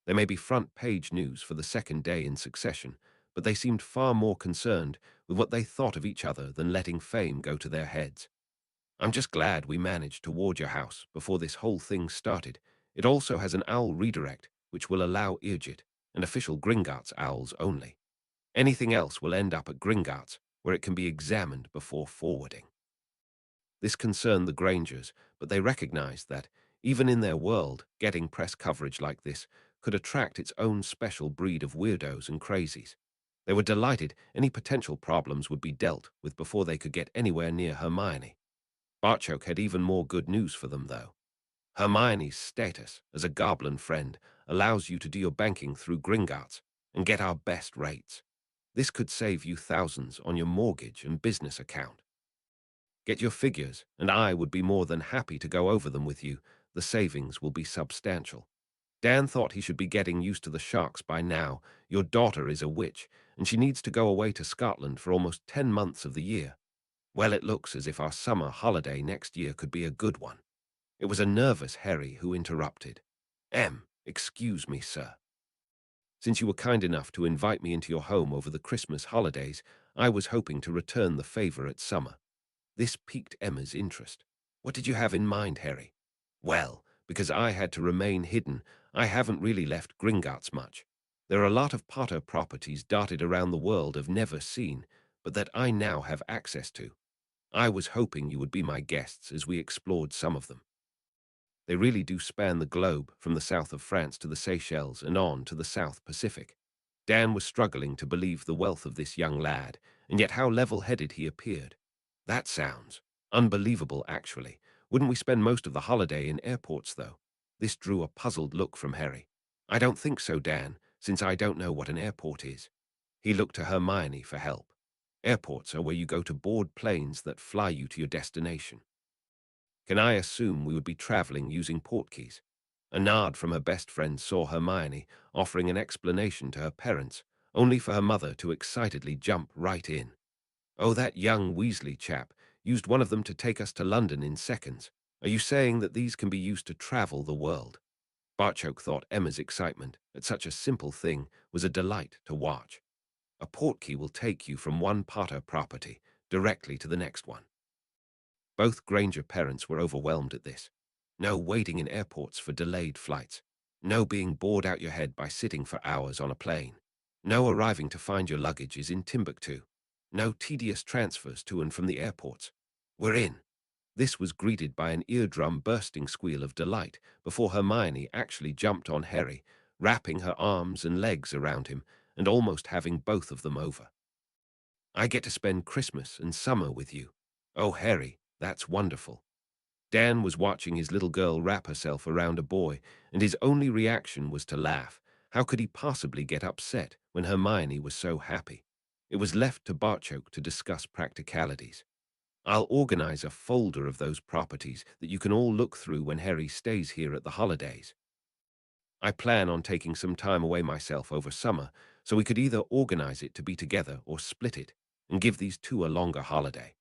There may be front-page news for the second day in succession, but they seemed far more concerned with what they thought of each other than letting fame go to their heads. I'm just glad we managed to ward your house before this whole thing started. It also has an owl redirect, which will allow Irgit and official Gringotts owls only. Anything else will end up at Gringotts, where it can be examined before forwarding. This concerned the Grangers, but they recognized that, even in their world, getting press coverage like this could attract its own special breed of weirdos and crazies. They were delighted any potential problems would be dealt with before they could get anywhere near Hermione. Barchok had even more good news for them, though. Hermione's status as a goblin friend allows you to do your banking through Gringotts and get our best rates. This could save you thousands on your mortgage and business account. Get your figures, and I would be more than happy to go over them with you. The savings will be substantial. Dan thought he should be getting used to the sharks by now. Your daughter is a witch, and she needs to go away to Scotland for almost 10 months of the year. Well, it looks as if our summer holiday next year could be a good one. It was a nervous Harry who interrupted. Excuse me, sir. Since you were kind enough to invite me into your home over the Christmas holidays, I was hoping to return the favor at summer. This piqued Emma's interest. What did you have in mind, Harry? Well, because I had to remain hidden, I haven't really left Gringotts much. There are a lot of Potter properties dotted around the world I've never seen, but that I now have access to. I was hoping you would be my guests as we explored some of them. They really do span the globe, from the south of France to the Seychelles and on to the South Pacific. Dan was struggling to believe the wealth of this young lad, and yet how level-headed he appeared. That sounds unbelievable, actually. Wouldn't we spend most of the holiday in airports, though? This drew a puzzled look from Harry. I don't think so, Dan, since I don't know what an airport is. He looked to Hermione for help. Airports are where you go to board planes that fly you to your destination. Can I assume we would be traveling using portkeys? A nod from her best friend saw Hermione offering an explanation to her parents, only for her mother to excitedly jump right in. Oh, that young Weasley chap used one of them to take us to London in seconds. Are you saying that these can be used to travel the world? Barchok thought Emma's excitement at such a simple thing was a delight to watch. A portkey will take you from one Potter property directly to the next one. Both Granger parents were overwhelmed at this. No waiting in airports for delayed flights. No being bored out your head by sitting for hours on a plane. No arriving to find your luggage is in Timbuktu. No tedious transfers to and from the airports. We're in. This was greeted by an eardrum-bursting squeal of delight before Hermione actually jumped on Harry, wrapping her arms and legs around him and almost having both of them over. I get to spend Christmas and summer with you. Oh, Harry, that's wonderful. Dan was watching his little girl wrap herself around a boy, and his only reaction was to laugh. How could he possibly get upset when Hermione was so happy? It was left to Barchoke to discuss practicalities. I'll organize a folder of those properties that you can all look through when Harry stays here at the holidays. I plan on taking some time away myself over summer, so we could either organize it to be together or split it, and give these two a longer holiday.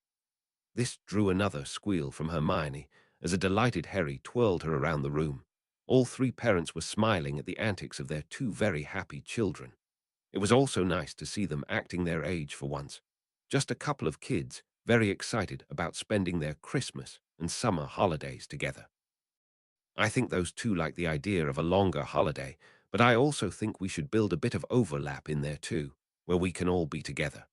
This drew another squeal from Hermione as a delighted Harry twirled her around the room. All three parents were smiling at the antics of their two very happy children. It was also nice to see them acting their age for once. Just a couple of kids, very excited about spending their Christmas and summer holidays together. I think those two like the idea of a longer holiday, but I also think we should build a bit of overlap in there too, where we can all be together.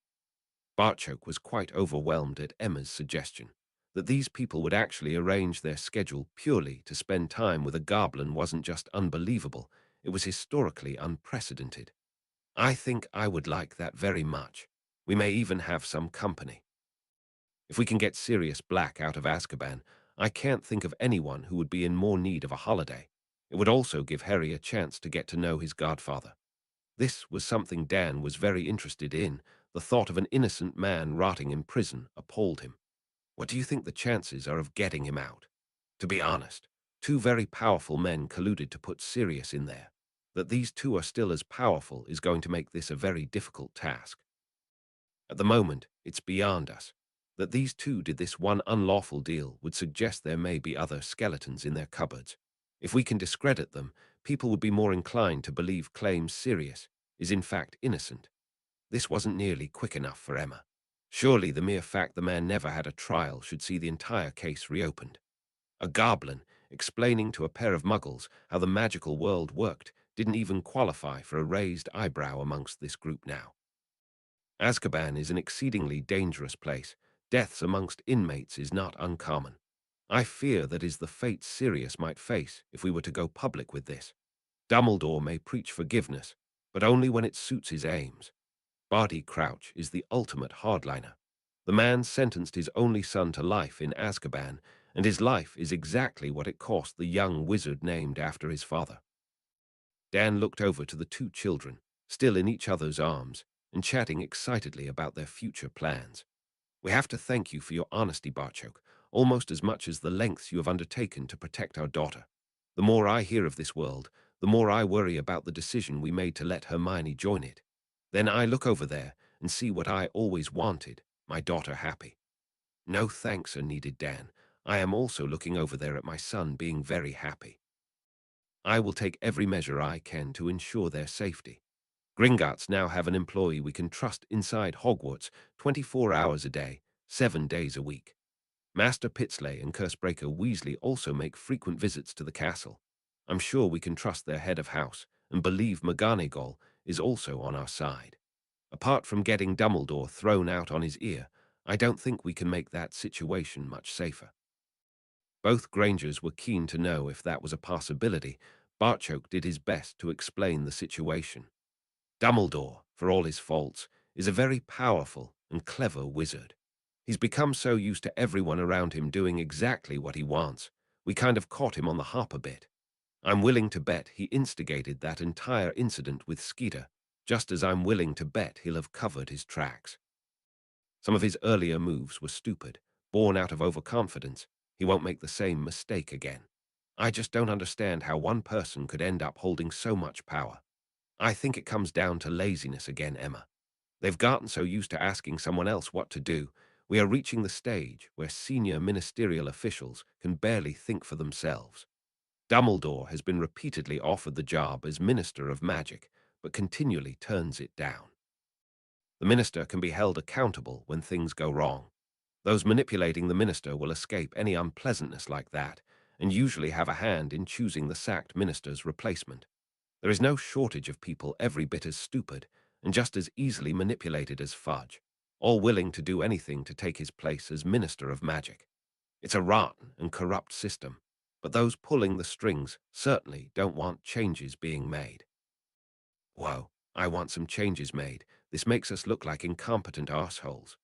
Barchoke was quite overwhelmed at Emma's suggestion. That these people would actually arrange their schedule purely to spend time with a goblin wasn't just unbelievable, it was historically unprecedented. I think I would like that very much. We may even have some company. If we can get Sirius Black out of Azkaban, I can't think of anyone who would be in more need of a holiday. It would also give Harry a chance to get to know his godfather. This was something Dan was very interested in. The thought of an innocent man rotting in prison appalled him. What do you think the chances are of getting him out? To be honest, two very powerful men colluded to put Sirius in there. That these two are still as powerful is going to make this a very difficult task. At the moment, it's beyond us. That these two did this one unlawful deal would suggest there may be other skeletons in their cupboards. If we can discredit them, people would be more inclined to believe claims Sirius is in fact innocent. This wasn't nearly quick enough for Emma. Surely the mere fact the man never had a trial should see the entire case reopened. A goblin, explaining to a pair of muggles how the magical world worked, didn't even qualify for a raised eyebrow amongst this group now. Azkaban is an exceedingly dangerous place. Deaths amongst inmates is not uncommon. I fear that is the fate Sirius might face if we were to go public with this. Dumbledore may preach forgiveness, but only when it suits his aims. Barty Crouch is the ultimate hardliner. The man sentenced his only son to life in Azkaban, and his life is exactly what it cost the young wizard named after his father. Dan looked over to the two children, still in each other's arms, and chatting excitedly about their future plans. We have to thank you for your honesty, Barchoke, almost as much as the lengths you have undertaken to protect our daughter. The more I hear of this world, the more I worry about the decision we made to let Hermione join it. Then I look over there and see what I always wanted, my daughter happy. No thanks are needed, Dan. I am also looking over there at my son being very happy. I will take every measure I can to ensure their safety. Gringotts now have an employee we can trust inside Hogwarts 24 hours a day, 7 days a week. Master Pitsley and Cursebreaker Weasley also make frequent visits to the castle. I'm sure we can trust their head of house and believe McGonagall is also on our side. Apart from getting Dumbledore thrown out on his ear, I don't think we can make that situation much safer. Both Grangers were keen to know if that was a possibility. Barchoke did his best to explain the situation. Dumbledore, for all his faults, is a very powerful and clever wizard. He's become so used to everyone around him doing exactly what he wants. We kind of caught him on the hop a bit. I'm willing to bet he instigated that entire incident with Skeeter, just as I'm willing to bet he'll have covered his tracks. Some of his earlier moves were stupid, born out of overconfidence. He won't make the same mistake again. I just don't understand how one person could end up holding so much power. I think it comes down to laziness again, Emma. They've gotten so used to asking someone else what to do, we are reaching the stage where senior ministerial officials can barely think for themselves. Dumbledore has been repeatedly offered the job as Minister of Magic, but continually turns it down. The minister can be held accountable when things go wrong. Those manipulating the minister will escape any unpleasantness like that, and usually have a hand in choosing the sacked minister's replacement. There is no shortage of people every bit as stupid and just as easily manipulated as Fudge, all willing to do anything to take his place as Minister of Magic. It's a rotten and corrupt system, but those pulling the strings certainly don't want changes being made. Whoa, I want some changes made. This makes us look like incompetent arseholes.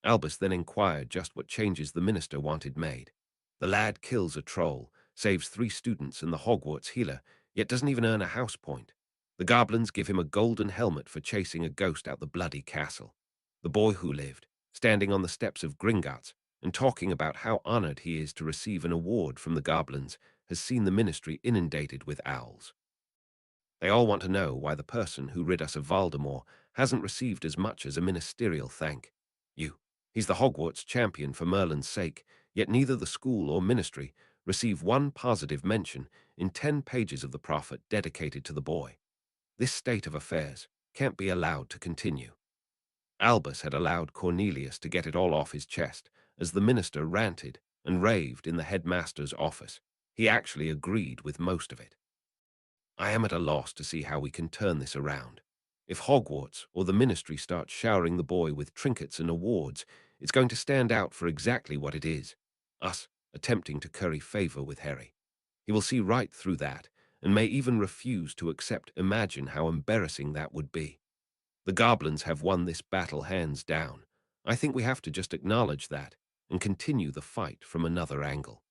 Albus then inquired just what changes the minister wanted made. The lad kills a troll, saves 3 students and the Hogwarts healer, yet doesn't even earn a house point. The goblins give him a golden helmet for chasing a ghost out the bloody castle. The boy who lived, standing on the steps of Gringotts and talking about how honored he is to receive an award from the goblins, has seen the ministry inundated with owls. They all want to know why the person who rid us of Voldemort hasn't received as much as a ministerial thank you. He's the Hogwarts champion for Merlin's sake, yet neither the school or ministry receive one positive mention in 10 pages of the prophet dedicated to the boy. This state of affairs can't be allowed to continue. Albus had allowed Cornelius to get it all off his chest as the minister ranted and raved in the headmaster's office. He actually agreed with most of it. I am at a loss to see how we can turn this around. If Hogwarts or the ministry starts showering the boy with trinkets and awards, it's going to stand out for exactly what it is, us attempting to curry favor with Harry. He will see right through that and may even refuse to accept. Imagine how embarrassing that would be. The goblins have won this battle hands down. I think we have to just acknowledge that and continue the fight from another angle.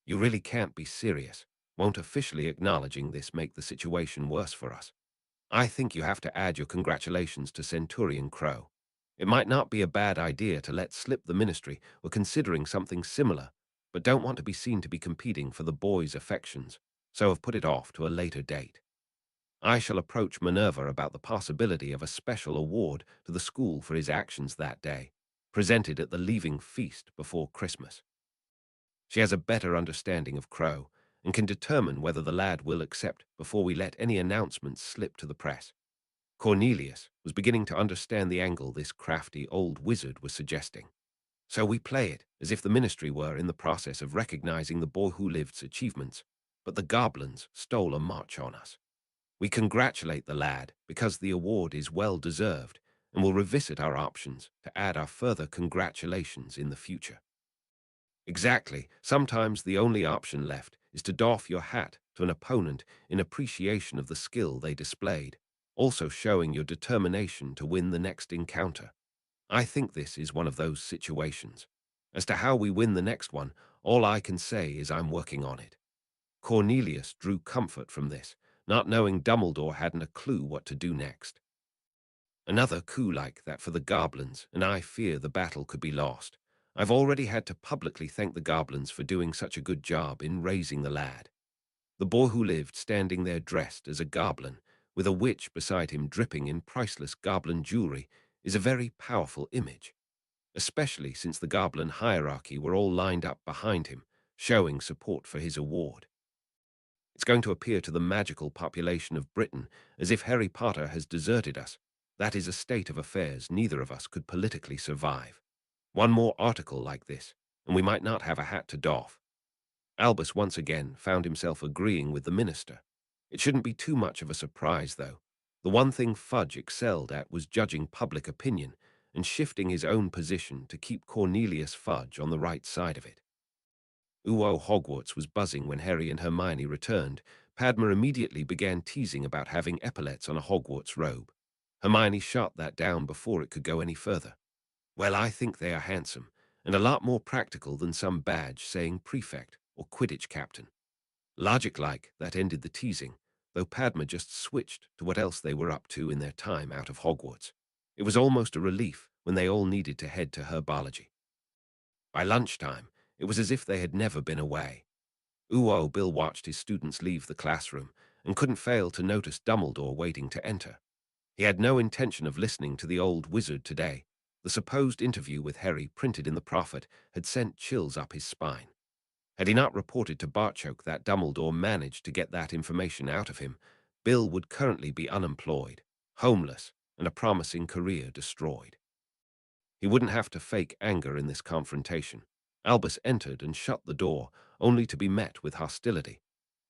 You really can't be serious. Won't officially acknowledging this make the situation worse for us? I think you have to add your congratulations to Centurion Crow. It might not be a bad idea to let slip the ministry or considering something similar, but don't want to be seen to be competing for the boy's affections, so have put it off to a later date. I shall approach Minerva about the possibility of a special award to the school for his actions that day, presented at the leaving feast before Christmas. She has a better understanding of Crow and can determine whether the lad will accept before we let any announcements slip to the press. Cornelius was beginning to understand the angle this crafty old wizard was suggesting. So we play it as if the ministry were in the process of recognizing the boy who lived's achievements, but the goblins stole a march on us. We congratulate the lad because the award is well deserved and will revisit our options to add our further congratulations in the future. Exactly. Sometimes the only option left is to doff your hat to an opponent in appreciation of the skill they displayed, also showing your determination to win the next encounter. I think this is one of those situations. As to how we win the next one, all I can say is I'm working on it. Cornelius drew comfort from this, not knowing Dumbledore hadn't a clue what to do next. Another coup like that for the goblins, and I fear the battle could be lost. I've already had to publicly thank the goblins for doing such a good job in raising the lad. The boy who lived standing there dressed as a goblin, with a witch beside him dripping in priceless goblin jewelry, is a very powerful image, especially since the goblin hierarchy were all lined up behind him, showing support for his award. It's going to appear to the magical population of Britain as if Harry Potter has deserted us. That is a state of affairs neither of us could politically survive. One more article like this, and we might not have a hat to doff. Albus once again found himself agreeing with the minister. It shouldn't be too much of a surprise, though. The one thing Fudge excelled at was judging public opinion and shifting his own position to keep Cornelius Fudge on the right side of it. Hogwarts was buzzing when Harry and Hermione returned. Padma immediately began teasing about having epaulets on a Hogwarts robe. Hermione shot that down before it could go any further. Well, I think they are handsome, and a lot more practical than some badge saying prefect or Quidditch captain. Logic-like, that ended the teasing, though Padma just switched to what else they were up to in their time out of Hogwarts. It was almost a relief when they all needed to head to herbology. By lunchtime, it was as if they had never been away. Bill watched his students leave the classroom and couldn't fail to notice Dumbledore waiting to enter. He had no intention of listening to the old wizard today. The supposed interview with Harry printed in the Prophet had sent chills up his spine. Had he not reported to Barchoke that Dumbledore managed to get that information out of him, Bill would currently be unemployed, homeless, and a promising career destroyed. He wouldn't have to fake anger in this confrontation. Albus entered and shut the door, only to be met with hostility.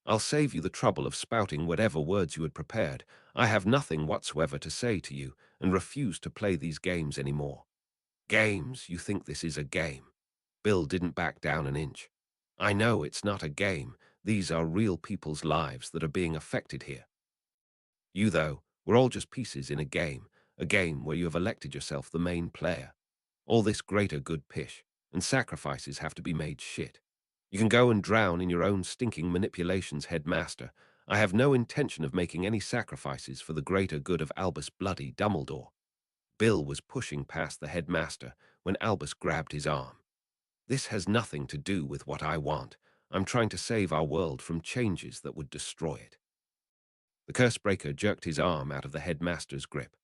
I'll save you the trouble of spouting whatever words you had prepared. I have nothing whatsoever to say to you and refuse to play these games anymore. Games? You think this is a game? Bill didn't back down an inch. I know it's not a game. These are real people's lives that are being affected here. You, though, we're all just pieces in a game where you have elected yourself the main player. All this greater good pish, and sacrifices have to be made shit. You can go and drown in your own stinking manipulations, headmaster. I have no intention of making any sacrifices for the greater good of Albus Bloody Dumbledore. Bill was pushing past the headmaster when Albus grabbed his arm. This has nothing to do with what I want. I'm trying to save our world from changes that would destroy it. The Cursebreaker jerked his arm out of the headmaster's grip.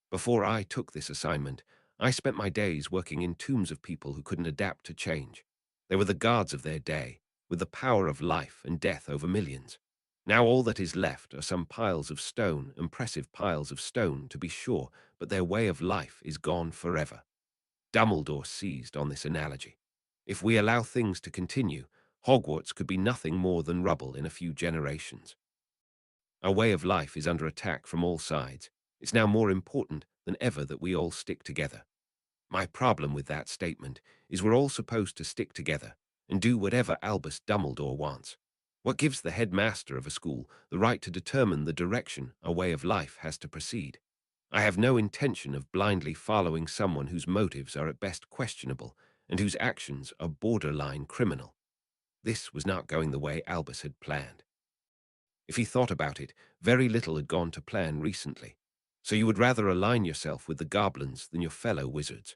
Before I took this assignment, I spent my days working in tombs of people who couldn't adapt to change. They were the gods of their day, with the power of life and death over millions. Now all that is left are some piles of stone, impressive piles of stone, to be sure, but their way of life is gone forever. Dumbledore seized on this analogy. If we allow things to continue, Hogwarts could be nothing more than rubble in a few generations. Our way of life is under attack from all sides. It's now more important than ever that we all stick together. My problem with that statement is we're all supposed to stick together and do whatever Albus Dumbledore wants. What gives the headmaster of a school the right to determine the direction a way of life has to proceed? I have no intention of blindly following someone whose motives are at best questionable and whose actions are borderline criminal. This was not going the way Albus had planned. If he thought about it, very little had gone to plan recently. So you would rather align yourself with the goblins than your fellow wizards.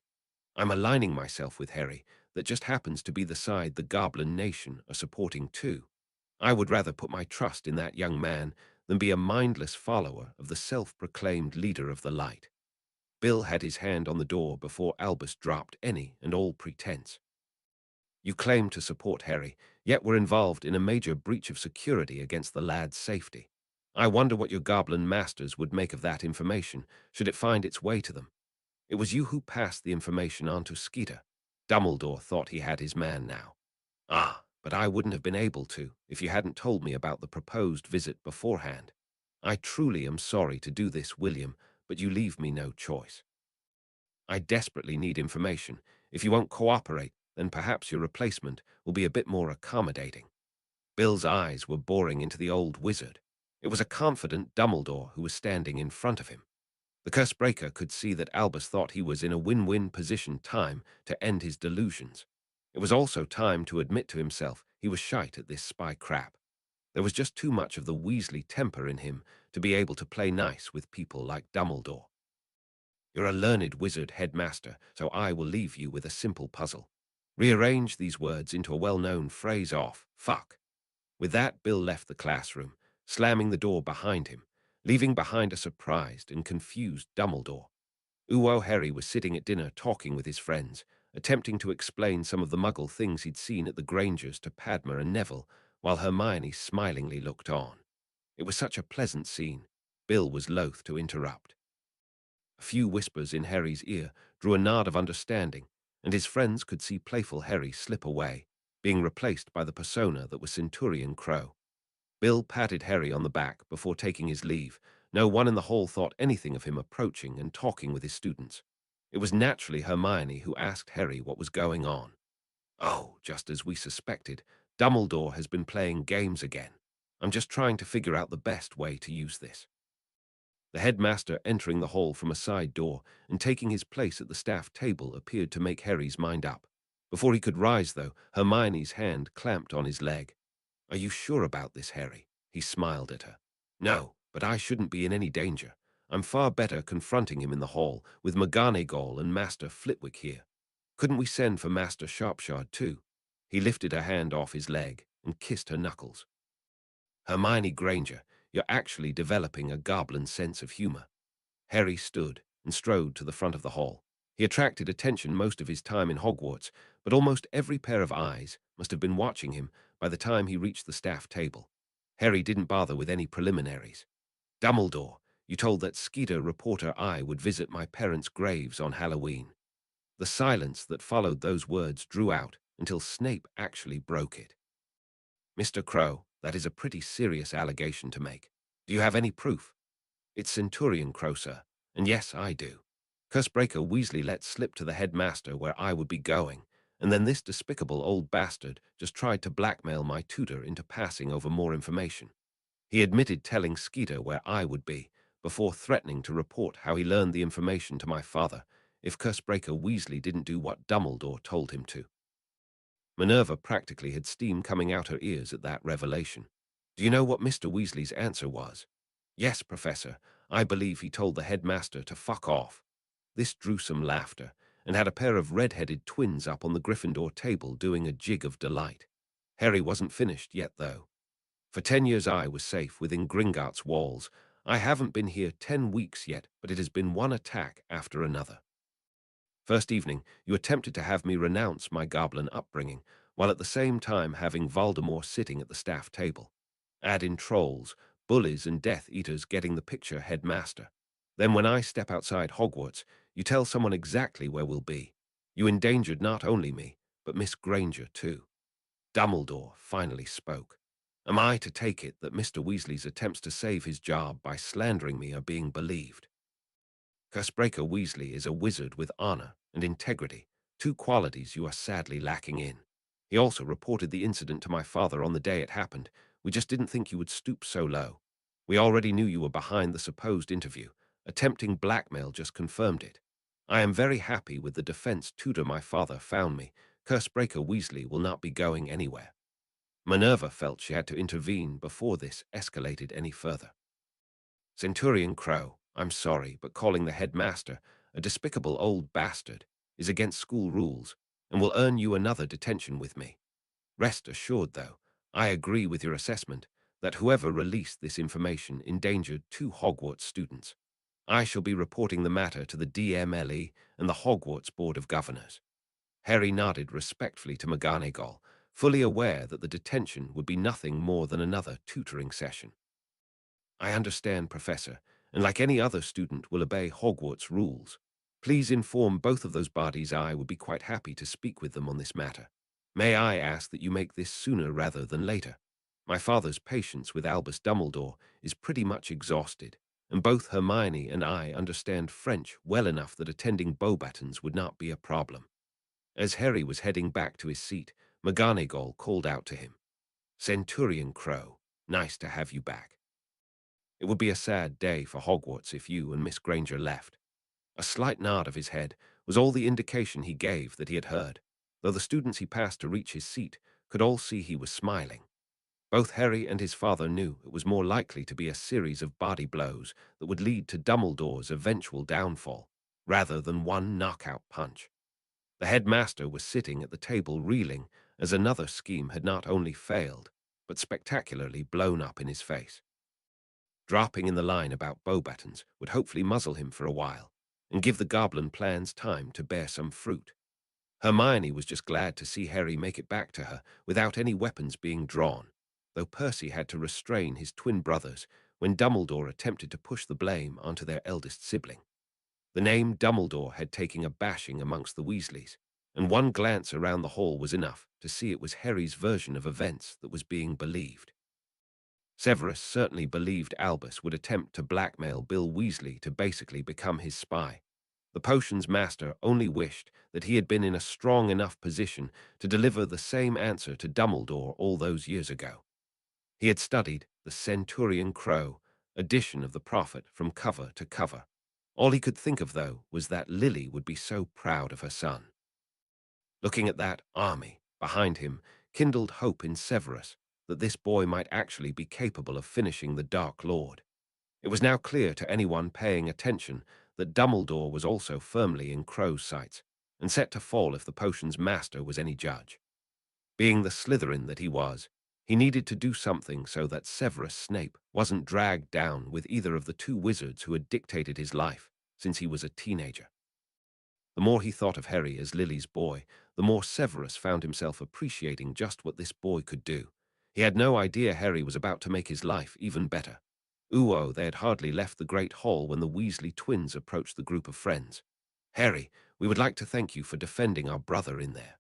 I'm aligning myself with Harry, that just happens to be the side the Goblin Nation are supporting too. I would rather put my trust in that young man than be a mindless follower of the self-proclaimed leader of the light. Bill had his hand on the door before Albus dropped any and all pretense. You claim to support Harry, yet were involved in a major breach of security against the lad's safety. I wonder what your goblin masters would make of that information, should it find its way to them. It was you who passed the information on to Skeeter. Dumbledore thought he had his man now. Ah, but I wouldn't have been able to if you hadn't told me about the proposed visit beforehand. I truly am sorry to do this, William, but you leave me no choice. I desperately need information. If you won't cooperate, then perhaps your replacement will be a bit more accommodating. Bill's eyes were boring into the old wizard. It was a confident Dumbledore who was standing in front of him. The Cursebreaker could see that Albus thought he was in a win-win position, time to end his delusions. It was also time to admit to himself he was shite at this spy crap. There was just too much of the Weasley temper in him to be able to play nice with people like Dumbledore. You're a learned wizard, headmaster, so I will leave you with a simple puzzle. Rearrange these words into a well-known phrase of fuck. With that, Bill left the classroom, slamming the door behind him, leaving behind a surprised and confused Dumbledore. Harry was sitting at dinner talking with his friends, attempting to explain some of the muggle things he'd seen at the Grangers to Padma and Neville, while Hermione smilingly looked on. It was such a pleasant scene. Bill was loath to interrupt. A few whispers in Harry's ear drew a nod of understanding, and his friends could see playful Harry slip away, being replaced by the persona that was Centurion Crow. Bill patted Harry on the back before taking his leave. No one in the hall thought anything of him approaching and talking with his students. It was naturally Hermione who asked Harry what was going on. Oh, just as we suspected, Dumbledore has been playing games again. I'm just trying to figure out the best way to use this. The headmaster entering the hall from a side door and taking his place at the staff table appeared to make Harry's mind up. Before he could rise, though, Hermione's hand clamped on his leg. Are you sure about this, Harry? He smiled at her. No, but I shouldn't be in any danger. I'm far better confronting him in the hall, with McGonagall and Master Flitwick here. Couldn't we send for Master Sharpshard too? He lifted her hand off his leg and kissed her knuckles. Hermione Granger, you're actually developing a goblin sense of humor. Harry stood and strode to the front of the hall. He attracted attention most of his time in Hogwarts, but almost every pair of eyes must have been watching him by the time he reached the staff table. Harry didn't bother with any preliminaries. Dumbledore, you told that Skeeter reporter I would visit my parents' graves on Halloween. The silence that followed those words drew out until Snape actually broke it. Mr. Crow, that is a pretty serious allegation to make. Do you have any proof? It's Centurion Crow, sir, and yes, I do. Cursebreaker Weasley let slip to the headmaster where I would be going, And then this despicable old bastard just tried to blackmail my tutor into passing over more information. He admitted telling Skeeter where I would be, before threatening to report how he learned the information to my father if Cursebreaker Weasley didn't do what Dumbledore told him to. Minerva practically had steam coming out her ears at that revelation. Do you know what Mr. Weasley's answer was? Yes, Professor, I believe he told the headmaster to fuck off. This drew some laughter, and had a pair of red-headed twins up on the Gryffindor table doing a jig of delight. Harry wasn't finished yet, though. For 10 years I was safe within Gringotts' walls. I haven't been here 10 weeks yet, but it has been one attack after another. First evening, you attempted to have me renounce my goblin upbringing, while at the same time having Voldemort sitting at the staff table. Add in trolls, bullies, and Death Eaters getting the picture, headmaster. Then when I step outside Hogwarts, you tell someone exactly where we'll be. You endangered not only me, but Miss Granger too. Dumbledore finally spoke. Am I to take it that Mr. Weasley's attempts to save his job by slandering me are being believed? Cursebreaker Weasley is a wizard with honor and integrity, two qualities you are sadly lacking in. He also reported the incident to my father on the day it happened. We just didn't think you would stoop so low. We already knew you were behind the supposed interview. Attempting blackmail just confirmed it. I am very happy with the defense tutor my father found me. Cursebreaker Weasley will not be going anywhere. Minerva felt she had to intervene before this escalated any further. Centurion Crow, I'm sorry, but calling the headmaster a despicable old bastard is against school rules and will earn you another detention with me. Rest assured, though, I agree with your assessment that whoever released this information endangered two Hogwarts students. I shall be reporting the matter to the DMLE and the Hogwarts Board of Governors. Harry nodded respectfully to McGonagall, fully aware that the detention would be nothing more than another tutoring session. I understand, Professor, and like any other student will obey Hogwarts rules. Please inform both of those bodies I would be quite happy to speak with them on this matter. May I ask that you make this sooner rather than later? My father's patience with Albus Dumbledore is pretty much exhausted, and both Hermione and I understand French well enough that attending Beauxbatons would not be a problem. As Harry was heading back to his seat, McGonagall called out to him, Centurion Crow, nice to have you back. It would be a sad day for Hogwarts if you and Miss Granger left. A slight nod of his head was all the indication he gave that he had heard, though the students he passed to reach his seat could all see he was smiling. Both Harry and his father knew it was more likely to be a series of body blows that would lead to Dumbledore's eventual downfall, rather than one knockout punch. The headmaster was sitting at the table reeling as another scheme had not only failed, but spectacularly blown up in his face. Dropping in the line about Beauxbatons would hopefully muzzle him for a while, and give the goblin plans time to bear some fruit. Hermione was just glad to see Harry make it back to her without any weapons being drawn, though Percy had to restrain his twin brothers when Dumbledore attempted to push the blame onto their eldest sibling. The name Dumbledore had taken a bashing amongst the Weasleys, and one glance around the hall was enough to see it was Harry's version of events that was being believed. Severus certainly believed Albus would attempt to blackmail Bill Weasley to basically become his spy. The potions master only wished that he had been in a strong enough position to deliver the same answer to Dumbledore all those years ago. He had studied the Centurion Crow edition of the Prophet from cover to cover. All he could think of, though, was that Lily would be so proud of her son. Looking at that army behind him kindled hope in Severus that this boy might actually be capable of finishing the Dark Lord. It was now clear to anyone paying attention that Dumbledore was also firmly in Crow's sights, and set to fall if the potion's master was any judge. Being the Slytherin that he was, he needed to do something so that Severus Snape wasn't dragged down with either of the two wizards who had dictated his life since he was a teenager. The more he thought of Harry as Lily's boy, the more Severus found himself appreciating just what this boy could do. He had no idea Harry was about to make his life even better. They had hardly left the great hall when the Weasley twins approached the group of friends. Harry, we would like to thank you for defending our brother in there.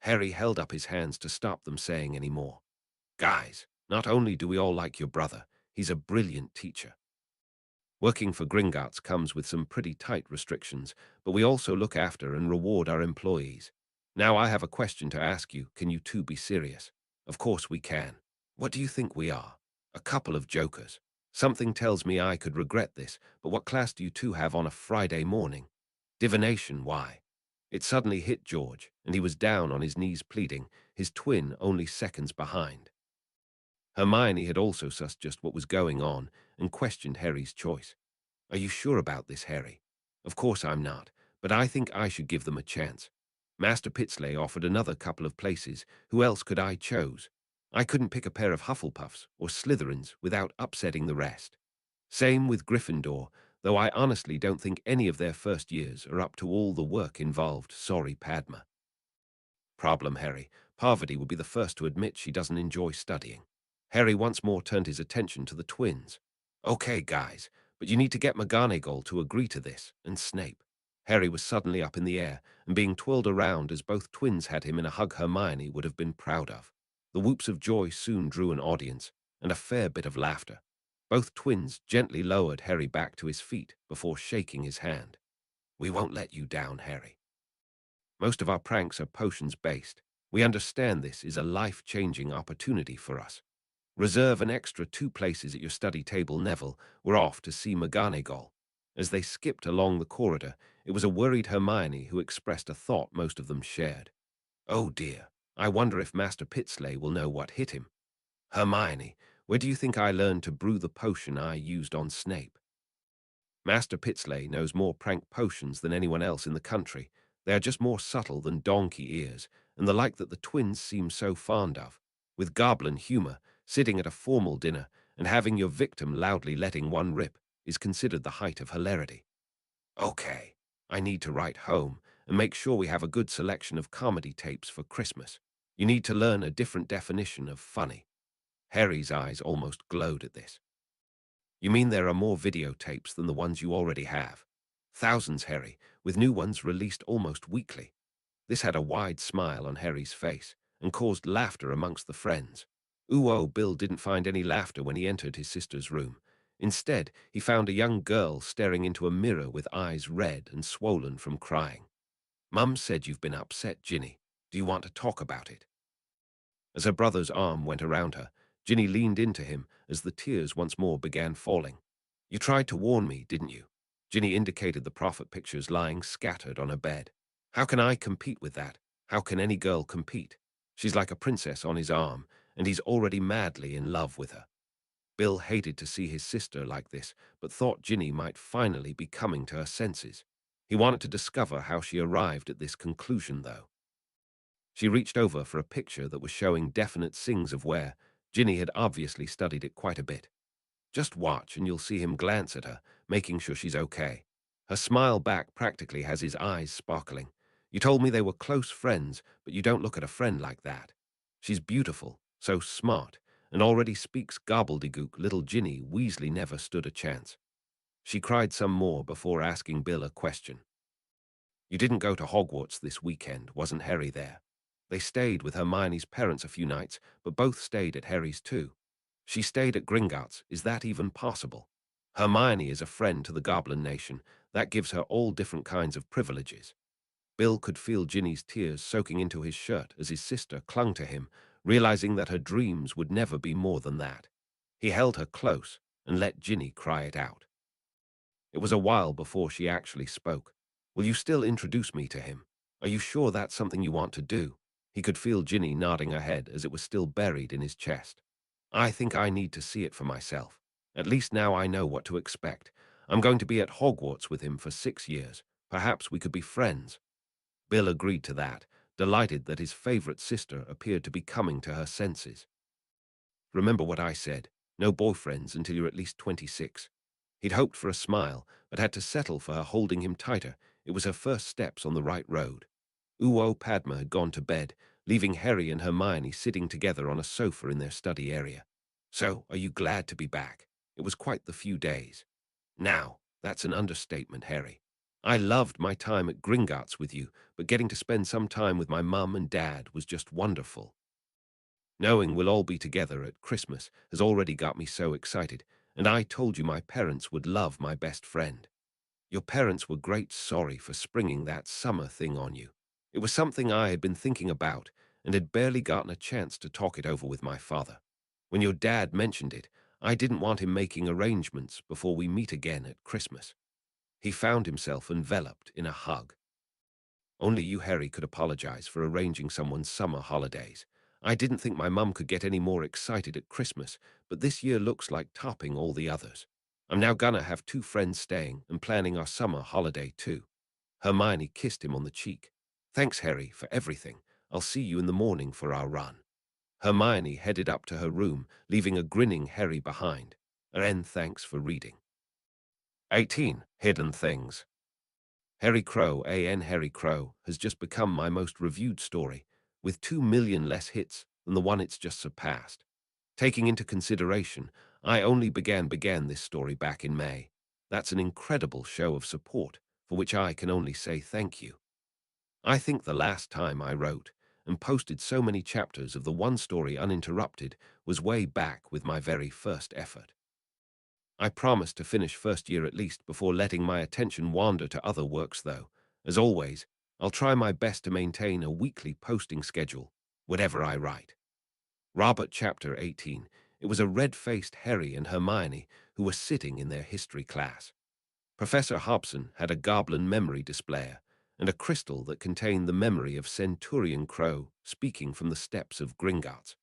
Harry held up his hands to stop them saying any more. Guys, not only do we all like your brother, he's a brilliant teacher. Working for Gringotts comes with some pretty tight restrictions, but we also look after and reward our employees. Now I have a question to ask you. Can you two be serious? Of course we can. What do you think we are? A couple of jokers. Something tells me I could regret this, but what class do you two have on a Friday morning? Divination, why? It suddenly hit George, and he was down on his knees pleading, his twin only seconds behind. Hermione had also sussed just what was going on and questioned Harry's choice. Are you sure about this, Harry? Of course I'm not, but I think I should give them a chance. Master Pitsley offered another couple of places. Who else could I choose? I couldn't pick a pair of Hufflepuffs or Slytherins without upsetting the rest. Same with Gryffindor, though I honestly don't think any of their first years are up to all the work involved. Sorry, Padma. Problem, Harry. Parvati would be the first to admit she doesn't enjoy studying. Harry once more turned his attention to the twins. Okay, guys, but you need to get McGonagall to agree to this, and Snape. Harry was suddenly up in the air and being twirled around as both twins had him in a hug Hermione would have been proud of. The whoops of joy soon drew an audience, and a fair bit of laughter. Both twins gently lowered Harry back to his feet before shaking his hand. We won't let you down, Harry. Most of our pranks are potions-based. We understand this is a life-changing opportunity for us. Reserve an extra 2 places at your study table, Neville. We're off to see McGonagall. As they skipped along the corridor, it was a worried Hermione who expressed a thought most of them shared. Oh dear, I wonder if Master Pitsley will know what hit him. Hermione, where do you think I learned to brew the potion I used on Snape? Master Pitsley knows more prank potions than anyone else in the country. They are just more subtle than donkey ears, and the like that the twins seem so fond of. With goblin humor, sitting at a formal dinner and having your victim loudly letting one rip is considered the height of hilarity. Okay, I need to write home and make sure we have a good selection of comedy tapes for Christmas. You need to learn a different definition of funny. Harry's eyes almost glowed at this. You mean there are more videotapes than the ones you already have? Thousands, Harry, with new ones released almost weekly. This had a wide smile on Harry's face and caused laughter amongst the friends. Ooh, Bill didn't find any laughter when he entered his sister's room. Instead, he found a young girl staring into a mirror with eyes red and swollen from crying. Mum said you've been upset, Ginny. Do you want to talk about it? As her brother's arm went around her, Ginny leaned into him as the tears once more began falling. You tried to warn me, didn't you? Ginny indicated the prophet pictures lying scattered on her bed. How can I compete with that? How can any girl compete? She's like a princess on his arm, and he's already madly in love with her. Bill hated to see his sister like this, but thought Ginny might finally be coming to her senses. He wanted to discover how she arrived at this conclusion, though. She reached over for a picture that was showing definite signs of wear. Ginny had obviously studied it quite a bit. Just watch and you'll see him glance at her, making sure she's okay. Her smile back practically has his eyes sparkling. You told me they were close friends, but you don't look at a friend like that. She's beautiful, so smart, and already speaks gobbledygook. Little Ginny Weasley never stood a chance. She cried some more before asking Bill a question. You didn't go to Hogwarts this weekend, wasn't Harry there? They stayed with Hermione's parents a few nights, but both stayed at Harry's too. She stayed at Gringotts. Is that even possible? Hermione is a friend to the Goblin Nation. That gives her all different kinds of privileges. Bill could feel Ginny's tears soaking into his shirt as his sister clung to him, realizing that her dreams would never be more than that. He held her close and let Ginny cry it out. It was a while before she actually spoke. Will you still introduce me to him? Are you sure that's something you want to do? He could feel Ginny nodding her head as it was still buried in his chest. I think I need to see it for myself. At least now I know what to expect. I'm going to be at Hogwarts with him for 6 years. Perhaps we could be friends. Bill agreed to that, delighted that his favorite sister appeared to be coming to her senses. Remember what I said, no boyfriends until you're at least 26. He'd hoped for a smile, but had to settle for her holding him tighter. It was her first steps on the right road. Padma had gone to bed, leaving Harry and Hermione sitting together on a sofa in their study area. So, are you glad to be back? It was quite the few days. Now, that's an understatement, Harry. I loved my time at Gringotts with you, but getting to spend some time with my mum and dad was just wonderful. Knowing we'll all be together at Christmas has already got me so excited, and I told you my parents would love my best friend. Your parents were great sorry for springing that summer thing on you. It was something I had been thinking about and had barely gotten a chance to talk it over with my father. When your dad mentioned it, I didn't want him making arrangements before we meet again at Christmas. He found himself enveloped in a hug. Only you, Harry, could apologize for arranging someone's summer holidays. I didn't think my mum could get any more excited at Christmas, but this year looks like topping all the others. I'm now gonna have 2 friends staying and planning our summer holiday too. Hermione kissed him on the cheek. Thanks, Harry, for everything. I'll see you in the morning for our run. Hermione headed up to her room, leaving a grinning Harry behind. And thanks for reading. 18. Hidden Things. Harry Crow, Harry Crow, has just become my most reviewed story, with 2 million less hits than the one it's just surpassed. Taking into consideration, I only began this story back in May. That's an incredible show of support, for which I can only say thank you. I think the last time I wrote and posted so many chapters of the one story uninterrupted was way back with my very first effort. I promised to finish first year at least before letting my attention wander to other works though. As always, I'll try my best to maintain a weekly posting schedule, whatever I write. Robert Chapter 18. It was a red-faced Harry and Hermione who were sitting in their history class. Professor Hobson had a goblin memory displayer and a crystal that contained the memory of Centurion Crow speaking from the steps of Gringotts.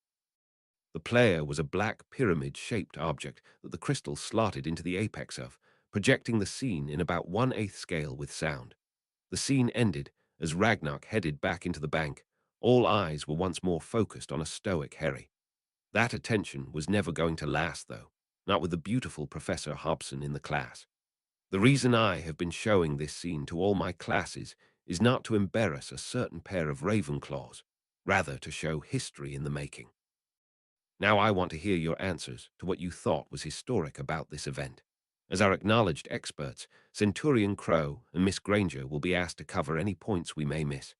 The player was a black pyramid-shaped object that the crystal slotted into the apex of, projecting the scene in about 1/8 scale with sound. The scene ended as Ragnarok headed back into the bank. All eyes were once more focused on a stoic Harry. That attention was never going to last, though, not with the beautiful Professor Hobson in the class. The reason I have been showing this scene to all my classes is not to embarrass a certain pair of Ravenclaws, rather to show history in the making. Now I want to hear your answers to what you thought was historic about this event. As our acknowledged experts, Centurion Crow and Miss Granger will be asked to cover any points we may miss.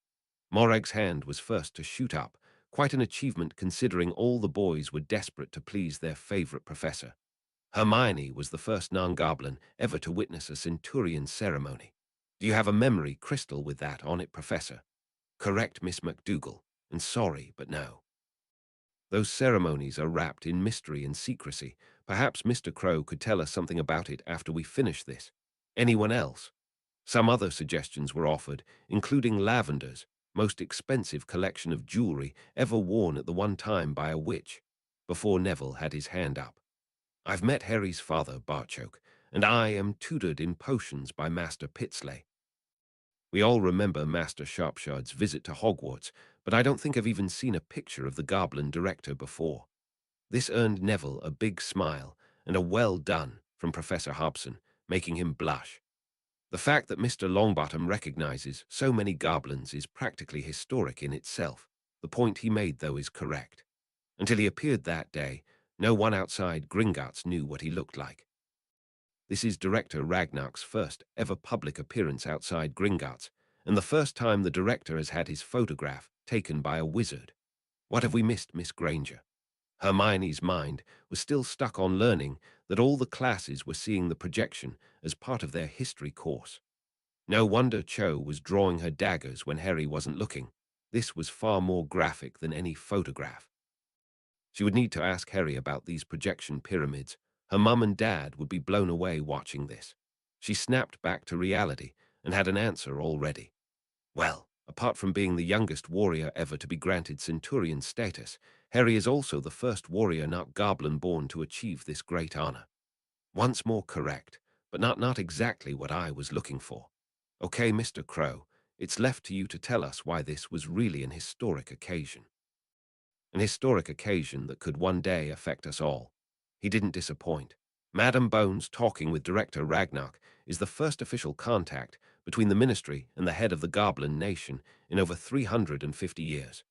Morag's hand was first to shoot up, quite an achievement considering all the boys were desperate to please their favorite professor. Hermione was the first non-goblin ever to witness a Centurion ceremony. Do you have a memory crystal with that on it, Professor? Correct, Miss McDougal, and sorry, but no. Those ceremonies are wrapped in mystery and secrecy. Perhaps Mr. Crow could tell us something about it after we finish this. Anyone else? Some other suggestions were offered, including Lavender's most expensive collection of jewelry ever worn at the one time by a witch, before Neville had his hand up. I've met Harry's father, Barchoke, and I am tutored in potions by Master Pitsley. We all remember Master Sharpshard's visit to Hogwarts, but I don't think I've even seen a picture of the Goblin Director before. This earned Neville a big smile and a well done from Professor Hobson, making him blush. The fact that Mr. Longbottom recognizes so many goblins is practically historic in itself. The point he made, though, is correct. Until he appeared that day, no one outside Gringotts knew what he looked like. This is Director Ragnarok's first ever public appearance outside Gringotts, and the first time the director has had his photograph taken by a wizard. What have we missed, Miss Granger? Hermione's mind was still stuck on learning that all the classes were seeing the projection as part of their history course. No wonder Cho was drawing her daggers when Harry wasn't looking. This was far more graphic than any photograph. She would need to ask Harry about these projection pyramids. Her mum and dad would be blown away watching this. She snapped back to reality and had an answer already. Well, apart from being the youngest warrior ever to be granted Centurion status, Harry is also the first warrior not goblin-born to achieve this great honor. Once more correct, but not exactly what I was looking for. Okay, Mr. Crow, it's left to you to tell us why this was really an historic occasion. An historic occasion that could one day affect us all. He didn't disappoint. Madam Bones talking with Director Ragnarok is the first official contact between the Ministry and the head of the Goblin Nation in over 350 years.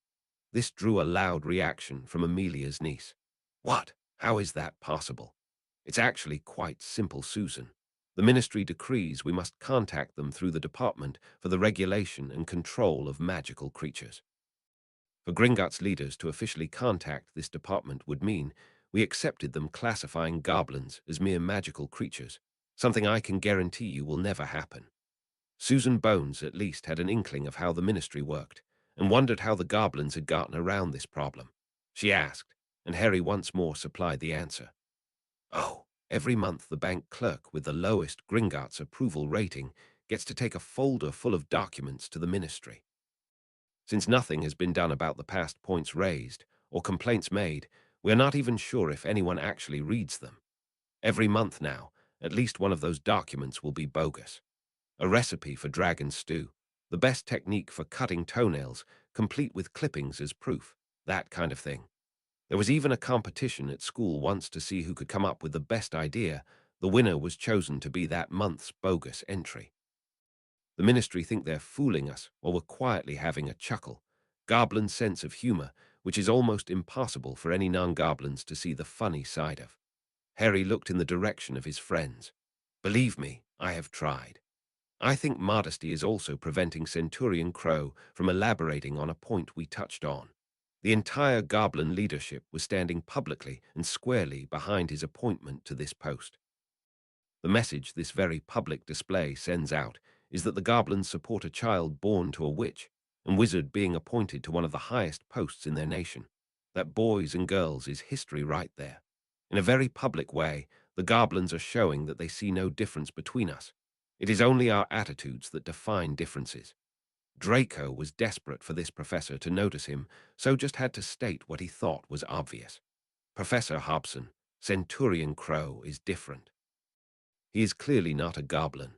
This drew a loud reaction from Amelia's niece. What? How is that possible? It's actually quite simple, Susan. The Ministry decrees we must contact them through the Department for the Regulation and Control of Magical Creatures. For Gringotts leaders to officially contact this department would mean we accepted them classifying goblins as mere magical creatures, something I can guarantee you will never happen. Susan Bones at least had an inkling of how the ministry worked, and wondered how the goblins had gotten around this problem. She asked, and Harry once more supplied the answer. Oh, every month the bank clerk with the lowest Gringotts approval rating gets to take a folder full of documents to the ministry. Since nothing has been done about the past points raised or complaints made, we are not even sure if anyone actually reads them. Every month now, at least one of those documents will be bogus. A recipe for dragon stew, the best technique for cutting toenails, complete with clippings as proof, that kind of thing. There was even a competition at school once to see who could come up with the best idea. The winner was chosen to be that month's bogus entry. The ministry think they're fooling us while we're quietly having a chuckle. Goblin sense of humor, which is almost impossible for any non-goblins to see the funny side of. Harry looked in the direction of his friends. Believe me, I have tried. I think modesty is also preventing Centurion Crow from elaborating on a point we touched on. The entire goblin leadership was standing publicly and squarely behind his appointment to this post. The message this very public display sends out is that the goblins support a child born to a witch, and wizard being appointed to one of the highest posts in their nation. That boys and girls is history right there. In a very public way, the goblins are showing that they see no difference between us. It is only our attitudes that define differences. Draco was desperate for this professor to notice him, so just had to state what he thought was obvious. Professor Hobson, Centurion Crow is different. He is clearly not a goblin.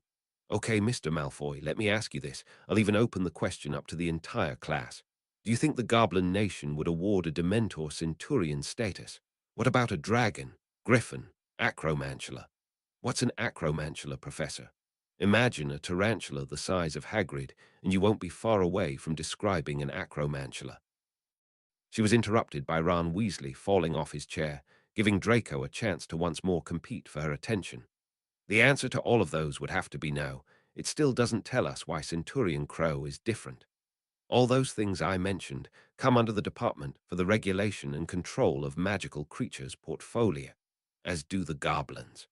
Okay, Mr. Malfoy, let me ask you this. I'll even open the question up to the entire class. Do you think the Goblin Nation would award a Dementor Centurion status? What about a dragon, griffin, acromantula? What's an acromantula, Professor? Imagine a tarantula the size of Hagrid, and you won't be far away from describing an acromantula. She was interrupted by Ron Weasley falling off his chair, giving Draco a chance to once more compete for her attention. The answer to all of those would have to be no. It still doesn't tell us why Centurion Crow is different. All those things I mentioned come under the Department for the Regulation and Control of Magical Creatures portfolio, as do the goblins.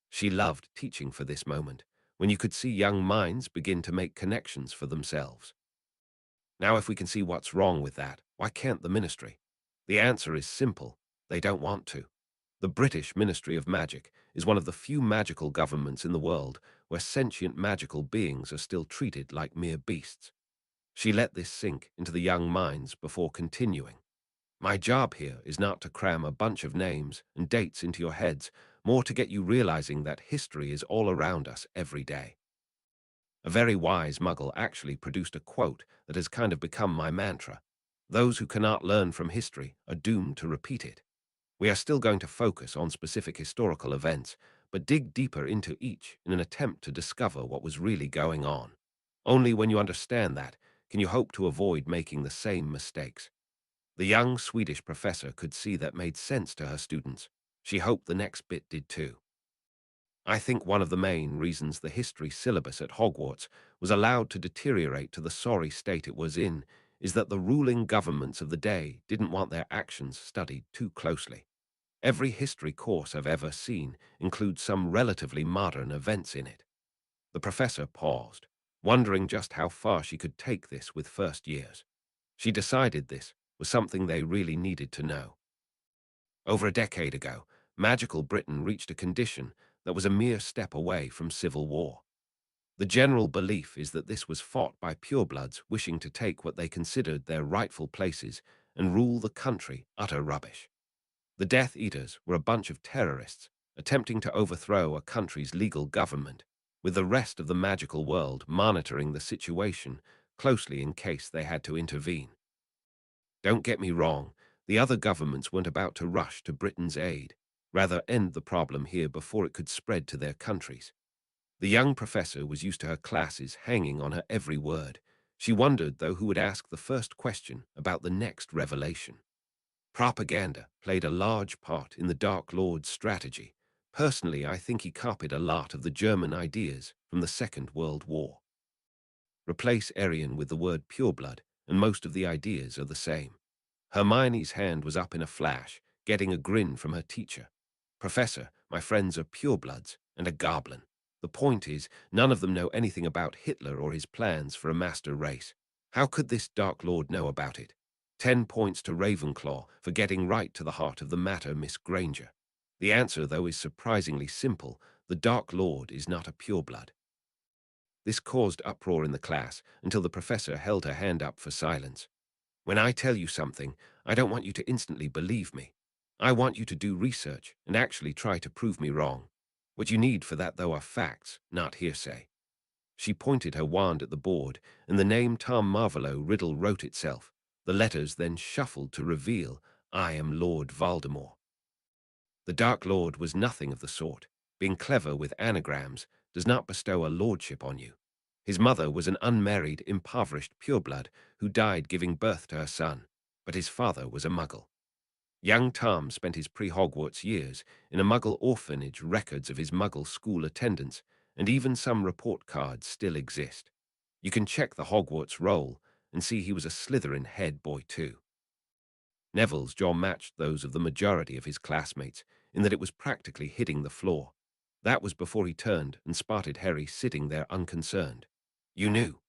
She loved teaching for this moment, when you could see young minds begin to make connections for themselves. Now, if we can see what's wrong with that, why can't the ministry? The answer is simple. They don't want to. The British Ministry of Magic is one of the few magical governments in the world where sentient magical beings are still treated like mere beasts. She let this sink into the young minds before continuing. My job here is not to cram a bunch of names and dates into your heads, more to get you realizing that history is all around us every day. A very wise muggle actually produced a quote that has kind of become my mantra. Those who cannot learn from history are doomed to repeat it. We are still going to focus on specific historical events, but dig deeper into each in an attempt to discover what was really going on. Only when you understand that can you hope to avoid making the same mistakes. The young Swedish professor could see that made sense to her students. She hoped the next bit did too. I think one of the main reasons the history syllabus at Hogwarts was allowed to deteriorate to the sorry state it was in is that the ruling governments of the day didn't want their actions studied too closely. Every history course I've ever seen includes some relatively modern events in it. The professor paused, wondering just how far she could take this with first years. She decided this was something they really needed to know. Over a decade ago, magical Britain reached a condition that was a mere step away from civil war. The general belief is that this was fought by purebloods wishing to take what they considered their rightful places and rule the country utter rubbish. The Death Eaters were a bunch of terrorists attempting to overthrow a country's legal government, with the rest of the magical world monitoring the situation closely in case they had to intervene. Don't get me wrong, the other governments weren't about to rush to Britain's aid, rather end the problem here before it could spread to their countries. The young professor was used to her classes hanging on her every word. She wondered, though, who would ask the first question about the next revelation. Propaganda played a large part in the Dark Lord's strategy. Personally, I think he copied a lot of the German ideas from the Second World War. Replace Aryan with the word pureblood, and most of the ideas are the same. Hermione's hand was up in a flash, getting a grin from her teacher. Professor, my friends are purebloods and a goblin. The point is, none of them know anything about Hitler or his plans for a master race. How could this Dark Lord know about it? 10 points to Ravenclaw for getting right to the heart of the matter, Miss Granger. The answer, though, is surprisingly simple. The Dark Lord is not a pureblood. This caused uproar in the class until the professor held her hand up for silence. When I tell you something, I don't want you to instantly believe me. I want you to do research and actually try to prove me wrong. What you need for that, though, are facts, not hearsay. She pointed her wand at the board, and the name Tom Marvolo Riddle wrote itself. The letters then shuffled to reveal, I am Lord Voldemort. The Dark Lord was nothing of the sort. Being clever with anagrams does not bestow a lordship on you. His mother was an unmarried, impoverished pureblood who died giving birth to her son, but his father was a muggle. Young Tom spent his pre-Hogwarts years in a muggle orphanage. Records of his muggle school attendance and even some report cards still exist. You can check the Hogwarts roll and see he was a Slytherin head boy too. Neville's jaw matched those of the majority of his classmates in that it was practically hitting the floor. That was before he turned and spotted Harry sitting there unconcerned. You knew.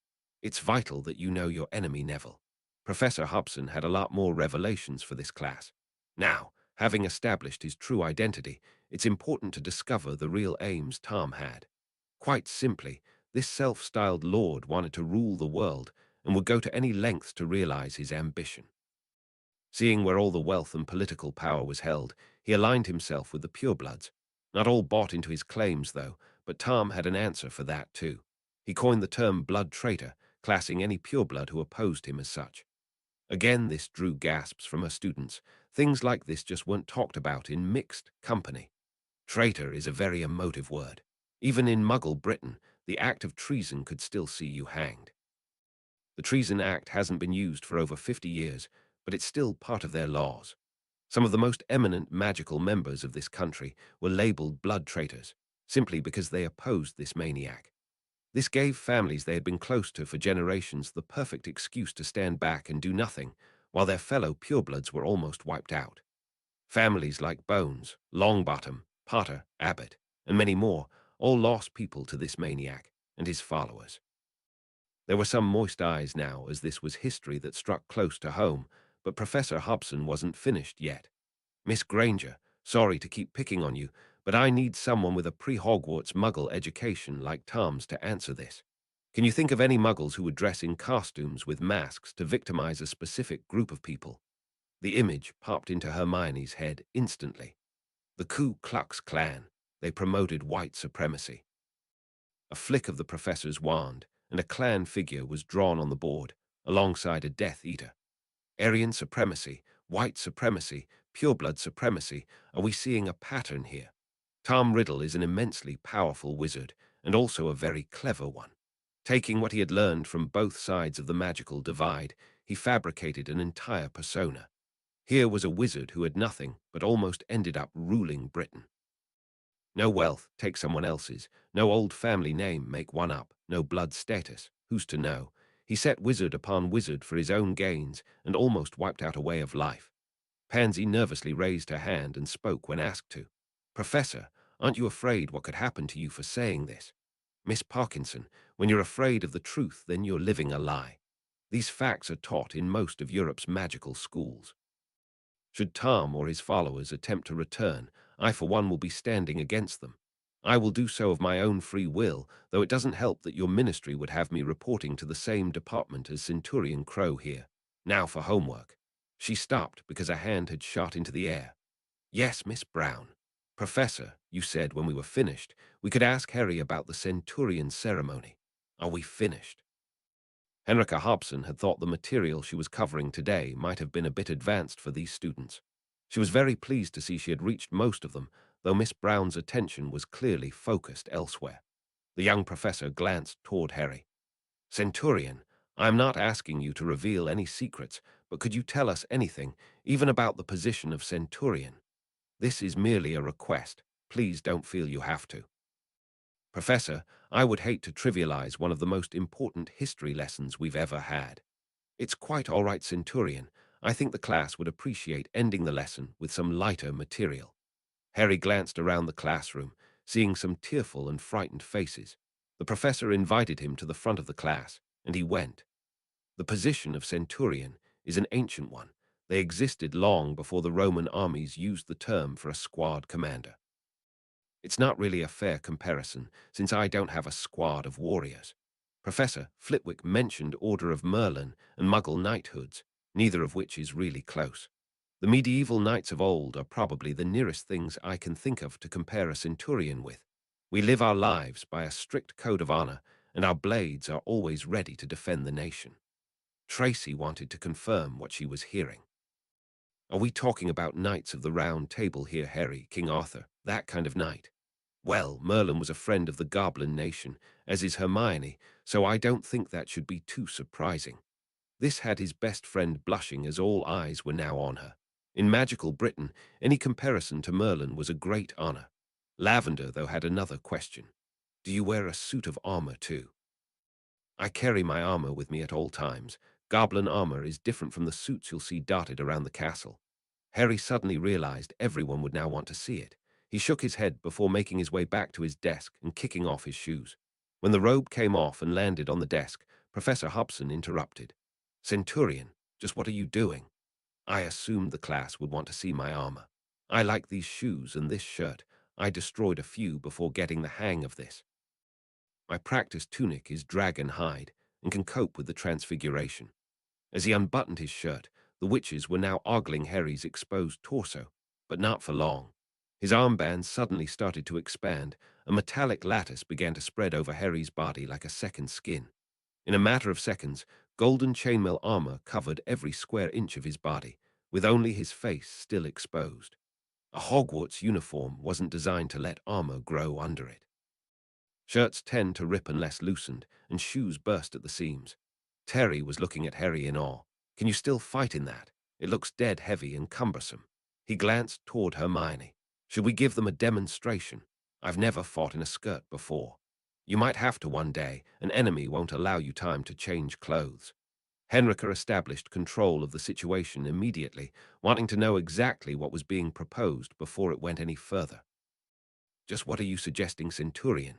It's vital that you know your enemy, Neville. Professor Hobson had a lot more revelations for this class. Now, having established his true identity, it's important to discover the real aims Tom had. Quite simply, this self-styled lord wanted to rule the world and would go to any lengths to realize his ambition. Seeing where all the wealth and political power was held, he aligned himself with the purebloods. Not all bought into his claims, though, but Tom had an answer for that, too. He coined the term blood traitor, classing any pureblood who opposed him as such. Again, this drew gasps from her students. Things like this just weren't talked about in mixed company. Traitor is a very emotive word. Even in Muggle Britain, the act of treason could still see you hanged. The Treason Act hasn't been used for over 50 years, but it's still part of their laws. Some of the most eminent magical members of this country were labeled blood traitors, simply because they opposed this maniac. This gave families they had been close to for generations the perfect excuse to stand back and do nothing, while their fellow purebloods were almost wiped out. Families like Bones, Longbottom, Potter, Abbott, and many more all lost people to this maniac and his followers. There were some moist eyes now, as this was history that struck close to home, but Professor Hobson wasn't finished yet. Miss Granger, sorry to keep picking on you, but I need someone with a pre-Hogwarts Muggle education like Tom's to answer this. Can you think of any Muggles who would dress in costumes with masks to victimize a specific group of people? The image popped into Hermione's head instantly. The Ku Klux Klan. They promoted white supremacy. A flick of the professor's wand, and a Klan figure was drawn on the board, alongside a Death Eater. Aryan supremacy, white supremacy, pureblood supremacy. Are we seeing a pattern here? Tom Riddle is an immensely powerful wizard, and also a very clever one. Taking what he had learned from both sides of the magical divide, he fabricated an entire persona. Here was a wizard who had nothing, but almost ended up ruling Britain. No wealth, take someone else's. No old family name, make one up. No blood status, who's to know? He set wizard upon wizard for his own gains and almost wiped out a way of life. Pansy nervously raised her hand and spoke when asked to. Professor, aren't you afraid what could happen to you for saying this? Miss Parkinson, when you're afraid of the truth, then you're living a lie. These facts are taught in most of Europe's magical schools. Should Tom or his followers attempt to return, I for one will be standing against them. I will do so of my own free will, though it doesn't help that your ministry would have me reporting to the same department as Centurion Crow here. Now for homework. She stopped because a hand had shot into the air. Yes, Miss Brown. Professor, you said when we were finished, we could ask Harry about the Centurion ceremony. Are we finished? Henrika Hobson had thought the material she was covering today might have been a bit advanced for these students. She was very pleased to see she had reached most of them, though Miss Brown's attention was clearly focused elsewhere. The young professor glanced toward Harry. Centurion, I am not asking you to reveal any secrets, but could you tell us anything, even about the position of Centurion? This is merely a request. Please don't feel you have to. Professor, I would hate to trivialize one of the most important history lessons we've ever had. It's quite all right, Centurion. I think the class would appreciate ending the lesson with some lighter material. Harry glanced around the classroom, seeing some tearful and frightened faces. The professor invited him to the front of the class, and he went. The position of centurion is an ancient one. They existed long before the Roman armies used the term for a squad commander. It's not really a fair comparison, since I don't have a squad of warriors. Professor Flitwick mentioned Order of Merlin and Muggle knighthoods, neither of which is really close. The medieval knights of old are probably the nearest things I can think of to compare a centurion with. We live our lives by a strict code of honor, and our blades are always ready to defend the nation. Tracy wanted to confirm what she was hearing. Are we talking about knights of the Round Table here, Harry, King Arthur, that kind of knight? Well, Merlin was a friend of the Goblin Nation, as is Hermione, so I don't think that should be too surprising. This had his best friend blushing as all eyes were now on her. In magical Britain, any comparison to Merlin was a great honor. Lavender, though, had another question. Do you wear a suit of armor, too? I carry my armor with me at all times. Goblin armor is different from the suits you'll see dotted around the castle. Harry suddenly realized everyone would now want to see it. He shook his head before making his way back to his desk and kicking off his shoes. When the robe came off and landed on the desk, Professor Hobson interrupted. Centurion, just what are you doing? I assumed the class would want to see my armor. I like these shoes and this shirt. I destroyed a few before getting the hang of this. My practice tunic is dragon hide and can cope with the transfiguration. As he unbuttoned his shirt, the witches were now ogling Harry's exposed torso, but not for long. His armbands suddenly started to expand. A metallic lattice began to spread over Harry's body like a second skin. In a matter of seconds, golden chainmail armor covered every square inch of his body, with only his face still exposed. A Hogwarts uniform wasn't designed to let armor grow under it. Shirts tend to rip unless loosened, and shoes burst at the seams. Terry was looking at Harry in awe. Can you still fight in that? It looks dead heavy and cumbersome. He glanced toward Hermione. Should we give them a demonstration? I've never fought in a skirt before. You might have to one day. An enemy won't allow you time to change clothes. Henrika established control of the situation immediately, wanting to know exactly what was being proposed before it went any further. Just what are you suggesting, Centurion?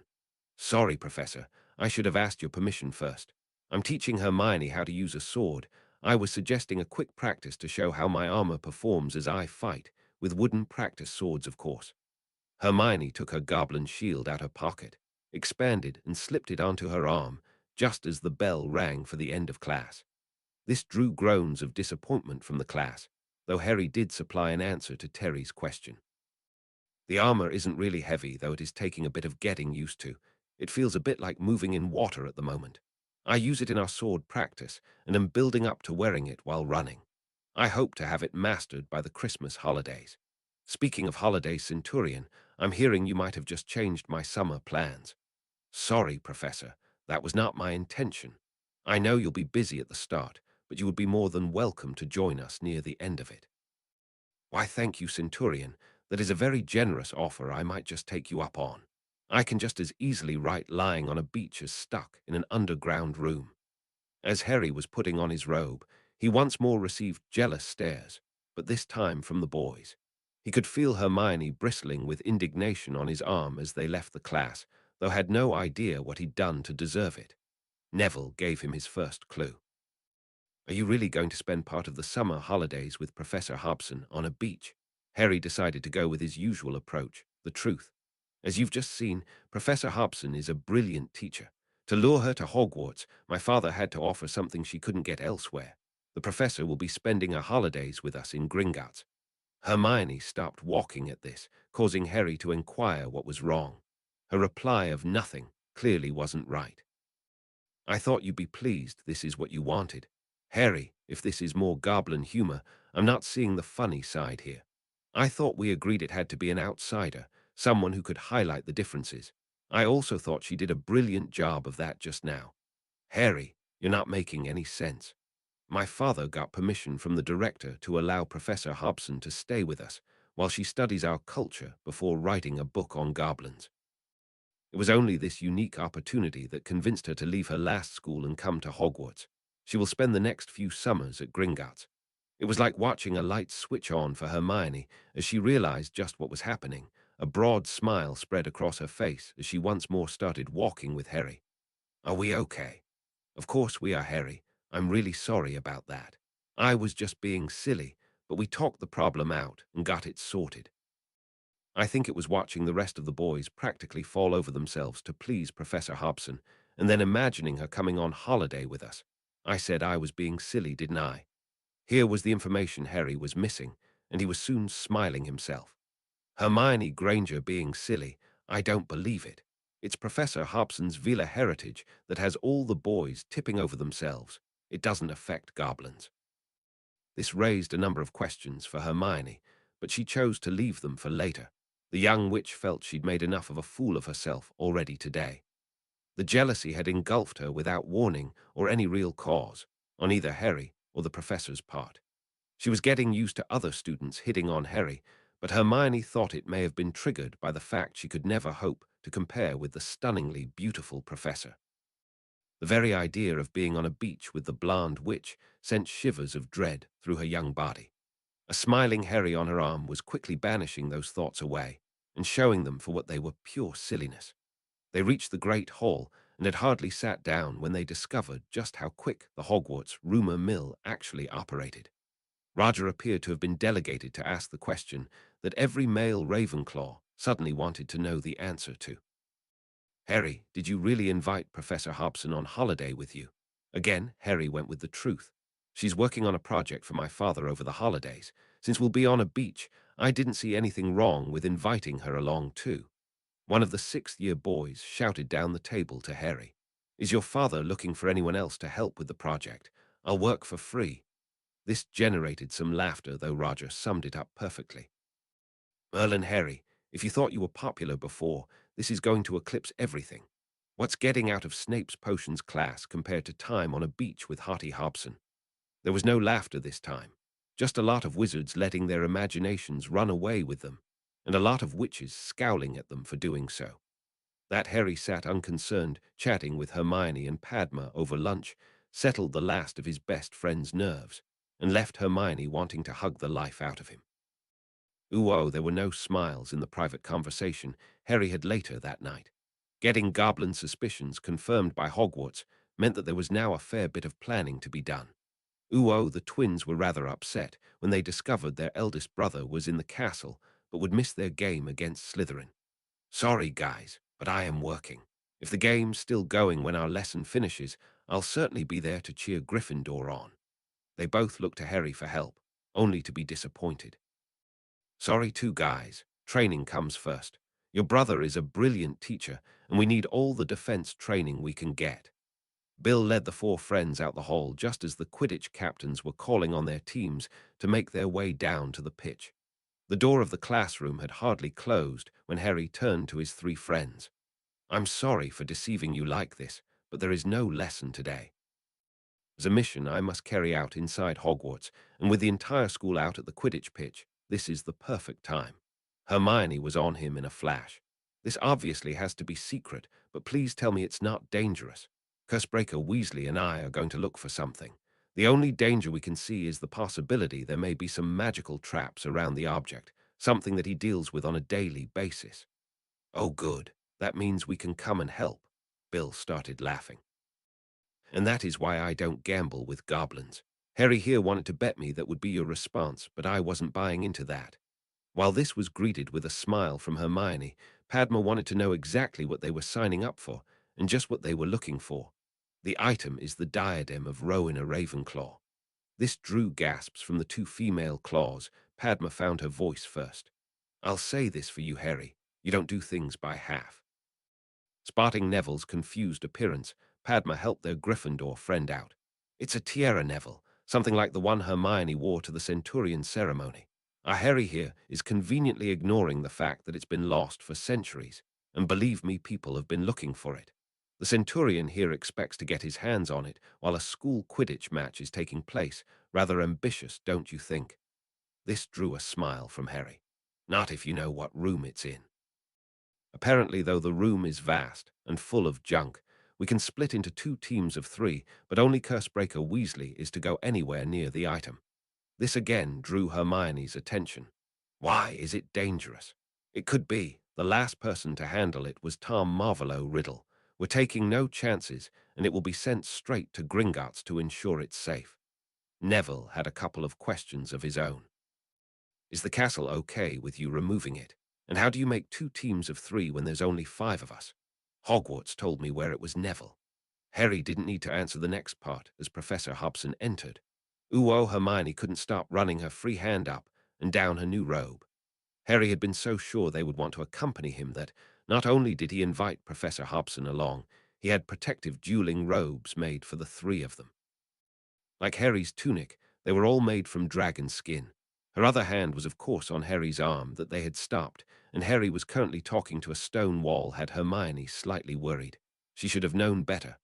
Sorry, Professor. I should have asked your permission first. I'm teaching Hermione how to use a sword. I was suggesting a quick practice to show how my armor performs as I fight, with wooden practice swords, of course. Hermione took her goblin shield out her pocket, expanded and slipped it onto her arm, just as the bell rang for the end of class. This drew groans of disappointment from the class, though Harry did supply an answer to Terry's question. The armor isn't really heavy, though it is taking a bit of getting used to. It feels a bit like moving in water at the moment. I use it in our sword practice, and am building up to wearing it while running. I hope to have it mastered by the Christmas holidays. Speaking of holidays, Centurion, I'm hearing you might have just changed my summer plans. Sorry, Professor, that was not my intention. I know you'll be busy at the start, but you would be more than welcome to join us near the end of it. Why, thank you, Centurion. That is a very generous offer I might just take you up on. I can just as easily write lying on a beach as stuck in an underground room. As Harry was putting on his robe, he once more received jealous stares, but this time from the boys. He could feel Hermione bristling with indignation on his arm as they left the class, though had no idea what he'd done to deserve it. Neville gave him his first clue. Are you really going to spend part of the summer holidays with Professor Hobson on a beach? Harry decided to go with his usual approach, the truth. As you've just seen, Professor Hobson is a brilliant teacher. To lure her to Hogwarts, my father had to offer something she couldn't get elsewhere. The professor will be spending her holidays with us in Gringotts. Hermione stopped walking at this, causing Harry to inquire what was wrong. Her reply of nothing clearly wasn't right. I thought you'd be pleased this is what you wanted. Harry, if this is more goblin humor, I'm not seeing the funny side here. I thought we agreed it had to be an outsider, someone who could highlight the differences. I also thought she did a brilliant job of that just now. Harry, you're not making any sense. My father got permission from the director to allow Professor Hobson to stay with us while she studies our culture before writing a book on goblins. It was only this unique opportunity that convinced her to leave her last school and come to Hogwarts. She will spend the next few summers at Gringotts. It was like watching a light switch on for Hermione as she realized just what was happening. A broad smile spread across her face as she once more started walking with Harry. Are we okay? Of course we are, Harry. I'm really sorry about that. I was just being silly, but we talked the problem out and got it sorted. I think it was watching the rest of the boys practically fall over themselves to please Professor Hobson, and then imagining her coming on holiday with us. I said I was being silly, didn't I? Here was the information Harry was missing, and he was soon smiling himself. Hermione Granger being silly, I don't believe it. It's Professor Hobson's Vila heritage that has all the boys tipping over themselves. It doesn't affect goblins. This raised a number of questions for Hermione, but she chose to leave them for later. The young witch felt she'd made enough of a fool of herself already today. The jealousy had engulfed her without warning or any real cause, on either Harry or the professor's part. She was getting used to other students hitting on Harry, but Hermione thought it may have been triggered by the fact she could never hope to compare with the stunningly beautiful professor. The very idea of being on a beach with the blonde witch sent shivers of dread through her young body. A smiling Harry on her arm was quickly banishing those thoughts away and showing them for what they were, pure silliness. They reached the great hall and had hardly sat down when they discovered just how quick the Hogwarts rumor mill actually operated. Roger appeared to have been delegated to ask the question that every male Ravenclaw suddenly wanted to know the answer to. Harry, did you really invite Professor Hobson on holiday with you? Again, Harry went with the truth. She's working on a project for my father over the holidays. Since we'll be on a beach, I didn't see anything wrong with inviting her along too. One of the sixth-year boys shouted down the table to Harry. Is your father looking for anyone else to help with the project? I'll work for free. This generated some laughter, though Roger summed it up perfectly. Merlin, Harry, if you thought you were popular before, this is going to eclipse everything. What's getting out of Snape's potions class compared to time on a beach with Hearty Hobson? There was no laughter this time, just a lot of wizards letting their imaginations run away with them, and a lot of witches scowling at them for doing so. That Harry sat unconcerned, chatting with Hermione and Padma over lunch, settled the last of his best friend's nerves, and left Hermione wanting to hug the life out of him. Ooh, there were no smiles in the private conversation Harry had later that night. Getting goblin suspicions confirmed by Hogwarts meant that there was now a fair bit of planning to be done. Ooh, the twins were rather upset when they discovered their eldest brother was in the castle but would miss their game against Slytherin. Sorry, guys, but I am working. If the game's still going when our lesson finishes, I'll certainly be there to cheer Gryffindor on. They both looked to Harry for help, only to be disappointed. Sorry too, guys. Training comes first. Your brother is a brilliant teacher, and we need all the defense training we can get. Bill led the four friends out the hall just as the Quidditch captains were calling on their teams to make their way down to the pitch. The door of the classroom had hardly closed when Harry turned to his three friends. I'm sorry for deceiving you like this, but there is no lesson today. There's a mission I must carry out inside Hogwarts, and with the entire school out at the Quidditch pitch, this is the perfect time. Hermione was on him in a flash. This obviously has to be secret, but please tell me it's not dangerous. Cursebreaker Weasley and I are going to look for something. The only danger we can see is the possibility there may be some magical traps around the object, something that he deals with on a daily basis. Oh, good. That means we can come and help. Bill started laughing. And that is why I don't gamble with goblins. Harry here wanted to bet me that would be your response, but I wasn't buying into that. While this was greeted with a smile from Hermione, Padma wanted to know exactly what they were signing up for, and just what they were looking for. The item is the diadem of Rowena Ravenclaw. This drew gasps from the two female claws. Padma found her voice first. I'll say this for you, Harry. You don't do things by half. Spotting Neville's confused appearance, Padma helped their Gryffindor friend out. It's a tiara, Neville, something like the one Hermione wore to the Centurion ceremony. Our Harry here is conveniently ignoring the fact that it's been lost for centuries, and believe me, people have been looking for it. The Centurion here expects to get his hands on it while a school Quidditch match is taking place. Rather ambitious, don't you think? This drew a smile from Harry. Not if you know what room it's in. Apparently, though the room is vast and full of junk, we can split into two teams of three, but only Cursebreaker Weasley is to go anywhere near the item. This again drew Hermione's attention. Why is it dangerous? It could be. The last person to handle it was Tom Marvolo Riddle. We're taking no chances, and it will be sent straight to Gringotts to ensure it's safe. Neville had a couple of questions of his own. Is the castle okay with you removing it? And how do you make 2 teams of 3 when there's only 5 of us? Hogwarts told me where it was Neville. Harry didn't need to answer the next part as Professor Hobson entered. Hermione couldn't stop running her free hand up and down her new robe. Harry had been so sure they would want to accompany him that not only did he invite Professor Hobson along, he had protective dueling robes made for the 3 of them. Like Harry's tunic, they were all made from dragon skin. Her other hand was of course on Harry's arm that they had stopped, and Harry was currently talking to a stone wall had Hermione slightly worried. She should have known better.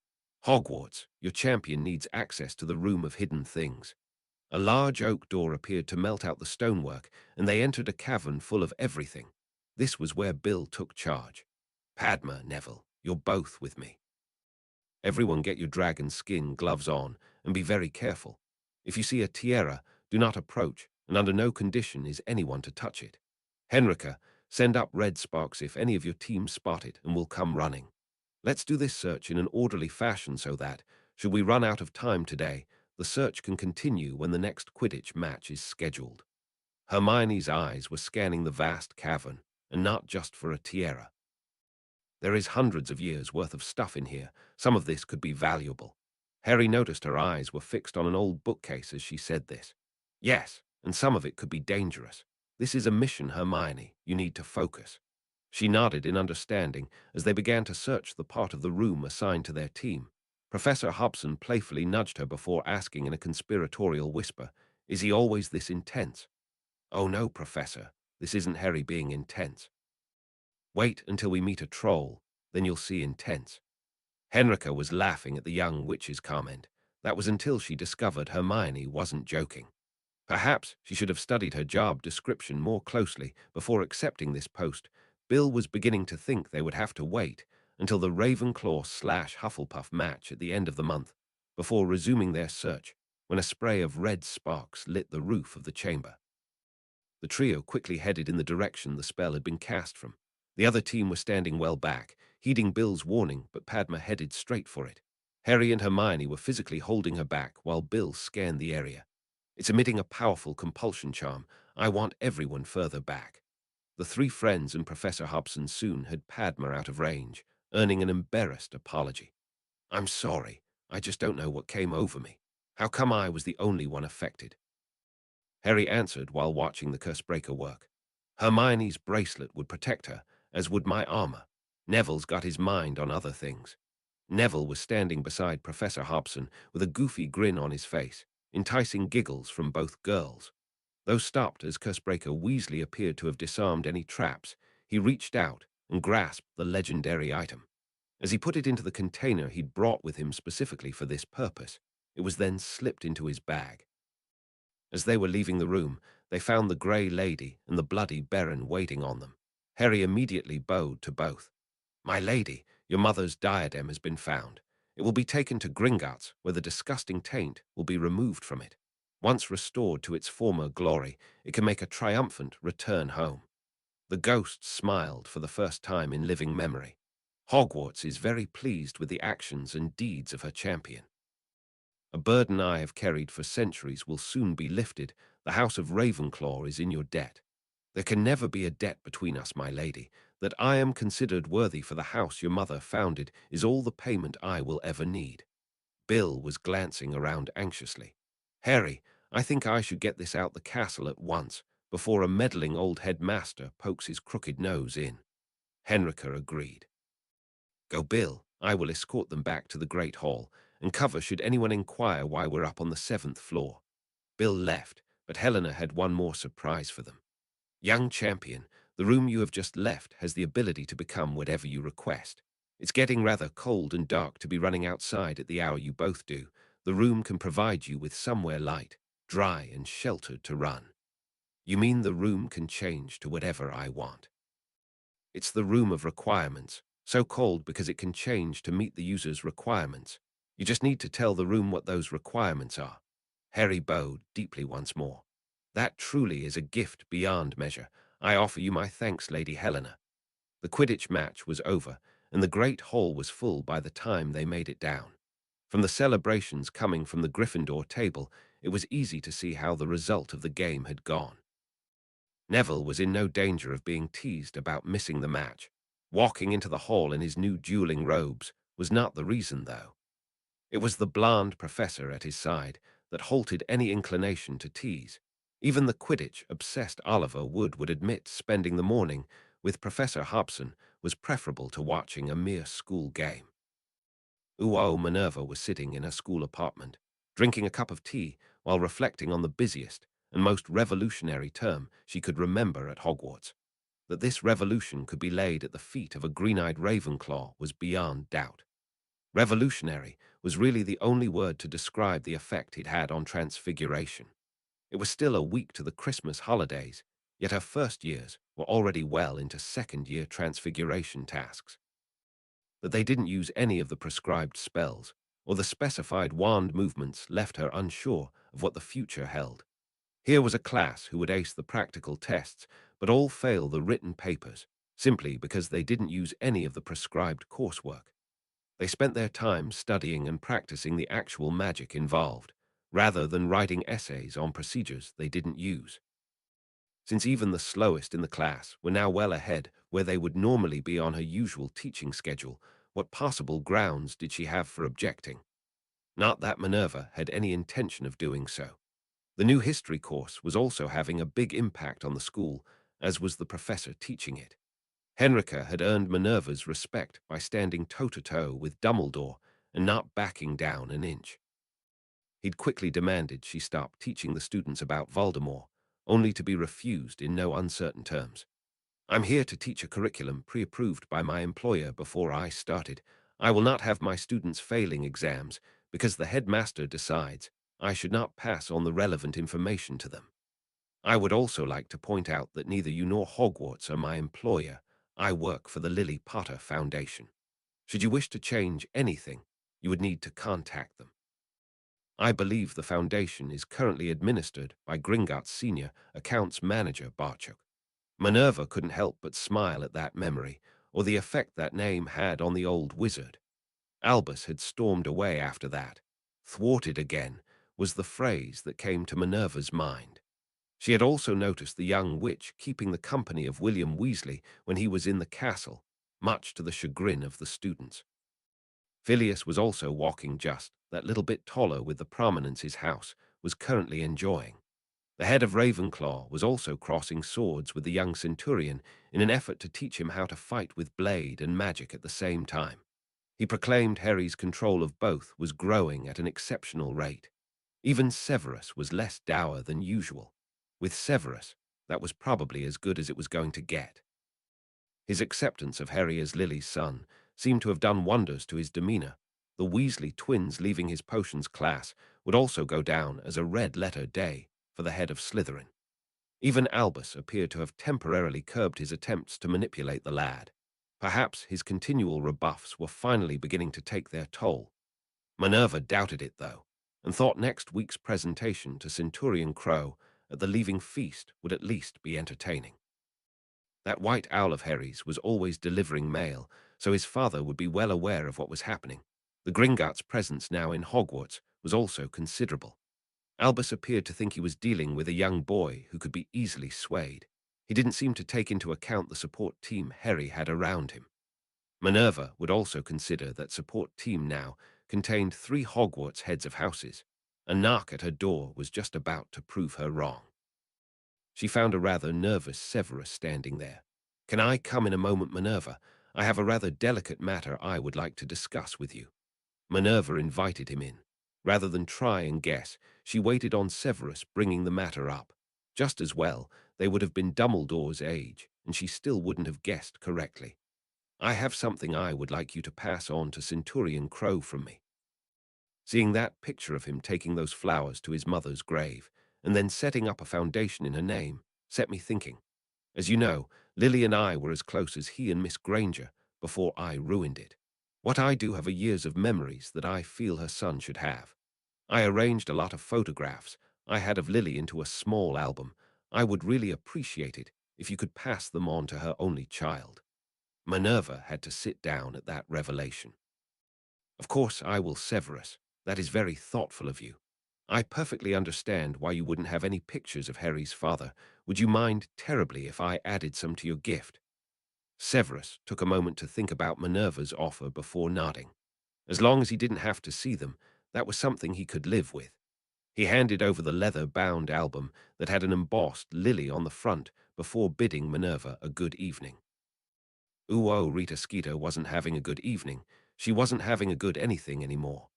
Hogwarts, your champion needs access to the Room of Hidden Things. A large oak door appeared to melt out the stonework, and they entered a cavern full of everything. This was where Bill took charge. Padma, Neville, you're both with me. Everyone get your dragon skin gloves on, and be very careful. If you see a tiara, do not approach, and under no condition is anyone to touch it. Henrika, send up red sparks if any of your team spot it, and will come running. Let's do this search in an orderly fashion so that, should we run out of time today, the search can continue when the next Quidditch match is scheduled. Hermione's eyes were scanning the vast cavern, and not just for a tiara. There is hundreds of years' worth of stuff in here. Some of this could be valuable. Harry noticed her eyes were fixed on an old bookcase as she said this. Yes, and some of it could be dangerous. This is a mission, Hermione. You need to focus. She nodded in understanding as they began to search the part of the room assigned to their team. Professor Hobson playfully nudged her before asking in a conspiratorial whisper, "Is he always this intense?" "Oh no, Professor. This isn't Harry being intense. Wait until we meet a troll, then you'll see intense." Henrika was laughing at the young witch's comment. That was until she discovered Hermione wasn't joking. Perhaps she should have studied her job description more closely before accepting this post. Bill was beginning to think they would have to wait until the Ravenclaw/Hufflepuff match at the end of the month before resuming their search when a spray of red sparks lit the roof of the chamber. The trio quickly headed in the direction the spell had been cast from. The other team was standing well back, heeding Bill's warning, but Padma headed straight for it. Harry and Hermione were physically holding her back while Bill scanned the area. It's emitting a powerful compulsion charm. I want everyone further back. The 3 friends and Professor Hobson soon had Padma out of range, earning an embarrassed apology. "I'm sorry. I just don't know what came over me. How come I was the only one affected?" Harry answered while watching the Cursebreaker work. Hermione's bracelet would protect her, as would my armor. Neville's got his mind on other things. Neville was standing beside Professor Hobson with a goofy grin on his face, enticing giggles from both girls. Though stopped as Cursebreaker Weasley appeared to have disarmed any traps, he reached out and grasped the legendary item. As he put it into the container he'd brought with him specifically for this purpose, it was then slipped into his bag. As they were leaving the room, they found the Grey Lady and the Bloody Baron waiting on them. Harry immediately bowed to both. "My lady, your mother's diadem has been found. It will be taken to Gringotts, where the disgusting taint will be removed from it. Once restored to its former glory, it can make a triumphant return home." The ghost smiled for the first time in living memory. Hogwarts is very pleased with the actions and deeds of her champion. A burden I have carried for centuries will soon be lifted. The House of Ravenclaw is in your debt. There can never be a debt between us, my lady. That I am considered worthy for the house your mother founded is all the payment I will ever need. Bill was glancing around anxiously. "Harry, I think I should get this out the castle at once, before a meddling old headmaster pokes his crooked nose in." Henrika agreed. "Go, Bill. I will escort them back to the Great Hall, and cover should anyone inquire why we're up on the 7th floor." Bill left, but Helena had one more surprise for them. "Young champion, the room you have just left has the ability to become whatever you request. It's getting rather cold and dark to be running outside at the hour you both do. The room can provide you with somewhere light, dry, and sheltered to run." "You mean the room can change to whatever I want?" "It's the room of requirements, so called because it can change to meet the user's requirements. You just need to tell the room what those requirements are." Harry bowed deeply once more. "That truly is a gift beyond measure. I offer you my thanks, Lady Helena." The Quidditch match was over, and the great hall was full by the time they made it down. From the celebrations coming from the Gryffindor table, it was easy to see how the result of the game had gone. Neville was in no danger of being teased about missing the match. Walking into the hall in his new dueling robes was not the reason, though. It was the bland professor at his side that halted any inclination to tease. Even the Quidditch-obsessed Oliver would admit spending the morning with Professor Hobson was preferable to watching a mere school game. Minerva was sitting in her school apartment, drinking a cup of tea while reflecting on the busiest and most revolutionary term she could remember at Hogwarts. That this revolution could be laid at the feet of a green-eyed Ravenclaw was beyond doubt. Revolutionary was really the only word to describe the effect it had on Transfiguration. It was still a week to the Christmas holidays, yet her first years were already well into second-year Transfiguration tasks. That they didn't use any of the prescribed spells or the specified wand movements left her unsure of what the future held. Here was a class who would ace the practical tests but all fail the written papers, simply because they didn't use any of the prescribed coursework. They spent their time studying and practicing the actual magic involved, rather than writing essays on procedures they didn't use. Since even the slowest in the class were now well ahead where they would normally be on her usual teaching schedule, what possible grounds did she have for objecting? Not that Minerva had any intention of doing so. The new history course was also having a big impact on the school, as was the professor teaching it. Henrika had earned Minerva's respect by standing toe-to-toe with Dumbledore and not backing down an inch. He'd quickly demanded she stop teaching the students about Voldemort, only to be refused in no uncertain terms. "I'm here to teach a curriculum pre-approved by my employer before I started. I will not have my students failing exams because the headmaster decides I should not pass on the relevant information to them. I would also like to point out that neither you nor Hogwarts are my employer. I work for the Lily Potter Foundation. Should you wish to change anything, you would need to contact them. I believe the foundation is currently administered by Gringotts Senior Accounts Manager Barchuk." Minerva couldn't help but smile at that memory, or the effect that name had on the old wizard. Albus had stormed away after that. "Thwarted again" was the phrase that came to Minerva's mind. She had also noticed the young witch keeping the company of William Weasley when he was in the castle, much to the chagrin of the students. Phileas was also walking just that little bit taller with the prominence his house was currently enjoying. The head of Ravenclaw was also crossing swords with the young centurion in an effort to teach him how to fight with blade and magic at the same time. He proclaimed Harry's control of both was growing at an exceptional rate. Even Severus was less dour than usual. With Severus, that was probably as good as it was going to get. His acceptance of Harry as Lily's son seemed to have done wonders to his demeanor. The Weasley twins leaving his potions class would also go down as a red-letter day for the head of Slytherin. Even Albus appeared to have temporarily curbed his attempts to manipulate the lad. Perhaps his continual rebuffs were finally beginning to take their toll. Minerva doubted it, though, and thought next week's presentation to Centurion Crow at the leaving feast would at least be entertaining. That white owl of Harry's was always delivering mail, so his father would be well aware of what was happening. The Gringotts' presence now in Hogwarts was also considerable. Albus appeared to think he was dealing with a young boy who could be easily swayed. He didn't seem to take into account the support team Harry had around him. Minerva would also consider that support team now contained 3 Hogwarts heads of houses. A knock at her door was just about to prove her wrong. She found a rather nervous Severus standing there. "Can I come in a moment, Minerva? I have a rather delicate matter I would like to discuss with you." Minerva invited him in. Rather than try and guess, she waited on Severus bringing the matter up. Just as well, they would have been Dumbledore's age, and she still wouldn't have guessed correctly. "I have something I would like you to pass on to Centurion Crow from me." Seeing that picture of him taking those flowers to his mother's grave, and then setting up a foundation in her name, set me thinking. As you know, Lily and I were as close as he and Miss Granger before I ruined it. What I do have a years of memories that I feel her son should have. I arranged a lot of photographs I had of Lily into a small album. I would really appreciate it if you could pass them on to her only child. Minerva had to sit down at that revelation. Of course, I will, Severus. That is very thoughtful of you. I perfectly understand why you wouldn't have any pictures of Harry's father. Would you mind terribly if I added some to your gift? Severus took a moment to think about Minerva's offer before nodding. As long as he didn't have to see them, that was something he could live with. He handed over the leather-bound album that had an embossed lily on the front before bidding Minerva a good evening. Rita Skeeter wasn't having a good evening. She wasn't having a good anything anymore.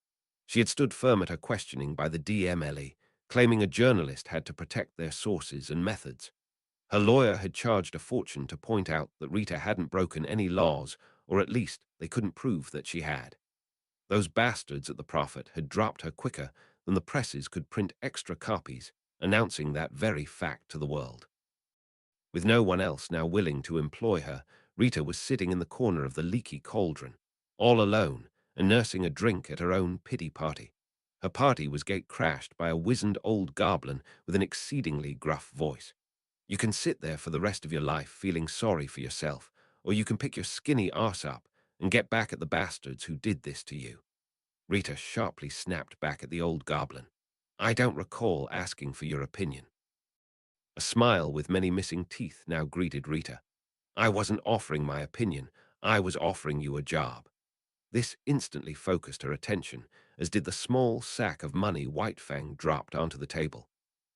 She had stood firm at her questioning by the DMLE, claiming a journalist had to protect their sources and methods. Her lawyer had charged a fortune to point out that Rita hadn't broken any laws, or at least they couldn't prove that she had. Those bastards at the Prophet had dropped her quicker than the presses could print extra copies, announcing that very fact to the world. With no one else now willing to employ her, Rita was sitting in the corner of the leaky cauldron, all alone, and nursing a drink at her own pity party. Her party was gate-crashed by a wizened old goblin with an exceedingly gruff voice. You can sit there for the rest of your life feeling sorry for yourself, or you can pick your skinny arse up and get back at the bastards who did this to you. Rita sharply snapped back at the old goblin. I don't recall asking for your opinion. A smile with many missing teeth now greeted Rita. I wasn't offering my opinion, I was offering you a job. This instantly focused her attention, as did the small sack of money Whitefang dropped onto the table.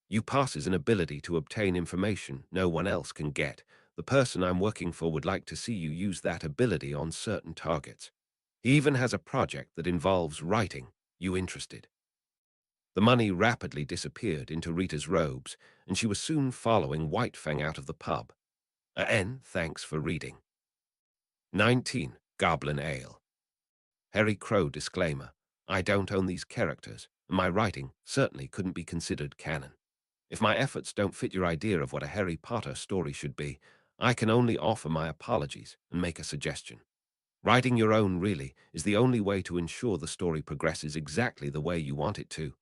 You possess an ability to obtain information no one else can get. The person I'm working for would like to see you use that ability on certain targets. He even has a project that involves writing. You interested? The money rapidly disappeared into Rita's robes, and she was soon following Whitefang out of the pub. Thanks for reading. 19. Goblin Ale. Harry Crow disclaimer. I don't own these characters, and my writing certainly couldn't be considered canon. If my efforts don't fit your idea of what a Harry Potter story should be, I can only offer my apologies and make a suggestion. Writing your own, really, is the only way to ensure the story progresses exactly the way you want it to.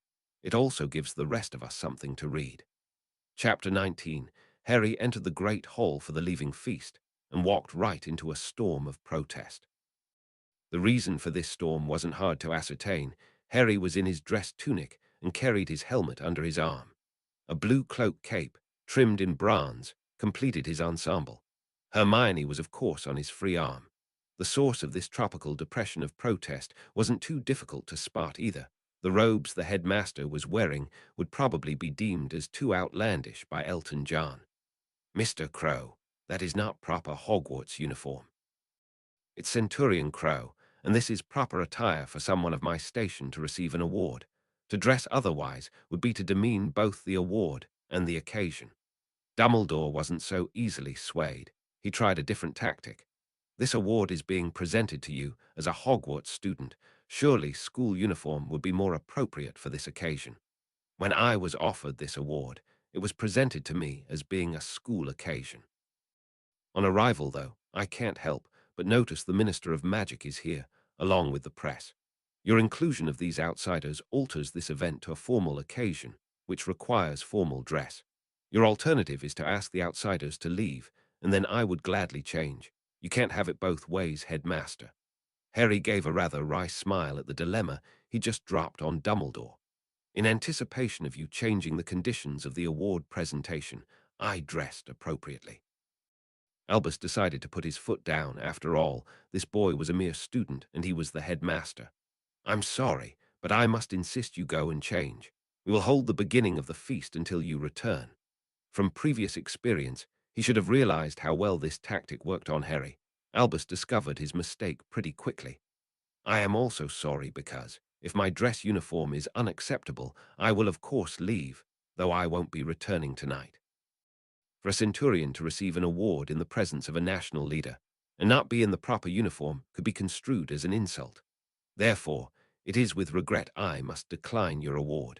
It also gives the rest of us something to read. Chapter 19. Harry entered the Great Hall for the leaving feast and walked right into a storm of protest. The reason for this storm wasn't hard to ascertain. Harry was in his dress tunic and carried his helmet under his arm. A blue cloak cape, trimmed in bronze, completed his ensemble. Hermione was of course on his free arm. The source of this tropical depression of protest wasn't too difficult to spot either. The robes the headmaster was wearing would probably be deemed as too outlandish by Elton John. Mr. Crow, that is not proper Hogwarts uniform. It's Centurion Crow, and this is proper attire for someone of my station to receive an award. To dress otherwise would be to demean both the award and the occasion. Dumbledore wasn't so easily swayed. He tried a different tactic. This award is being presented to you as a Hogwarts student. Surely school uniform would be more appropriate for this occasion. When I was offered this award, it was presented to me as being a school occasion. On arrival, though, I can't help but notice the Minister of Magic is here, along with the press. Your inclusion of these outsiders alters this event to a formal occasion, which requires formal dress. Your alternative is to ask the outsiders to leave, and then I would gladly change. You can't have it both ways, headmaster. Harry gave a rather wry smile at the dilemma he just dropped on Dumbledore. In anticipation of you changing the conditions of the award presentation, I dressed appropriately. Albus decided to put his foot down. After all, this boy was a mere student, and he was the headmaster. I'm sorry, but I must insist you go and change. We will hold the beginning of the feast until you return. From previous experience, he should have realized how well this tactic worked on Harry. Albus discovered his mistake pretty quickly. I am also sorry because, if my dress uniform is unacceptable, I will of course leave, though I won't be returning tonight. For a centurion to receive an award in the presence of a national leader and not be in the proper uniform could be construed as an insult. Therefore, it is with regret I must decline your award.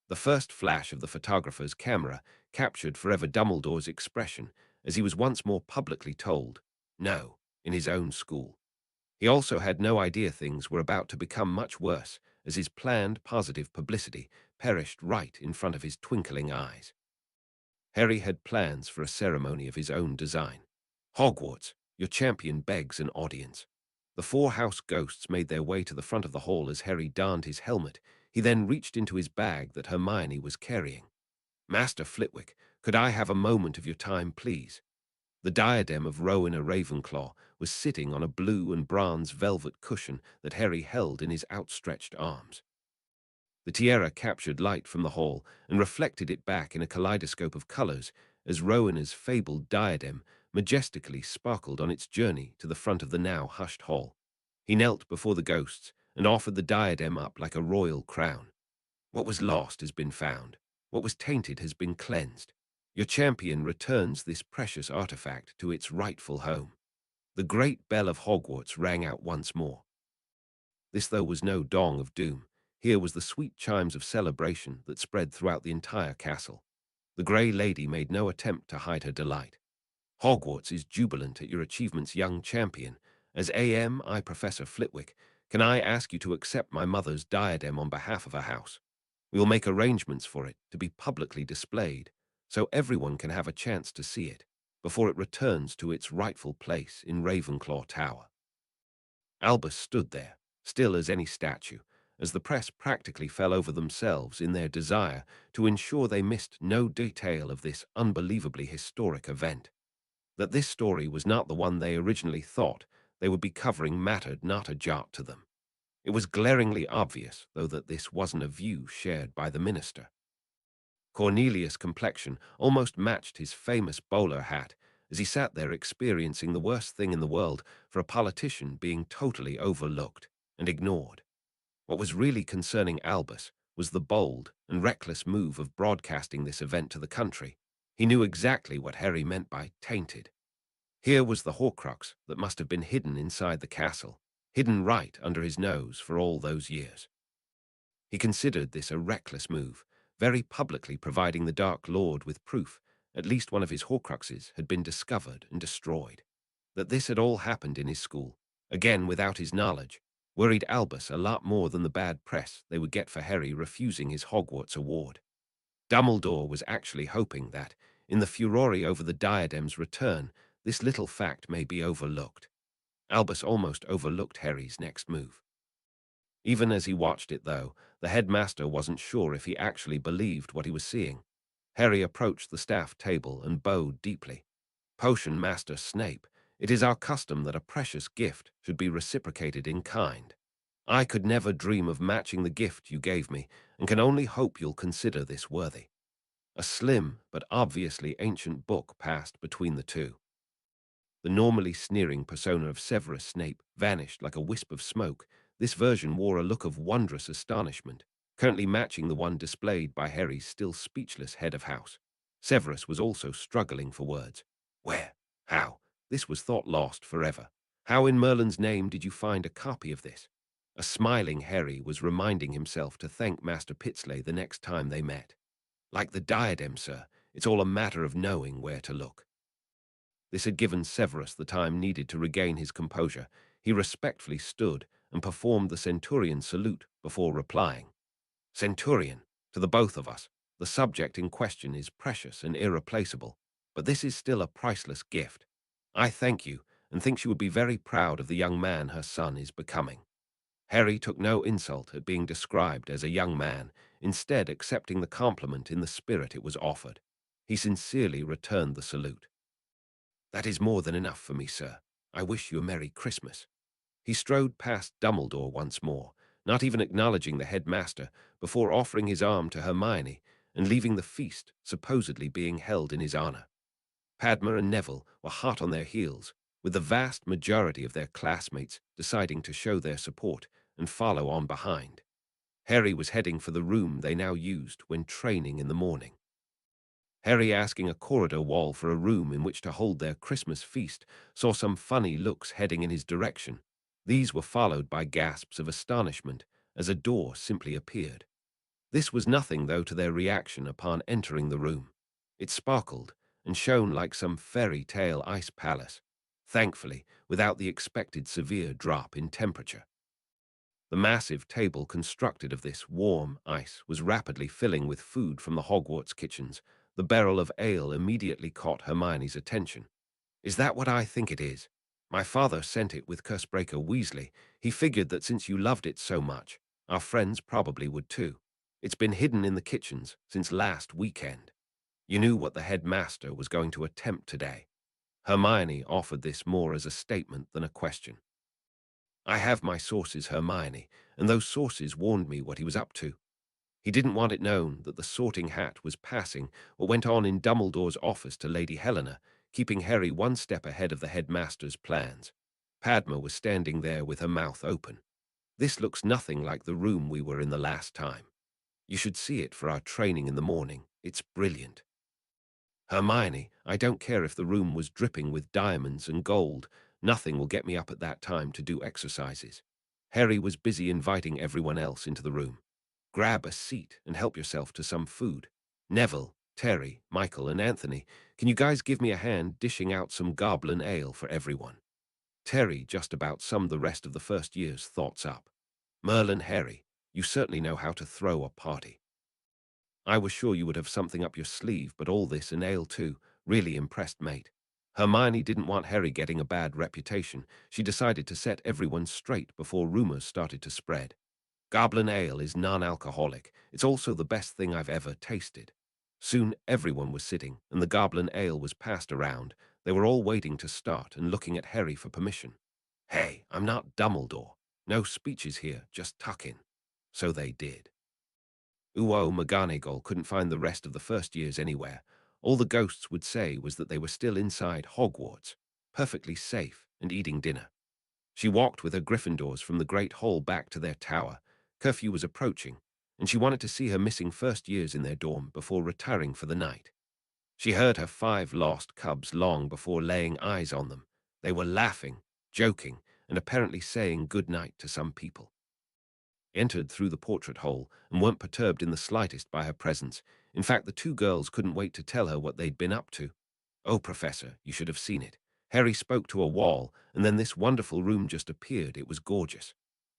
The first flash of the photographer's camera captured forever Dumbledore's expression as he was once more publicly told, no, in his own school. He also had no idea things were about to become much worse as his planned positive publicity perished right in front of his twinkling eyes. Harry had plans for a ceremony of his own design. Hogwarts, your champion begs an audience. The four house ghosts made their way to the front of the hall as Harry donned his helmet. He then reached into his bag that Hermione was carrying. Master Flitwick, could I have a moment of your time, please? The diadem of Rowena Ravenclaw was sitting on a blue and bronze velvet cushion that Harry held in his outstretched arms. The tiara captured light from the hall and reflected it back in a kaleidoscope of colors as Rowena's fabled diadem majestically sparkled on its journey to the front of the now hushed hall. He knelt before the ghosts and offered the diadem up like a royal crown. What was lost has been found. What was tainted has been cleansed. Your champion returns this precious artifact to its rightful home. The great bell of Hogwarts rang out once more. This, though, was no dong of doom. Here was the sweet chimes of celebration that spread throughout the entire castle. The Grey Lady made no attempt to hide her delight. Hogwarts is jubilant at your achievements, young champion. As I, Professor Flitwick, can I ask you to accept my mother's diadem on behalf of her house? We will make arrangements for it to be publicly displayed, so everyone can have a chance to see it before it returns to its rightful place in Ravenclaw Tower. Albus stood there, still as any statue, as the press practically fell over themselves in their desire to ensure they missed no detail of this unbelievably historic event. That this story was not the one they originally thought they would be covering mattered not a jot to them. It was glaringly obvious, though, that this wasn't a view shared by the minister. Cornelius' complexion almost matched his famous bowler hat as he sat there experiencing the worst thing in the world for a politician being totally overlooked and ignored. What was really concerning Albus was the bold and reckless move of broadcasting this event to the country. He knew exactly what Harry meant by tainted. Here was the Horcrux that must have been hidden inside the castle, hidden right under his nose for all those years. He considered this a reckless move, very publicly providing the Dark Lord with proof at least one of his Horcruxes had been discovered and destroyed. That this had all happened in his school, again without his knowledge, worried Albus a lot more than the bad press they would get for Harry refusing his Hogwarts award. Dumbledore was actually hoping that, in the furore over the diadem's return, this little fact may be overlooked. Albus almost overlooked Harry's next move. Even as he watched it, though, the headmaster wasn't sure if he actually believed what he was seeing. Harry approached the staff table and bowed deeply. Potion Master Snape, it is our custom that a precious gift should be reciprocated in kind. I could never dream of matching the gift you gave me, and can only hope you'll consider this worthy. A slim but obviously ancient book passed between the two. The normally sneering persona of Severus Snape vanished like a wisp of smoke. This version wore a look of wondrous astonishment, currently matching the one displayed by Harry's still speechless head of house. Severus was also struggling for words. Where? How? This was thought lost forever. How in Merlin's name did you find a copy of this? A smiling Harry was reminding himself to thank Master Pitsley the next time they met. Like the diadem, sir, it's all a matter of knowing where to look. This had given Severus the time needed to regain his composure. He respectfully stood and performed the Centurion salute before replying. Centurion, to the both of us, the subject in question is precious and irreplaceable, but this is still a priceless gift. I thank you and think she would be very proud of the young man her son is becoming. Harry took no insult at being described as a young man, instead accepting the compliment in the spirit it was offered. He sincerely returned the salute. That is more than enough for me, sir. I wish you a Merry Christmas. He strode past Dumbledore once more, not even acknowledging the headmaster, before offering his arm to Hermione and leaving the feast supposedly being held in his honor. Padma and Neville were hot on their heels, with the vast majority of their classmates deciding to show their support and follow on behind. Harry was heading for the room they now used when training in the morning. Harry, asking a corridor wall for a room in which to hold their Christmas feast, saw some funny looks heading in his direction. These were followed by gasps of astonishment as a door simply appeared. This was nothing, though, to their reaction upon entering the room. It sparkled and shone like some fairy tale ice palace, thankfully without the expected severe drop in temperature. The massive table constructed of this warm ice was rapidly filling with food from the Hogwarts kitchens, The barrel of ale immediately caught Hermione's attention. "Is that what I think it is? My father sent it with Cursebreaker Weasley. He figured that since you loved it so much, our friends probably would too. It's been hidden in the kitchens since last weekend. You knew what the headmaster was going to attempt today." Hermione offered this more as a statement than a question. "I have my sources, Hermione, and those sources warned me what he was up to. He didn't want it known that the Sorting Hat was passing what went on in Dumbledore's office to Lady Helena, keeping Harry one step ahead of the headmaster's plans. Padma was standing there with her mouth open. This looks nothing like the room we were in the last time. You should see it for our training in the morning. It's brilliant." "Hermione, I don't care if the room was dripping with diamonds and gold. Nothing will get me up at that time to do exercises." Harry was busy inviting everyone else into the room. "Grab a seat and help yourself to some food. Neville, Terry, Michael, and Anthony, can you guys give me a hand dishing out some goblin ale for everyone?" Terry just about summed the rest of the first year's thoughts up. "Merlin, Harry, you certainly know how to throw a party. I was sure you would have something up your sleeve, but all this and ale too. Really impressed, mate." Hermione didn't want Harry getting a bad reputation. She decided to set everyone straight before rumors started to spread. "Goblin ale is non-alcoholic. It's also the best thing I've ever tasted." Soon everyone was sitting, and the goblin ale was passed around. They were all waiting to start and looking at Harry for permission. "Hey, I'm not Dumbledore. No speeches here, just tuck in." So they did. McGonagall couldn't find the rest of the first years anywhere. All the ghosts would say was that they were still inside Hogwarts, perfectly safe and eating dinner. She walked with her Gryffindors from the Great Hall back to their tower. Curfew was approaching, and she wanted to see her missing first years in their dorm before retiring for the night. She heard her 5 lost cubs long before laying eyes on them. They were laughing, joking, and apparently saying good night to some people. Entered through the portrait hole and weren't perturbed in the slightest by her presence. In fact, the 2 girls couldn't wait to tell her what they'd been up to. "Oh, Professor, you should have seen it." Harry spoke to a wall, and then this wonderful room just appeared. It was gorgeous.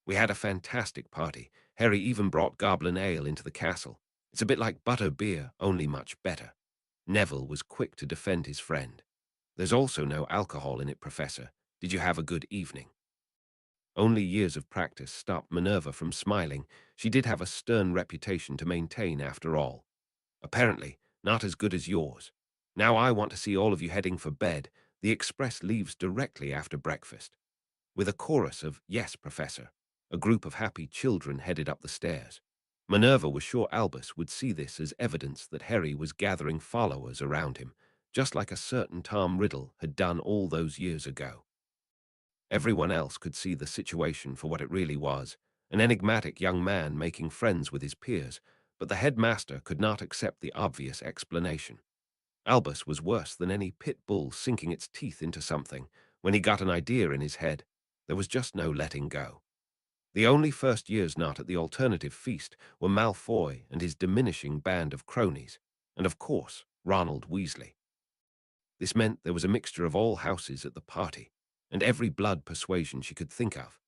"We had a fantastic party. Harry even brought goblin ale into the castle. It's a bit like butter beer, only much better." Neville was quick to defend his friend. "There's also no alcohol in it, Professor. Did you have a good evening?" Only years of practice stopped Minerva from smiling. She did have a stern reputation to maintain after all. "Apparently, not as good as yours. Now I want to see all of you heading for bed. The express leaves directly after breakfast." With a chorus of "Yes, Professor," a group of happy children headed up the stairs. Minerva was sure Albus would see this as evidence that Harry was gathering followers around him, just like a certain Tom Riddle had done all those years ago. Everyone else could see the situation for what it really was, an enigmatic young man making friends with his peers, but the headmaster could not accept the obvious explanation. Albus was worse than any pit bull sinking its teeth into something. When he got an idea in his head, there was just no letting go. The only first years not at the alternative feast were Malfoy and his diminishing band of cronies, and of course, Ronald Weasley. This meant there was a mixture of all houses at the party, and every blood persuasion she could think of.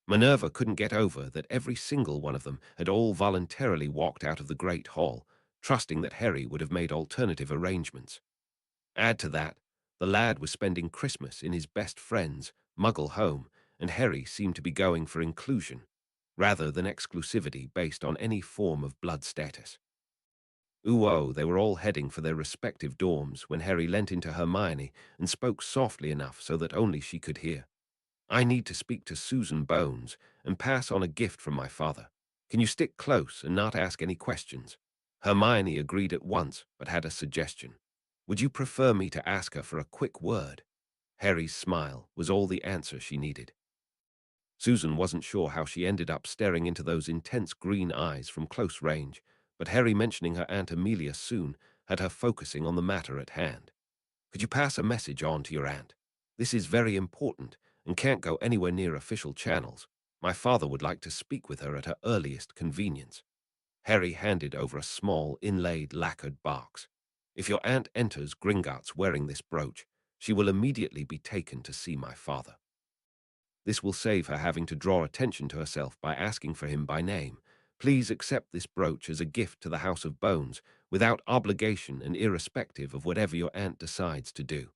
Minerva couldn't get over that every single one of them had all voluntarily walked out of the Great Hall, trusting that Harry would have made alternative arrangements. Add to that, the lad was spending Christmas in his best friend's Muggle home, and Harry seemed to be going for inclusion, rather than exclusivity based on any form of blood status. They were all heading for their respective dorms when Harry leant into Hermione and spoke softly enough so that only she could hear. "I need to speak to Susan Bones and pass on a gift from my father. Can you stick close and not ask any questions?" Hermione agreed at once, but had a suggestion. "Would you prefer me to ask her for a quick word?" Harry's smile was all the answer she needed. Susan wasn't sure how she ended up staring into those intense green eyes from close range, but Harry mentioning her Aunt Amelia soon had her focusing on the matter at hand. "Could you pass a message on to your aunt? This is very important and can't go anywhere near official channels. My father would like to speak with her at her earliest convenience." Harry handed over a small, inlaid, lacquered box. "If your aunt enters Gringotts wearing this brooch, she will immediately be taken to see my father. This will save her having to draw attention to herself by asking for him by name. Please accept this brooch as a gift to the House of Bones, without obligation and irrespective of whatever your aunt decides to do.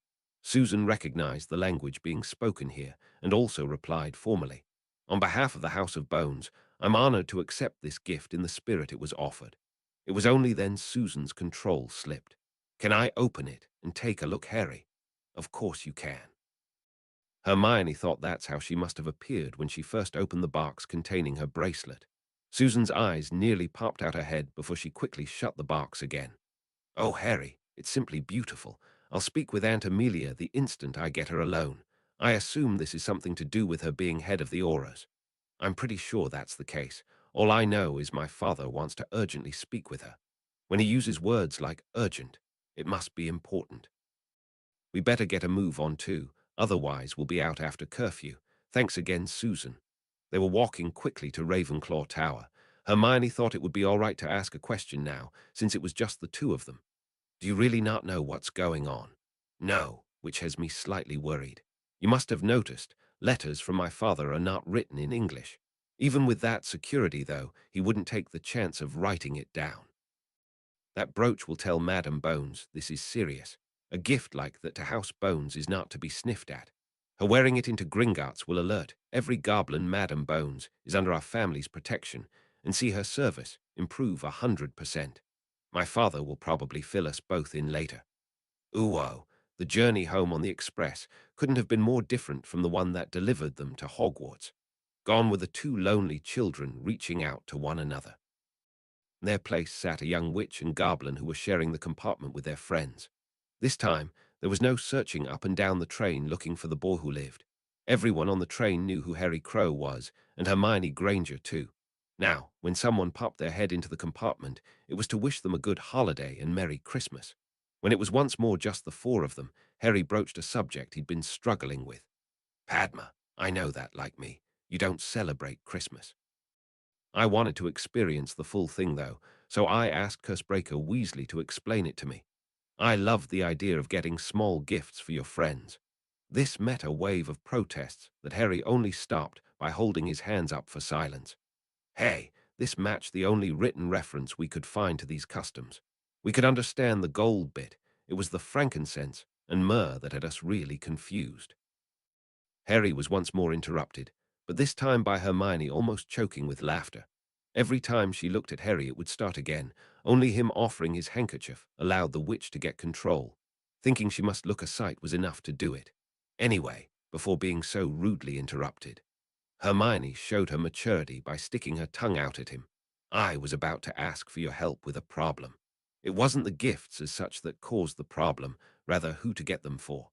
Susan recognized the language being spoken here and also replied formally. On behalf of the House of Bones, I'm honored to accept this gift in the spirit it was offered. It was only then Susan's control slipped. Can I open it and take a look, Harry? Of course you can. Hermione thought that's how she must have appeared when she first opened the box containing her bracelet. Susan's eyes nearly popped out her head before she quickly shut the box again. Oh, Harry, it's simply beautiful. I'll speak with Aunt Amelia the instant I get her alone. I assume this is something to do with her being head of the Auras. I'm pretty sure that's the case. All I know is my father wants to urgently speak with her. When he uses words like urgent, it must be important. We better get a move on too, otherwise we'll be out after curfew. Thanks again, Susan. They were walking quickly to Ravenclaw Tower. Hermione thought it would be all right to ask a question now, since it was just the two of them. Do you really not know what's going on? No, which has me slightly worried. You must have noticed, letters from my father are not written in English. Even with that security, though, he wouldn't take the chance of writing it down. That brooch will tell Madam Bones this is serious. A gift like that to House Bones is not to be sniffed at. Her wearing it into Gringotts will alert every goblin Madam Bones is under our family's protection and see her service improve 100%. My father will probably fill us both in later. Ooh, the journey home on the express couldn't have been more different from the one that delivered them to Hogwarts. Gone were the two lonely children reaching out to one another. In their place sat a young witch and goblin who were sharing the compartment with their friends. This time, there was no searching up and down the train looking for the boy who lived. Everyone on the train knew who Harry Crow was, and Hermione Granger too. Now, when someone popped their head into the compartment, it was to wish them a good holiday and Merry Christmas. When it was once more just the four of them, Harry broached a subject he'd been struggling with. Padma, I know that, like me. You don't celebrate Christmas. I wanted to experience the full thing, though, so I asked Cursebreaker Weasley to explain it to me. I loved the idea of getting small gifts for your friends. This met a wave of protests that Harry only stopped by holding his hands up for silence. Hey, this matched the only written reference we could find to these customs. We could understand the gold bit. It was the frankincense and myrrh that had us really confused. Harry was once more interrupted, but this time by Hermione almost choking with laughter. Every time she looked at Harry it would start again. Only him offering his handkerchief allowed the witch to get control. Thinking she must look a sight was enough to do it. Anyway, before being so rudely interrupted. Hermione showed her maturity by sticking her tongue out at him. I was about to ask for your help with a problem. It wasn't the gifts as such that caused the problem, rather who to get them for.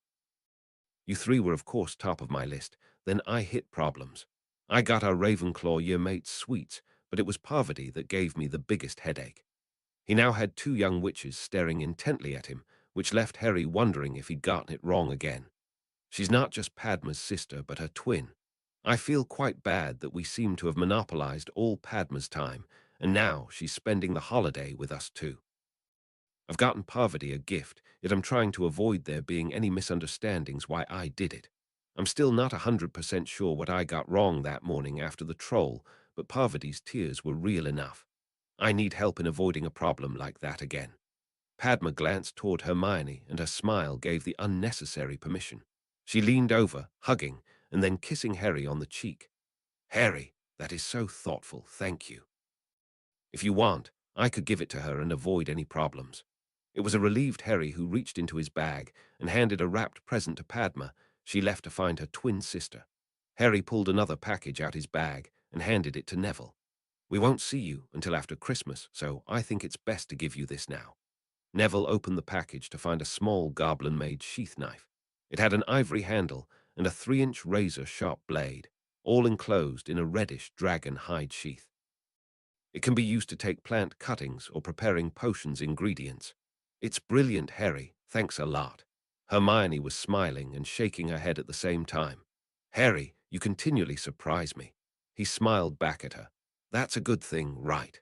You three were of course top of my list, then I hit problems. I got our Ravenclaw year mates sweets, but it was poverty that gave me the biggest headache. He now had two young witches staring intently at him, which left Harry wondering if he'd gotten it wrong again. She's not just Padma's sister, but her twin. I feel quite bad that we seem to have monopolized all Padma's time, and now she's spending the holiday with us too. I've gotten Parvati a gift, yet I'm trying to avoid there being any misunderstandings why I did it. I'm still not 100% sure what I got wrong that morning after the troll, but Parvati's tears were real enough. I need help in avoiding a problem like that again. Padma glanced toward Hermione, and her smile gave the unnecessary permission. She leaned over, hugging, and then kissing Harry on the cheek. Harry, that is so thoughtful, thank you. If you want, I could give it to her and avoid any problems. It was a relieved Harry who reached into his bag and handed a wrapped present to Padma. She left to find her twin sister. Harry pulled another package out his bag and handed it to Neville. We won't see you until after Christmas, so I think it's best to give you this now. Neville opened the package to find a small goblin-made sheath knife. It had an ivory handle and a 3-inch razor-sharp blade, all enclosed in a reddish dragon hide sheath. It can be used to take plant cuttings or preparing potions ingredients. It's brilliant, Harry. Thanks a lot. Hermione was smiling and shaking her head at the same time. Harry, you continually surprise me. He smiled back at her. That's a good thing, right?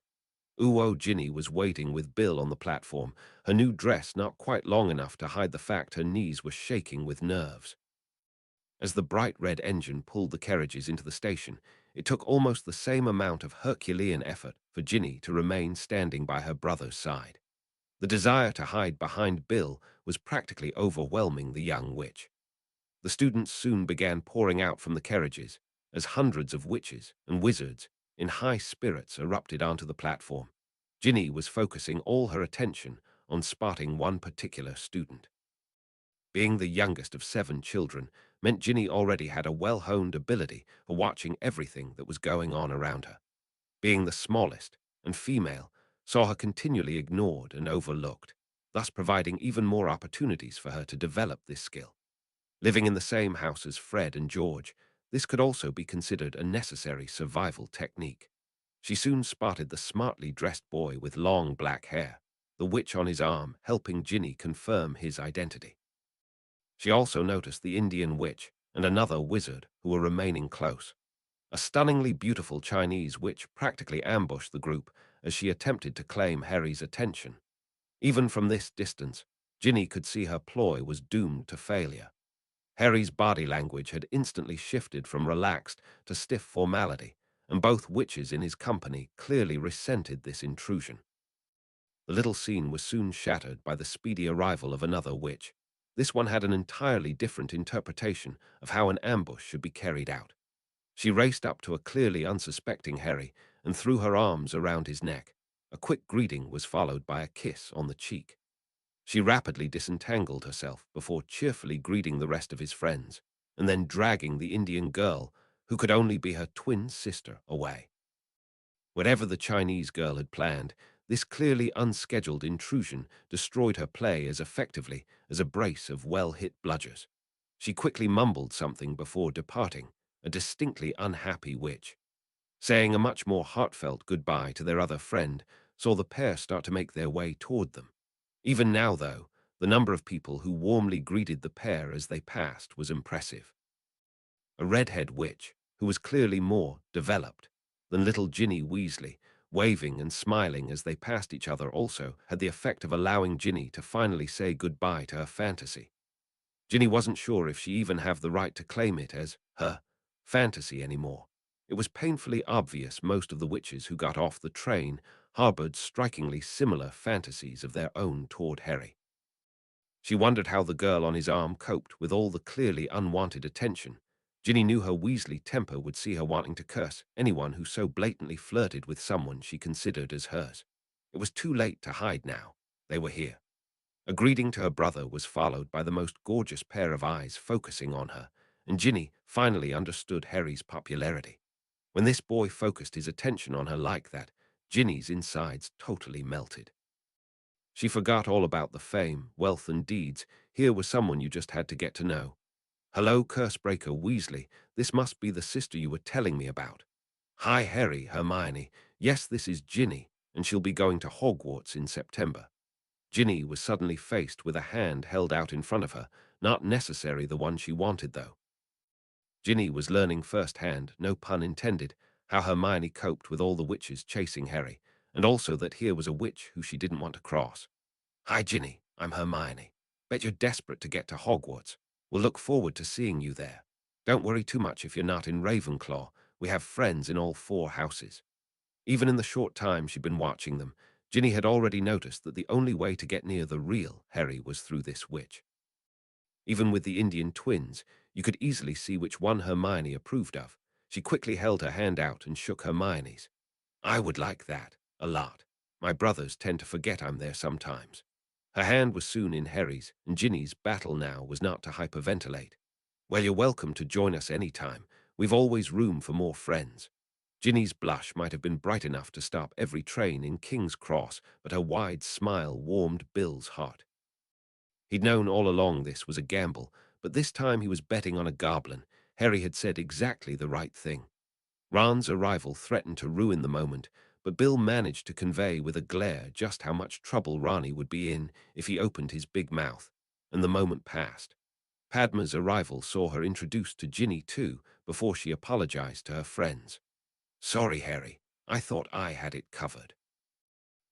Ginny was waiting with Bill on the platform, her new dress not quite long enough to hide the fact her knees were shaking with nerves. As the bright red engine pulled the carriages into the station, it took almost the same amount of Herculean effort for Ginny to remain standing by her brother's side. The desire to hide behind Bill was practically overwhelming the young witch. The students soon began pouring out from the carriages, as hundreds of witches and wizards in high spirits erupted onto the platform. Ginny was focusing all her attention on spotting one particular student. Being the youngest of 7 children meant Ginny already had a well-honed ability for watching everything that was going on around her. Being the smallest and female saw her continually ignored and overlooked, thus providing even more opportunities for her to develop this skill. Living in the same house as Fred and George, this could also be considered a necessary survival technique. She soon spotted the smartly dressed boy with long black hair, the witch on his arm helping Ginny confirm his identity. She also noticed the Indian witch and another wizard who were remaining close. A stunningly beautiful Chinese witch practically ambushed the group as she attempted to claim Harry's attention. Even from this distance, Ginny could see her ploy was doomed to failure. Harry's body language had instantly shifted from relaxed to stiff formality, and both witches in his company clearly resented this intrusion. The little scene was soon shattered by the speedy arrival of another witch. This one had an entirely different interpretation of how an ambush should be carried out. She raced up to a clearly unsuspecting Harry and threw her arms around his neck. A quick greeting was followed by a kiss on the cheek. She rapidly disentangled herself before cheerfully greeting the rest of his friends, and then dragging the Indian girl, who could only be her twin sister, away. Whatever the Chinese girl had planned, this clearly unscheduled intrusion destroyed her play as effectively as a brace of well-hit bludgers. She quickly mumbled something before departing, a distinctly unhappy witch. Saying a much more heartfelt goodbye to their other friend saw the pair start to make their way toward them. Even now, though, the number of people who warmly greeted the pair as they passed was impressive. A redhead witch, who was clearly more developed than little Ginny Weasley, waving and smiling as they passed each other also had the effect of allowing Ginny to finally say goodbye to her fantasy. Ginny wasn't sure if she even have the right to claim it as her fantasy anymore. It was painfully obvious most of the witches who got off the train harbored strikingly similar fantasies of their own toward Harry. She wondered how the girl on his arm coped with all the clearly unwanted attention. Ginny knew her Weasley temper would see her wanting to curse anyone who so blatantly flirted with someone she considered as hers. It was too late to hide now. They were here. A greeting to her brother was followed by the most gorgeous pair of eyes focusing on her, and Ginny finally understood Harry's popularity. When this boy focused his attention on her like that, Ginny's insides totally melted. She forgot all about the fame, wealth, and deeds. Here was someone you just had to get to know. Hello, Cursebreaker Weasley. This must be the sister you were telling me about. Hi, Harry, Hermione. Yes, this is Ginny, and she'll be going to Hogwarts in September. Ginny was suddenly faced with a hand held out in front of her, not necessarily the one she wanted, though. Ginny was learning firsthand, no pun intended, how Hermione coped with all the witches chasing Harry, and also that here was a witch who she didn't want to cross. Hi, Ginny. I'm Hermione. Bet you're desperate to get to Hogwarts. We'll look forward to seeing you there. Don't worry too much if you're not in Ravenclaw. We have friends in all 4 houses. Even in the short time she'd been watching them, Ginny had already noticed that the only way to get near the real Harry was through this witch. Even with the Indian twins, you could easily see which one Hermione approved of. She quickly held her hand out and shook Hermione's. I would like that, a lot. My brothers tend to forget I'm there sometimes. Her hand was soon in Harry's, and Ginny's battle now was not to hyperventilate. Well, you're welcome to join us any time. We've always room for more friends. Ginny's blush might have been bright enough to stop every train in King's Cross, but her wide smile warmed Bill's heart. He'd known all along this was a gamble, but this time he was betting on a goblin. Harry had said exactly the right thing. Ron's arrival threatened to ruin the moment, but Bill managed to convey with a glare just how much trouble Ronnie would be in if he opened his big mouth, and the moment passed. Padma's arrival saw her introduced to Ginny too, before she apologized to her friends. Sorry, Harry. I thought I had it covered.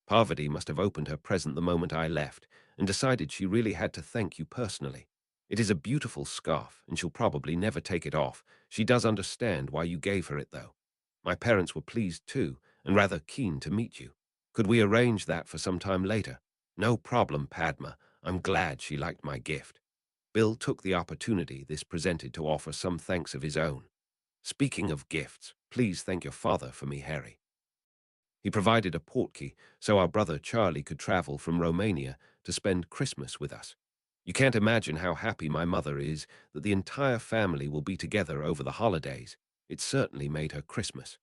Parvati must have opened her present the moment I left, and decided she really had to thank you personally. It is a beautiful scarf, and she'll probably never take it off. She does understand why you gave her it, though. My parents were pleased too, and rather keen to meet you. Could we arrange that for some time later? No problem, Padma. I'm glad she liked my gift. Bill took the opportunity this presented to offer some thanks of his own. Speaking of gifts, please thank your father for me, Harry. He provided a portkey so our brother Charlie could travel from Romania to spend Christmas with us. You can't imagine how happy my mother is that the entire family will be together over the holidays. It certainly made her Christmas.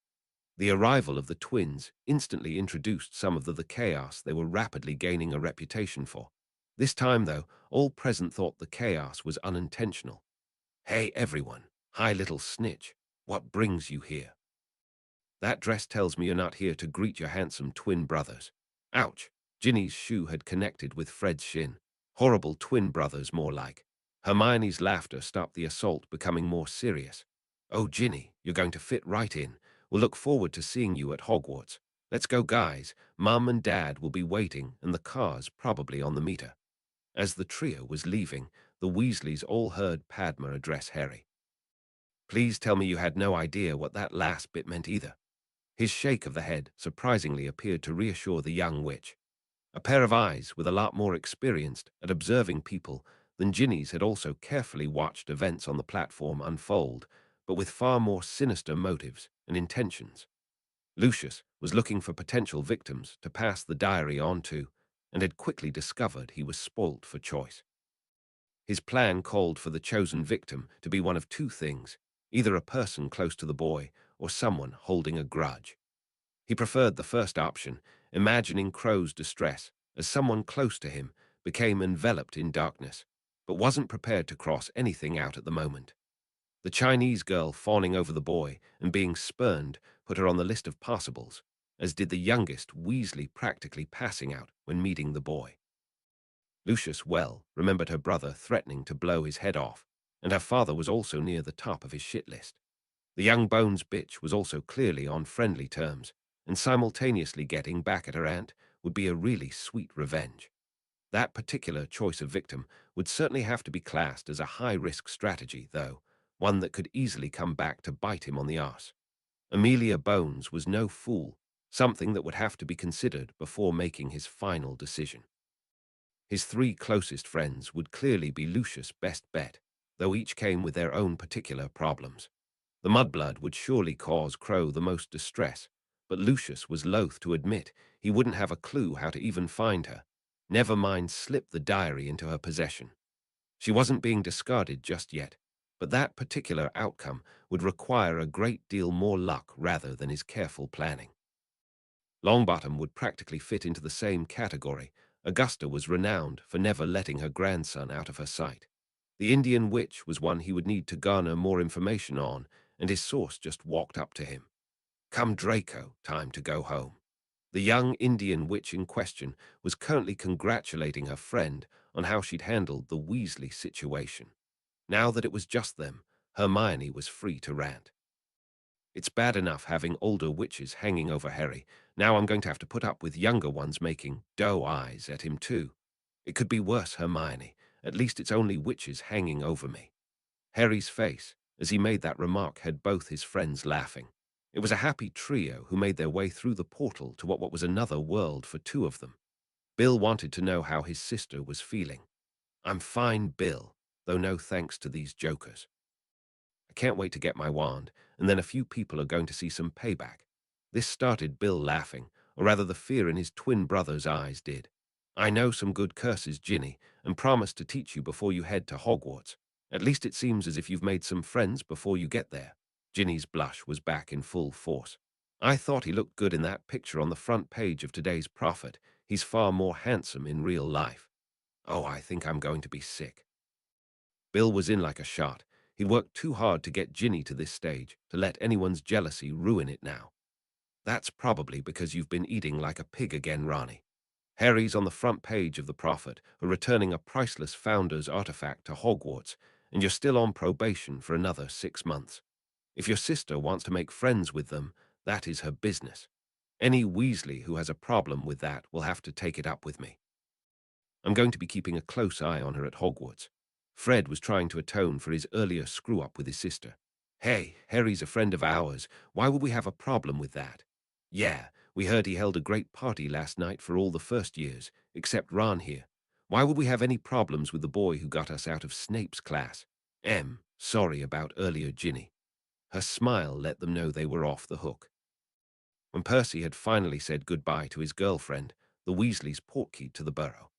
The arrival of the twins instantly introduced some of the chaos they were rapidly gaining a reputation for. This time, though, all present thought the chaos was unintentional. Hey, everyone. Hi, little snitch. What brings you here? That dress tells me you're not here to greet your handsome twin brothers. Ouch! Ginny's shoe had connected with Fred's shin. Horrible twin brothers, more like. Hermione's laughter stopped the assault, becoming more serious. Oh, Ginny, you're going to fit right in. We'll look forward to seeing you at Hogwarts. Let's go, guys. Mum and Dad will be waiting, and the car's probably on the meter. As the trio was leaving, the Weasleys all heard Padma address Harry. Please tell me you had no idea what that last bit meant either. His shake of the head surprisingly appeared to reassure the young witch. A pair of eyes with a lot more experienced at observing people than Ginny's had also carefully watched events on the platform unfold, but with far more sinister motives and intentions. Lucius was looking for potential victims to pass the diary on to, and had quickly discovered he was spoilt for choice. His plan called for the chosen victim to be one of two things, either a person close to the boy or someone holding a grudge. He preferred the first option, imagining Crow's distress as someone close to him became enveloped in darkness, but wasn't prepared to cross anything out at the moment. The Chinese girl fawning over the boy and being spurned put her on the list of possibles, as did the youngest Weasley practically passing out when meeting the boy. Lucius well remembered her brother threatening to blow his head off, and her father was also near the top of his shit list. The young Bones bitch was also clearly on friendly terms, and simultaneously getting back at her aunt would be a really sweet revenge. That particular choice of victim would certainly have to be classed as a high-risk strategy, though, one that could easily come back to bite him on the arse. Amelia Bones was no fool, something that would have to be considered before making his final decision. His three closest friends would clearly be Lucius' best bet, though each came with their own particular problems. The mudblood would surely cause Crow the most distress, but Lucius was loath to admit he wouldn't have a clue how to even find her, never mind slip the diary into her possession. She wasn't being discarded just yet, but that particular outcome would require a great deal more luck rather than his careful planning. Longbottom would practically fit into the same category. Augusta was renowned for never letting her grandson out of her sight. The Indian witch was one he would need to garner more information on, and his source just walked up to him. Come, Draco, time to go home. The young Indian witch in question was currently congratulating her friend on how she'd handled the Weasley situation. Now that it was just them, Hermione was free to rant. It's bad enough having older witches hanging over Harry. Now I'm going to have to put up with younger ones making doe eyes at him too. It could be worse, Hermione. At least it's only witches hanging over me. Harry's face, as he made that remark, had both his friends laughing. It was a happy trio who made their way through the portal to what was another world for two of them. Bill wanted to know how his sister was feeling. I'm fine, Bill, though no thanks to these jokers. I can't wait to get my wand, and then a few people are going to see some payback. This started Bill laughing, or rather the fear in his twin brother's eyes did. I know some good curses, Ginny, and promise to teach you before you head to Hogwarts. At least it seems as if you've made some friends before you get there. Ginny's blush was back in full force. I thought he looked good in that picture on the front page of today's Prophet. He's far more handsome in real life. Oh, I think I'm going to be sick. Bill was in like a shot. He'd worked too hard to get Ginny to this stage, to let anyone's jealousy ruin it now. That's probably because you've been eating like a pig again, Ronnie. Harry's on the front page of the Prophet for returning a priceless Founder's artifact to Hogwarts, and you're still on probation for another 6 months. If your sister wants to make friends with them, that is her business. Any Weasley who has a problem with that will have to take it up with me. I'm going to be keeping a close eye on her at Hogwarts. Fred was trying to atone for his earlier screw-up with his sister. Hey, Harry's a friend of ours. Why would we have a problem with that? Yeah, we heard he held a great party last night for all the first years, except Ron here. Why would we have any problems with the boy who got us out of Snape's class? Sorry about earlier, Ginny. Her smile let them know they were off the hook. When Percy had finally said goodbye to his girlfriend, the Weasleys portkeyed to the burrow.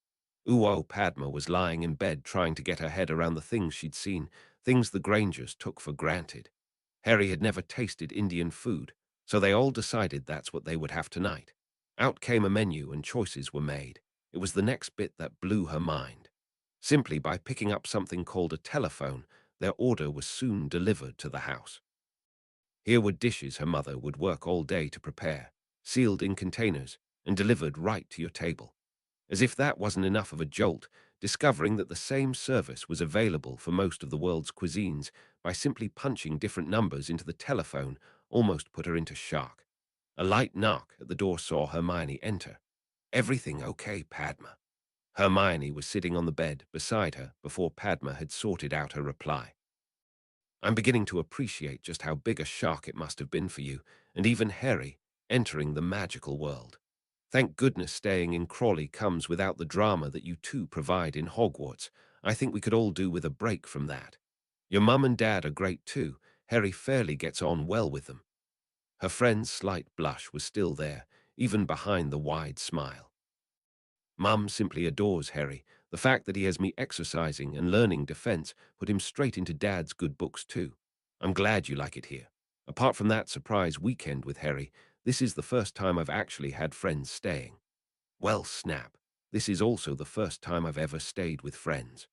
Padma was lying in bed trying to get her head around the things she'd seen, things the Grangers took for granted. Harry had never tasted Indian food, so they all decided that's what they would have tonight. Out came a menu and choices were made. It was the next bit that blew her mind. Simply by picking up something called a telephone, their order was soon delivered to the house. Here were dishes her mother would work all day to prepare, sealed in containers and delivered right to your table. As if that wasn't enough of a jolt, discovering that the same service was available for most of the world's cuisines by simply punching different numbers into the telephone almost put her into shock. A light knock at the door saw Hermione enter. "Everything okay, Padma?" Hermione was sitting on the bed beside her before Padma had sorted out her reply. "I'm beginning to appreciate just how big a shock it must have been for you, and even Harry, entering the magical world. Thank goodness staying in Crawley comes without the drama that you two provide in Hogwarts. I think we could all do with a break from that. Your mum and dad are great too. Harry fairly gets on well with them." Her friend's slight blush was still there, even behind the wide smile. "Mum simply adores Harry. The fact that he has me exercising and learning defense put him straight into Dad's good books too. I'm glad you like it here. Apart from that surprise weekend with Harry, this is the first time I've actually had friends staying. Well, snap. This is also the first time I've ever stayed with friends."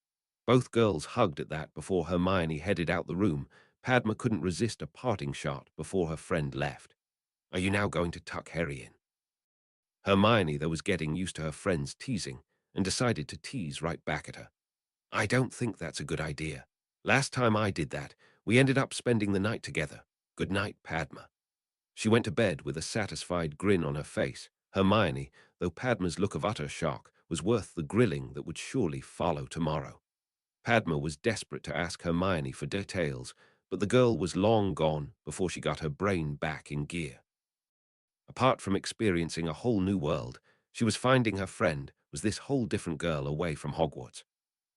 Both girls hugged at that before Hermione headed out the room. Padma couldn't resist a parting shot before her friend left. "Are you now going to tuck Harry in?" Hermione, though, was getting used to her friend's teasing and decided to tease right back at her. "I don't think that's a good idea. Last time I did that, we ended up spending the night together. Good night, Padma." She went to bed with a satisfied grin on her face. Hermione, though Padma's look of utter shock was worth the grilling that would surely follow tomorrow. Padma was desperate to ask Hermione for details, but the girl was long gone before she got her brain back in gear. Apart from experiencing a whole new world, she was finding her friend was this whole different girl away from Hogwarts.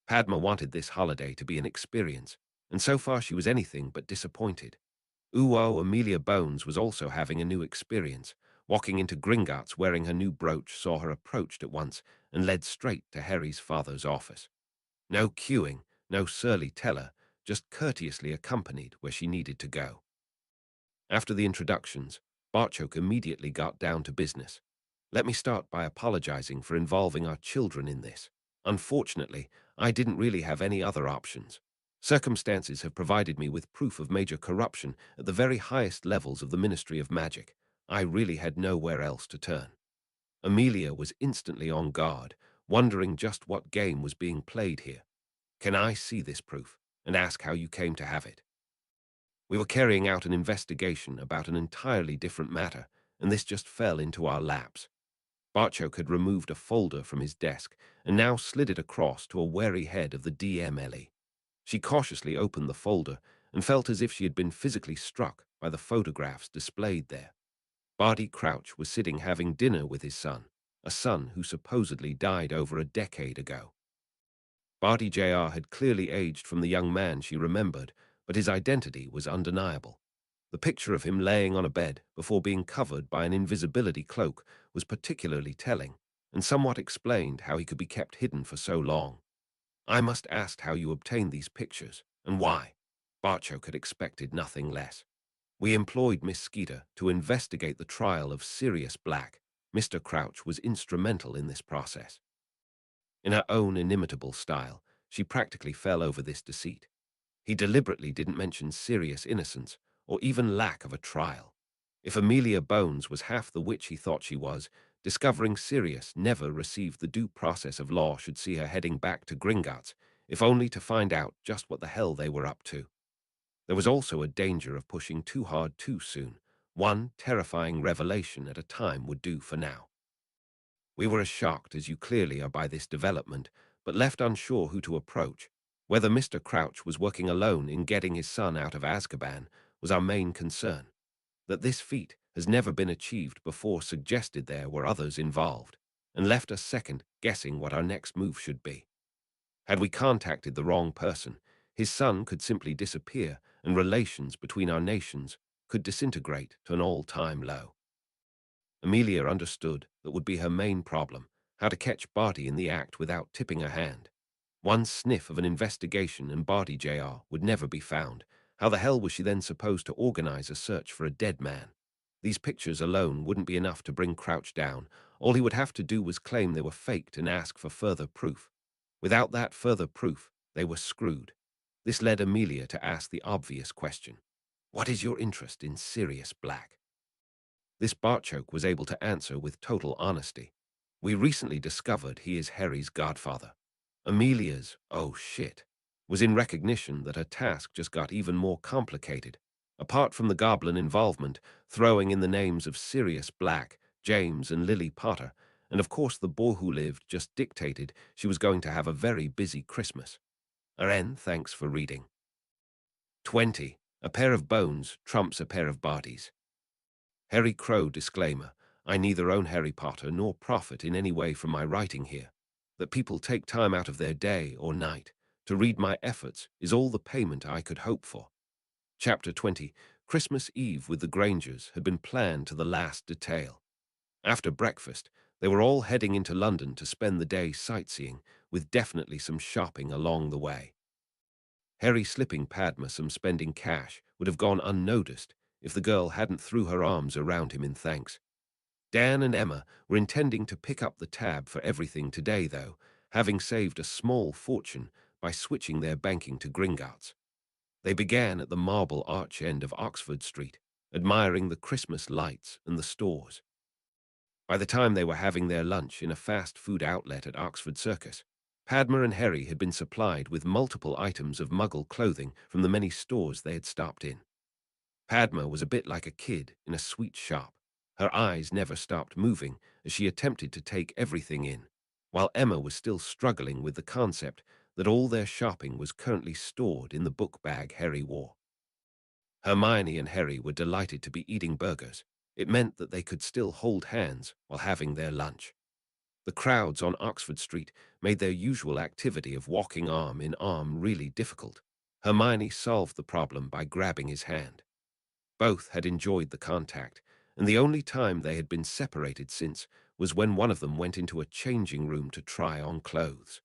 Padma wanted this holiday to be an experience, and so far she was anything but disappointed. Amelia Bones was also having a new experience. Walking into Gringotts wearing her new brooch saw her approached at once and led straight to Harry's father's office. No queuing, no surly teller, just courteously accompanied where she needed to go. After the introductions, Barchoke immediately got down to business. "Let me start by apologizing for involving our children in this. Unfortunately, I didn't really have any other options. Circumstances have provided me with proof of major corruption at the very highest levels of the Ministry of Magic. I really had nowhere else to turn." Amelia was instantly on guard, wondering just what game was being played here. "Can I see this proof and ask how you came to have it?" "We were carrying out an investigation about an entirely different matter, and this just fell into our laps." Barchoke had removed a folder from his desk and now slid it across to a wary head of the DMLE. She cautiously opened the folder and felt as if she had been physically struck by the photographs displayed there. Barty Crouch was sitting having dinner with his son, a son who supposedly died over a decade ago. Barty Jr. had clearly aged from the young man she remembered, but his identity was undeniable. The picture of him laying on a bed before being covered by an invisibility cloak was particularly telling, and somewhat explained how he could be kept hidden for so long. "I must ask how you obtained these pictures, and why." Barchoke had expected nothing less. "We employed Miss Skeeter to investigate the trial of Sirius Black. Mr. Crouch was instrumental in this process." In her own inimitable style, she practically fell over this deceit. He deliberately didn't mention Sirius' innocence, or even lack of a trial. If Amelia Bones was half the witch he thought she was, discovering Sirius never received the due process of law should see her heading back to Gringotts, if only to find out just what the hell they were up to. There was also a danger of pushing too hard too soon. One terrifying revelation at a time would do for now. "We were as shocked as you clearly are by this development, but left unsure who to approach. Whether Mr. Crouch was working alone in getting his son out of Azkaban was our main concern. That this feat has never been achieved before suggested there were others involved, and left us second guessing what our next move should be. Had we contacted the wrong person, his son could simply disappear, and relations between our nations could disintegrate to an all-time low. Amelia understood that would be her main problem, how to catch Barty in the act without tipping her hand. One sniff of an investigation and Barty Jr. would never be found. How the hell was she then supposed to organize a search for a dead man? These pictures alone wouldn't be enough to bring Crouch down. All he would have to do was claim they were faked and ask for further proof. Without that further proof, they were screwed. This led Amelia to ask the obvious question. What is your interest in Sirius Black? This Bartchoke was able to answer with total honesty. We recently discovered he is Harry's godfather. Amelia's, oh shit, was in recognition that her task just got even more complicated. Apart from the goblin involvement, throwing in the names of Sirius Black, James and Lily Potter, and of course the boy who lived just dictated she was going to have a very busy Christmas. Ren, thanks for reading. 20. A pair of bones trumps a pair of bodies. Harry Crow disclaimer. I neither own Harry Potter nor profit in any way from my writing here. That people take time out of their day or night to read my efforts is all the payment I could hope for. Chapter 20. Christmas Eve with the Grangers had been planned to the last detail. After breakfast, they were all heading into London to spend the day sightseeing, with definitely some shopping along the way. Harry slipping Padma some spending cash would have gone unnoticed if the girl hadn't threw her arms around him in thanks. Dan and Emma were intending to pick up the tab for everything today, though, having saved a small fortune by switching their banking to Gringotts. They began at the Marble Arch end of Oxford Street, admiring the Christmas lights and the stores. By the time they were having their lunch in a fast food outlet at Oxford Circus, Padma and Harry had been supplied with multiple items of Muggle clothing from the many stores they had stopped in. Padma was a bit like a kid in a sweet shop. Her eyes never stopped moving as she attempted to take everything in, while Emma was still struggling with the concept that all their shopping was currently stored in the book bag Harry wore. Hermione and Harry were delighted to be eating burgers. It meant that they could still hold hands while having their lunch. The crowds on Oxford Street made their usual activity of walking arm in arm really difficult. Hermione solved the problem by grabbing his hand. Both had enjoyed the contact, and the only time they had been separated since was when one of them went into a changing room to try on clothes.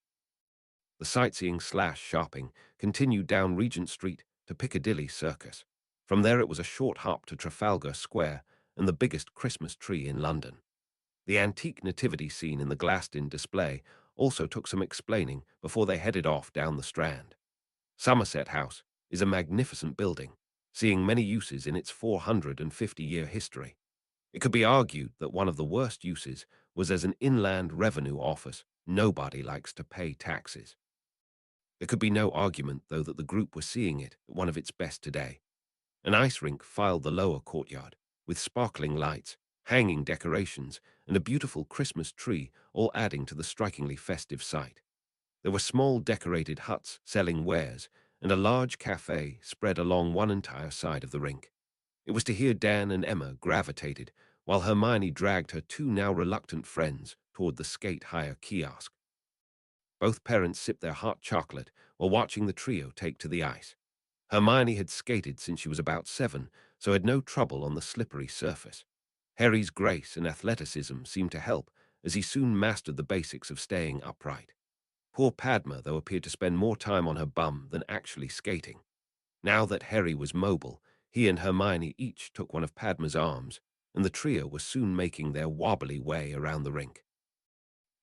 The sightseeing/shopping continued down Regent Street to Piccadilly Circus. From there it was a short hop to Trafalgar Square and the biggest Christmas tree in London. The antique nativity scene in the glassed-in display also took some explaining before they headed off down the Strand. Somerset House is a magnificent building, seeing many uses in its 450-year history. It could be argued that one of the worst uses was as an inland revenue office. Nobody likes to pay taxes. There could be no argument, though, that the group were seeing it at one of its best today. An ice rink filed the lower courtyard, with sparkling lights, hanging decorations, and a beautiful Christmas tree, all adding to the strikingly festive sight. There were small decorated huts selling wares, and a large cafe spread along one entire side of the rink. It was to here Dan and Emma gravitated, while Hermione dragged her two now reluctant friends toward the skate-hire kiosk. Both parents sipped their hot chocolate while watching the trio take to the ice. Hermione had skated since she was about 7, so had no trouble on the slippery surface. Harry's grace and athleticism seemed to help, as he soon mastered the basics of staying upright. Poor Padma, though, appeared to spend more time on her bum than actually skating. Now that Harry was mobile, he and Hermione each took one of Padma's arms, and the trio was soon making their wobbly way around the rink.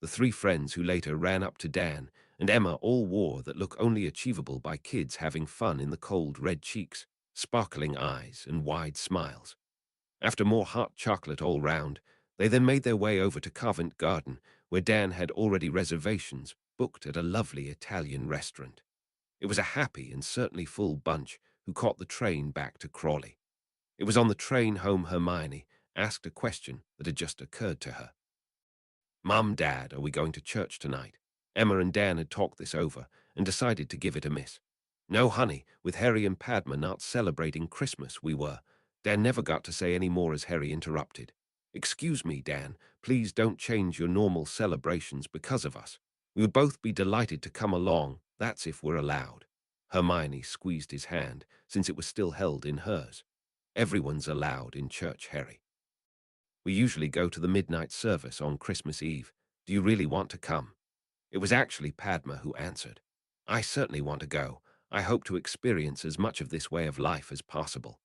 The three friends who later ran up to Dan and Emma all wore that look only achievable by kids having fun in the cold red cheeks, sparkling eyes, and wide smiles. After more hot chocolate all round, they then made their way over to Covent Garden, where Dan had already reservations booked at a lovely Italian restaurant. It was a happy and certainly full bunch who caught the train back to Crawley. It was on the train home Hermione asked a question that had just occurred to her. Mum, Dad, are we going to church tonight? Emma and Dan had talked this over, and decided to give it a miss. No, honey, with Harry and Padma not celebrating Christmas, we were. Dan never got to say any more as Harry interrupted. Excuse me, Dan, please don't change your normal celebrations because of us. We would both be delighted to come along, that's if we're allowed. Hermione squeezed his hand, since it was still held in hers. Everyone's allowed in church, Harry. We usually go to the midnight service on Christmas Eve. Do you really want to come? It was actually Padma who answered. I certainly want to go. I hope to experience as much of this way of life as possible.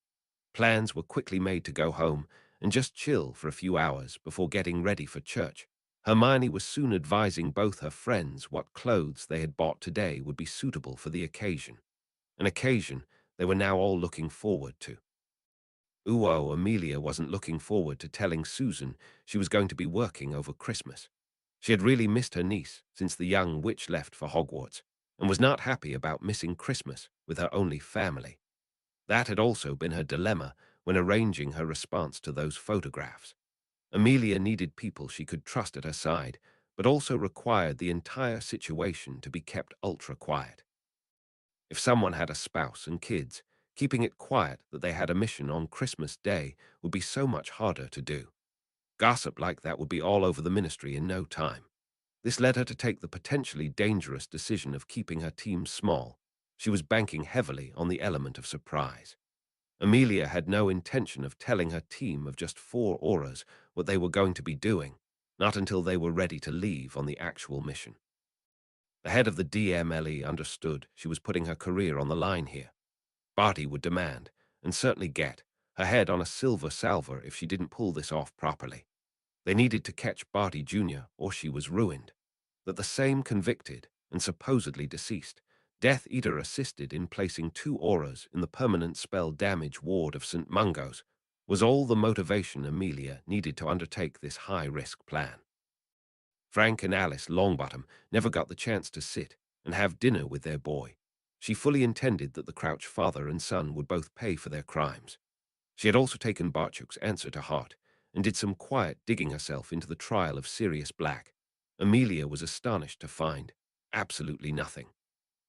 Plans were quickly made to go home and just chill for a few hours before getting ready for church. Hermione was soon advising both her friends what clothes they had bought today would be suitable for the occasion, an occasion they were now all looking forward to. Amelia wasn't looking forward to telling Susan she was going to be working over Christmas. She had really missed her niece since the young witch left for Hogwarts, and was not happy about missing Christmas with her only family. That had also been her dilemma when arranging her response to those photographs. Amelia needed people she could trust at her side, but also required the entire situation to be kept ultra quiet. If someone had a spouse and kids, keeping it quiet that they had a mission on Christmas Day would be so much harder to do. Gossip like that would be all over the ministry in no time. This led her to take the potentially dangerous decision of keeping her team small. She was banking heavily on the element of surprise. Amelia had no intention of telling her team of just 4 auras what they were going to be doing, not until they were ready to leave on the actual mission. The head of the DMLE understood she was putting her career on the line here. Barty would demand, and certainly get, her head on a silver salver if she didn't pull this off properly. They needed to catch Barty Jr. or she was ruined. That the same convicted and supposedly deceased Death Eater assisted in placing 2 auras in the permanent spell damage ward of St. Mungo's was all the motivation Amelia needed to undertake this high-risk plan. Frank and Alice Longbottom never got the chance to sit and have dinner with their boy. She fully intended that the Crouch father and son would both pay for their crimes. She had also taken Barchuk's answer to heart and did some quiet digging herself into the trial of Sirius Black. Amelia was astonished to find absolutely nothing.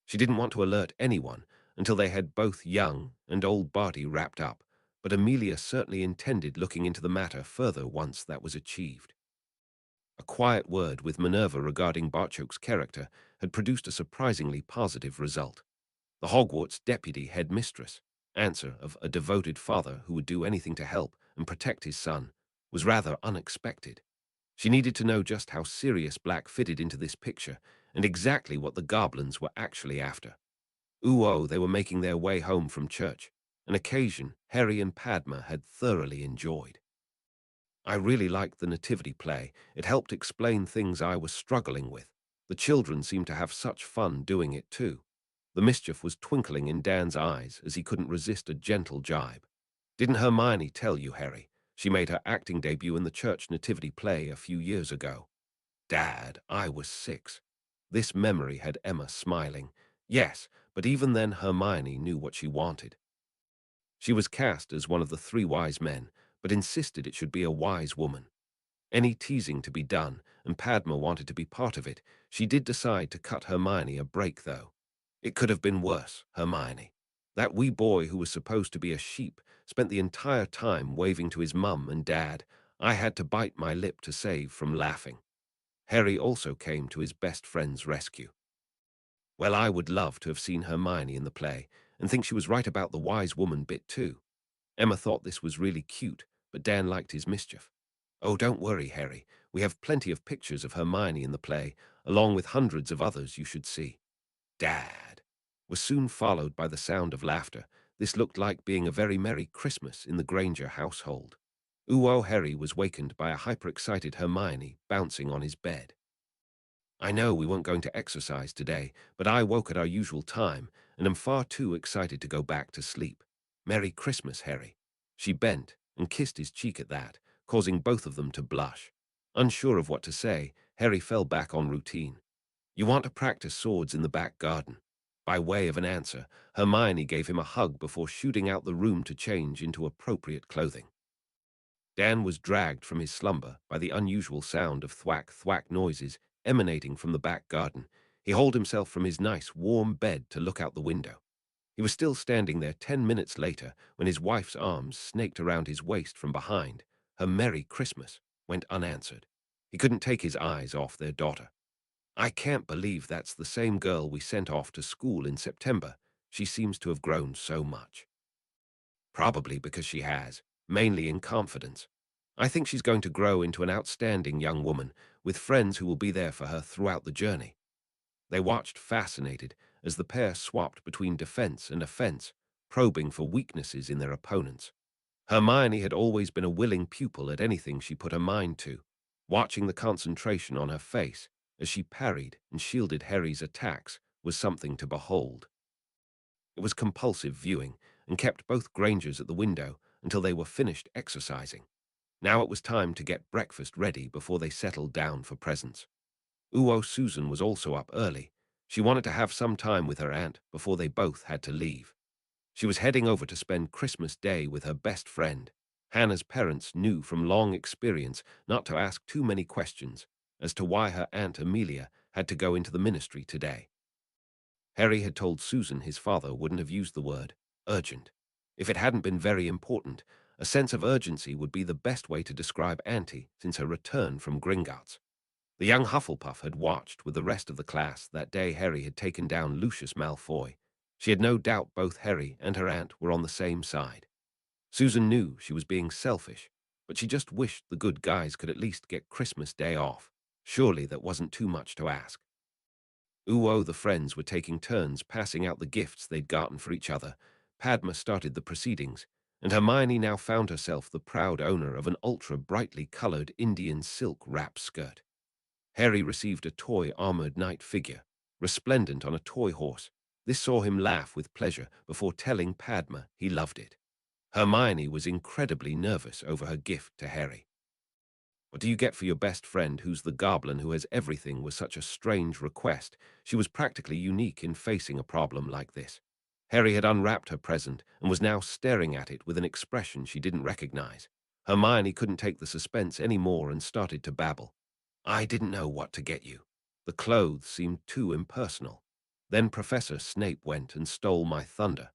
She didn't want to alert anyone until they had both young and old Barty wrapped up, but Amelia certainly intended looking into the matter further once that was achieved. A quiet word with Minerva regarding Barchok's character had produced a surprisingly positive result. The Hogwarts deputy headmistress, answer of a devoted father who would do anything to help and protect his son, was rather unexpected. She needed to know just how Sirius Black fitted into this picture and exactly what the goblins were actually after. They were making their way home from church, an occasion Harry and Padma had thoroughly enjoyed. I really liked the nativity play. It helped explain things I was struggling with. The children seemed to have such fun doing it too. The mischief was twinkling in Dan's eyes as he couldn't resist a gentle jibe. Didn't Hermione tell you, Harry? She made her acting debut in the church nativity play a few years ago. Dad, I was 6. This memory had Emma smiling. Yes, but even then Hermione knew what she wanted. She was cast as one of the 3 wise men, but insisted it should be a wise woman. Any teasing to be done, and Padma wanted to be part of it, she did decide to cut Hermione a break, though. It could have been worse, Hermione. That wee boy who was supposed to be a sheep spent the entire time waving to his mum and dad. I had to bite my lip to save from laughing. Harry also came to his best friend's rescue. Well, I would love to have seen Hermione in the play, and think she was right about the wise woman bit too. Emma thought this was really cute, but Dan liked his mischief. Oh, don't worry, Harry. We have plenty of pictures of Hermione in the play, along with hundreds of others you should see. Dad was soon followed by the sound of laughter. This looked like being a very merry Christmas in the Granger household. Harry was wakened by a hyper-excited Hermione bouncing on his bed. I know we weren't going to exercise today, but I woke at our usual time and am far too excited to go back to sleep. Merry Christmas, Harry. She bent and kissed his cheek at that, causing both of them to blush. Unsure of what to say, Harry fell back on routine. You want to practice swords in the back garden. By way of an answer, Hermione gave him a hug before shooting out the room to change into appropriate clothing. Dan was dragged from his slumber by the unusual sound of thwack-thwack noises emanating from the back garden. He hauled himself from his nice, warm bed to look out the window. He was still standing there 10 minutes later when his wife's arms snaked around his waist from behind. Her Merry Christmas went unanswered. He couldn't take his eyes off their daughter. I can't believe that's the same girl we sent off to school in September. She seems to have grown so much. Probably because she has, mainly in confidence. I think she's going to grow into an outstanding young woman with friends who will be there for her throughout the journey. They watched fascinated as the pair swapped between defense and offense, probing for weaknesses in their opponents. Hermione had always been a willing pupil at anything she put her mind to. Watching the concentration on her face as she parried and shielded Harry's attacks was something to behold. It was compulsive viewing and kept both Grangers at the window until they were finished exercising. Now it was time to get breakfast ready before they settled down for presents. Susan was also up early. She wanted to have some time with her aunt before they both had to leave. She was heading over to spend Christmas Day with her best friend. Hannah's parents knew from long experience not to ask too many questions as to why her Aunt Amelia had to go into the ministry today. Harry had told Susan his father wouldn't have used the word urgent. If it hadn't been very important, a sense of urgency would be the best way to describe Auntie since her return from Gringotts. The young Hufflepuff had watched with the rest of the class that day Harry had taken down Lucius Malfoy. She had no doubt both Harry and her aunt were on the same side. Susan knew she was being selfish, but she just wished the good guys could at least get Christmas Day off. Surely that wasn't too much to ask. The friends were taking turns passing out the gifts they'd gotten for each other. Padma started the proceedings, and Hermione now found herself the proud owner of an ultra-brightly colored Indian silk wrap skirt. Harry received a toy armored knight figure, resplendent on a toy horse. This saw him laugh with pleasure before telling Padma he loved it. Hermione was incredibly nervous over her gift to Harry. "What do you get for your best friend who's the goblin who has everything?" was such a strange request. She was practically unique in facing a problem like this. Harry had unwrapped her present and was now staring at it with an expression she didn't recognize. Hermione couldn't take the suspense any more and started to babble. "I didn't know what to get you. The clothes seemed too impersonal. Then Professor Snape went and stole my thunder.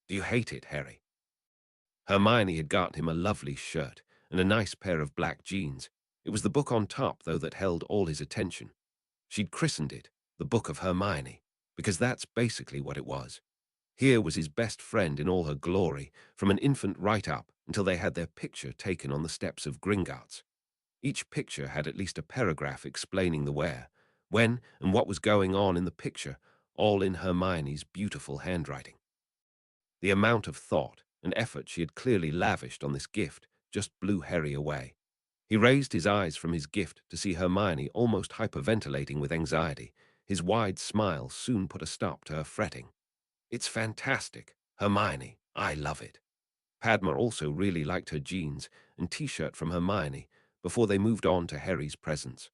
Do you hate it, Harry?" Hermione had got him a lovely shirt and a nice pair of black jeans. It was the book on top, though, that held all his attention. She'd christened it the Book of Hermione, because that's basically what it was. Here was his best friend in all her glory, from an infant right up until they had their picture taken on the steps of Gringotts. Each picture had at least a paragraph explaining the where, when, and what was going on in the picture, all in Hermione's beautiful handwriting. The amount of thought and effort she had clearly lavished on this gift just blew Harry away. He raised his eyes from his gift to see Hermione almost hyperventilating with anxiety. His wide smile soon put a stop to her fretting. "It's fantastic, Hermione. I love it." Padma also really liked her jeans and t-shirt from Hermione before they moved on to Harry's presents.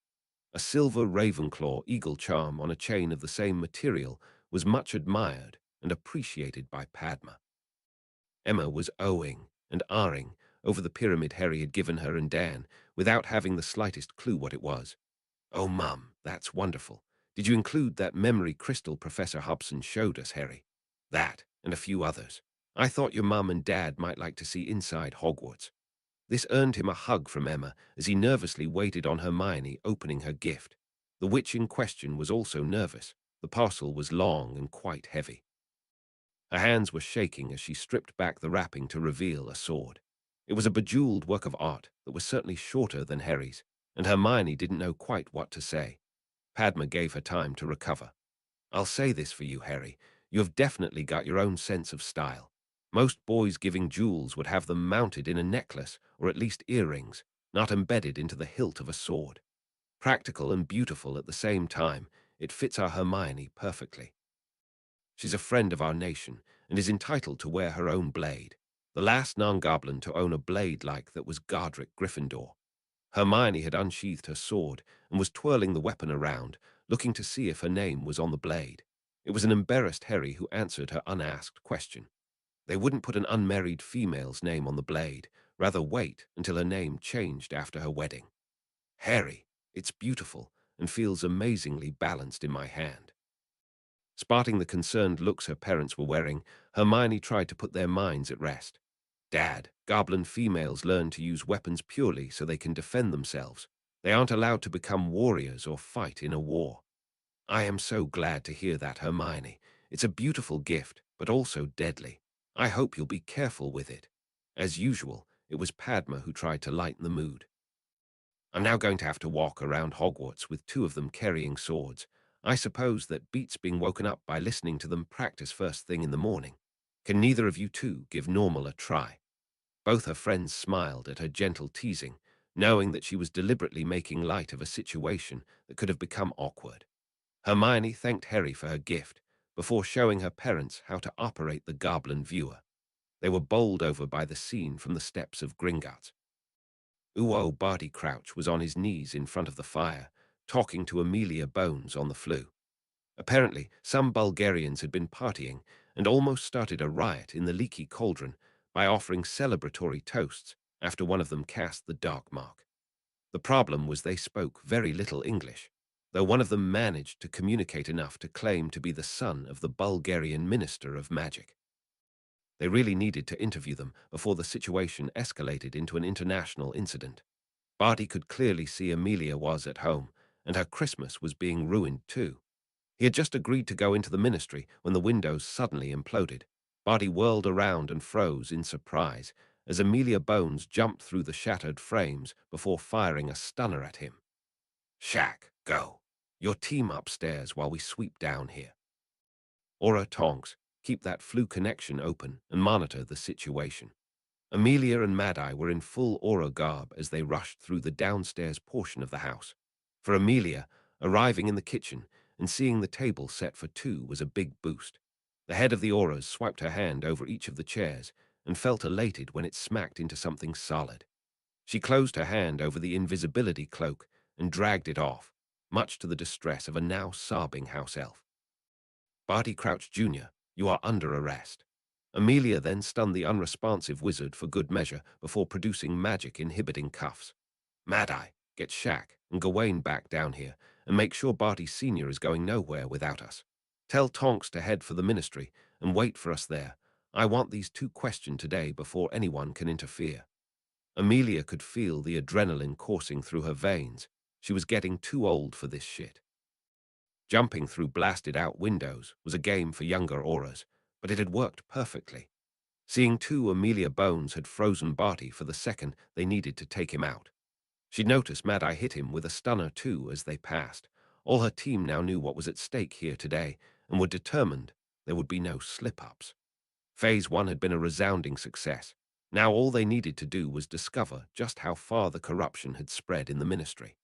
A silver Ravenclaw eagle charm on a chain of the same material was much admired and appreciated by Padma. Emma was ohing and ahhing over the pyramid Harry had given her and Dan without having the slightest clue what it was. "Oh, Mum, that's wonderful. Did you include that memory crystal Professor Hobson showed us, Harry?" "That, and a few others. I thought your Mum and Dad might like to see inside Hogwarts." This earned him a hug from Emma as he nervously waited on Hermione opening her gift. The witch in question was also nervous. The parcel was long and quite heavy. Her hands were shaking as she stripped back the wrapping to reveal a sword. It was a bejeweled work of art that was certainly shorter than Harry's, and Hermione didn't know quite what to say. Padma gave her time to recover. "I'll say this for you, Harry. You have definitely got your own sense of style. Most boys giving jewels would have them mounted in a necklace or at least earrings, not embedded into the hilt of a sword. Practical and beautiful at the same time, it fits our Hermione perfectly. She's a friend of our nation and is entitled to wear her own blade. The last non-goblin to own a blade like that was Godric Gryffindor." Hermione had unsheathed her sword and was twirling the weapon around, looking to see if her name was on the blade. It was an embarrassed Harry who answered her unasked question. They wouldn't put an unmarried female's name on the blade, rather wait until her name changed after her wedding. "Harry, it's beautiful and feels amazingly balanced in my hand." Spotting the concerned looks her parents were wearing, Hermione tried to put their minds at rest. Dad, goblin females learn to use weapons purely so they can defend themselves. They aren't allowed to become warriors or fight in a war. I am so glad to hear that, Hermione. It's a beautiful gift, but also deadly. I hope you'll be careful with it. As usual, it was Padma who tried to lighten the mood. I'm now going to have to walk around Hogwarts with two of them carrying swords. I suppose that beats being woken up by listening to them practice first thing in the morning. Can neither of you two give normal a try? Both her friends smiled at her gentle teasing, knowing that she was deliberately making light of a situation that could have become awkward. Hermione thanked Harry for her gift before showing her parents how to operate the goblin viewer. They were bowled over by the scene from the steps of Gringotts. Barty Crouch was on his knees in front of the fire, talking to Amelia Bones on the flue. Apparently, some Bulgarians had been partying and almost started a riot in the leaky cauldron by offering celebratory toasts after one of them cast the dark mark. The problem was they spoke very little English, though one of them managed to communicate enough to claim to be the son of the Bulgarian Minister of Magic. They really needed to interview them before the situation escalated into an international incident. Barty could clearly see Amelia was at home, and her Christmas was being ruined too. He had just agreed to go into the ministry when the windows suddenly imploded. Barty whirled around and froze in surprise as Amelia Bones jumped through the shattered frames before firing a stunner at him. Shaq, go. Your team upstairs while we sweep down here. Aura Tonks, keep that flue connection open and monitor the situation. Amelia and Mad-Eye were in full aura garb as they rushed through the downstairs portion of the house. For Amelia, arriving in the kitchen and seeing the table set for two was a big boost. The head of the auras swiped her hand over each of the chairs and felt elated when it smacked into something solid. She closed her hand over the invisibility cloak and dragged it off, much to the distress of a now sobbing house elf. Barty Crouch Jr., you are under arrest. Amelia then stunned the unresponsive wizard for good measure before producing magic-inhibiting cuffs. Mad-Eye, get Shaq and Gawain back down here and make sure Barty Sr. is going nowhere without us. Tell Tonks to head for the ministry and wait for us there. I want these two questioned today before anyone can interfere. Amelia could feel the adrenaline coursing through her veins. She was getting too old for this shit. Jumping through blasted-out windows was a game for younger auras, but it had worked perfectly. Seeing two Amelia Bones had frozen Barty for the second they needed to take him out. She'd noticed Mad-Eye hit him with a stunner too as they passed. All her team now knew what was at stake here today and were determined there would be no slip-ups. Phase 1 had been a resounding success. Now all they needed to do was discover just how far the corruption had spread in the ministry.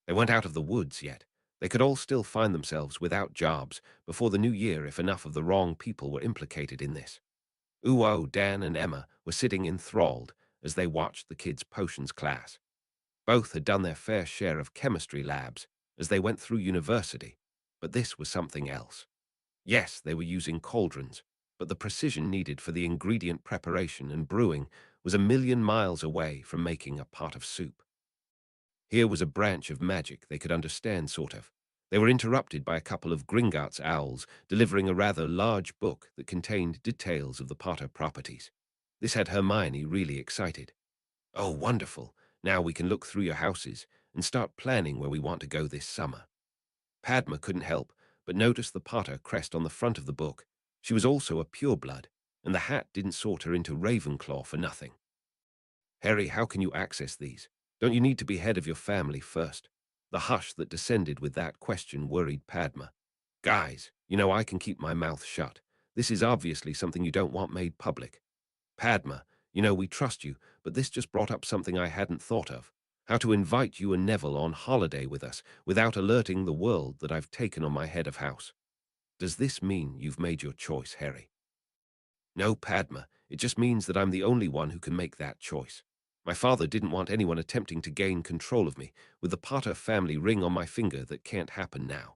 They weren't out of the woods yet. They could all still find themselves without jobs before the new year if enough of the wrong people were implicated in this. Dan and Emma were sitting enthralled as they watched the kids' potions class. Both had done their fair share of chemistry labs as they went through university, but this was something else. Yes, they were using cauldrons, but the precision needed for the ingredient preparation and brewing was a million miles away from making a pot of soup. Here was a branch of magic they could understand, sort of. They were interrupted by a couple of Gringotts owls delivering a rather large book that contained details of the Potter properties. This had Hermione really excited. Oh, wonderful. Now we can look through your houses and start planning where we want to go this summer. Padma couldn't help but notice the Potter crest on the front of the book. She was also a pureblood, and the hat didn't sort her into Ravenclaw for nothing. Harry, how can you access these? Don't you need to be head of your family first? The hush that descended with that question worried Padma. Guys, I can keep my mouth shut. This is obviously something you don't want made public. Padma, we trust you, but this just brought up something I hadn't thought of. How to invite you and Neville on holiday with us without alerting the world that I've taken on my head of house. Does this mean you've made your choice, Harry? No, Padma, it just means that I'm the only one who can make that choice. My father didn't want anyone attempting to gain control of me, with the Potter family ring on my finger that can't happen now.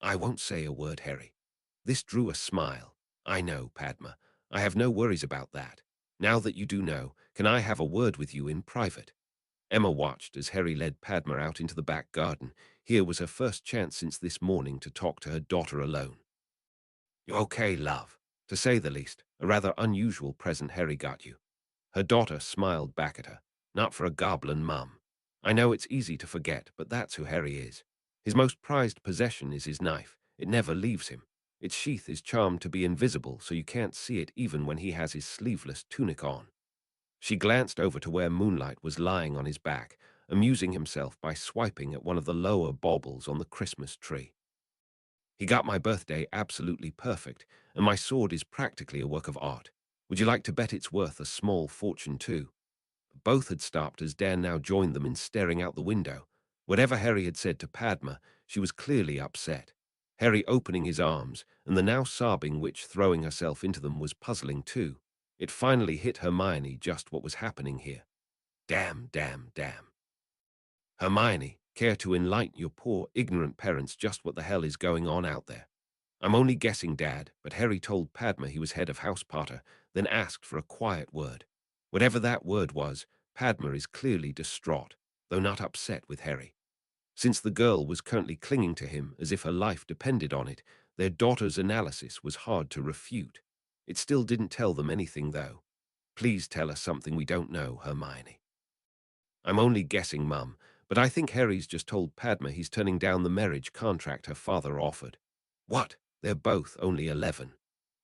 I won't say a word, Harry. This drew a smile. I know, Padma. I have no worries about that. Now that you do know, can I have a word with you in private? Emma watched as Harry led Padma out into the back garden. Here was her first chance since this morning to talk to her daughter alone. You okay, love? To say the least, a rather unusual present Harry got you. Her daughter smiled back at her. Not for a goblin, Mum. I know it's easy to forget, but that's who Harry is. His most prized possession is his knife. It never leaves him. Its sheath is charmed to be invisible, so you can't see it even when he has his sleeveless tunic on. She glanced over to where Moonlight was lying on his back, amusing himself by swiping at one of the lower baubles on the Christmas tree. He got my birthday absolutely perfect, and my sword is practically a work of art. Would you like to bet it's worth a small fortune too? Both had stopped as Dan now joined them in staring out the window. Whatever Harry had said to Padma, she was clearly upset. Harry opening his arms, and the now sobbing witch throwing herself into them was puzzling too. It finally hit Hermione just what was happening here. Damn, damn, damn. Hermione, care to enlighten your poor, ignorant parents just what the hell is going on out there? I'm only guessing, Dad, but Harry told Padma he was head of House Potter, then asked for a quiet word. Whatever that word was, Padma is clearly distraught, though not upset with Harry. Since the girl was currently clinging to him as if her life depended on it, their daughter's analysis was hard to refute. It still didn't tell them anything, though. Please tell us something we don't know, Hermione. I'm only guessing, Mum, but I think Harry's just told Padma he's turning down the marriage contract her father offered. What? They're both only 11.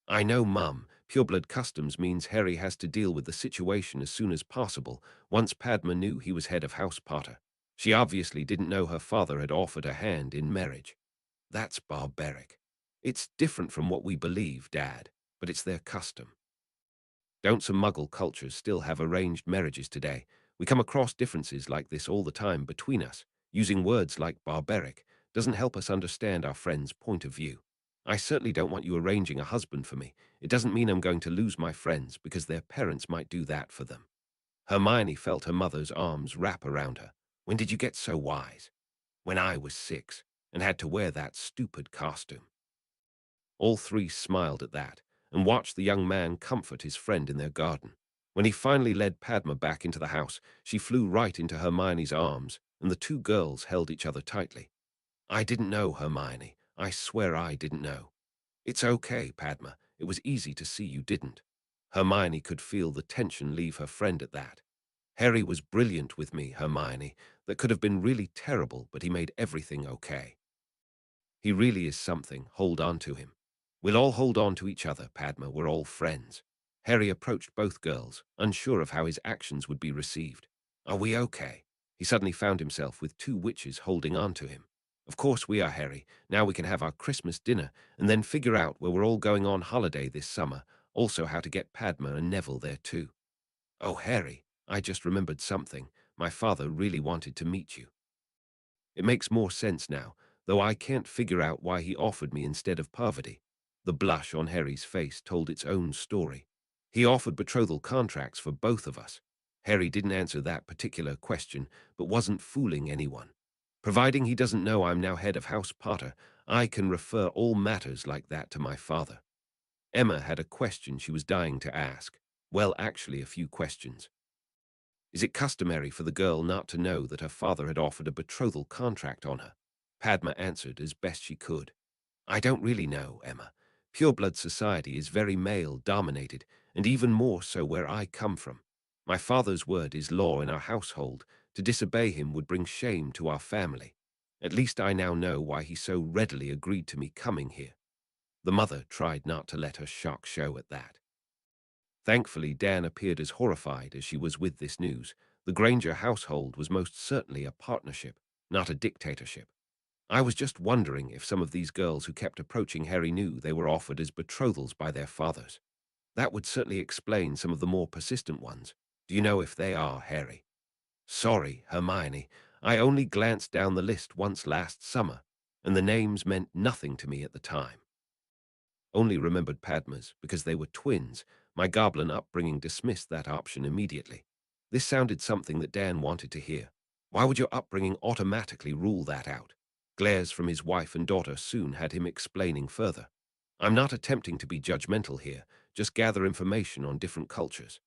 I know, Mum. Pureblood customs means Harry has to deal with the situation as soon as possible, once Padma knew he was head of House Potter. She obviously didn't know her father had offered a hand in marriage. That's barbaric. It's different from what we believe, Dad, but it's their custom. Don't some Muggle cultures still have arranged marriages today? We come across differences like this all the time between us. Using words like barbaric doesn't help us understand our friend's point of view. I certainly don't want you arranging a husband for me. It doesn't mean I'm going to lose my friends because their parents might do that for them. Hermione felt her mother's arms wrap around her. When did you get so wise? When I was 6 and had to wear that stupid costume. All three smiled at that and watched the young man comfort his friend in their garden. When he finally led Padma back into the house, she flew right into Hermione's arms, and the two girls held each other tightly. I didn't know, Hermione. I swear I didn't know. It's okay, Padma. It was easy to see you didn't. Hermione could feel the tension leave her friend at that. Harry was brilliant with me, Hermione. That could have been really terrible, but he made everything okay. He really is something. Hold on to him. We'll all hold on to each other, Padma. We're all friends. Harry approached both girls, unsure of how his actions would be received. Are we okay? He suddenly found himself with two witches holding on to him. Of course we are, Harry. Now we can have our Christmas dinner and then figure out where we're all going on holiday this summer, also how to get Padma and Neville there too. Oh, Harry, I just remembered something. My father really wanted to meet you. It makes more sense now, though I can't figure out why he offered me instead of Parvati. The blush on Harry's face told its own story. He offered betrothal contracts for both of us. Harry didn't answer that particular question, but wasn't fooling anyone. Providing he doesn't know I'm now head of House Potter, I can refer all matters like that to my father. Emma had a question she was dying to ask. Well, actually, a few questions. Is it customary for the girl not to know that her father had offered a betrothal contract on her? Padma answered as best she could. I don't really know, Emma. Pureblood society is very male-dominated, and even more so where I come from. My father's word is law in our household. To disobey him would bring shame to our family. At least I now know why he so readily agreed to me coming here. The mother tried not to let her shock show at that. Thankfully, Dan appeared as horrified as she was with this news. The Granger household was most certainly a partnership, not a dictatorship. I was just wondering if some of these girls who kept approaching Harry knew they were offered as betrothals by their fathers. That would certainly explain some of the more persistent ones. Do you know if they are, Harry? Sorry, Hermione. I only glanced down the list once last summer, and the names meant nothing to me at the time. Only remembered Padma's because they were twins. My goblin upbringing dismissed that option immediately. This sounded something that Dan wanted to hear. Why would your upbringing automatically rule that out? Glares from his wife and daughter soon had him explaining further. I'm not attempting to be judgmental here, just gather information on different cultures.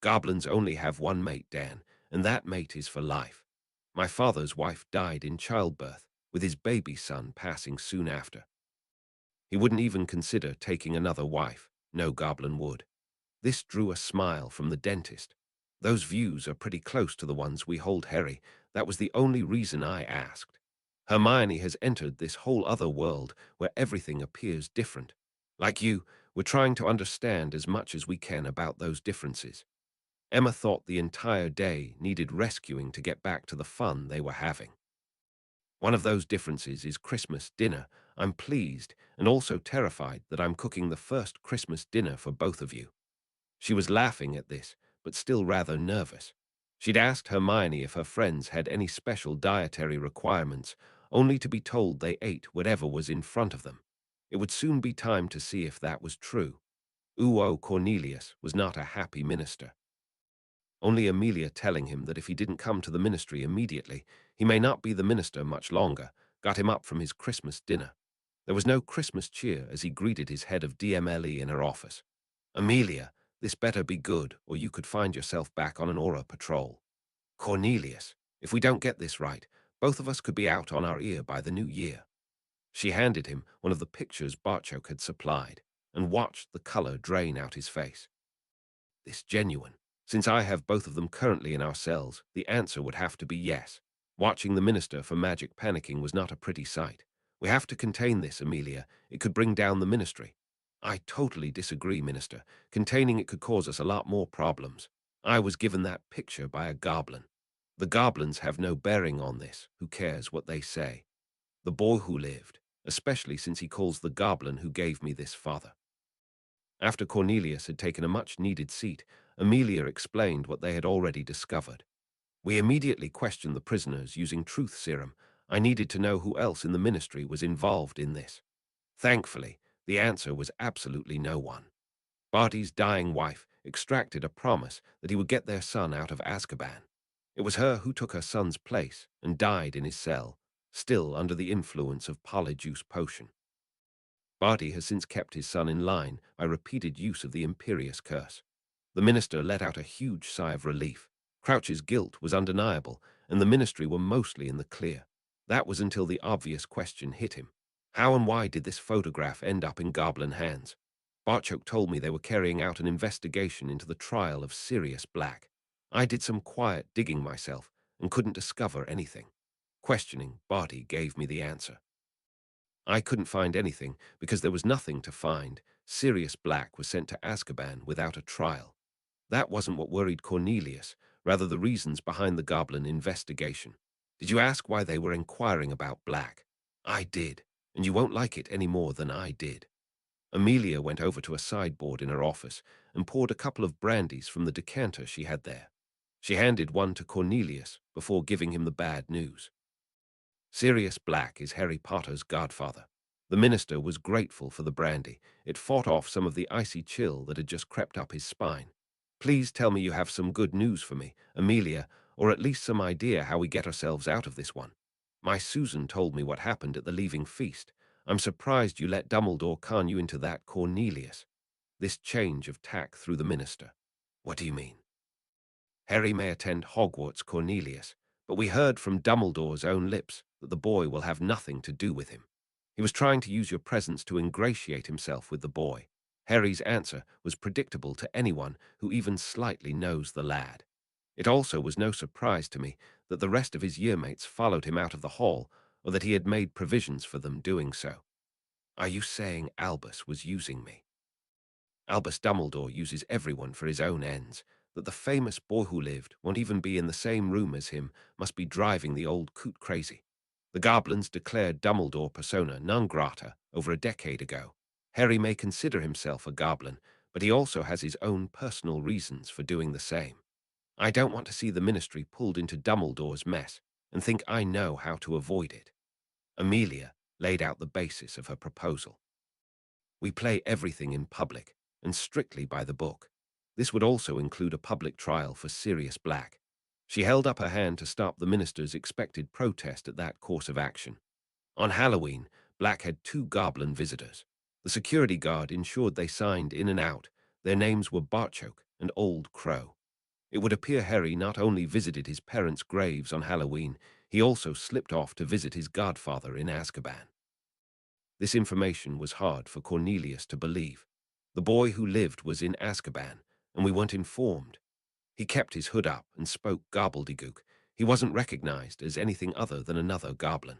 Goblins only have one mate, Dan, and that mate is for life. My father's wife died in childbirth, with his baby son passing soon after. He wouldn't even consider taking another wife. No goblin would. This drew a smile from the dentist. Those views are pretty close to the ones we hold, Harry. That was the only reason I asked. Hermione has entered this whole other world where everything appears different. Like you, we're trying to understand as much as we can about those differences. Emma thought the entire day needed rescuing to get back to the fun they were having. One of those differences is Christmas dinner. I'm pleased and also terrified that I'm cooking the first Christmas dinner for both of you. She was laughing at this, but still rather nervous. She'd asked Hermione if her friends had any special dietary requirements, only to be told they ate whatever was in front of them. It would soon be time to see if that was true. Cornelius was not a happy minister. Only Amelia telling him that if he didn't come to the ministry immediately, he may not be the minister much longer, got him up from his Christmas dinner. There was no Christmas cheer as he greeted his head of DMLE in her office. Amelia, this better be good, or you could find yourself back on an aura patrol. Cornelius, if we don't get this right, both of us could be out on our ear by the new year. She handed him one of the pictures Barchok had supplied, and watched the color drain out his face. This genuine. Since I have both of them currently in our cells, the answer would have to be yes. Watching the minister for magic panicking was not a pretty sight. We have to contain this, Amelia. It could bring down the ministry. I totally disagree, Minister. Containing it could cause us a lot more problems. I was given that picture by a goblin. The goblins have no bearing on this. Who cares what they say? The boy who lived, especially since he calls the goblin who gave me this father. After Cornelius had taken a much-needed seat, Amelia explained what they had already discovered. We immediately questioned the prisoners using truth serum. I needed to know who else in the ministry was involved in this. Thankfully, the answer was absolutely no one. Barty's dying wife extracted a promise that he would get their son out of Azkaban. It was her who took her son's place and died in his cell, still under the influence of polyjuice potion. Barty has since kept his son in line by repeated use of the Imperious Curse. The minister let out a huge sigh of relief. Crouch's guilt was undeniable, and the ministry were mostly in the clear. That was until the obvious question hit him. How and why did this photograph end up in goblin hands? Barchok told me they were carrying out an investigation into the trial of Sirius Black. I did some quiet digging myself and couldn't discover anything. Questioning, Barty gave me the answer. I couldn't find anything because there was nothing to find. Sirius Black was sent to Azkaban without a trial. That wasn't what worried Cornelius, rather the reasons behind the goblin investigation. Did you ask why they were inquiring about Black? I did, and you won't like it any more than I did. Amelia went over to a sideboard in her office and poured a couple of brandies from the decanter she had there. She handed one to Cornelius before giving him the bad news. Sirius Black is Harry Potter's godfather. The minister was grateful for the brandy. It fought off some of the icy chill that had just crept up his spine. Please tell me you have some good news for me, Amelia, or at least some idea how we get ourselves out of this one. My Susan told me what happened at the leaving feast. I'm surprised you let Dumbledore con you into that, Cornelius. This change of tack through the minister. What do you mean? Harry may attend Hogwarts, Cornelius, but we heard from Dumbledore's own lips that the boy will have nothing to do with him. He was trying to use your presence to ingratiate himself with the boy. Harry's answer was predictable to anyone who even slightly knows the lad. It also was no surprise to me that the rest of his yearmates followed him out of the hall, or that he had made provisions for them doing so. Are you saying Albus was using me? Albus Dumbledore uses everyone for his own ends. That the famous boy who lived won't even be in the same room as him must be driving the old coot crazy. The goblins declared Dumbledore persona non grata over a decade ago. Harry may consider himself a goblin, but he also has his own personal reasons for doing the same. I don't want to see the ministry pulled into Dumbledore's mess and think I know how to avoid it. Amelia laid out the basis of her proposal. We play everything in public and strictly by the book. This would also include a public trial for Sirius Black. She held up her hand to stop the minister's expected protest at that course of action. On Halloween, Black had 2 goblin visitors. The security guard ensured they signed in and out. Their names were Barchok and Old Crow. It would appear Harry not only visited his parents' graves on Halloween, he also slipped off to visit his godfather in Azkaban. This information was hard for Cornelius to believe. The boy who lived was in Azkaban, and we weren't informed. He kept his hood up and spoke gobbledygook. He wasn't recognized as anything other than another goblin.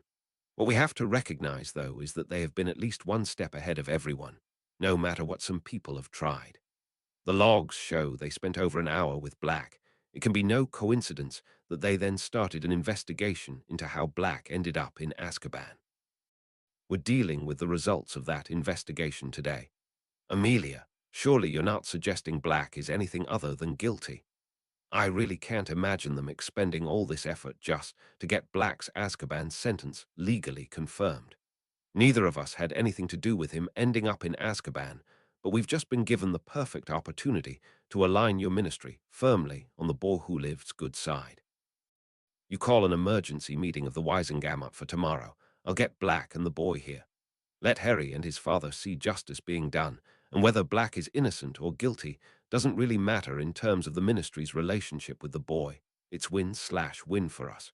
What we have to recognize, though, is that they have been at least one step ahead of everyone, no matter what some people have tried. The logs show they spent over an hour with Black. It can be no coincidence that they then started an investigation into how Black ended up in Azkaban. We're dealing with the results of that investigation today. Amelia, surely you're not suggesting Black is anything other than guilty. I really can't imagine them expending all this effort just to get Black's Azkaban sentence legally confirmed. Neither of us had anything to do with him ending up in Azkaban, but we've just been given the perfect opportunity to align your ministry firmly on the boy who lived's good side. You call an emergency meeting of the Wisengamot for tomorrow. I'll get Black and the boy here. Let Harry and his father see justice being done, and whether Black is innocent or guilty doesn't really matter in terms of the ministry's relationship with the boy. It's win-slash-win for us.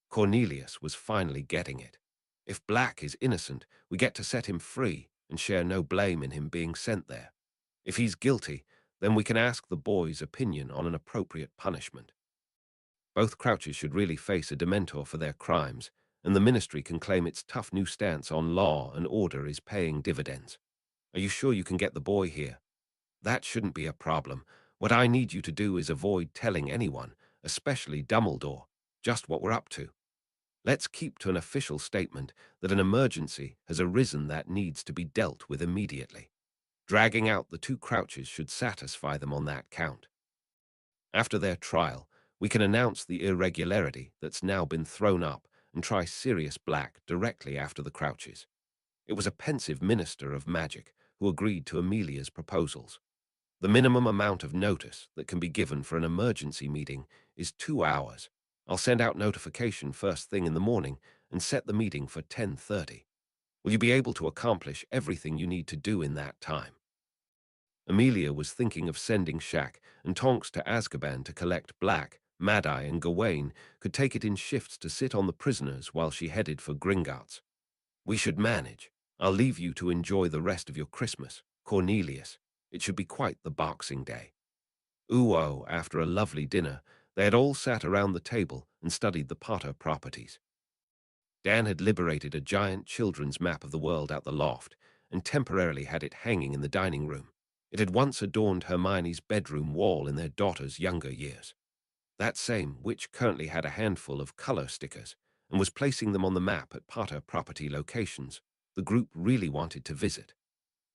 Cornelius was finally getting it. If Black is innocent, we get to set him free and share no blame in him being sent there. If he's guilty, then we can ask the boy's opinion on an appropriate punishment. Both Crouches should really face a Dementor for their crimes, and the ministry can claim its tough new stance on law and order is paying dividends. Are you sure you can get the boy here? That shouldn't be a problem. What I need you to do is avoid telling anyone, especially Dumbledore, just what we're up to. Let's keep to an official statement that an emergency has arisen that needs to be dealt with immediately. Dragging out the two Crouches should satisfy them on that count. After their trial, we can announce the irregularity that's now been thrown up and try Sirius Black directly after the Crouches. It was a pensive minister of magic who agreed to Amelia's proposals. The minimum amount of notice that can be given for an emergency meeting is 2 hours. I'll send out notification first thing in the morning and set the meeting for 10:30. Will you be able to accomplish everything you need to do in that time? Amelia was thinking of sending Shaq and Tonks to Azkaban to collect Black. Mad-Eye and Gawain could take it in shifts to sit on the prisoners while she headed for Gringotts. We should manage. I'll leave you to enjoy the rest of your Christmas, Cornelius. It should be quite the Boxing Day. Ooh-oh, after a lovely dinner, they had all sat around the table and studied the Potter properties. Dan had liberated a giant children's map of the world out the loft and temporarily had it hanging in the dining room. It had once adorned Hermione's bedroom wall in their daughter's younger years. That same witch currently had a handful of color stickers and was placing them on the map at Potter property locations the group really wanted to visit.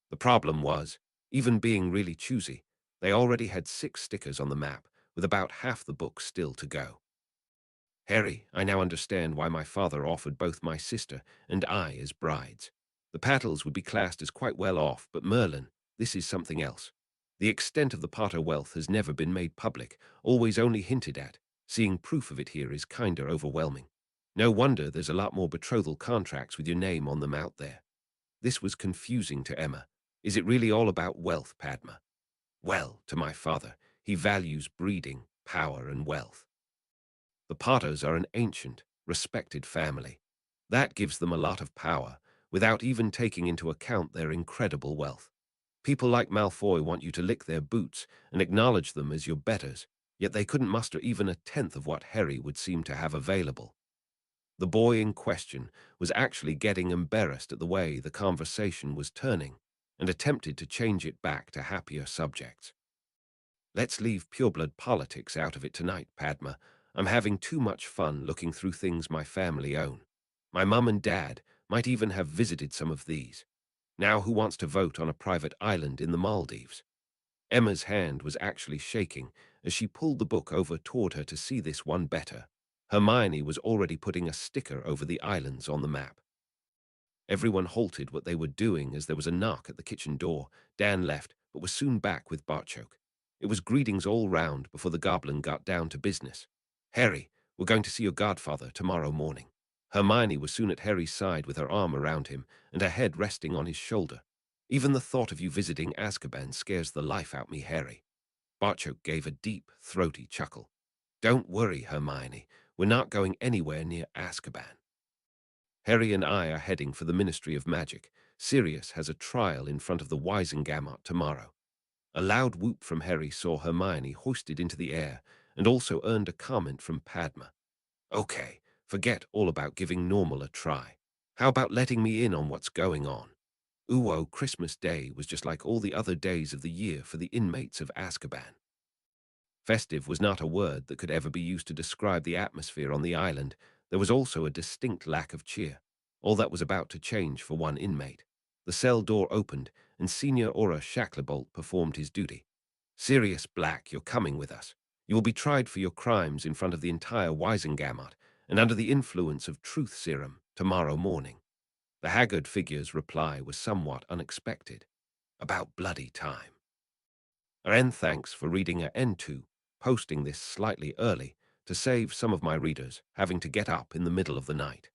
The problem was, even being really choosy, they already had 6 stickers on the map, with about half the book still to go. Harry, I now understand why my father offered both my sister and I as brides. The Pattles would be classed as quite well off, but Merlin, this is something else. The extent of the Potter wealth has never been made public, always only hinted at. Seeing proof of it here is kinda overwhelming. No wonder there's a lot more betrothal contracts with your name on them out there. This was confusing to Emma. Is it really all about wealth, Padma? Well, to my father, he values breeding, power, and wealth. The Potters are an ancient, respected family. That gives them a lot of power, without even taking into account their incredible wealth. People like Malfoy want you to lick their boots and acknowledge them as your betters, yet they couldn't muster even a tenth of what Harry would seem to have available. The boy in question was actually getting embarrassed at the way the conversation was turning and attempted to change it back to happier subjects. Let's leave pureblood politics out of it tonight, Padma. I'm having too much fun looking through things my family own. My mum and dad might even have visited some of these. Now who wants to vote on a private island in the Maldives? Emma's hand was actually shaking as she pulled the book over toward her to see this one better. Hermione was already putting a sticker over the islands on the map. Everyone halted what they were doing as there was a knock at the kitchen door. Dan left, but was soon back with Bartchoke. It was greetings all round before the goblin got down to business. Harry, we're going to see your godfather tomorrow morning. Hermione was soon at Harry's side with her arm around him and her head resting on his shoulder. Even the thought of you visiting Azkaban scares the life out me, Harry. Bartchoke gave a deep, throaty chuckle. Don't worry, Hermione. We're not going anywhere near Azkaban. Harry and I are heading for the Ministry of Magic Sirius has a trial in front of the Wisengamot tomorrow. A loud whoop from Harry saw Hermione hoisted into the air and also earned a comment from Padma. Okay, forget all about giving normal a try. How about letting me in on what's going on? Christmas Day was just like all the other days of the year for the inmates of Azkaban. Festive was not a word that could ever be used to describe the atmosphere on the island. There was also a distinct lack of cheer. All that was about to change for one inmate. The cell door opened, and Senior Aura Shacklebolt performed his duty. Sirius Black, you're coming with us. You will be tried for your crimes in front of the entire Wisengamot and under the influence of truth serum tomorrow morning. The haggard figure's reply was somewhat unexpected. About bloody time. And thanks for reading at N2, posting this slightly early to save some of my readers having to get up in the middle of the night.